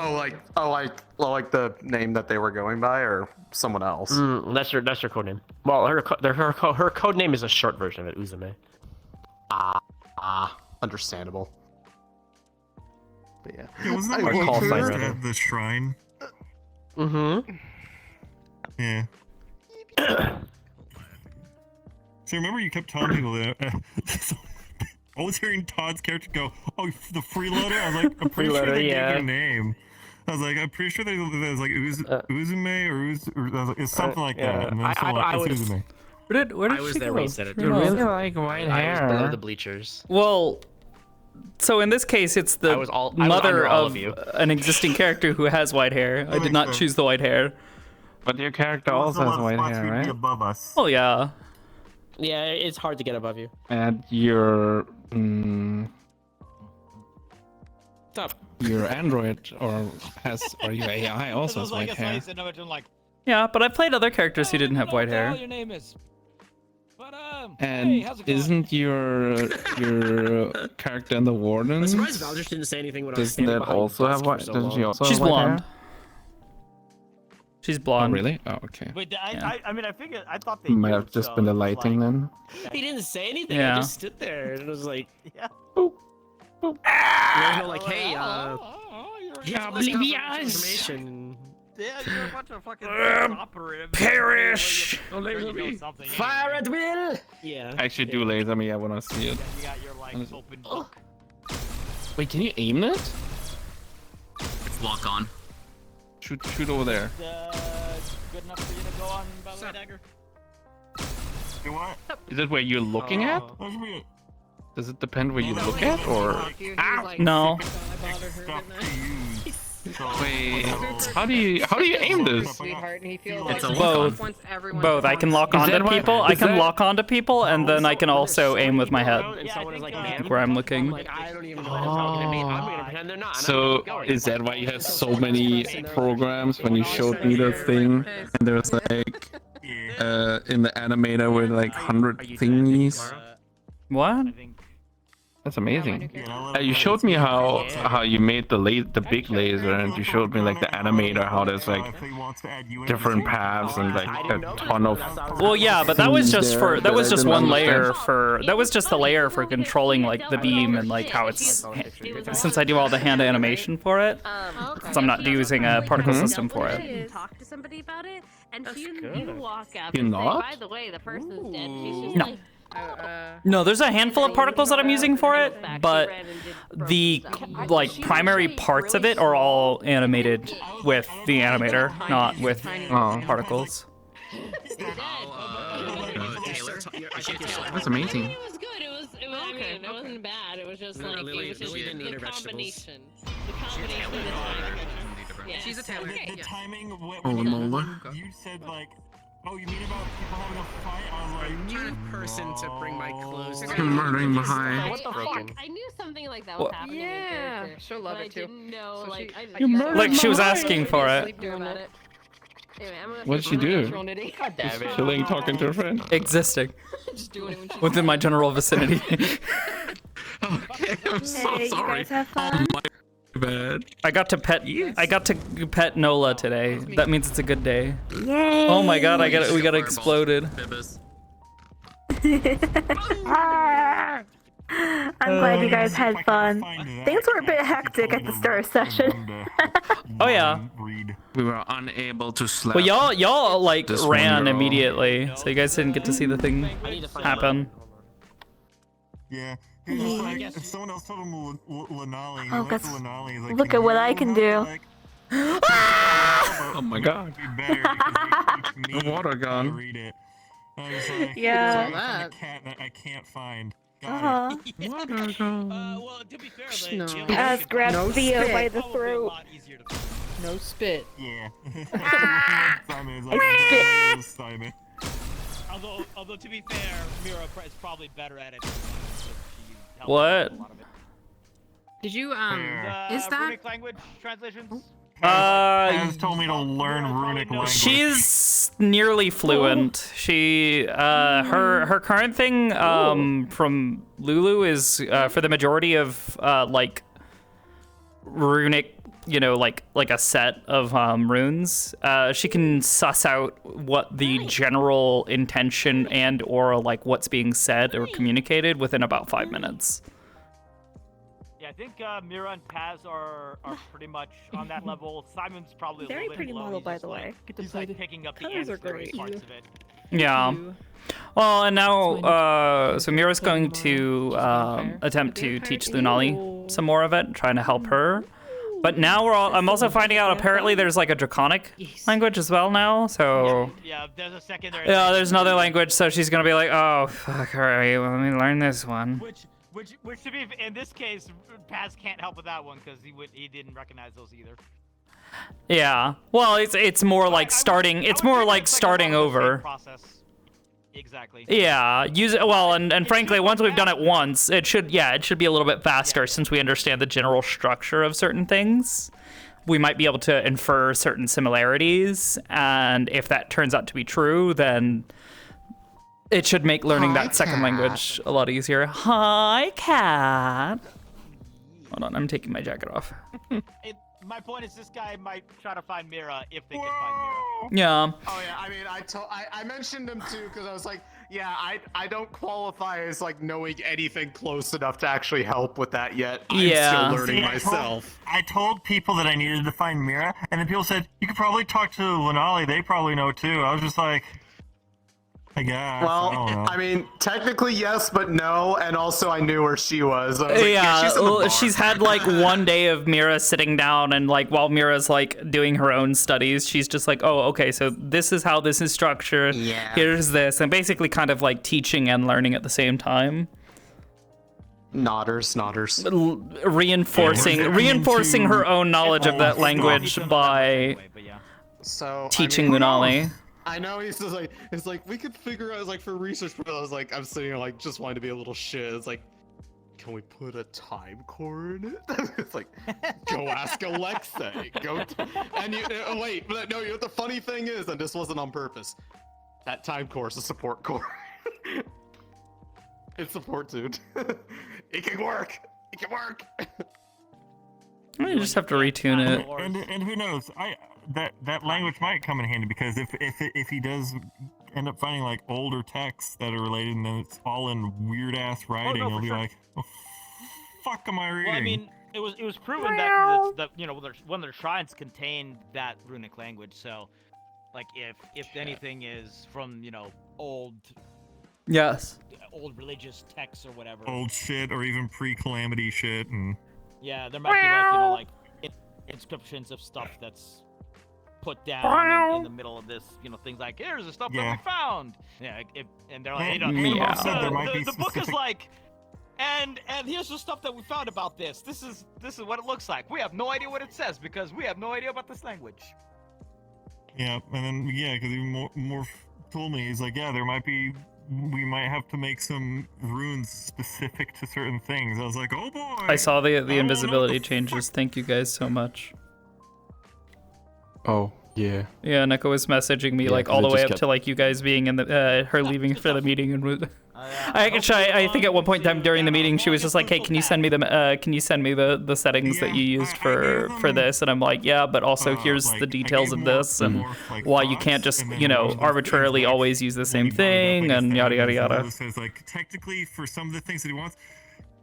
like the name that they were going by, or someone else? That's her code name. Well, her code name is a short version of it, Uzume. Understandable. But yeah. Yeah, wasn't that I what would you call chose sign at the shrine? Mm-hmm. Yeah. So remember you kept telling people that I was hearing Todd's character go, "Oh, the freeloader." I was like, "I'm pretty sure they gave their name." I was like, "I'm pretty sure there's like Uzume or I was like, it's something like that." And then it's Uzume. Where did I was she there go? when he said it. You really like white I was below hair. the bleachers. Well, so in this case, it's the I was mother under all of of you. an existing character who has white hair. I did not choose the white hair. But your character also has white hair, right? Above us. Oh yeah. Yeah, it's hard to get above you. And your Stop. your android or your AI also has white hair. Yeah, but I played other characters who didn't have white hair. Your name is. But And isn't your character in the Warden? I'm surprised Valdris didn't say anything when I was Doesn't standing that behind also have desks for white? so Doesn't she long. also She's have white blonde. hair? She's blonde. Oh, really? Oh, okay. Wait, Yeah. I mean, I figured, I thought they Might knew, have just so been the it was lighting like, then. He didn't say anything. Yeah. I just stood there and it was like, yeah. there's no like, hey, you're oblivious. Yeah, you're a bunch of fucking operatives. Perish! Don't laser me. Fire at will. Yeah. Actually, do laser me. I want to see it. You got your like open book. Wait, can you aim it? It's lock on. Shoot over there. Good enough for you to go on by the way, Dagger? You what? Is it where you're looking at? Does it depend where you look at, or? No. Wait, how do you aim this? It's a Both. Both. I can lock onto people. I can lock onto people, and then I can also aim with my head. Where I'm looking. I don't even know what they're talking to me. I'm gonna pretend they're not. So is that why you have so many programs? When you showed me the thing, and there was like in the animator with like 100 thingies. What? That's amazing. You showed me how you made the big laser, and you showed me like the animator, how there's like different paths and like a ton of. Well, yeah, but that was just there that was I just didn't one layer understand. for that was just the layer for controlling like the beam and like how it's since I do all the hand animation for it, since I'm not using a particle system for it. Talk to somebody about it, and you walk up You're and not? say, by the way, the person's dead. She's just No. like, No, there's a handful of particles that I'm using for it, but the like primary parts of it are all animated with the animator, not with particles. That's amazing. It was good. It was I mean, it wasn't bad. It was just like it was just the combination. The combination of the timing. Yeah. She's a tailor. The timing Oh, when no. you said like, oh, you mean about people having a fight? I was like, new person to bring my clothes. Murdering behind. What the fuck? I knew something like that was What? happening. Yeah, in she'll love but it too. I didn't know, So like, she- I You murdered Like she was my asking for it. Anyway, I'm gonna What'd she do? God damn it. Chilling, talking to a friend. Existing Just doing it when she within my general vicinity. Okay, I'm so Hey, you sorry. guys have fun? Oh my bad. I got to pet Nola today. That means it's a good day. Yay! Oh my god, we got exploded. I'm glad you guys had fun. Things were a bit hectic at the start of session. Oh yeah. We were unable to slap. Well, y'all like this one ran girl. immediately, so you guys didn't get to see the thing happen. yeah. He's just like, if someone else told him Lanali, he Oh, went to guys, Lanali, he's like, look at what I can do. Oh my god. The water gun. Read it. And I was like, Yeah. it's like a cat that I can't find. Uh-huh. Water gun. Well, to be fair, No. As grab No Theo spit. by the throat. No spit. Yeah. Simon is Spit. like, Simon. Although to be fair, Mira is probably better at it. What? Did you The is that runic language translations? Has told me to learn runic language. She's nearly fluent. She her current thing from Lulu is for the majority of like runic, you know, like a set of runes. She can suss out what the general intention and or like what's being said or communicated within about 5 minutes. Yeah, I think Mira and Paz are pretty much on that level. Simon's probably a Very little bit pretty below. model, He's by just the like, way. he's like picking up the Colors are ancillary great. parts of it. Yeah. Well, and now, so Mira's going to attempt to teach Lunali some more of it, trying to help her. But now I'm also finding out apparently there's like a draconic language as well now. So Yeah, there's a secondary. yeah, there's another language. So she's gonna be like, oh fuck, all right, well, let me learn this one. Which to be in this case, Paz can't help with that one because he didn't recognize those either. Yeah. Well, it's more like starting. It's more like starting over. Process. Exactly. Yeah, use it well, and frankly, once we've done it once, it should be a little bit faster since we understand the general structure of certain things. We might be able to infer certain similarities, and if that turns out to be true, then It should make learning Hi, that second cat. language a lot easier. Hi, cat. Hold on, I'm taking my jacket off. My point is, this guy might try to find Mira if they can find Mira. Yeah. Oh yeah, I mean, I mentioned him too because I was like, yeah, I don't qualify as like knowing anything close enough to actually help with that yet. I'm still learning myself. I told people that I needed to find Mira, and then people said, you could probably talk to Lenali, they probably know too. I was just like, I guess. Well, I don't know. I mean, technically yes, but no, and also I knew where she was. I was like, Yeah, she's in the bar. she's had like one day of Mira sitting down, and like while Mira's like doing her own studies, she's just like, oh, okay, so this is how this is structured. Yeah. Here's this, and basically kind of like teaching and learning at the same time. Nodders. Reinforcing her own knowledge of that language by teaching Lunali. I know he's just like, it's like we could figure out like for research, but I was like, I'm sitting here like just wanting to be a little shit. It's like, can we put a time core in it? It's like, go ask Alexei. And you wait, but no, you know what the funny thing is, and this wasn't on purpose. That time core is a support core. It's support, dude. It can work. It can work. You just have to retune it. And who knows? That language might come in handy because if he does end up finding like older texts that are related and then it's all in weird ass writing, he'll be like, "What the fuck am I reading?" Well, I mean, it was proven that you know one of their shrines contained that runic language. So, like, if anything is from old religious texts or whatever, old shit or even pre-calamity shit, and yeah, there might be like inscriptions of stuff that's put down in the middle of this, things like, here's the stuff that we found. Yeah, and they're like, the book is like, and here's the stuff that we found about this. This is what it looks like. We have no idea what it says because we have no idea about this language. Yeah, and then because even more told me, he's like, yeah, we might have to make some runes specific to certain things. I was like, oh boy. I saw the invisibility changes. Thank you guys so much. Oh, yeah. Yeah, Neko was messaging me like all the way up to like you guys being in the her leaving for the meeting, and I think at one point in time during the meeting she was just like, hey, can you send me the settings that you used for this? And I'm like, yeah, but also here's the details of this and why you can't just arbitrarily always use the same thing and yada yada yada. Says like technically for some of the things that he wants,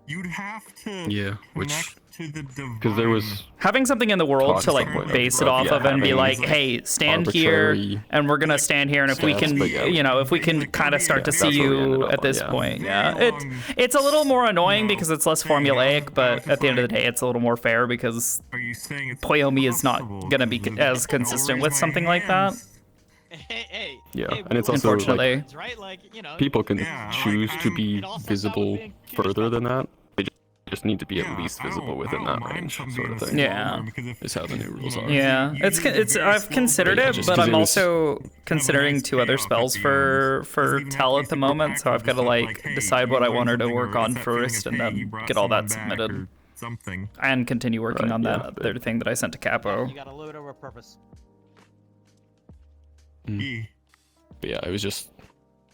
you'd have to connect to the divine. Because there was having something in the world to like base it off of and be like, hey, stand here and we're gonna stand here, and if we can if we can kind of start to see you at this point, it's a little more annoying because it's less formulaic, but at the end of the day it's a little more fair because Poyomi is not gonna be as consistent with something like that. And it's also unfortunately people can choose to be visible further than that. They just need to be at least visible within that range, sort of thing. Yeah, is how the new rules are. Yeah, it's I've considered it, but I'm also considering 2 other spells for Tell at the moment, so I've got to like decide what I want her to work on first, and then get all that submitted. And continue working on that other thing that I sent to Capo. You gotta load over purpose. But yeah, it was just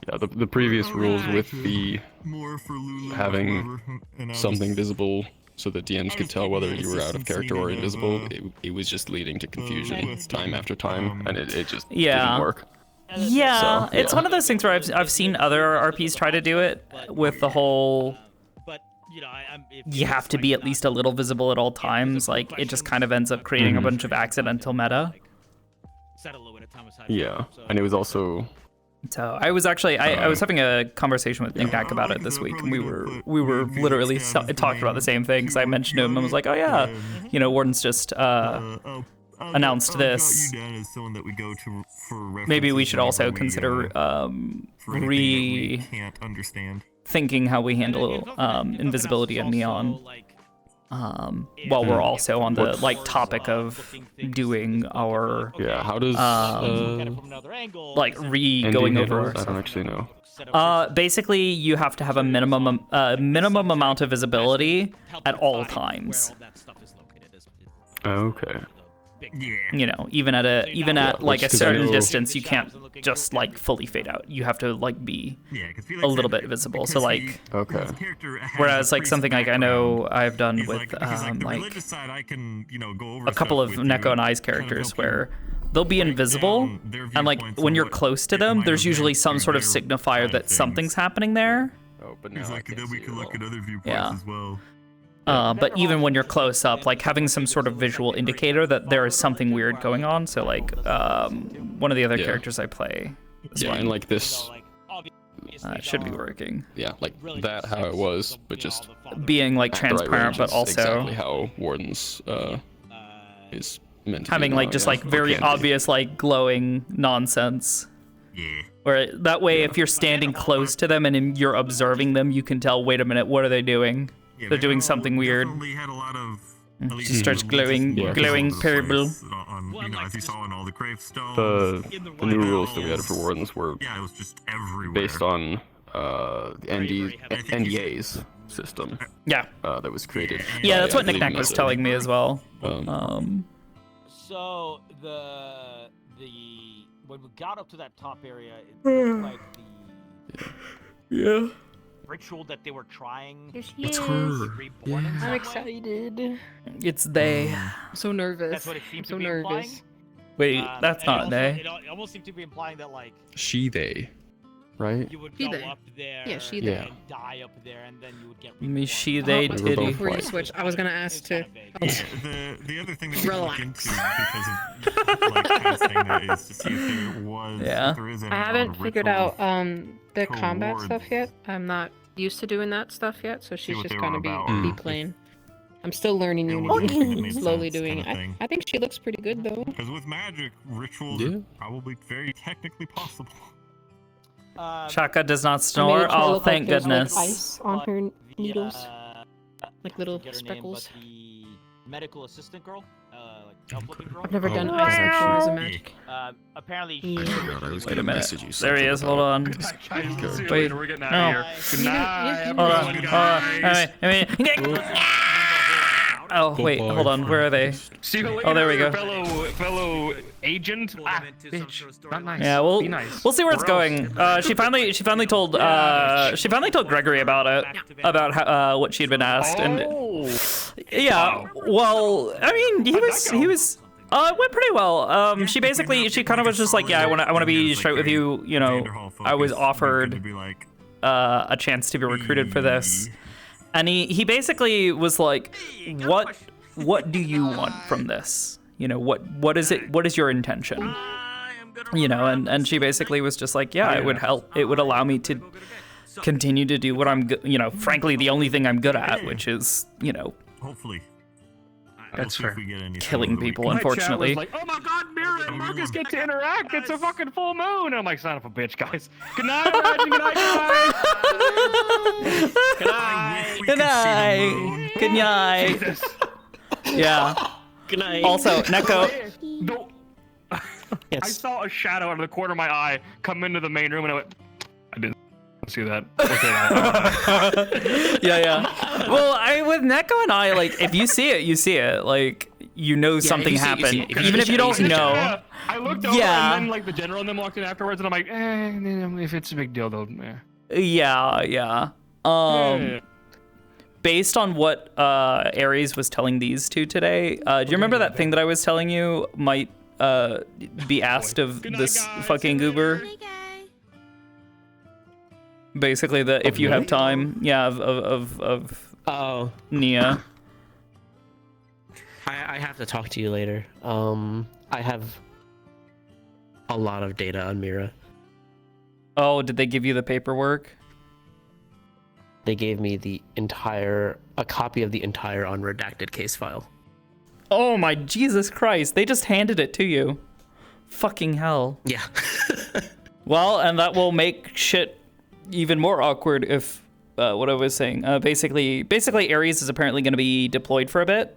the previous rules with the having something visible so that DMs could tell whether you were out of character or invisible. It was just leading to confusion time after time, and it just didn't work. Yeah, it's one of those things where I've seen other RPs try to do it with the whole. You have to be at least a little visible at all times. Like it just kind of ends up creating a bunch of accidental meta. Yeah, and it was also. So I was actually I was having a conversation with Nick about it this week, and we were literally talking about the same thing. Because I mentioned to him and was like, oh yeah, Warden's just announced this. Maybe we should also consider thinking how we handle invisibility and neon. While we're also on the topic of doing our how does going over. I don't actually know. Basically, you have to have a minimum amount of visibility at all times. Okay. You know, even at like a certain distance, you can't just like fully fade out. You have to like be a little bit visible. So like, whereas like something like I know I've done with like a couple of Neko and I's characters where they'll be invisible, and like when you're close to them, there's usually some sort of signifier that something's happening there. Oh, but now then we can look at other viewpoints as well. But even when you're close up, like having some sort of visual indicator that there is something weird going on. So like one of the other characters I play. And like this. It should be working. Yeah, like that how it was, but just being like transparent, but also exactly how Warden's is meant to having be like now, just yeah. like very obvious like glowing nonsense. Where that way, if you're standing close to them and you're observing them, you can tell. Wait a minute, what are they doing? They're doing something weird. She starts glowing, glowing purple. The new rules that we had for Wardens were based on the NDA's system. Yeah. That was created. Yeah, that's what I believe Knick-Knack was telling me as well. So when we got up to that top area, it looked like the ritual that they were trying. Here she It's is. reborn in some I'm way. excited. It's they. I'm so nervous. That's what it seems to so be nervous. implying. Wait, that's and not also, they. It almost seemed to be implying that like She, they, right? you would She, go they. up there, Yeah, she, and they. die up there, and then you would get. Me, she, they, were titty. both Before you white. switch, I was gonna ask to. The other thing that we look into Relax. because of like testing that is to see if there was if there is any I haven't figured ritual out the combat towards- stuff yet. I'm not used to doing that stuff yet, so she's what just they gonna were be about. playing. I'm still learning It was anything that Unity, made slowly sense doing kind of it. thing. I think she looks pretty good though. Because with magic, rituals Yeah. are probably very technically possible. Shaka does not I made snore. it to Oh, look thank like there's, goodness. Like ice on her needles, like little forget her speckles. Name, but the medical assistant girl, like elf-looking girl. I've never done ice before as a magic. Apparently. Yeah. God, I was Wait a gonna minute. message you There he is. Hold on. Wait. We're getting No. out of here. Good night. Hold on. Hold on. Oh wait. Hold on. Where are they? See you later, Oh, there we go. fellow agent. Ah, bitch, not nice. Yeah, Be nice. we'll see where it's Or going. else. She finally told Gregory about it, about how, what she had been asked, and yeah. Well, I mean, he was. It went pretty well. She kind of was just like, yeah, I want to be straight with you. You know, I was offered a chance to be recruited for this, and he basically was like, what do you want from this? You know, what is it? What is your intention? You know, and she basically was just like, yeah, it would help. It would allow me to continue to do what I'm, frankly, the only thing I'm good at, which is, Hopefully. that's We'll for see if we get any killing further. people, My chat was unfortunately. like, oh my god, Mira and Marcus get to interact. It's a fucking full moon. And I'm like, son of a bitch, guys. Good night, Imagine. Good night, guys. Good night. Good night. Good night. Jesus. Yeah. Good night. Also, Neko. No. I saw a shadow out of the corner of my eye come into the main room, and I went, I didn't see that. Okay, Yeah. Well, with Neko and I, like, if you see it, you see it. Like, you know something happened, even if you don't know. Yeah. I looked over, Yeah. and then like the general and them walked in afterwards, and I'm like, if it's a big deal, though. Yeah. Based on what Ares was telling these two today, do you remember that thing that I was telling you might be asked of this fucking goober? Basically, if you have time, yeah, of Nia. I have to talk to you later. I have a lot of data on Mira. Oh, did they give you the paperwork? They gave me a copy of the entire unredacted case file. Oh my Jesus Christ, they just handed it to you. Fucking hell. Yeah. Well, and that will make shit even more awkward if, what I was saying, basically Ares is apparently going to be deployed for a bit.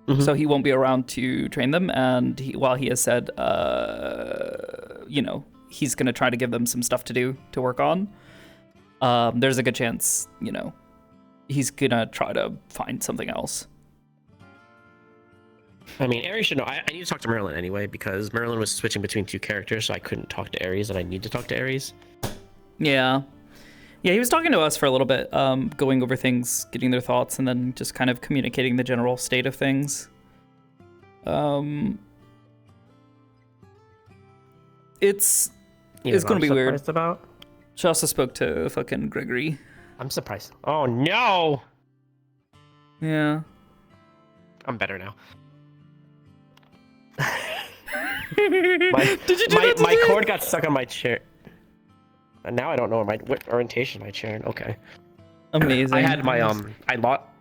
Mm-hmm. So he won't be around to train them, and while he has said, he's going to try to give them some stuff to do, to work on, there's a good chance, he's going to try to find something else. I mean, Aries should know. I need to talk to Merlin anyway, because Merlin was switching between two characters, so I couldn't talk to Aries, and I need to talk to Aries. Yeah. Yeah, he was talking to us for a little bit, going over things, getting their thoughts, and then just kind of communicating the general state of things. It's gonna be weird. About? She also spoke to fucking Gregory. I'm surprised. Oh no! Yeah. I'm better now. Did my cord got stuck on my chair. And now I don't know what orientation my chair in. Okay. Amazing. I had my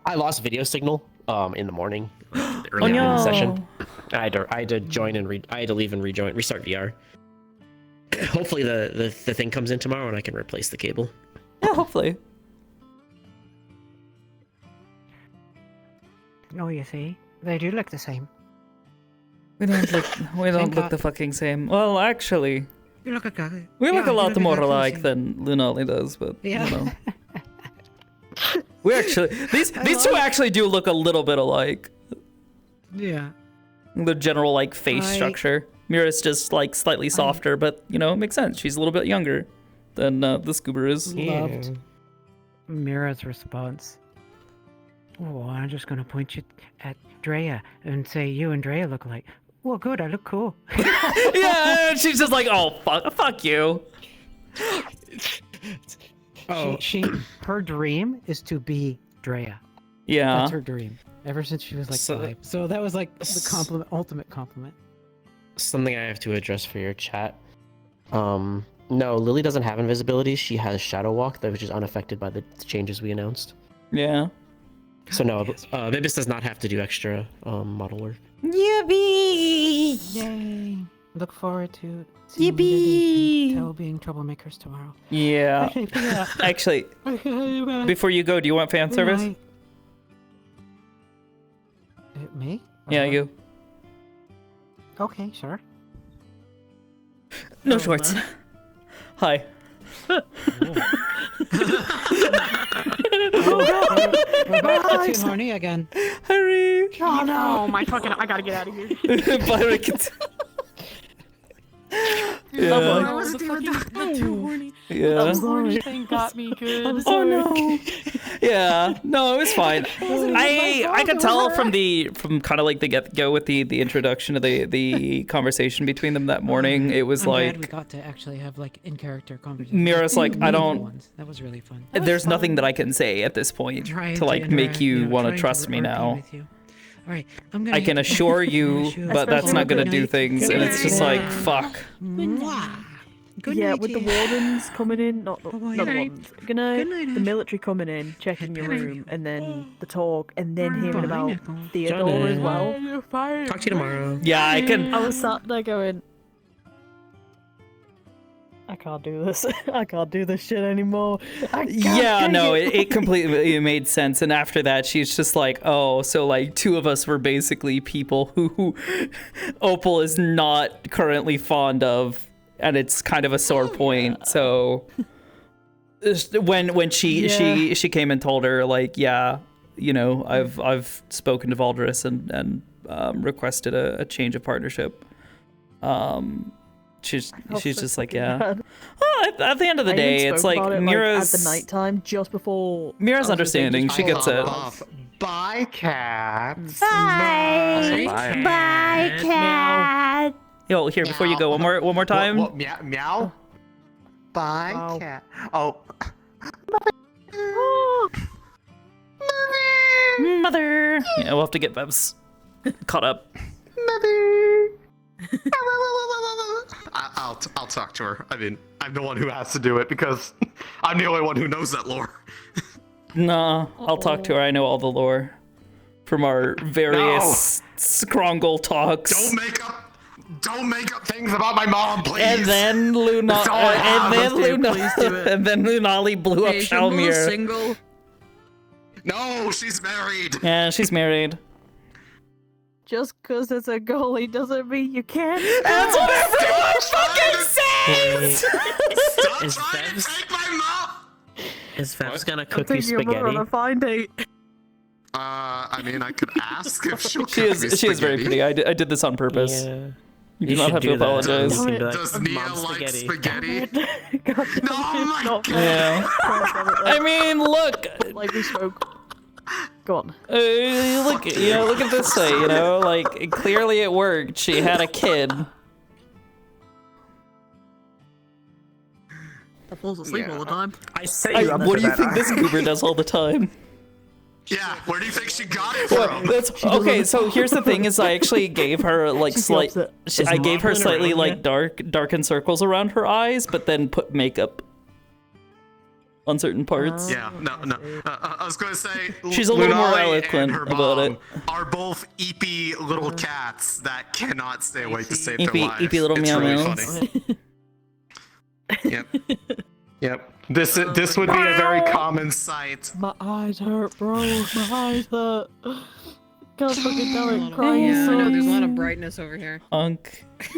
I lost video signal in the morning, early in the session. I had to join and I had to leave and restart VR. Hopefully the thing comes in tomorrow and I can replace the cable. Yeah, hopefully. Oh, you see, they do look the same. We don't look the fucking same. Well, actually, You look we look a lot more alike than Lunali does, but Yeah. you know. We actually these two actually do look a little bit alike. Yeah. The general like face structure. Mira's just like slightly softer, but you know, it makes sense. She's a little bit younger than the Scuba is. Loved Mira's response. Oh, I'm just gonna point you at Drea and say you and Drea look alike. Well, good. I look cool. Yeah, and she's just like, oh fuck you. Her dream is to be Drea. Yeah. That's her dream. Ever since she was like 5. So that was like the ultimate compliment. Something I have to address for your chat. No, Lily doesn't have invisibility. She has Shadow Walk, which is unaffected by the changes we announced. Yeah. So no, Vibis does not have to do extra model work. Yippee! Yay! Look forward to seeing Lily and Toe being troublemakers tomorrow. Yeah. Actually, before you go, do you want fan service? Me? Yeah, you. Okay, sure. No shorts. Hi. We're back to Too Horny again. Hurry! Oh no, my fucking! I gotta get out of here. Yeah. I wasn't even too horny. Yeah. The horny thing got me good. Oh no. Yeah. No, it was fine. I could tell from kind of like the get go with the introduction of the conversation between them that morning. It was I'm like glad we got to actually have like in character conversations. Mira's like, I don't. That was really fun. There's nothing that I can say at this point to like make you want to trust me now. All right, I'm gonna. I can assure you, but that's not gonna do things, and it's just like fuck. Yeah, with the wardens coming in, not the wardens. Good night. The military coming in, checking your room, and then the talk, and then hearing about Theodore as well. Talk to you tomorrow. Yeah, I can. I was sat there going, I can't do this. I can't do this shit anymore. Yeah, no, it completely made sense. And after that, she's just like, oh, so like 2 of us were basically people who Opal is not currently fond of, and it's kind of a sore point. So when she came and told her like, yeah, you know, I've spoken to Valdris and requested a change of partnership. She's just like, yeah. Well, at the end of the day, it's like Mira's at the nighttime just before Mira's understanding. She gets it. Bye, cats. Bye. Bye, cat. Yo, here before you go, one more time. What, meow? Bye, cat. Oh. Mother. Yeah, we'll have to get Bebs caught up. Mother. I'll talk to her. I mean, I'm the one who has to do it because I'm the only one who knows that lore. Nah, I'll talk to her. I know all the lore from our various Skrongle talks. Don't make up things about my mom, please. And then Lunali blew up Shalmir. Single. No, she's married. Yeah, she's married. Just because it's a goalie doesn't mean you can't. That's what everyone fucking says! Stop trying to take my mom! Is Fev's gonna I'm cook you thinking we're on spaghetti? a fine date. I mean, I could ask if she'll She is very pretty. I did this on purpose. Yeah. You do not have to apologize. Does Nia like spaghetti? No, oh my god! Yeah. I mean, look. Like we spoke. Go on. Look, look at this way. Like clearly it worked. She had a kid. That falls asleep all the time. What do you think this goober does all the time? Yeah, where do you think she got it Well, from? okay, so here's the thing: is I actually gave her like I gave her slightly like darkened circles around her eyes, but then put makeup on certain parts. Yeah, no. I was going to say She's a little more Lunari eloquent and her about mom it. Are both eepy little cats that cannot stay awake to save Eepy- their life. eepy little it's meow really meows. funny. Yep. This would be a very common sight. My eyes hurt, bro. My eyes hurt. God fucking damn it, crying Yeah, I so know, there's a lot of brightness over here. Unk. I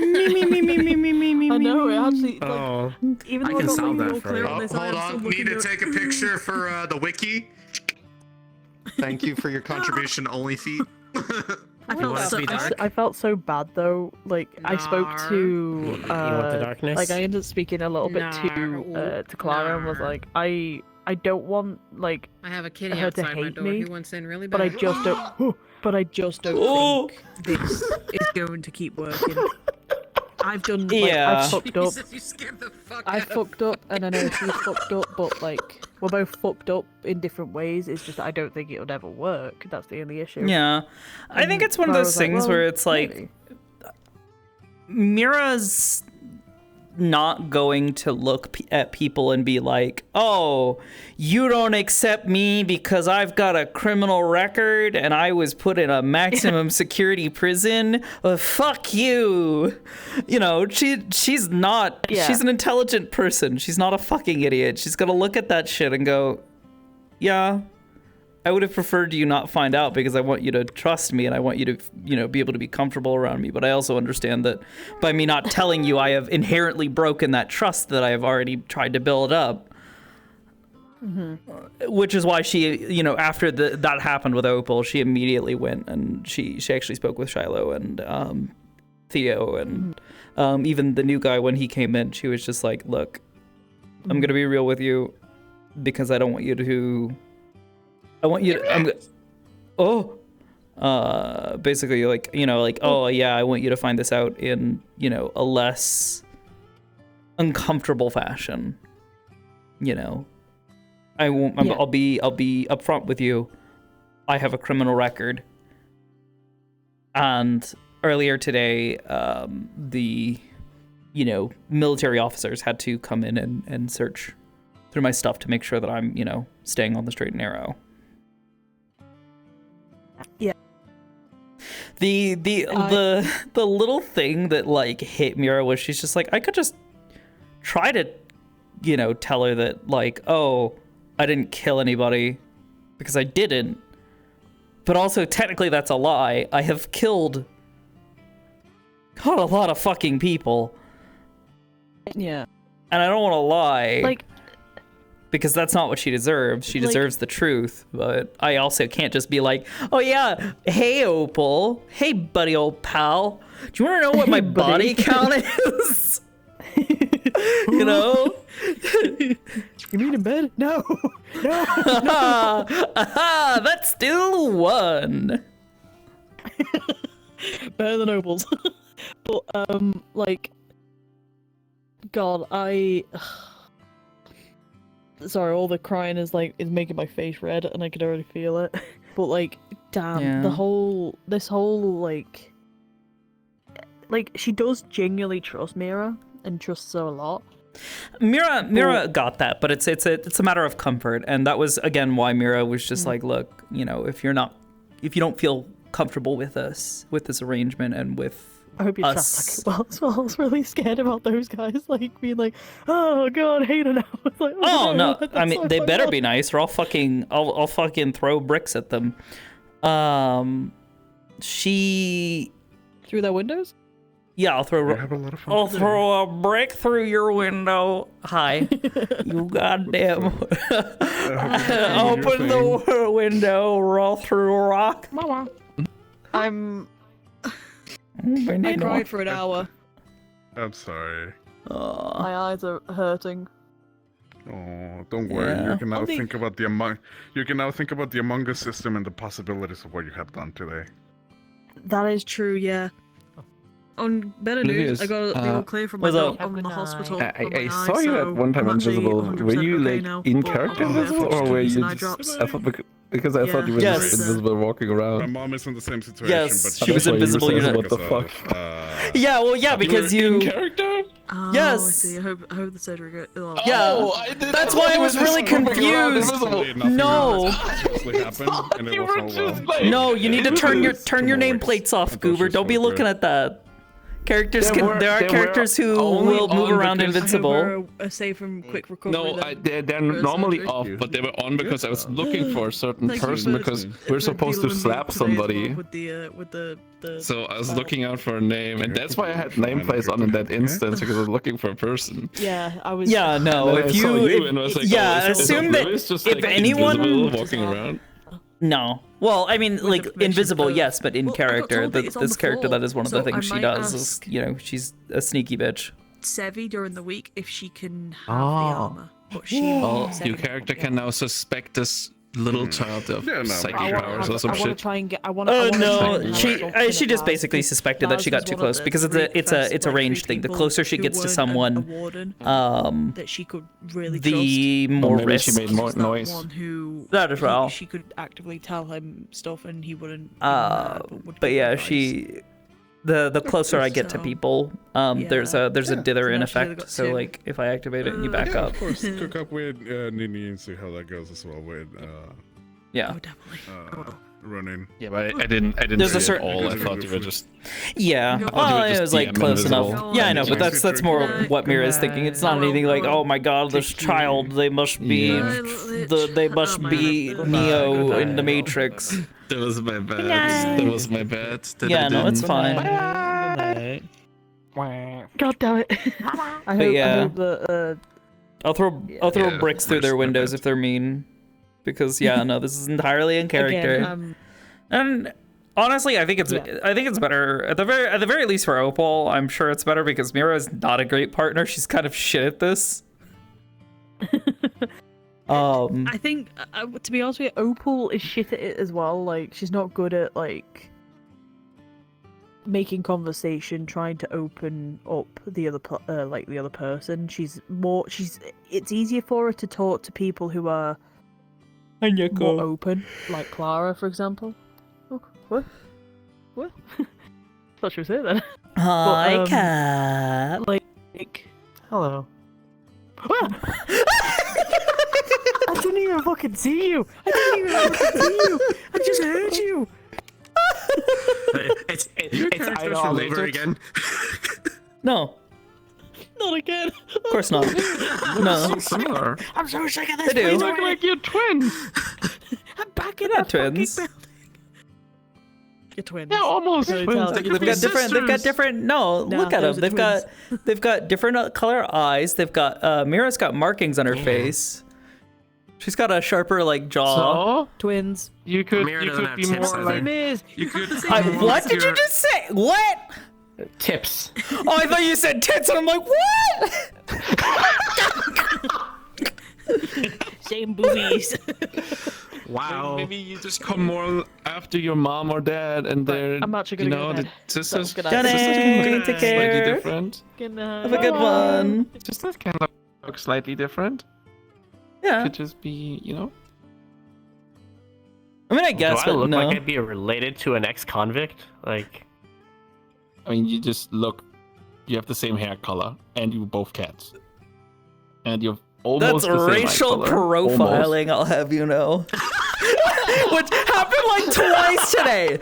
know, it actually, Oh, even though I got like real clear on this, I hold am still on, need to looking take a picture for the wiki. Thank you for your contribution, only feet. I felt so bad though. Like I spoke to You want the darkness? like I ended up speaking a little bit to Clara and was like, I don't want like I have a kitty her to outside my hate door. me, He wants in really but I bad. just don't. But I just don't think this is going to keep working. I've done. Like, Yeah. I've fucked up. Jesus, you scared the fuck I out of fucked up, and I know she's fucked up, but like we're both fucked up in different ways. It's just that I don't think it would ever work. That's the only issue. Yeah, I think it's one of Clara those was like, things well, where it's like maybe. Mira's not going to look at people and be like, oh, you don't accept me because I've got a criminal record and I was put in a maximum security prison. Fuck you. She's not, she's an intelligent person. She's not a fucking idiot. She's gonna look at that shit and go, yeah, I would have preferred you not find out because I want you to trust me and I want you to, be able to be comfortable around me. But I also understand that by me not telling you, I have inherently broken that trust that I have already tried to build up. Which is why she, after that happened with Opal, she immediately went and she actually spoke with Shiloh and Theo and even the new guy when he came in. She was just like, look, I'm going to be real with you because I don't want you to... basically oh yeah, I want you to find this out in, a less uncomfortable fashion. I won't, I'll be upfront with you. I have a criminal record. And earlier today, the, military officers had to come in and search through my stuff to make sure that I'm, staying on the straight and narrow. Yeah. The little thing that like hit Mira was she's just like, I could just try to, tell her that like, oh, I didn't kill anybody because I didn't. But also technically that's a lie. I have killed a lot of fucking people. Yeah. And I don't want to lie. Like, because that's not what she deserves. She deserves the truth. But I also can't just be like, oh yeah, hey Opal. Hey buddy old pal. Do you want to know what my body count is? You mean in bed? No. No. That's still one. Better than Opal's. But God, sorry, all the crying is making my face red, and I can already feel it. But damn, Yeah. this whole she does genuinely trust Mira and trusts her a lot. Mira got that, but it's a matter of comfort, and that was again why Mira was just like, look, if you don't feel comfortable with us, with this arrangement, and with I hope you us. trust well as well. I was really scared about those guys, being like, oh god, I hate her now. It's like, Oh no! that's I mean, so they fucked better up. be nice, or I'll fucking throw bricks at them. She Through their windows? Yeah, I'll throw. I'll throw a brick through your window. Hi, you goddamn. Open the window. Roll through a rock. Mama. I'm. I Veneno. cried for an hour. I'm sorry. My eyes are hurting. Oh, don't worry. Yeah. You can now think about the Among Us system and the possibilities of what you have done today. That is true. Yeah. On better news, I got the all clear from my doc on the hospital. I saw you at one time invisible. Were you like in character invisible, or were you just? I thought because I thought you were just invisible walking around. My mom is in the same situation. Yes, but she was invisible. You know what the fuck? Yeah, well, yeah, because you. In character? Oh, Yes. I see. I hope the surgery goes. Oh. Yeah, that's why I was really confused. No. No, you need to turn your nameplates off, Goober. Don't be looking at that. Characters there are characters who will move around invincible. A safe and quick recovery. No, they're normally off, but they were on because I was looking for a certain person because we're supposed to slap somebody. So I was looking out for a name, and that's why I had nameplates on in that instance because I was looking for a person. Yeah, I was. Yeah, no. If assume that if anyone walking around. No. Well, I mean, like, invisible, yes, but in character. This character, that is one of the things she does. Is, you know, she's a sneaky bitch. Sevi during the week if she can have the armor. But she Your character can now suspect this little child of psychic powers or some I want to shit. try and get. I want No, she just basically suspected that she got too close because it's a ranged thing. The closer she gets to someone, that she could really the trust. more maybe risk. she made more noise. One who That as well. she could actively tell him stuff and he wouldn't. But yeah, she. The closer I get to people, there's a dither in effect. So like, if I activate it and you back up. Of course, cook up with Nini and see how that goes as well with. Yeah. Oh, definitely. Running. Yeah, but I didn't There's see a certain- it all. I thought you were just. Yeah, well, it was like close enough. Yeah, I know, but that's more what Mira is thinking. It's not anything like, oh my god, this child, they must be they must be Neo in the Matrix. That was my bad. That was my bad. Yeah, no, it's fine. God damn it! I hope that. I'll throw bricks through their windows if they're mean, because yeah, no, this is entirely in character. Again, and honestly, I think it's better at the very least for Opal. I'm sure it's better because Mira is not a great partner. She's kind of shit at this. I think, to be honest with you, Opal is shit at it as well. Like, she's not good at like making conversation, trying to open up the other the other person. It's easier for her to talk to people who are more open, like Clara, for example. Oh, what? Thought she was here then. Hi, cat. Like, hello. I didn't even fucking see you. I just heard you. It's Idol all over again. No. Not again. Of course not. No. Similar. I'm so sick of this. They do. Please Look like you're twins. I'm back in Not twins. You're twins. Yeah, almost. They've got different. No, look at them. They've got different color eyes. They've got Mira's got markings on her face. She's got a sharper like jaw. So twins. You could Mira you doesn't could have be tips, more I like think. you could. What did you just say? What? Tips. Oh, I thought you said tits, and I'm like, what? Same boobies. Wow. Maybe you just come more after your mom or dad, and they're I'm actually gonna go to the bed. sisters. So, Johnny, take slightly care. different. Have a good one. Sisters can look slightly different. Yeah. Could just be, I mean, I guess, Do I but look no. like I'd be related to an ex-convict? Like, I mean, you just look. You have the same hair color, and you both cats, and you're almost That's the same eye racial color. profiling, I'll have you know. Which happened like twice today.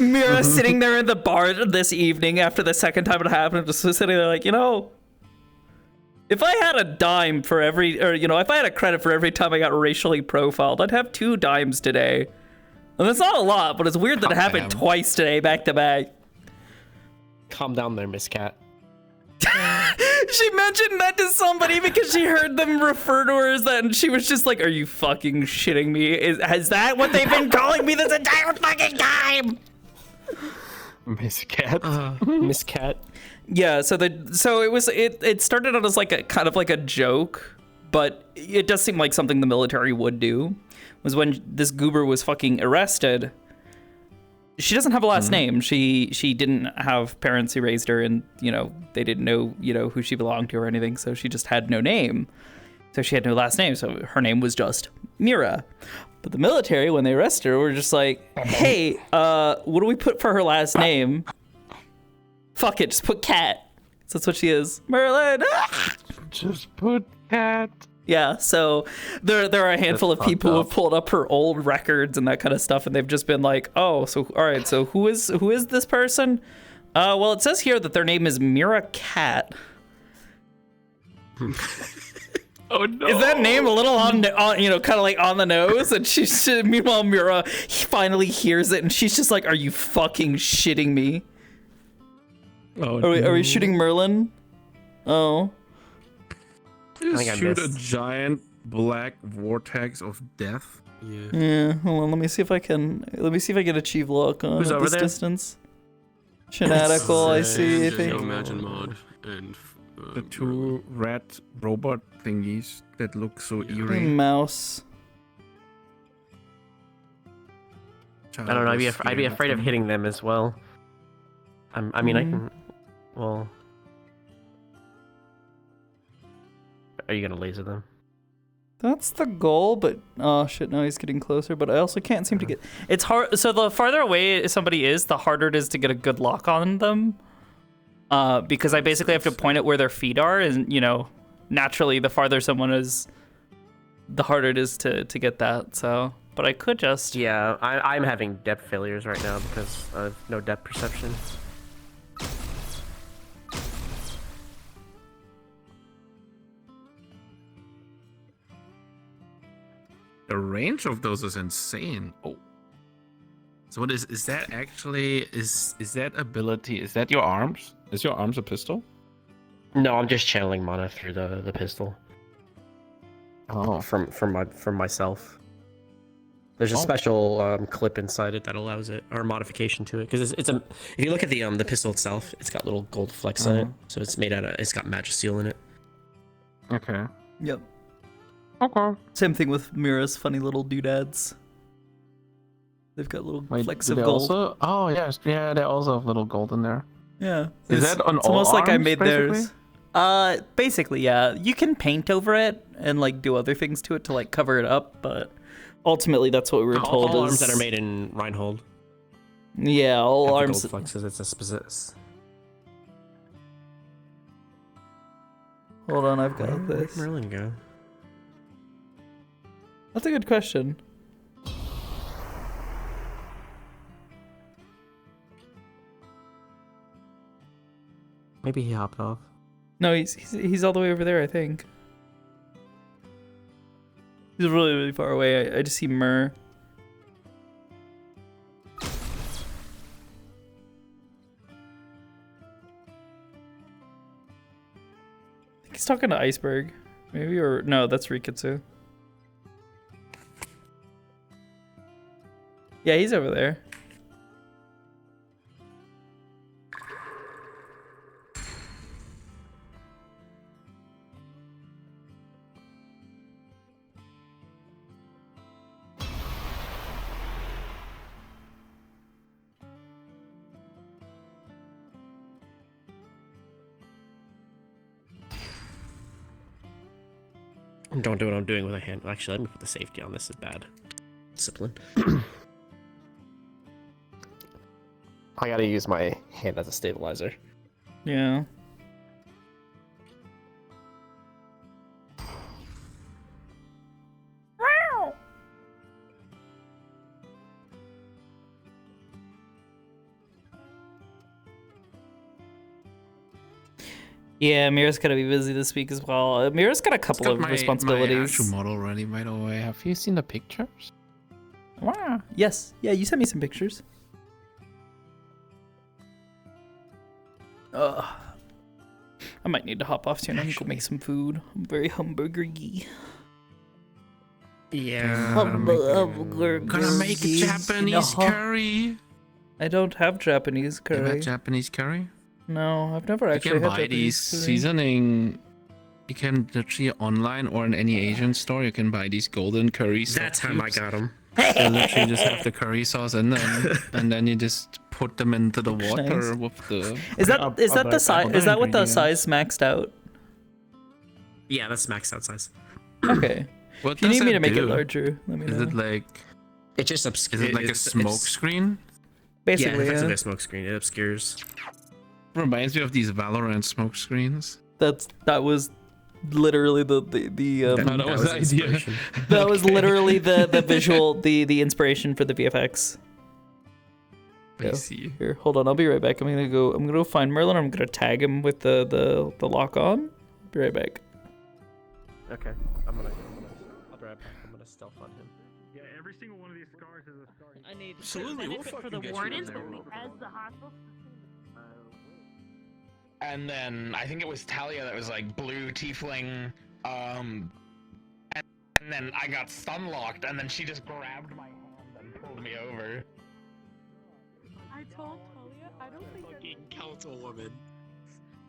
Mira sitting there in the bar this evening after the second time it happened, just sitting there like, if I had a dime for every, if I had a credit for every time I got racially profiled, I'd have 2 dimes today. And that's not a lot, but it's weird that it happened twice today, back to back. Calm down there, Miss Cat. She mentioned that to somebody because she heard them refer to her as that, and she was just like, "Are you fucking shitting me? Is that what they've been calling me this entire fucking time?" Miss Cat. Miss Cat. Yeah. So it started out as like a kind of like a joke, but it does seem like something the military would do. Was when this goober was fucking arrested. She doesn't have a last name. She didn't have parents who raised her, and they didn't know who she belonged to or anything. So she just had no name. So she had no last name. So her name was just Mira. But the military, when they arrested her, were just like, "Hey, what do we put for her last name? Fuck it, just put Cat. So that's what she is, Merlin." Just put Cat. Yeah, so there are a handful of people who have pulled up her old records and that kind of stuff, and they've just been like, "Oh, so all right, so who is this person?" Well, it says here that their name is Mira Cat. Oh no! Is that name a little on kind of like on the nose? And meanwhile Mira finally hears it, and she's just like, "Are you fucking shitting me? Oh, are we shooting Merlin? Oh." Just shoot a giant black vortex of death. Yeah. Hold on. Let me see if I can achieve lock on Who's at over this there? distance. Fanatical. I see. I think. Imagine mod and the two red robot thingies that look so eerie. Mouse. I don't know. I'd be afraid of hitting them as well. I mean, I can. Well. Are you gonna laser them? That's the goal, but oh shit, no, he's getting closer. But I also can't seem to get. It's hard. So the farther away somebody is, the harder it is to get a good lock on them. Because I basically have to point at where their feet are, and naturally, the farther someone is, the harder it is to get that. So, but I could just. Yeah, I'm having depth failures right now because of no depth perception. The range of those is insane. Oh. So what is that actually is that ability? Is that your arms? Is your arms a pistol? No, I'm just channeling mana through the pistol. Oh. From myself. There's a special clip inside it that allows it, or modification to it, because it's a. If you look at the pistol itself, it's got little gold flecks on it, so it's made out of. It's got magic seal in it. Okay. Yep. Okay. Same thing with Mira's funny little doodads. They've got little flecks of gold. Also? Oh yes, yeah, they also have little gold in there. Yeah. Is that on it's all almost like I arms, made basically? theirs. Basically, yeah. You can paint over it and like do other things to it to like cover it up, but ultimately that's what we were told. All arms that are made in Reinhold. Yeah, all have the arms. Gold flexes. It's a specific. Hold on, I've got Where this. did Merlin go? That's a good question. Maybe he hopped off. No, he's all the way over there, I think. He's really, really far away. I just see Myrrh. I think he's talking to Iceberg. Maybe, or no, that's Rikitsu. Yeah, he's over there. Don't do what I'm doing with a hand. Actually, let me put the safety on. This is bad. Discipline. I gotta use my hand as a stabilizer. Yeah. Yeah, Mira's gotta be busy this week as well. Mira's got a couple of responsibilities. My model ready, by the way. Have you seen the pictures? Wow. Yes. Yeah, you sent me some pictures. I might need to hop off soon and go make some food. I'm very hamburgery. Yeah. Gonna make a Japanese curry. I don't have Japanese You curry. have Japanese curry? No, I've never You actually can had buy Japanese these curry. seasoning. You can literally online or in any Asian store. You can buy these golden curry sauce. That time I got them. You literally just have the curry sauce in them, and then you just put them into the water Nice. with the. Is that the size? Is that what the size maxed out? Yeah, that's maxed out size. Okay. What If you does need me it to make it do? larger, let me Is know. it like? It just Is it like a smoke screen? Basically, yeah, effectively yeah. a smoke screen. It obscures. Reminds me of these Valorant smoke screens. That was literally the No, that was the idea. inspiration. that was literally the visual, the inspiration for the VFX. I see. Here, hold on. I'll be right back. I'm gonna go find Merlin. I'm gonna tag him with the lock on. Be right back. Okay, I'll be right back. I'm gonna stealth on him. Yeah, every single one of these scars is a scar. I need Absolutely, we'll benefit for fucking the get you wardens, in but there. we as the hospital. And then I think it was Talia that was like blue tiefling, and then I got stun locked, and then she just grabbed my hand and pulled me over. I told Talia, I don't think Fucking councilwoman.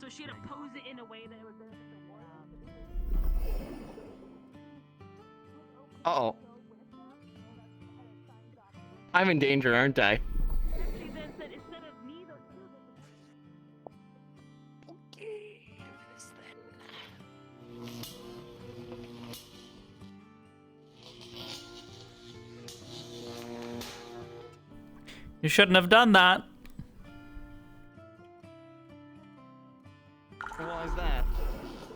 so. She had to pose it in a way that it would benefit the wardens. Uh-oh. I'm in danger, aren't I? She then said instead of me, the two of You shouldn't have done that. Why is that?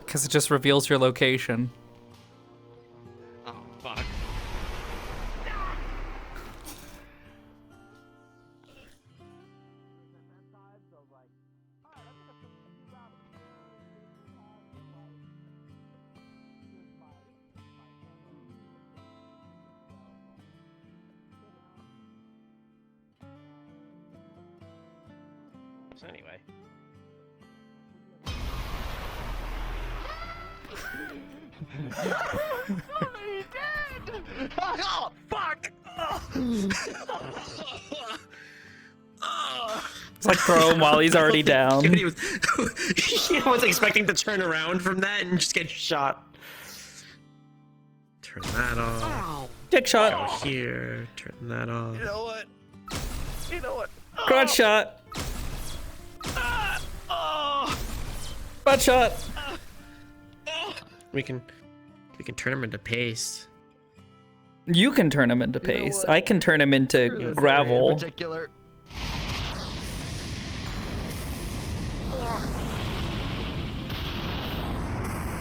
Because it just reveals your location. Oh, fuck. So anyway. Somebody dead! Oh, fuck! It's like throw him while he's already down. He was expecting to turn around from that and just get shot. Turn that off. Dick shot. Go here. Turn that off. You know what? You know what? Crotch shot. Butt shot. We can turn him into paste. You can turn him into paste. I can turn him into gravel. Particular.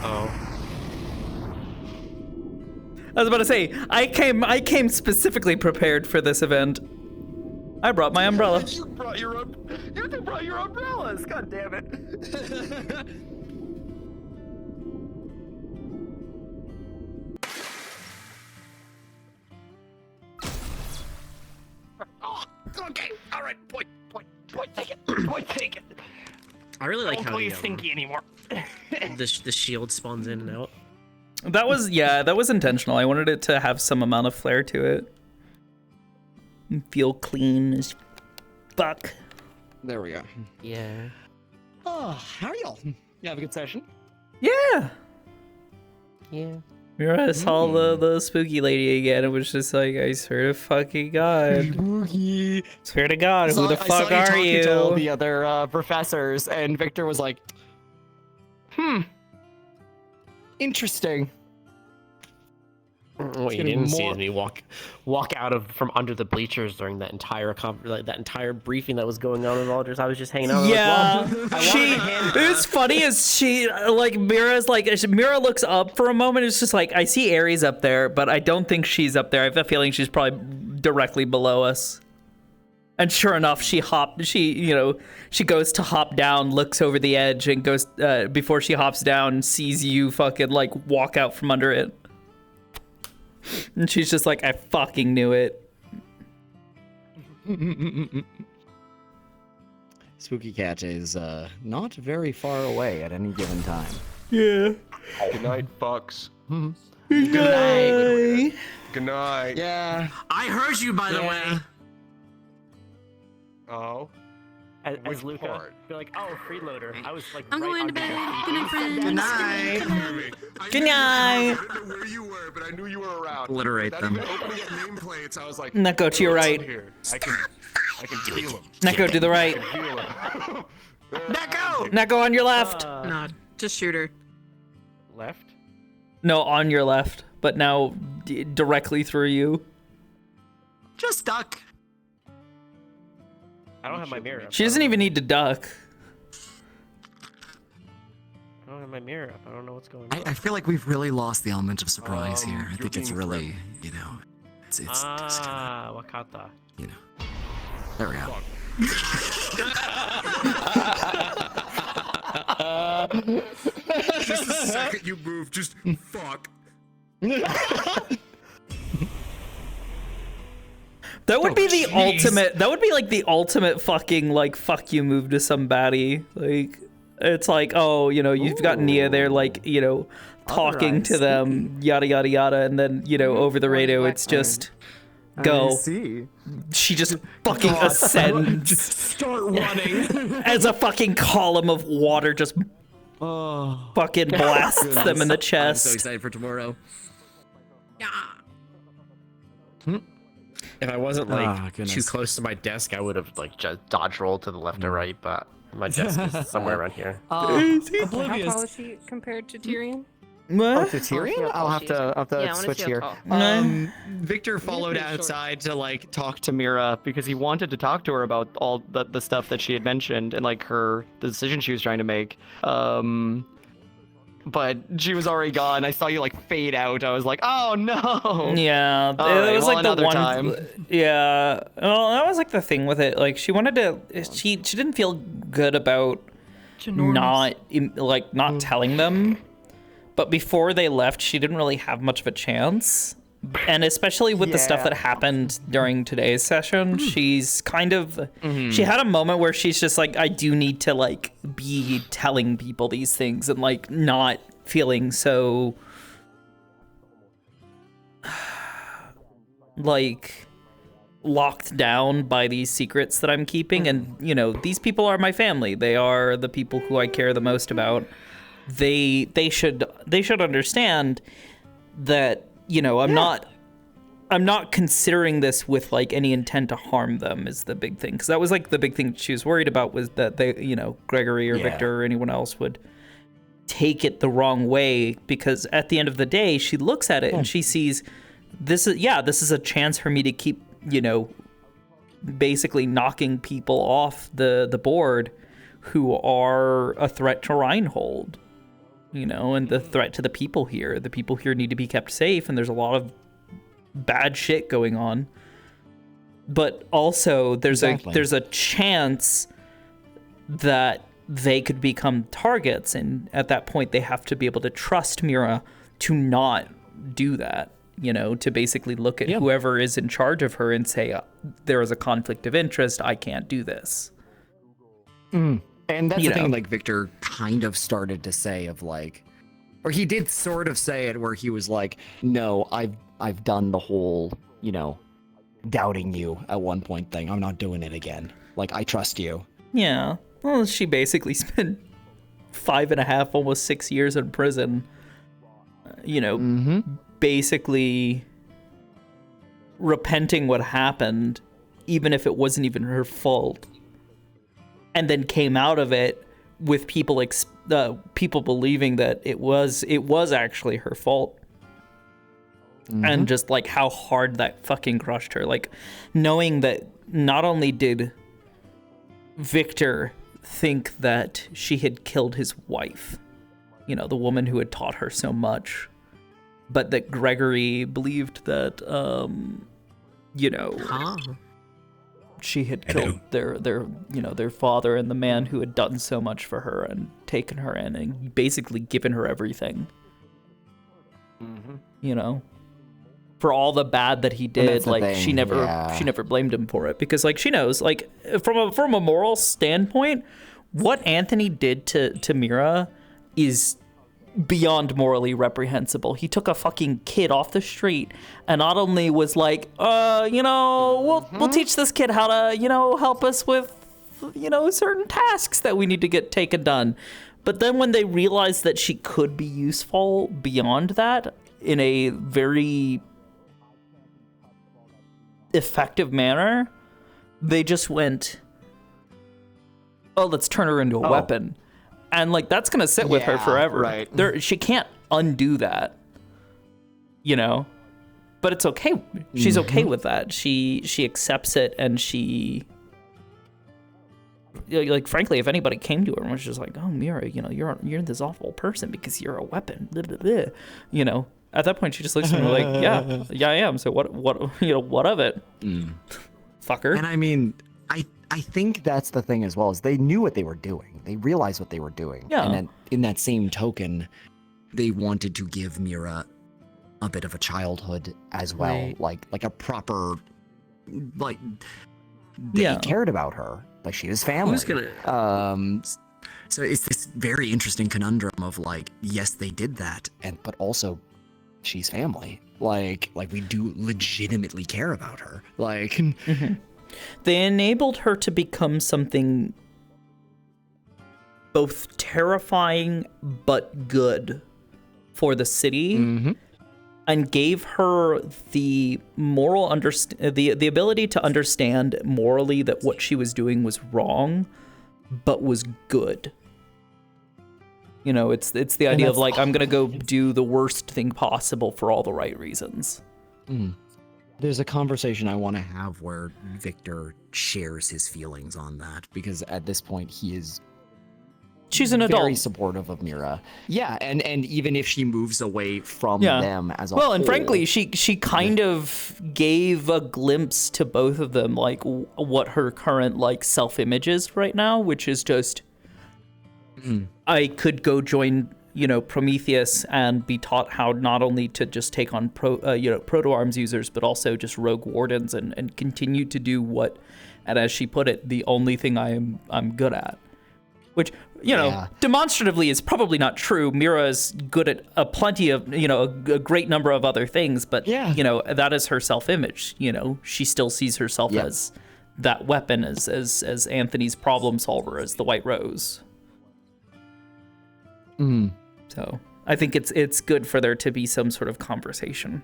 Oh. I was about to say, I came specifically prepared for this event. I brought my umbrella. You brought your umbrellas. God damn it. Oh, okay. All right. Point. Take it. Point. Take it. I really like Don't how call the, you stinky anymore. the shield spawns in and out. That was intentional. I wanted it to have some amount of flair to it. And feel clean as fuck. There we go. Yeah. Oh, how are y'all? You have a good session? Yeah. Yeah. Mira saw the spooky lady again. It was just like, I swear to fucking God. Swear to God, who the fuck are you? To all the other professors, and Victor was like, interesting. What you didn't see is me walk out from under the bleachers during that entire briefing that was going on with Alders. I was just hanging out. Yeah, Like, well, it was funny as Mira looks up for a moment. It's just like, I see Ares up there, but I don't think she's up there. I have a feeling she's probably directly below us. And sure enough, she goes to hop down, looks over the edge, and goes before she hops down, sees you fucking like walk out from under it. And she's just like, I fucking knew it. Spooky Cat is not very far away at any given time. Yeah. Good night, fucks. Good night. Good night. Yeah. I heard you, by the way. Oh. As Luca, be like, oh, freeloader. I was like, I'm going to bed. Good night, friends. Good night. Good night. I don't know where you were, but I knew you were around. Obliterate Without them. even opening up nameplates, I was like, Neko, to your right. Here. I can feel him. Neko, to the right. I can feel him. Neko! Neko on your left. No, just shoot her. Left? No, on your left, but now directly through you. Just duck. I don't have my mirror up. She doesn't even need to duck. I don't have my mirror up. I don't know what's going on. I feel like we've really lost the element of surprise here. I think it's really, you know, it's Wakata. You know. There we go. Just the second you move, just fuck. That would be the ultimate. That would be like the ultimate fucking like fuck you move to somebody. Like it's like, oh, you know, you've got Nia there, like, you know, talking to them, yada yada yada, and then, you know, over the radio it's just go. I see. She just fucking ascends. Just start running. As a fucking column of water just fucking blasts them in the chest. I'm so excited for tomorrow. If I wasn't like too goodness. close to my desk, I would have like just dodge rolled to the left or right, but my desk is somewhere around here. How tall is she compared to Tyrion? Oh, to Tyrion? I'll have to Yeah, I wanna switch see how here. tall. Victor followed pretty short. outside to like talk to Mira because he wanted to talk to her about all the stuff that she had mentioned and like the decision she was trying to make. But she was already gone. I saw you like fade out. I was like, oh no. Yeah, Alright, it was well, like the another one. time. Yeah, well, that was like the thing with it. Like she wanted to. She didn't feel good about not telling them. But before they left, she didn't really have much of a chance. And especially with the stuff that happened during today's session, she's kind of she had a moment where she's just like, I do need to like be telling people these things and like not feeling so like locked down by these secrets that I'm keeping. And you know, these people are my family. They are the people who I care the most about. They should understand that, you know, I'm not considering this with like any intent to harm them is the big thing. Because that was like the big thing she was worried about, was that they, you know, Gregory or Victor or anyone else would take it the wrong way. Because at the end of the day, she looks at it and she sees this is a chance for me to keep, you know, basically knocking people off the board who are a threat to Reinhold. You know, and the threat to the people here. The people here need to be kept safe, and there's a lot of bad shit going on. But also, there's a chance that they could become targets, and at that point, they have to be able to trust Mira to not do that. You know, to basically look at whoever is in charge of her and say, there is a conflict of interest. I can't do this. And that's You the thing, know. like, Victor kind of started to say of, like, or he did sort of say it where he was like, no, I've done the whole, you know, doubting you at one point thing. I'm not doing it again. Like, I trust you. Yeah. Well, she basically spent 5.5, almost 6 years in prison, you know, basically repenting what happened, even if it wasn't even her fault. And then came out of it with people people believing that it was actually her fault. And just like how hard that fucking crushed her. Like knowing that not only did Victor think that she had killed his wife, you know, the woman who had taught her so much, but that Gregory believed that, you know, she had killed their father and the man who had done so much for her and taken her in and basically given her everything. You know? for all the bad that he did. Like thing, she never blamed him for it, because like she knows, like from a moral standpoint, what Anthony did to Mira is beyond morally reprehensible. He took a fucking kid off the street and not only was like, we'll teach this kid how to, help us with, certain tasks that we need to get taken done. But then when they realized that she could be useful beyond that in a very effective manner, they just went, oh, let's turn her into a weapon. And like that's gonna sit with her forever. Right. She can't undo that. But it's okay. She's okay with that. She accepts it, and she, like, frankly, if anybody came to her and was just like, "Oh, Mira, you're this awful person because you're a weapon," blah, blah, blah, at that point she just looks at me like, yeah, I am. So what of it, fucker? And I mean, I think that's the thing as well, is they knew what they were doing. They realized what they were doing. Yeah. And then in that same token, they wanted to give Mira a bit of a childhood as well. Right. Like a proper, like, they cared about her. Like, she was family. Who's gonna... So it's this very interesting conundrum of like, yes, they did that, but also she's family. Like we do legitimately care about her. Like... Mm-hmm. They enabled her to become something both terrifying but good for the city, and gave her the moral the ability to understand morally that what she was doing was wrong, but was good. It's the idea of like, I'm gonna go do the worst thing possible for all the right reasons. There's a conversation I want to have where Victor shares his feelings on that, because at this point she's an adult, very supportive of Mira. Yeah, and even if she moves away from them as a whole. Well, and frankly, she kind of gave a glimpse to both of them, like what her current like self-image is right now, which is just, I could go join Prometheus and be taught how not only to just take on proto-arms users, but also just rogue wardens and continue to do what, and as she put it, the only thing I'm good at. Which, demonstratively is probably not true. Mira is good at a plenty of, a great number of other things, but, that is her self-image. She still sees herself as that weapon, as Anthony's problem solver, as the White Rose. So I think it's good for there to be some sort of conversation.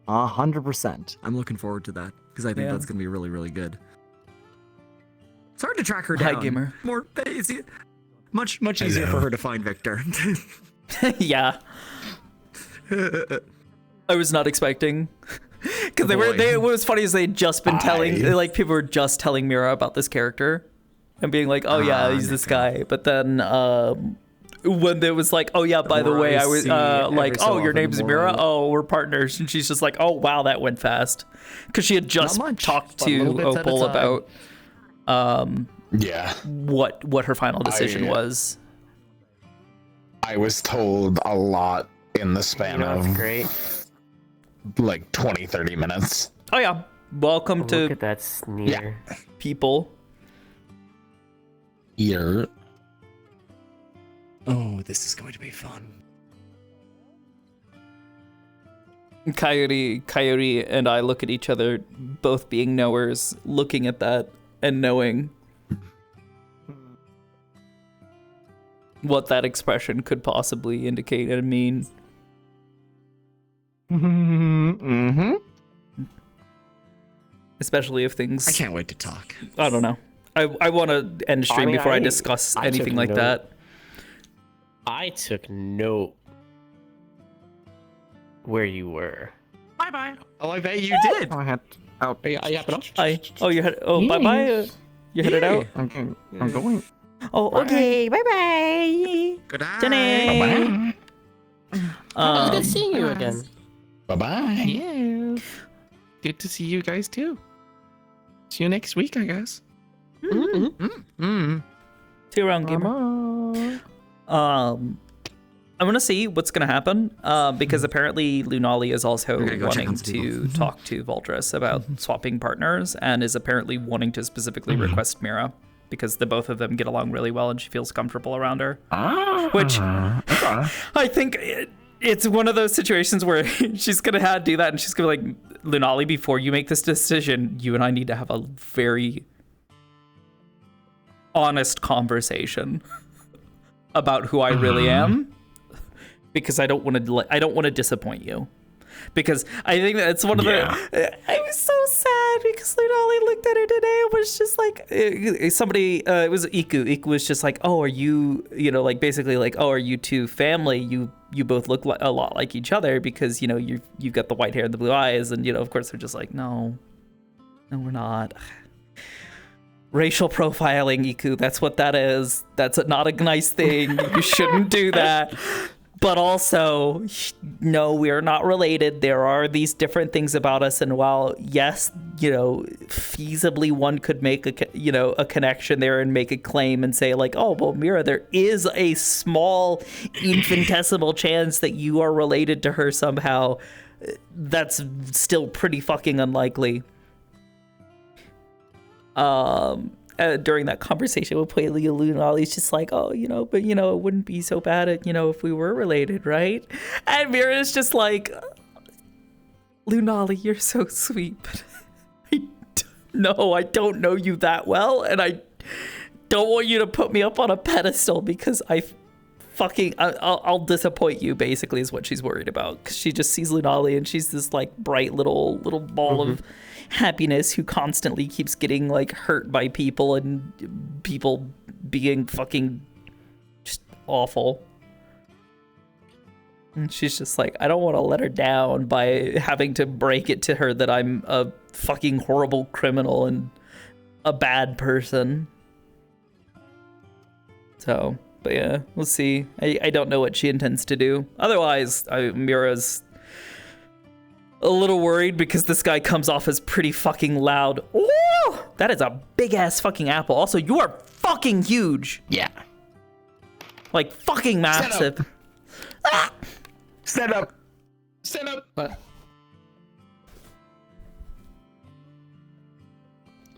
100%. I'm looking forward to that, because I think that's going to be really, really good. It's hard to track her down. Hi, gamer. It's much easier for her to find Victor. Yeah. I was not expecting, because what was funny is they had just been people were just telling Mira about this character and being like, oh yeah, he's this guy. But then when there was like, oh yeah, by the way, I was like, oh, your name's Mira? Oh, we're partners. And she's just like, oh wow, that went fast. Because she had just talked to Opal about what her final decision was. I was told a lot in the span of like 20-30 minutes. Oh yeah, welcome to look at that sneer. People here. Oh, this is going to be fun. Coyote and I look at each other, both being knowers, looking at that and knowing what that expression could possibly indicate and mean. Especially if things... I can't wait to talk. I don't know. I want to end stream before I discuss anything like that. I took note where you were. Bye-bye. Oh, I bet you did. I had... Oh, you had... Oh, bye-bye. You headed out? I'm going. Oh, okay. Bye-bye. Good night. Bye-bye. It's good seeing you again. Bye-bye. Yeah. Good to see you guys too. See you next week, I guess. See you around, gamer. I'm gonna see what's gonna happen, because apparently Lunali is also wanting to talk to Voldris about swapping partners, and is apparently wanting to specifically request Mira, because the both of them get along really well, and she feels comfortable around her. Which I think it's one of those situations where she's gonna do that, and she's gonna be like, Lunali, before you make this decision, you and I need to have a very honest conversation about who I really am. Because I don't want to disappoint you, because I think that's one of the. I was so sad because Lunali looked at her today and was just like, somebody. It was Iku. Iku was just like, oh, are you, like basically like, oh, are you two family? You both look a lot like each other because you've got the white hair and the blue eyes, and of course they're just like, no, we're not. Racial profiling, Iku. That's what that is. That's not a nice thing. You shouldn't do that. But also, no, we are not related. There are these different things about us, and while yes, feasibly one could make a connection there and make a claim and say like, oh, well, Mira, there is a small infinitesimal chance that you are related to her somehow. That's still pretty fucking unlikely. During that conversation with Puelio, Lunali's just like, oh, but it wouldn't be so bad if we were related, right? And Mira's just like, Lunali, you're so sweet, but I don't know you that well, and I don't want you to put me up on a pedestal because I'll disappoint you, basically, is what she's worried about. Because she just sees Lunali and she's this like bright little ball of happiness who constantly keeps getting like hurt by people and people being fucking just awful. And she's just like, I don't want to let her down by having to break it to her that I'm a fucking horrible criminal and a bad person. So, but yeah, we'll see. I don't know what she intends to do. Otherwise, Mira's a little worried because this guy comes off as pretty fucking loud. Ooh, that is a big ass fucking apple. Also, you are fucking huge. Yeah. Like fucking massive. Stand up. Stand up. What?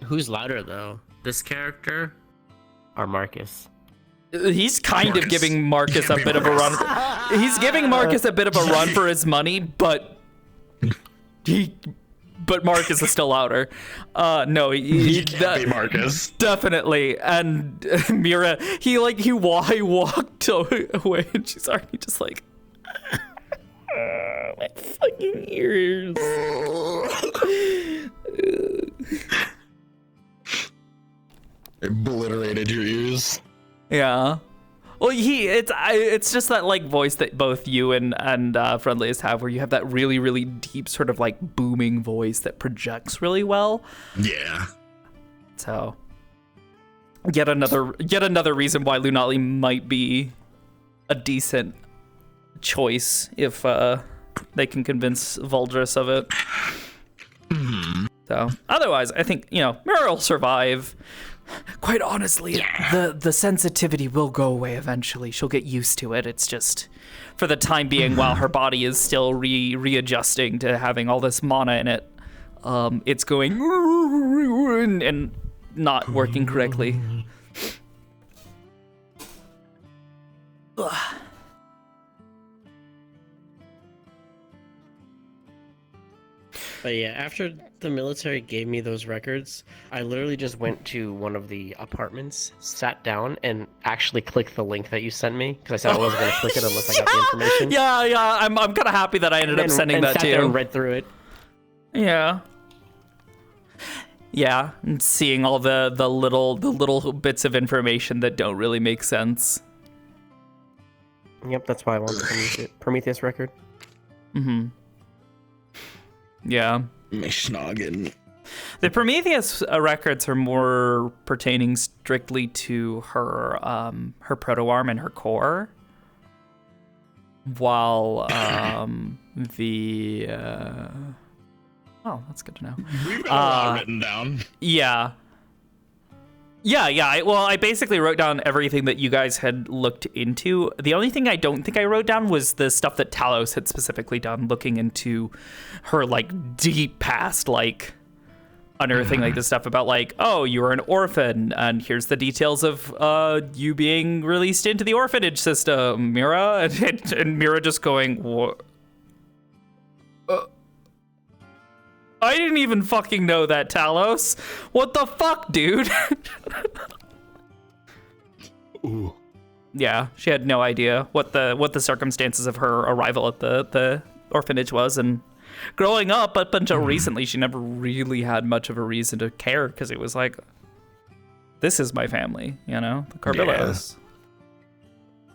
Who's louder though? This character or Marcus? He's kind of giving Marcus a bit of a run. He's giving Marcus a bit of a run for his money, but Marcus is still louder. No, he can't be Marcus. Definitely. And Mira, he walked away, and she's already just like, my fucking ears. Obliterated your ears. Yeah. Well, it's just that like voice that both you and Friendliest have, where you have that really, really deep sort of like booming voice that projects really well. Yeah. So yet another reason why Lunali might be a decent choice if they can convince Voldris of it. So otherwise, I think Mira will survive. Quite honestly, the sensitivity will go away eventually. She'll get used to it. It's just for the time being, while her body is still readjusting to having all this mana in it, it's going and not working correctly. But yeah, after the military gave me those records, I literally just went to one of the apartments, sat down, and actually clicked the link that you sent me because I said I wasn't going to click it unless I got the information. Yeah, I'm kind of happy that I ended up sending that to you. And read through it. Yeah, and seeing all the little bits of information that don't really make sense. Yep, that's why I want the Prometheus record. Mm-hmm. Yeah. Mishnoggin. The Prometheus records are more pertaining strictly to her proto-arm and her core, while the oh, that's good to know. We've got a lot written down. Yeah. Yeah. I basically wrote down everything that you guys had looked into. The only thing I don't think I wrote down was the stuff that Talos had specifically done, looking into her like deep past, like unearthing like the stuff about like, oh, you were an orphan, and here's the details of you being released into the orphanage system, Mira, and Mira just going, what? I didn't even fucking know that, Talos. What the fuck, dude? Ooh. Yeah, she had no idea what the circumstances of her arrival at the orphanage was, and growing up up until recently, she never really had much of a reason to care, because it was like, this is my family, you know, the Carbillos. Yeah.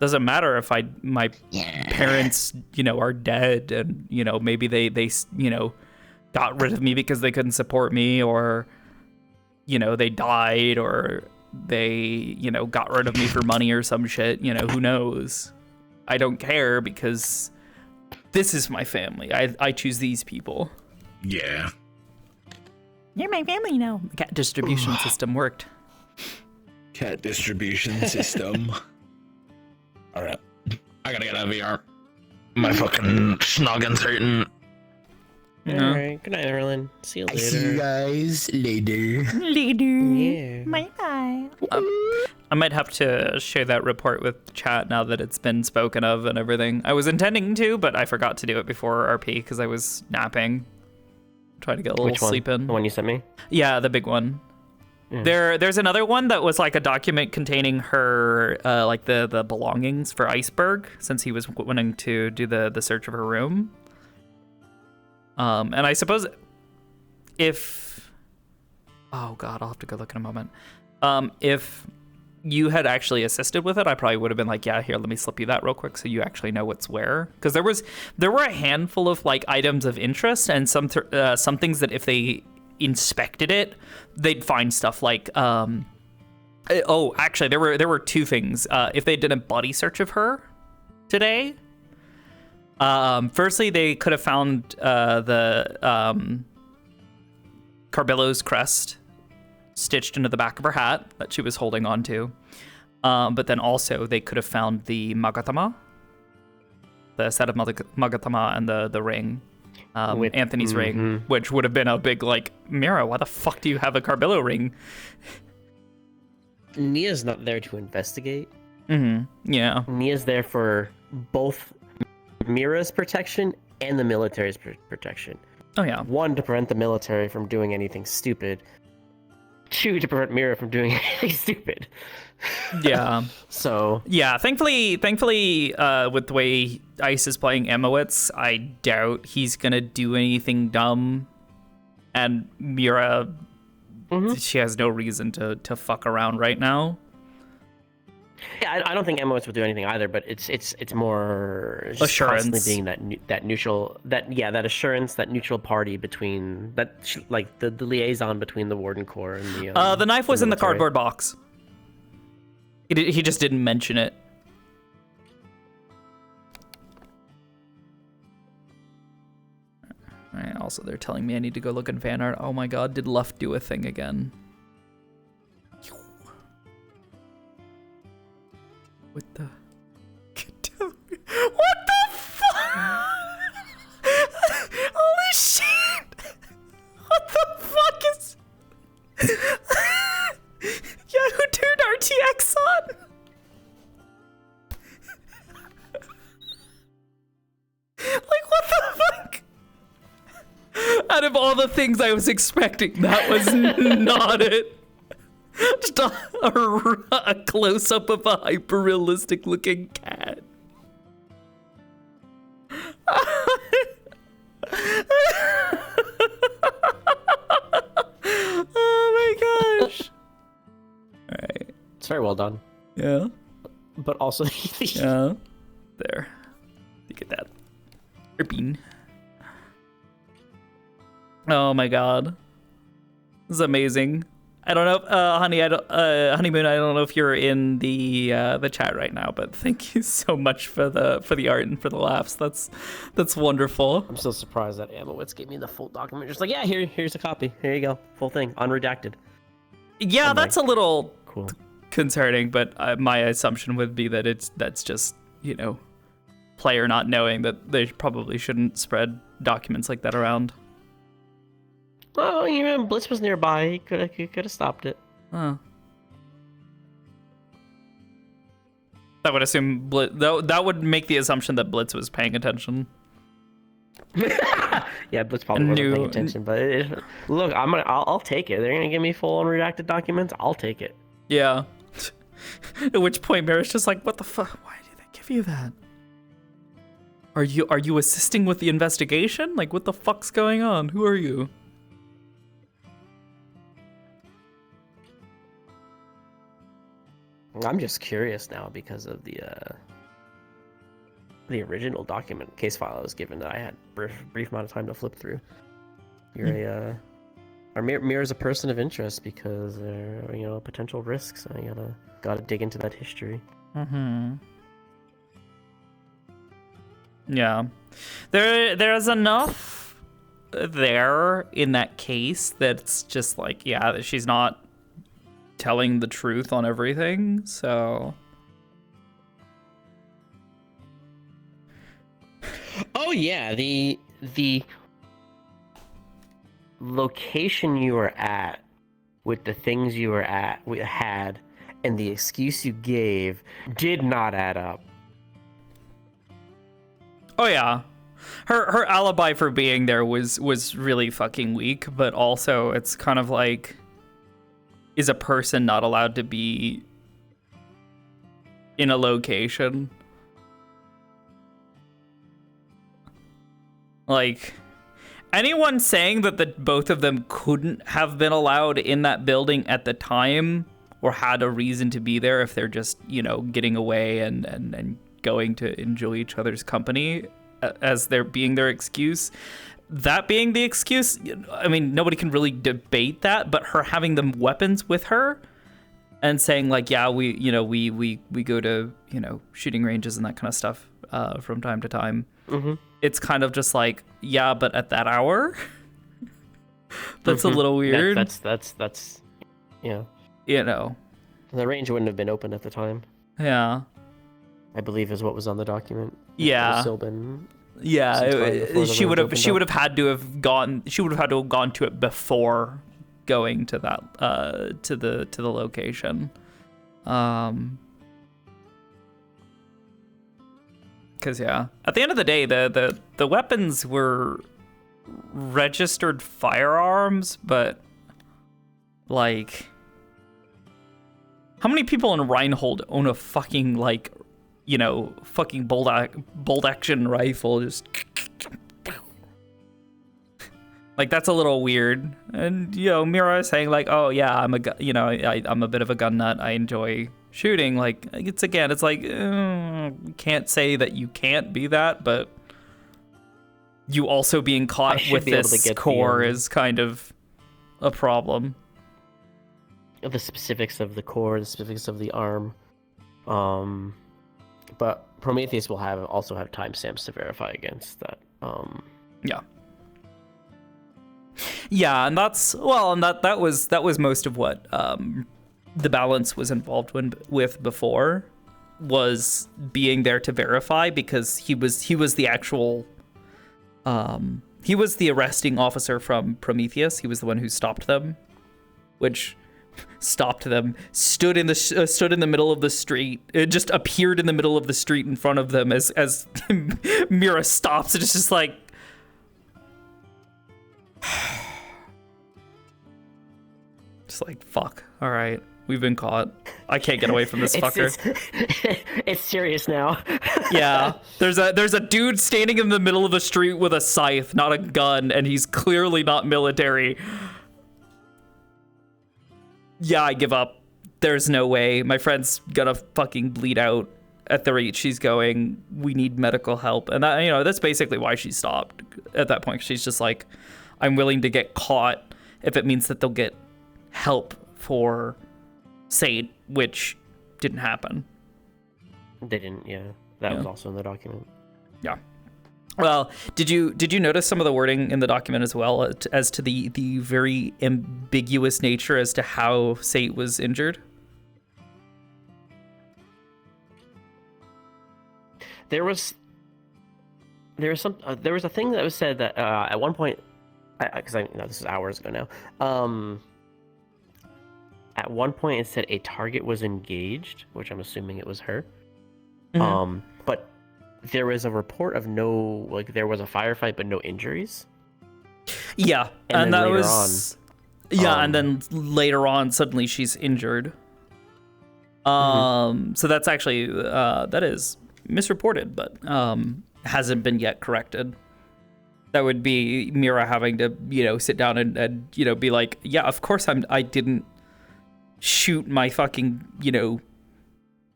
Doesn't matter if my parents, you know, are dead, and you know maybe they you know got rid of me because they couldn't support me, or you know they died, or they you know got rid of me for money or some shit. You know, who knows? I don't care, because this is my family. I choose these people. Yeah. You're my family now. The cat distribution system worked. Cat distribution system. All right. I gotta get out of VR. My fucking snoggin's hurting. All right. Good night, Erlen. See you later. See you guys later. Later. Yeah. Bye-bye. I might have to share that report with chat now that it's been spoken of and everything. I was intending to, but I forgot to do it before RP because I was napping. Trying to get a little sleep in. The one you sent me? Yeah, the big one. Yeah. There's another one that was like a document containing her, like the belongings for Iceberg, since he was wanting to do the search of her room. And I suppose if... Oh god, I'll have to go look in a moment. If you had actually assisted with it, I probably would have been like, yeah, here, let me slip you that real quick so you actually know what's where. Because there were a handful of like items of interest, and some things that if they inspected it, they'd find stuff like oh, actually there were two things. If they did a body search of her today, firstly they could have found the Carbillo's crest stitched into the back of her hat that she was holding on to. But then also they could have found the Magatama, the set of Magatama, and the ring, Anthony's ring, which would have been a big like, Mira, why the fuck do you have a Carbillo ring? Nia's not there to investigate. Yeah. Nia's there for both Mira's protection and the military's protection. Oh yeah. One, to prevent the military from doing anything stupid. Two, to prevent Mira from doing anything stupid. Yeah. So yeah, thankfully, with the way Ice is playing Emowitz, I doubt he's gonna do anything dumb. And Mira, she has no reason to fuck around right now. Yeah, I don't think Emowitz would do anything either, but it's more just assurance, constantly being that neutral, that assurance, that neutral party between like the liaison between the Warden Corps and the knife was in the cardboard box. He just didn't mention it. Alright, also they're telling me I need to go look in fan art. Oh my god, did Luff do a thing again? What the... What the fuck? Holy shit! What the fuck is... Yahoo turned RTX on! Like, what the fuck? Out of all the things I was expecting, that was not it. Just a close-up of a hyper-realistic looking cat. Oh my gosh. Alright. It's very well done. Yeah. But also... yeah. There. Look at that. Bean. Oh my god. This is amazing. I don't know, Honeymoon, I don't know if you're in the chat right now, but thank you so much for the art and for the laughs. That's wonderful. I'm so surprised that Emowitz gave me the full document. Just like, yeah, here's a copy. Here you go. Full thing, unredacted. Yeah, that's a little cool. concerning, but my assumption would be that that's just, you know, player not knowing that they probably shouldn't spread documents like that around. Well, you know, Blitz was nearby. He could have stopped it. Oh. I would assume Blitz, though, that would make the assumption that Blitz was paying attention. Yeah, Blitz probably wasn't paying attention, but look, I'll take it. They're gonna give me full unredacted documents. I'll take it. Yeah. At which point Mira's just like, what the fuck? Why did they give you that? Are you assisting with the investigation? Like, what the fuck's going on? Who are you? I'm just curious now because of the original document case file I was given that I had brief amount of time to flip through. You're Mira's a person of interest because there are, you know, potential risks. I gotta dig into that history. Mm-hmm. Yeah, there's enough there in that case that's just like, yeah, that she's not telling the truth on everything, so. Oh yeah, the location you were at with the things you were had and the excuse you gave did not add up. Oh yeah. Her alibi for being there was really fucking weak, but also it's kind of like, is a person not allowed to be in a location? Like, anyone saying that both of them couldn't have been allowed in that building at the time or had a reason to be there if they're just, you know, getting away and going to enjoy each other's company as they're being their excuse. That being the excuse, I mean, nobody can really debate that, but her having the weapons with her and saying like, yeah, we go to, you know, shooting ranges and that kind of stuff from time to time. Mm-hmm. It's kind of just like, yeah, but at that hour? That's a little weird. That's yeah. You know. The range wouldn't have been open at the time. Yeah. I believe is what was on the document. Yeah. Still been. Yeah, she would have had to have gone to it before going to that to the location. Cause yeah, at the end of the day, the weapons were registered firearms, but like, how many people in Reinhold own a fucking, like, you know, fucking bolt action rifle? Just like, that's a little weird. And, you know, Mira is saying like, oh yeah, I'm a bit of a gun nut. I enjoy shooting. Like, it's like, can't say that you can't be that, but you also being caught with this core is kind of a problem. The specifics of the core, the specifics of the arm. But Prometheus will also have timestamps to verify against that. Yeah. Yeah, and that was most of what the balance was involved with before, was being there to verify, because he was the actual he was the arresting officer from Prometheus. He was the one who stopped them, stood in the middle of the street. It just appeared in the middle of the street in front of them as Mira stops. It's just like, just like, fuck. All right, we've been caught. I can't get away from this fucker. It's serious now. Yeah, there's a dude standing in the middle of the street with a scythe, not a gun, and he's clearly not military. Yeah, I give up. There's no way. My friend's gonna fucking bleed out at the rate she's going. We need medical help. And that, you know, that's basically why she stopped at that point. She's just like, I'm willing to get caught if it means that they'll get help for Sate, which didn't happen. They didn't, yeah. That was also in the document. Yeah. Well, did you notice some of the wording in the document as well as to the very ambiguous nature as to how Sate was injured? There was a thing that was said that at one point, because I know this is hours ago now. At one point, it said a target was engaged, which I'm assuming it was her. But there was a report of there was a firefight, but no injuries. Yeah, and that later was. And then later on, suddenly she's injured. So that's actually that is misreported, but hasn't been yet corrected. That would be Mira having to, sit down and be like, yeah, of course I didn't shoot my fucking,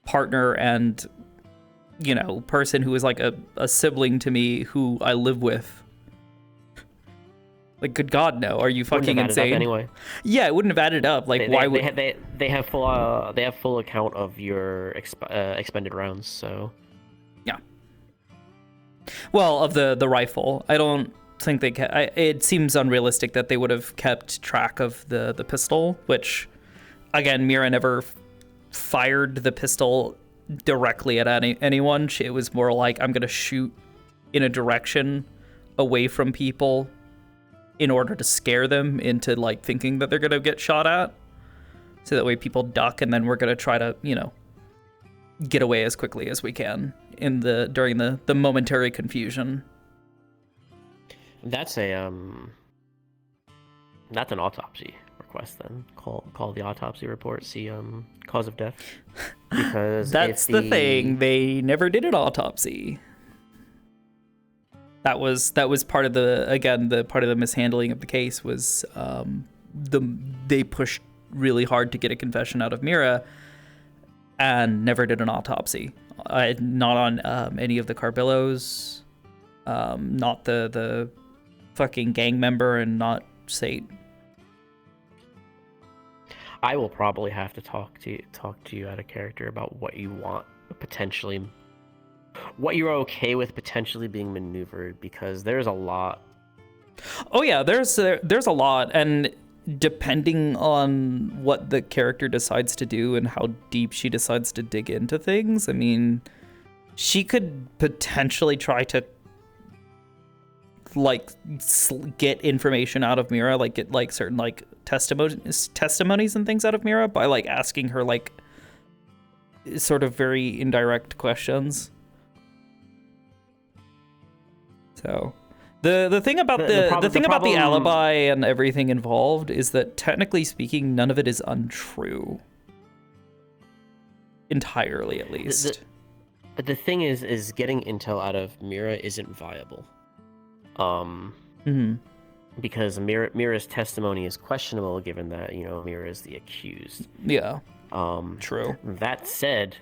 partner and, person who is like a sibling to me who I live with. Like, good God, no! Are you fucking insane? Anyway. Yeah, it wouldn't have added up. Like, why would they have full account of your expended rounds? So yeah. Well, of the rifle, I don't think they it seems unrealistic that they would have kept track of the pistol, which, again, Mira never fired the pistol directly at anyone. It was more like, I'm gonna shoot in a direction away from people in order to scare them into thinking that they're gonna get shot at, so that way people duck, and then we're gonna try to get away as quickly as we can during the momentary confusion. That's an autopsy request then. Call the autopsy report, see cause of death. Because that's the thing, they never did an autopsy. That was part of the mishandling of the case was they pushed really hard to get a confession out of Mira and never did an autopsy. Not on any of the Carbillos, not the fucking gang member, and not Sate. I will probably have to talk to you out of character about what you want potentially. What you're okay with potentially being maneuvered, because there's a lot. Oh yeah, there's a lot, and depending on what the character decides to do and how deep she decides to dig into things, I mean, she could potentially try to get information out of Mira, get certain testimonies and things out of Mira by asking her sort of very indirect questions. So the thing about the alibi and everything involved is that, technically speaking, none of it is untrue. Entirely, at least. The thing is getting intel out of Mira isn't viable. Because Mira's testimony is questionable, given that Mira is the accused. Yeah. True. That said,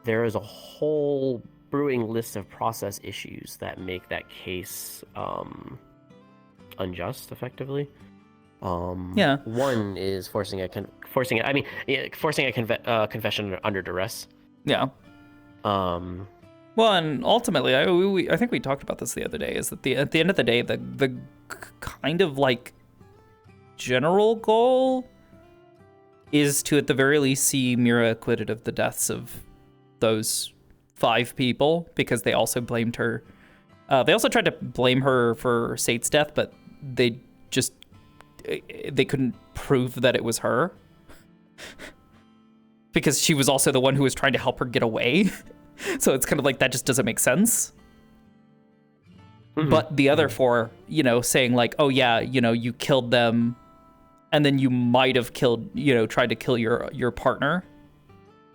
there is a whole brewing list of process issues that make that case unjust, effectively. Yeah. One is forcing a confession under duress. Yeah. Well, and ultimately, I think we talked about this the other day, is that at the end of the day, the kind of general goal is to, at the very least, see Mira acquitted of the deaths of those 5 people, because they also blamed her. They also tried to blame her for Sate's death, but they couldn't prove that it was her, because she was also the one who was trying to help her get away. So it's kind of that just doesn't make sense. But the other 4, saying oh yeah, you killed them, and then you might have tried to kill your partner,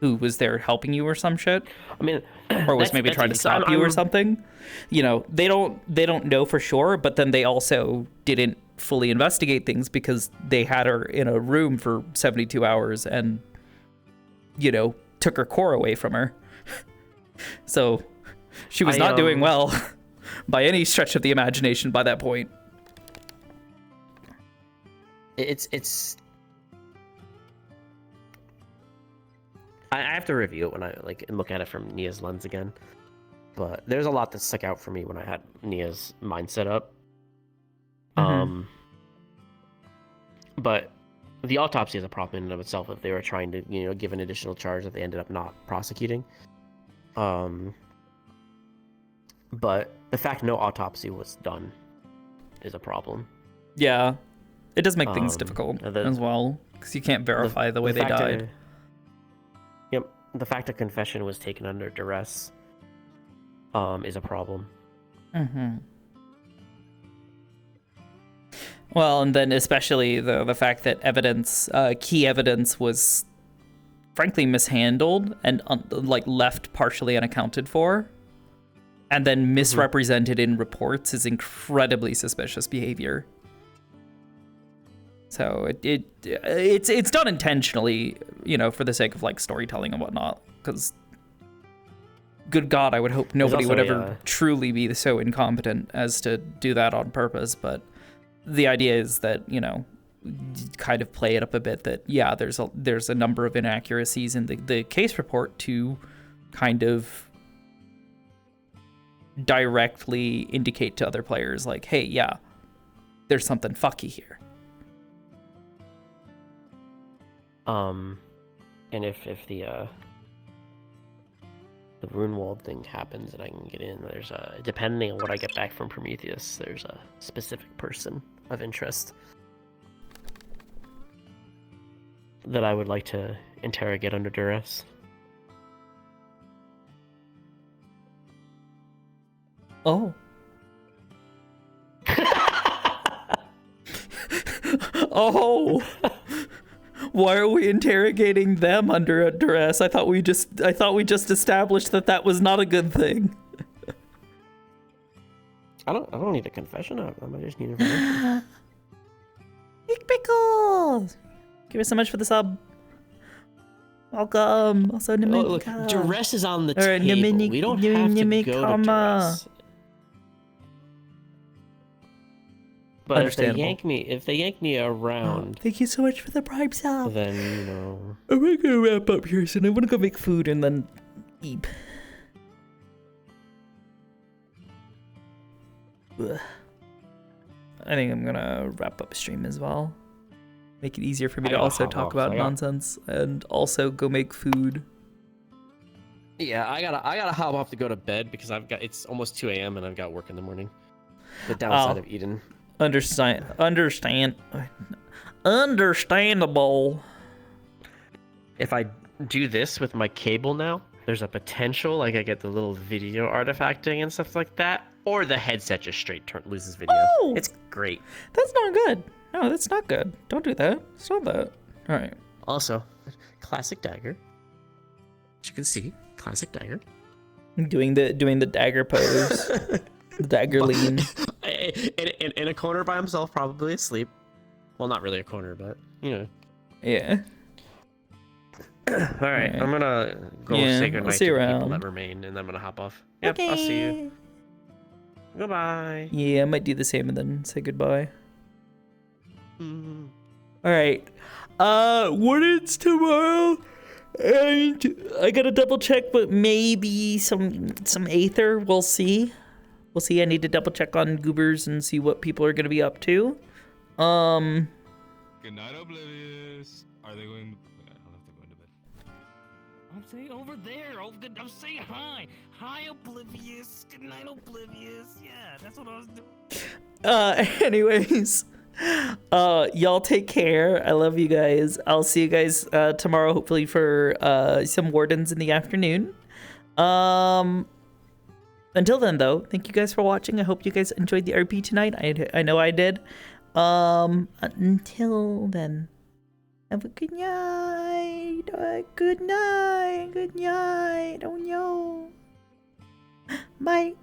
who was there helping you or some shit. I mean, or was maybe trying to stop you or something. They don't know for sure, but then they also didn't fully investigate things because they had her in a room for 72 hours and took her core away from her. So she was not doing well by any stretch of the imagination by that point. It's I have to review it when I and look at it from Nia's lens again. But there's a lot that stuck out for me when I had Nia's mindset up. But the autopsy is a problem in and of itself if they were trying to, give an additional charge that they ended up not prosecuting. But the fact no autopsy was done is a problem. Yeah, it does make things difficult the- as well, because you can't verify the way they fact died. Yep, the fact a confession was taken under duress is a problem. Mm-hmm. Well, and then especially the fact that evidence, key evidence, was frankly mishandled and like left partially unaccounted for, and then misrepresented in reports is incredibly suspicious behavior. So it's done intentionally, you know, for the sake of like storytelling and whatnot. Because, good God, I would hope nobody would ever truly be so incompetent as to do that on purpose. But the idea is that, you know, kind of play it up a bit that, yeah, there's a number of inaccuracies in the case report to kind of directly indicate to other players like, hey, yeah, there's something fucky here. And if the Runewald thing happens and I can get in, there's depending on what I get back from Prometheus, there's a specific person of interest that I would like to interrogate under duress. Oh. Oh. Why are we interrogating them under duress? I thought we just established that was not a good thing. I don't need a confession out of them. I just need information. Big pickles. Give us so much for the sub. Welcome. Also, look, duress is on the table. We don't have to go to duress. But if they yank me around, thank you so much for the prime sub. Then, you know, I'm gonna wrap up here soon. I wanna go make food and then eat. Ugh. I think I'm gonna wrap up stream as well. Make it easier for me to also talk about nonsense and also go make food. Yeah, I gotta hop off to go to bed because it's almost 2 a.m. and I've got work in the morning. The downside of Eden. Understandable. If I do this with my cable now, there's a potential like I get the little video artifacting and stuff like that, or the headset just straight loses video. Oh, it's great. That's not good. No, that's not good. Don't do that. Stop that. All right. Also, classic dagger. As you can see, classic dagger. Doing the dagger pose. The dagger lean. In a corner by himself, probably asleep. Well, not really a corner, but you know. Yeah. All right, I'm gonna go say goodnight to the people that remain, and then I'm gonna hop off. Yep, okay. I'll see you. Goodbye. Yeah, I might do the same and then say goodbye. All right. What is tomorrow? And I gotta double check, but maybe some Aether. We'll see. We'll see. I need to double check on Goobers and see what people are gonna be up to. Good night, Oblivious. Are they going? I don't have to go into bed. I'm saying over there. I'm saying hi. Hi, Oblivious. Good night, Oblivious. Yeah, that's what I was doing. Anyways. Y'all take care. I love you guys. I'll see you guys tomorrow, hopefully for some Wardens in the afternoon. Until then, though, thank you guys for watching. I hope you guys enjoyed the RP tonight. I know I did. Until then, have a good night. Good night. Good night. Oh no. Bye.